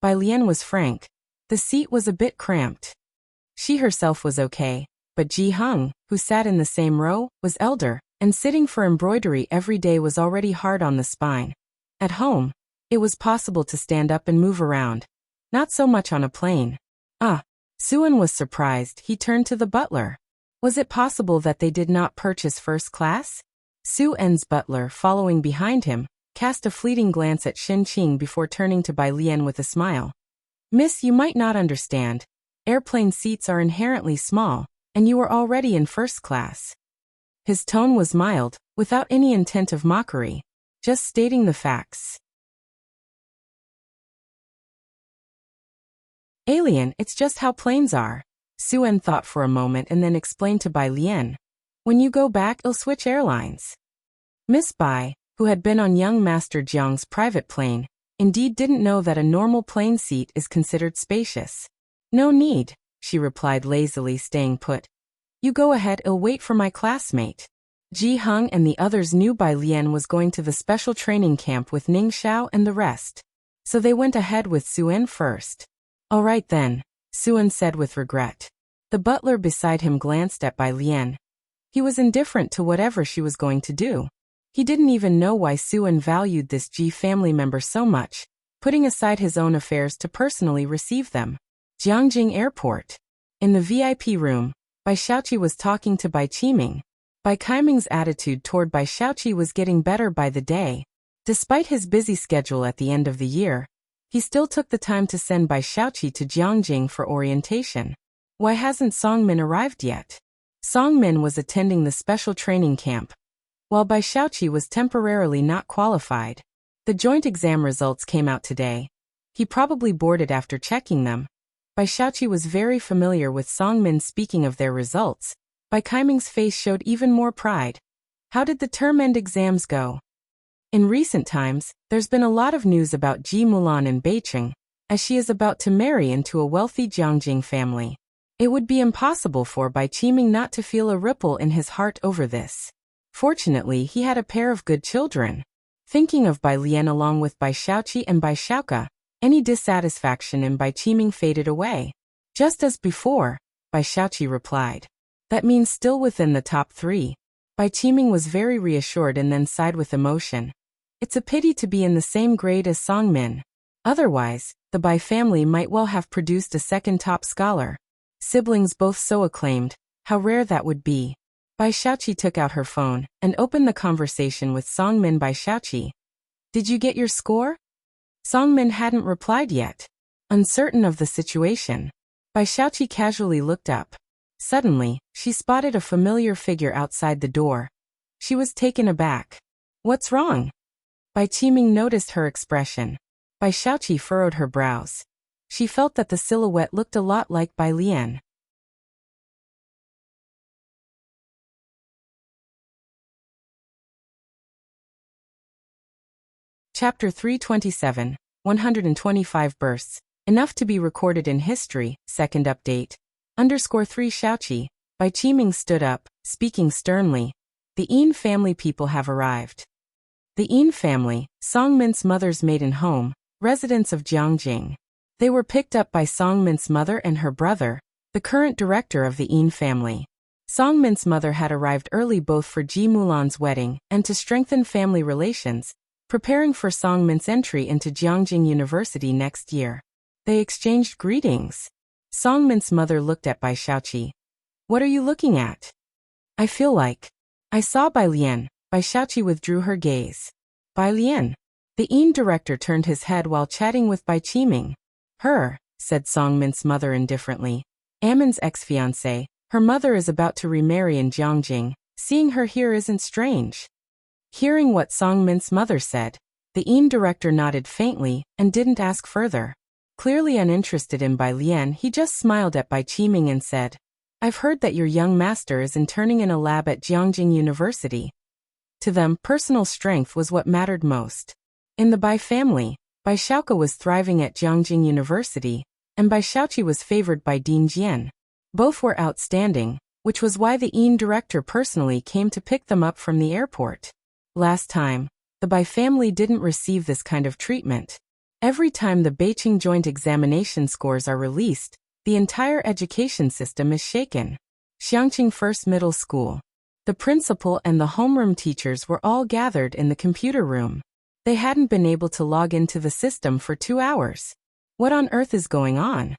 Bai Lian was frank. The seat was a bit cramped. She herself was okay, but Ji Hung, who sat in the same row, was elder, and sitting for embroidery every day was already hard on the spine. At home, it was possible to stand up and move around. Not so much on a plane. Suan was surprised. He turned to the butler. Was it possible that they did not purchase first class? Suan's butler, following behind him, cast a fleeting glance at Xin Qing before turning to Bai Lian with a smile. Miss, you might not understand. Airplane seats are inherently small, and you are already in first class. His tone was mild, without any intent of mockery, just stating the facts. Alien, it's just how planes are. Suan thought for a moment and then explained to Bai Lian. When you go back, I'll switch airlines. Miss Bai, who had been on young Master Jiang's private plane, indeed didn't know that a normal plane seat is considered spacious. No need, she replied lazily, staying put. You go ahead, I'll wait for my classmate. Ji Hung and the others knew Bai Lian was going to the special training camp with Ning Xiao and the rest. So they went ahead with Suan first. All right then, Suan said with regret. The butler beside him glanced at Bai Lian. He was indifferent to whatever she was going to do. He didn't even know why Suan valued this Ji family member so much, putting aside his own affairs to personally receive them. Jiangjing Airport. In the VIP room, Bai Xiaoqi was talking to Bai Qiming. Bai Kaiming's attitude toward Bai Xiaoqi was getting better by the day. Despite his busy schedule at the end of the year, he still took the time to send Bai Xiaoqi to Jiangjing for orientation. Why hasn't Songmin arrived yet? Songmin was attending the special training camp, while Bai Xiaoqi was temporarily not qualified. The joint exam results came out today. He probably boarded after checking them. Bai Xiaoqi was very familiar with Songmin. Speaking of their results, Bai Kaiming's face showed even more pride. How did the term-end exams go? In recent times, there's been a lot of news about Ji Mulan in Beijing, as she is about to marry into a wealthy Jiangjing family. It would be impossible for Bai Qiming not to feel a ripple in his heart over this. Fortunately, he had a pair of good children. Thinking of Bai Lian along with Bai Xiaoqi and Bai Xiaoka, any dissatisfaction in Bai Qiming faded away. Just as before, Bai Xiaoqi replied. That means still within the top 3. Bai Qiming was very reassured and then sighed with emotion. It's a pity to be in the same grade as Songmin. Otherwise, the Bai family might well have produced a second top scholar. Siblings both so acclaimed, how rare that would be. Bai Xiaoqi took out her phone and opened the conversation with Songmin. Bai Xiaoqi. Did you get your score? Songmin hadn't replied yet. Uncertain of the situation, Bai Xiaoqi casually looked up. Suddenly, she spotted a familiar figure outside the door. She was taken aback. What's wrong? Bai Qiming noticed her expression. Bai Xiaoqi furrowed her brows. She felt that the silhouette looked a lot like Bai Lian. Chapter 327, 125 bursts. Enough to be recorded in history. Second update. _3 Xiaoqi. Bai Qiming stood up, speaking sternly. The Yin family people have arrived. The Yin family, Songmin's mother's maiden home, residents of Jiangjing. They were picked up by Songmin's mother and her brother, the the current director of the Yin family. Songmin's mother had arrived early both for Ji Mulan's wedding and to strengthen family relations, preparing for Songmin's entry into Jiangjing University next year. They exchanged greetings. Songmin's mother looked at Bai Xiaoqi. What are you looking at? I feel like. I saw Bai Lian. Bai Xiaoqi withdrew her gaze. Bai Lian. The Yin director turned his head while chatting with Bai Qiming. Her, said Songmin's mother indifferently. Ammon's ex-fiancé. Her mother is about to remarry in Jiangjing. Seeing her here isn't strange. Hearing what Songmin's mother said, the Yin director nodded faintly and didn't ask further. Clearly uninterested in Bai Lian, he just smiled at Bai Qiming and said, I've heard that your young master is interning in a lab at Jiangjing University. To them, personal strength was what mattered most. In the Bai family, Bai Xiaoke was thriving at Jiangjing University, and Bai Xiaoqi was favored by Ding Jian. Both were outstanding, which was why the Yin director personally came to pick them up from the airport. Last time, the Bai family didn't receive this kind of treatment. Every time the Beijing joint examination scores are released, the entire education system is shaken. Xiangqing First Middle School. The principal and the homeroom teachers were all gathered in the computer room. They hadn't been able to log into the system for 2 hours. What on earth is going on?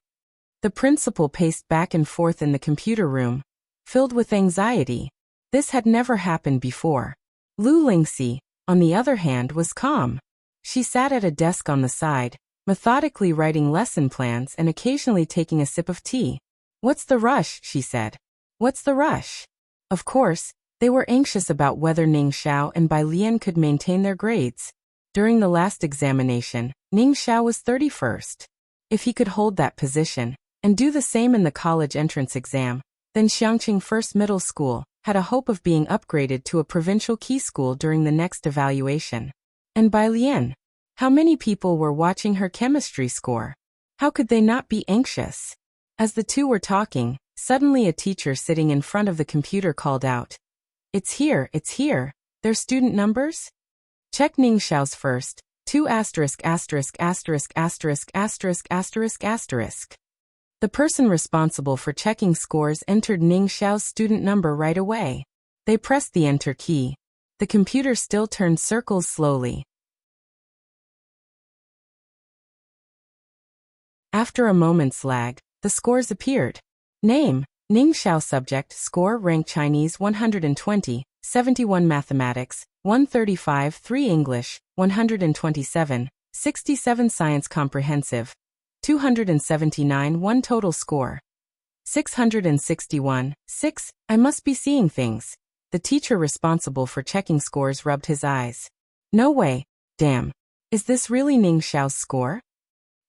The principal paced back and forth in the computer room, filled with anxiety. This had never happened before. Lu Lingxi, on the other hand, was calm. She sat at a desk on the side, methodically writing lesson plans and occasionally taking a sip of tea. What's the rush? She said. What's the rush? Of course, they were anxious about whether Ning Xiao and Bai Lian could maintain their grades. During the last examination, Ning Xiao was 31st. If he could hold that position, and do the same in the college entrance exam, then Xiangqing First Middle School had a hope of being upgraded to a provincial key school during the next evaluation. And Bai Lian, how many people were watching her chemistry score? How could they not be anxious? As the two were talking, suddenly a teacher sitting in front of the computer called out, it's here, their student numbers? Check Ning Xiao's first, 2 asterisk asterisk asterisk asterisk asterisk asterisk asterisk. The person responsible for checking scores entered Ning Xiao's student number right away. They pressed the enter key. The computer still turned circles slowly. After a moment's lag, the scores appeared. Name, Ning Xiao. Subject, score, rank Chinese 120, 71 mathematics, 135 3 English, 127, 67 science comprehensive, 279 1 total score. 661, 6, I must be seeing things. The teacher responsible for checking scores rubbed his eyes. No way, damn. Is this really Ning Xiao's score?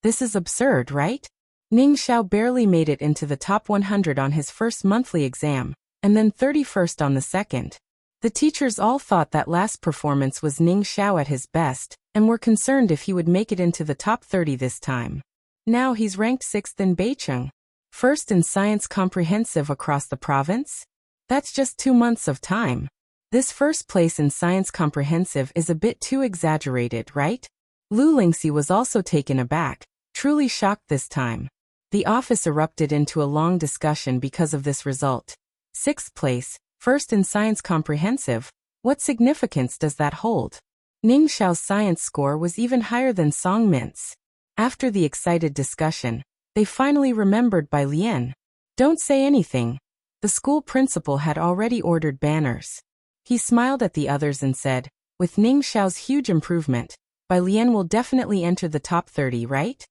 This is absurd, right? Ning Xiao barely made it into the top 100 on his first monthly exam, and then 31st on the second. The teachers all thought that last performance was Ning Xiao at his best, and were concerned if he would make it into the top 30 this time. Now he's ranked 6th in Beijing. First in science comprehensive across the province? That's just 2 months of time. This first place in science comprehensive is a bit too exaggerated, right? Lu Lingxi was also taken aback, truly shocked this time. The office erupted into a long discussion because of this result. 6th place, first in science comprehensive. What significance does that hold? Ning Xiao's science score was even higher than Songmin's. After the excited discussion, they finally remembered Bai Lian. Don't say anything. The school principal had already ordered banners. He smiled at the others and said, with Ning Xiao's huge improvement, Bai Lian will definitely enter the top 30, right?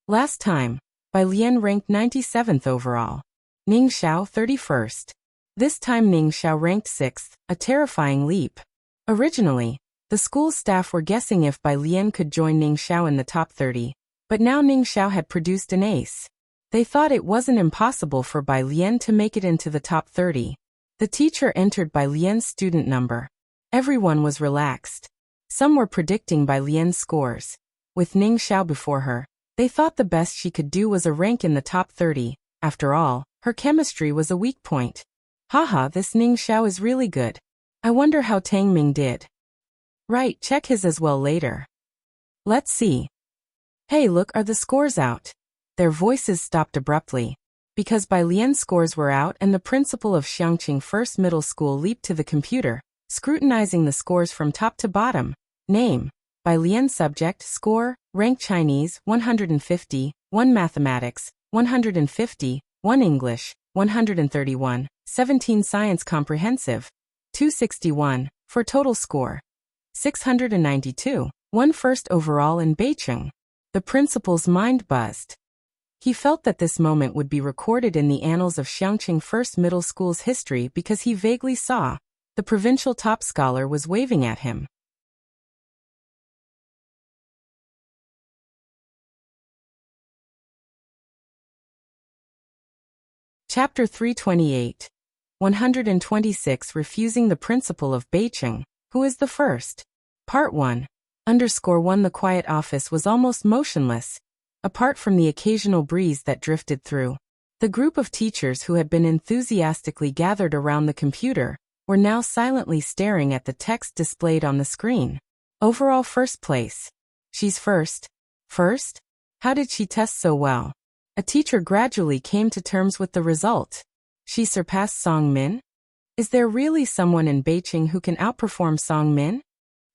Last time, Bai Lian ranked 97th overall. Ning Xiao 31st. This time Ning Xiao ranked 6th, a terrifying leap. Originally, the school staff were guessing if Bai Lian could join Ning Xiao in the top 30, but now Ning Xiao had produced an ace. They thought it wasn't impossible for Bai Lian to make it into the top 30. The teacher entered Bai Lian's student number. Everyone was relaxed. Some were predicting Bai Lian's scores. With Ning Xiao before her, they thought the best she could do was a rank in the top 30. After all, her chemistry was a weak point. Haha, this Ning Xiao is really good. I wonder how Tang Ming did. Right, check his as well later. Let's see. Hey, look, are the scores out? Their voices stopped abruptly. Because Bai Lian's scores were out and the principal of Xiangqing First Middle School leaped to the computer, scrutinizing the scores from top to bottom. Name: Bai Lian. Subject: Score: Rank Chinese 150, 1 Mathematics 150, 1 English 131, 17 Science Comprehensive 261, for total score 692, 1 first overall in Beijing. The principal's mind buzzed. He felt that this moment would be recorded in the annals of Xiangqing First Middle School's history because he vaguely saw the provincial top scholar was waving at him. Chapter 328. 126 Refusing the Principal of Beijing. Who is the first? Part 1. _1 The quiet office was almost motionless, apart from the occasional breeze that drifted through. The group of teachers who had been enthusiastically gathered around the computer were now silently staring at the text displayed on the screen. Overall first place. She's first. First? How did she test so well? A teacher gradually came to terms with the result. She surpassed Song Min? Is there really someone in Beijing who can outperform Song Min?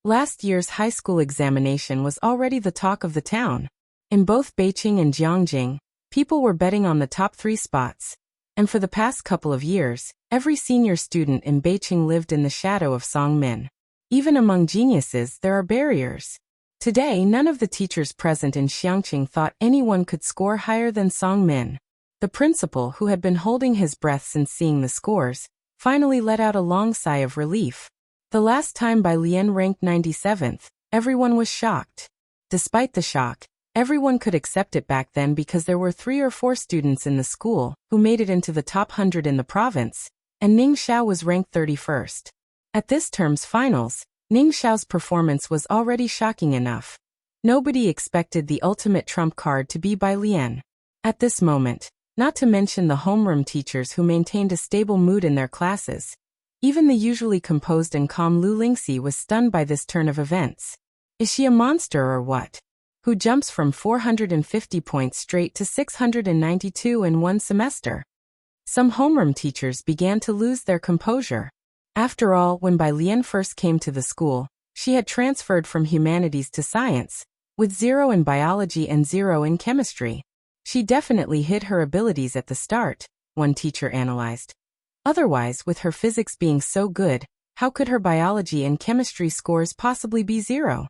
Last year's high school examination was already the talk of the town. In both Beijing and Jiangjing, people were betting on the top 3 spots. And for the past couple of years, every senior student in Beijing lived in the shadow of Song Min. Even among geniuses, there are barriers. Today, none of the teachers present in Xiangqing thought anyone could score higher than Song Min. The principal, who had been holding his breath since seeing the scores, finally let out a long sigh of relief. The last time Bai Lian ranked 97th, everyone was shocked. Despite the shock, everyone could accept it back then because there were 3 or 4 students in the school who made it into the top 100 in the province, and Ning Xiao was ranked 31st. At this term's finals, Ning Xiao's performance was already shocking enough. Nobody expected the ultimate trump card to be Bai Lian. At this moment, not to mention the homeroom teachers who maintained a stable mood in their classes, even the usually composed and calm Lu Lingxi was stunned by this turn of events. Is she a monster or what? Who jumps from 450 points straight to 692 in one semester? Some homeroom teachers began to lose their composure. After all, when Bai Lian first came to the school, she had transferred from humanities to science, with 0 in biology and 0 in chemistry. She definitely hid her abilities at the start, one teacher analyzed. Otherwise, with her physics being so good, how could her biology and chemistry scores possibly be 0?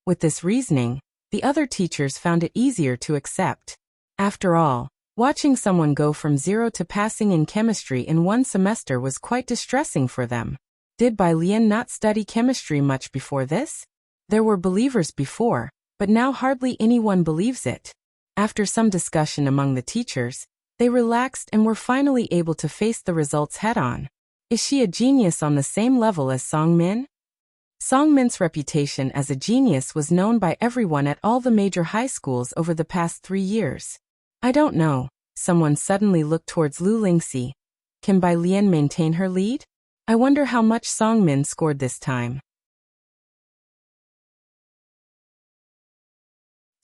With this reasoning, the other teachers found it easier to accept. After all, watching someone go from 0 to passing in chemistry in one semester was quite distressing for them. Did Bai Lian not study chemistry much before this? There were believers before, but now hardly anyone believes it. After some discussion among the teachers, they relaxed and were finally able to face the results head-on. Is she a genius on the same level as Song Min? Song Min's reputation as a genius was known by everyone at all the major high schools over the past 3 years. I don't know. Someone suddenly looked towards Lu Lingxi. Can Bai Lian maintain her lead? I wonder how much Song Min scored this time.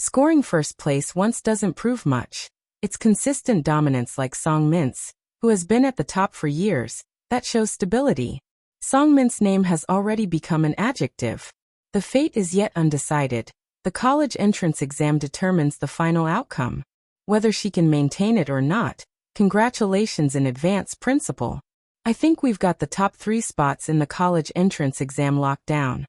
Scoring first place once doesn't prove much. It's consistent dominance like Song Min's, who has been at the top for years, that shows stability. Song Min's name has already become an adjective. The fate is yet undecided. The college entrance exam determines the final outcome. Whether she can maintain it or not, congratulations in advance, principal. I think we've got the top 3 spots in the college entrance exam locked down.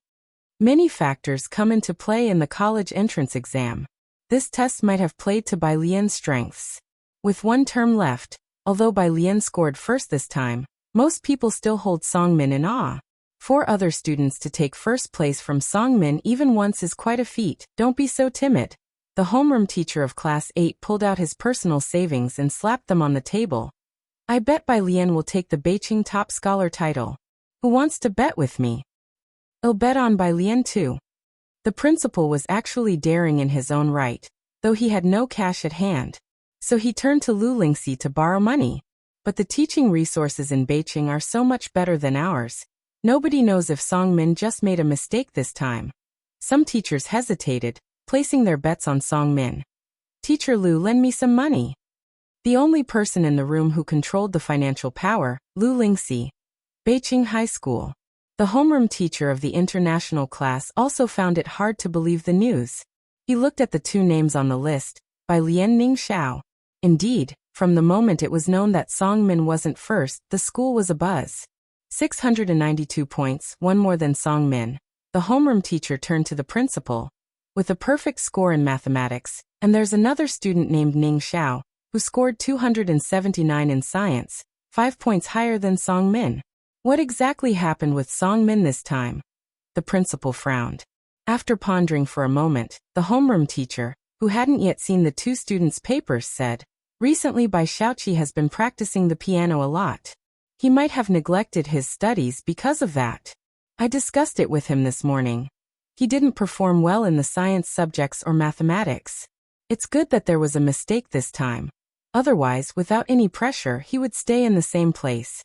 Many factors come into play in the college entrance exam. This test might have played to Bai Lian's strengths. With 1 term left, although Bai Lian scored first this time, most people still hold Song Min in awe. 4 other students to take first place from Song Min even once is quite a feat. Don't be so timid. The homeroom teacher of class 8 pulled out his personal savings and slapped them on the table. I bet Bai Lian will take the Beijing top scholar title. Who wants to bet with me? I'll bet on Bai Lian too. The principal was actually daring in his own right, though he had no cash at hand. So he turned to Lu Lingxi to borrow money. But the teaching resources in Beijing are so much better than ours. Nobody knows if Song Min just made a mistake this time. Some teachers hesitated, placing their bets on Song Min. Teacher Lu, lend me some money. The only person in the room who controlled the financial power, Lu Lingxi. Beijing High School. The homeroom teacher of the international class also found it hard to believe the news. He looked at the two names on the list, by Lian Ningxiao. Indeed, from the moment it was known that Song Min wasn't first, the school was abuzz. 692 points, one more than Song Min. The homeroom teacher turned to the principal. With a perfect score in mathematics, and there's another student named Ning Xiao, who scored 279 in science, 5 points higher than Song Min. What exactly happened with Song Min this time? The principal frowned. After pondering for a moment, the homeroom teacher, who hadn't yet seen the two students' papers, said, "Recently Bai Xiaoqi has been practicing the piano a lot. He might have neglected his studies because of that. I discussed it with him this morning. He didn't perform well in the science subjects or mathematics. It's good that there was a mistake this time. Otherwise, without any pressure, he would stay in the same place."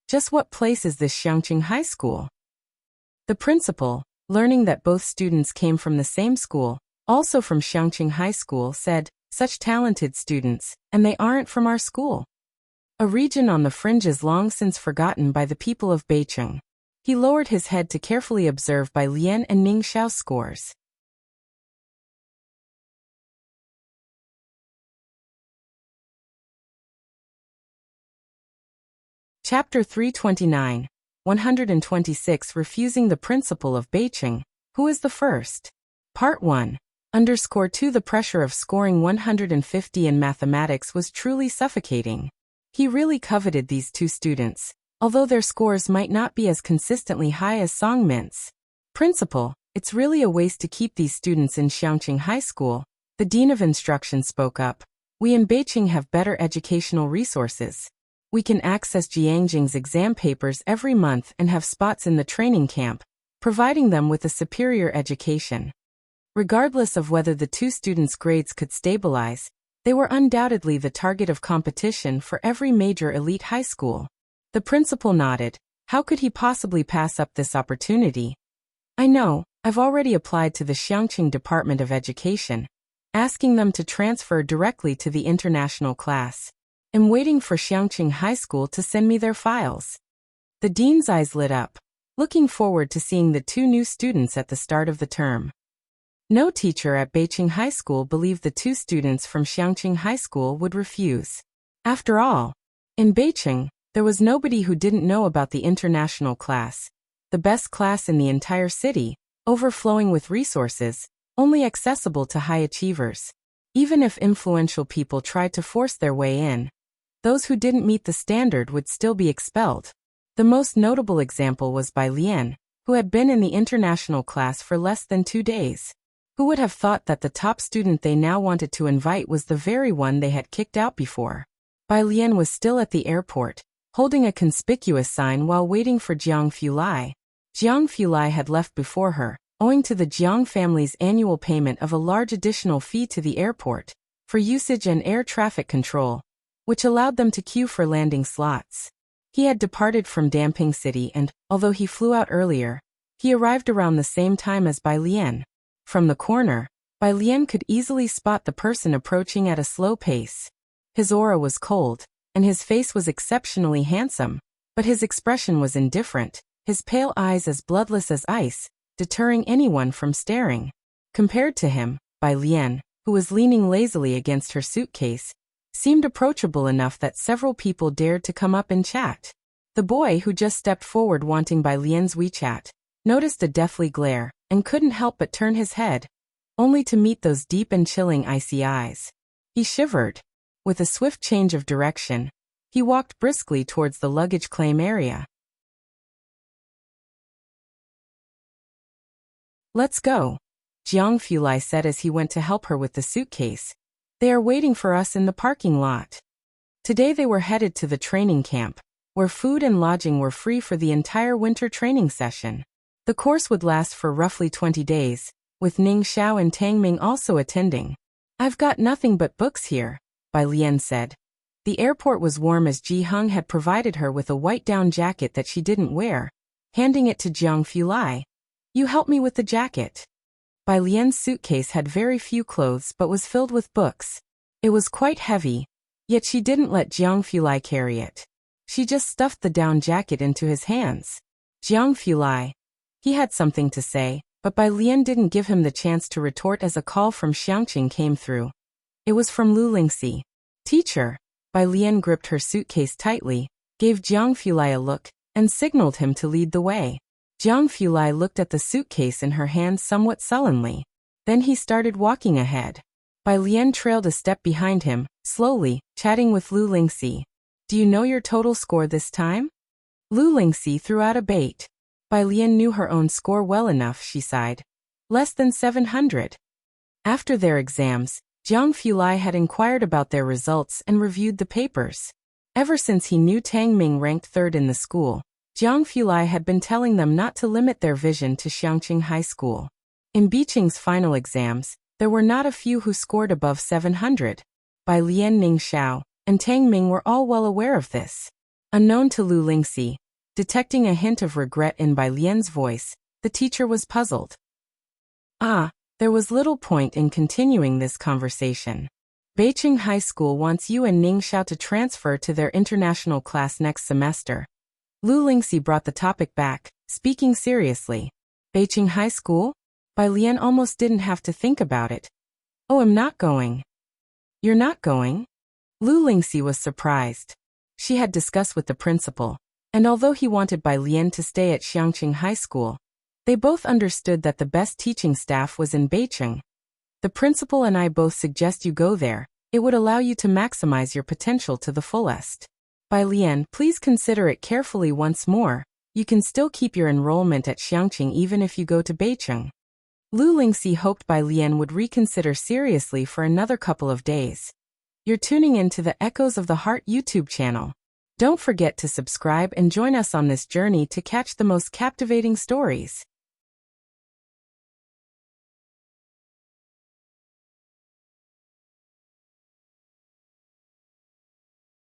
Just what place is this Xiangqing High School? The principal, learning that both students came from the same school, also from Xiangqing High School, said, "Such talented students, and they aren't from our school." A region on the fringes long since forgotten by the people of Beijing. He lowered his head to carefully observe Bai Lian and Ning Xiao's scores. Chapter 329, 126 Refusing the Principal of Beijing. Who is the first? Part 1. _2 The pressure of scoring 150 in mathematics was truly suffocating. He really coveted these two students, although their scores might not be as consistently high as Song Min's. "Principal, it's really a waste to keep these students in Xiangqing High School," the Dean of Instruction spoke up. "We in Beijing have better educational resources. We can access Jiangjing's exam papers every month and have spots in the training camp, providing them with a superior education." Regardless of whether the two students' grades could stabilize, they were undoubtedly the target of competition for every major elite high school. The principal nodded. How could he possibly pass up this opportunity? "I know, I've already applied to the Xiangqing Department of Education, asking them to transfer directly to the international class. I'm waiting for Xiangqing High School to send me their files." The dean's eyes lit up, looking forward to seeing the two new students at the start of the term. No teacher at Beijing High School believed the two students from Xiangqing High School would refuse. After all, in Beijing, there was nobody who didn't know about the international class, the best class in the entire city, overflowing with resources, only accessible to high achievers. Even if influential people tried to force their way in, those who didn't meet the standard would still be expelled. The most notable example was Bai Lian, who had been in the international class for less than 2 days. Who would have thought that the top student they now wanted to invite was the very one they had kicked out before? Bai Lian was still at the airport, holding a conspicuous sign while waiting for Jiang Fulai. Jiang Fulai had left before her, owing to the Jiang family's annual payment of a large additional fee to the airport for usage and air traffic control, which allowed them to queue for landing slots. He had departed from Damping City and, although he flew out earlier, he arrived around the same time as Bai Lian. From the corner, Bai Lian could easily spot the person approaching at a slow pace. His aura was cold, and his face was exceptionally handsome, but his expression was indifferent, his pale eyes as bloodless as ice, deterring anyone from staring. Compared to him, Bai Lian, who was leaning lazily against her suitcase, seemed approachable enough that several people dared to come up and chat. The boy who just stepped forward wanting Bai Lian's WeChat noticed a deathly glare, and couldn't help but turn his head, only to meet those deep and chilling icy eyes. He shivered. With a swift change of direction, he walked briskly towards the luggage claim area. "Let's go," Jiang Fulai said as he went to help her with the suitcase. "They are waiting for us in the parking lot." Today they were headed to the training camp, where food and lodging were free for the entire winter training session. The course would last for roughly 20 days, with Ning Xiao and Tang Ming also attending. "I've got nothing but books here," Bai Lian said. The airport was warm as Ji Hung had provided her with a white down jacket that she didn't wear, handing it to Jiang Fulai. "You help me with the jacket." Bai Lian's suitcase had very few clothes but was filled with books. It was quite heavy, Yet she didn't let Jiang Fulai carry it. She just stuffed the down jacket into his hands. Jiang Fulai. He had something to say, but Bai Lian didn't give him the chance to retort as a call from Xiangqing came through. It was from Lu Lingxi. Teacher. Bai Lian gripped her suitcase tightly, gave Jiang Fulai a look, and signaled him to lead the way. Jiang Fulai looked at the suitcase in her hand somewhat sullenly. Then he started walking ahead. Bai Lian trailed a step behind him, slowly, chatting with Lu Lingxi. Do you know your total score this time? Lu Lingxi threw out a bait. Bai Lian knew her own score well enough, she sighed. Less than 700. After their exams, Jiang Fulai had inquired about their results and reviewed the papers. Ever since he knew Tang Ming ranked third in the school, Jiang Fulai had been telling them not to limit their vision to Xiangqing High School. In Biqing's final exams, there were not a few who scored above 700. Bai Lian, Ning Xiao, and Tang Ming were all well aware of this. Unknown to Lu Lingxi, detecting a hint of regret in Bai Lian's voice, the teacher was puzzled. There was little point in continuing this conversation. Beijing High School wants you and Ning Xiao to transfer to their international class next semester. Lu Lingxi brought the topic back, speaking seriously. Beijing High School? Bai Lian almost didn't have to think about it. Oh, I'm not going. You're not going? Lu Lingxi was surprised. She had discussed with the principal, and although he wanted Bai Lian to stay at Xiangqing High School, they both understood that the best teaching staff was in Beijing. The principal and I both suggest you go there. It would allow you to maximize your potential to the fullest. Bai Lian, please consider it carefully once more. You can still keep your enrollment at Xiangqing even if you go to Beijing. Lu Lingxi hoped Bai Lian would reconsider seriously for another couple of days. You're tuning in to the Echoes of the Heart YouTube channel. Don't forget to subscribe and join us on this journey to catch the most captivating stories.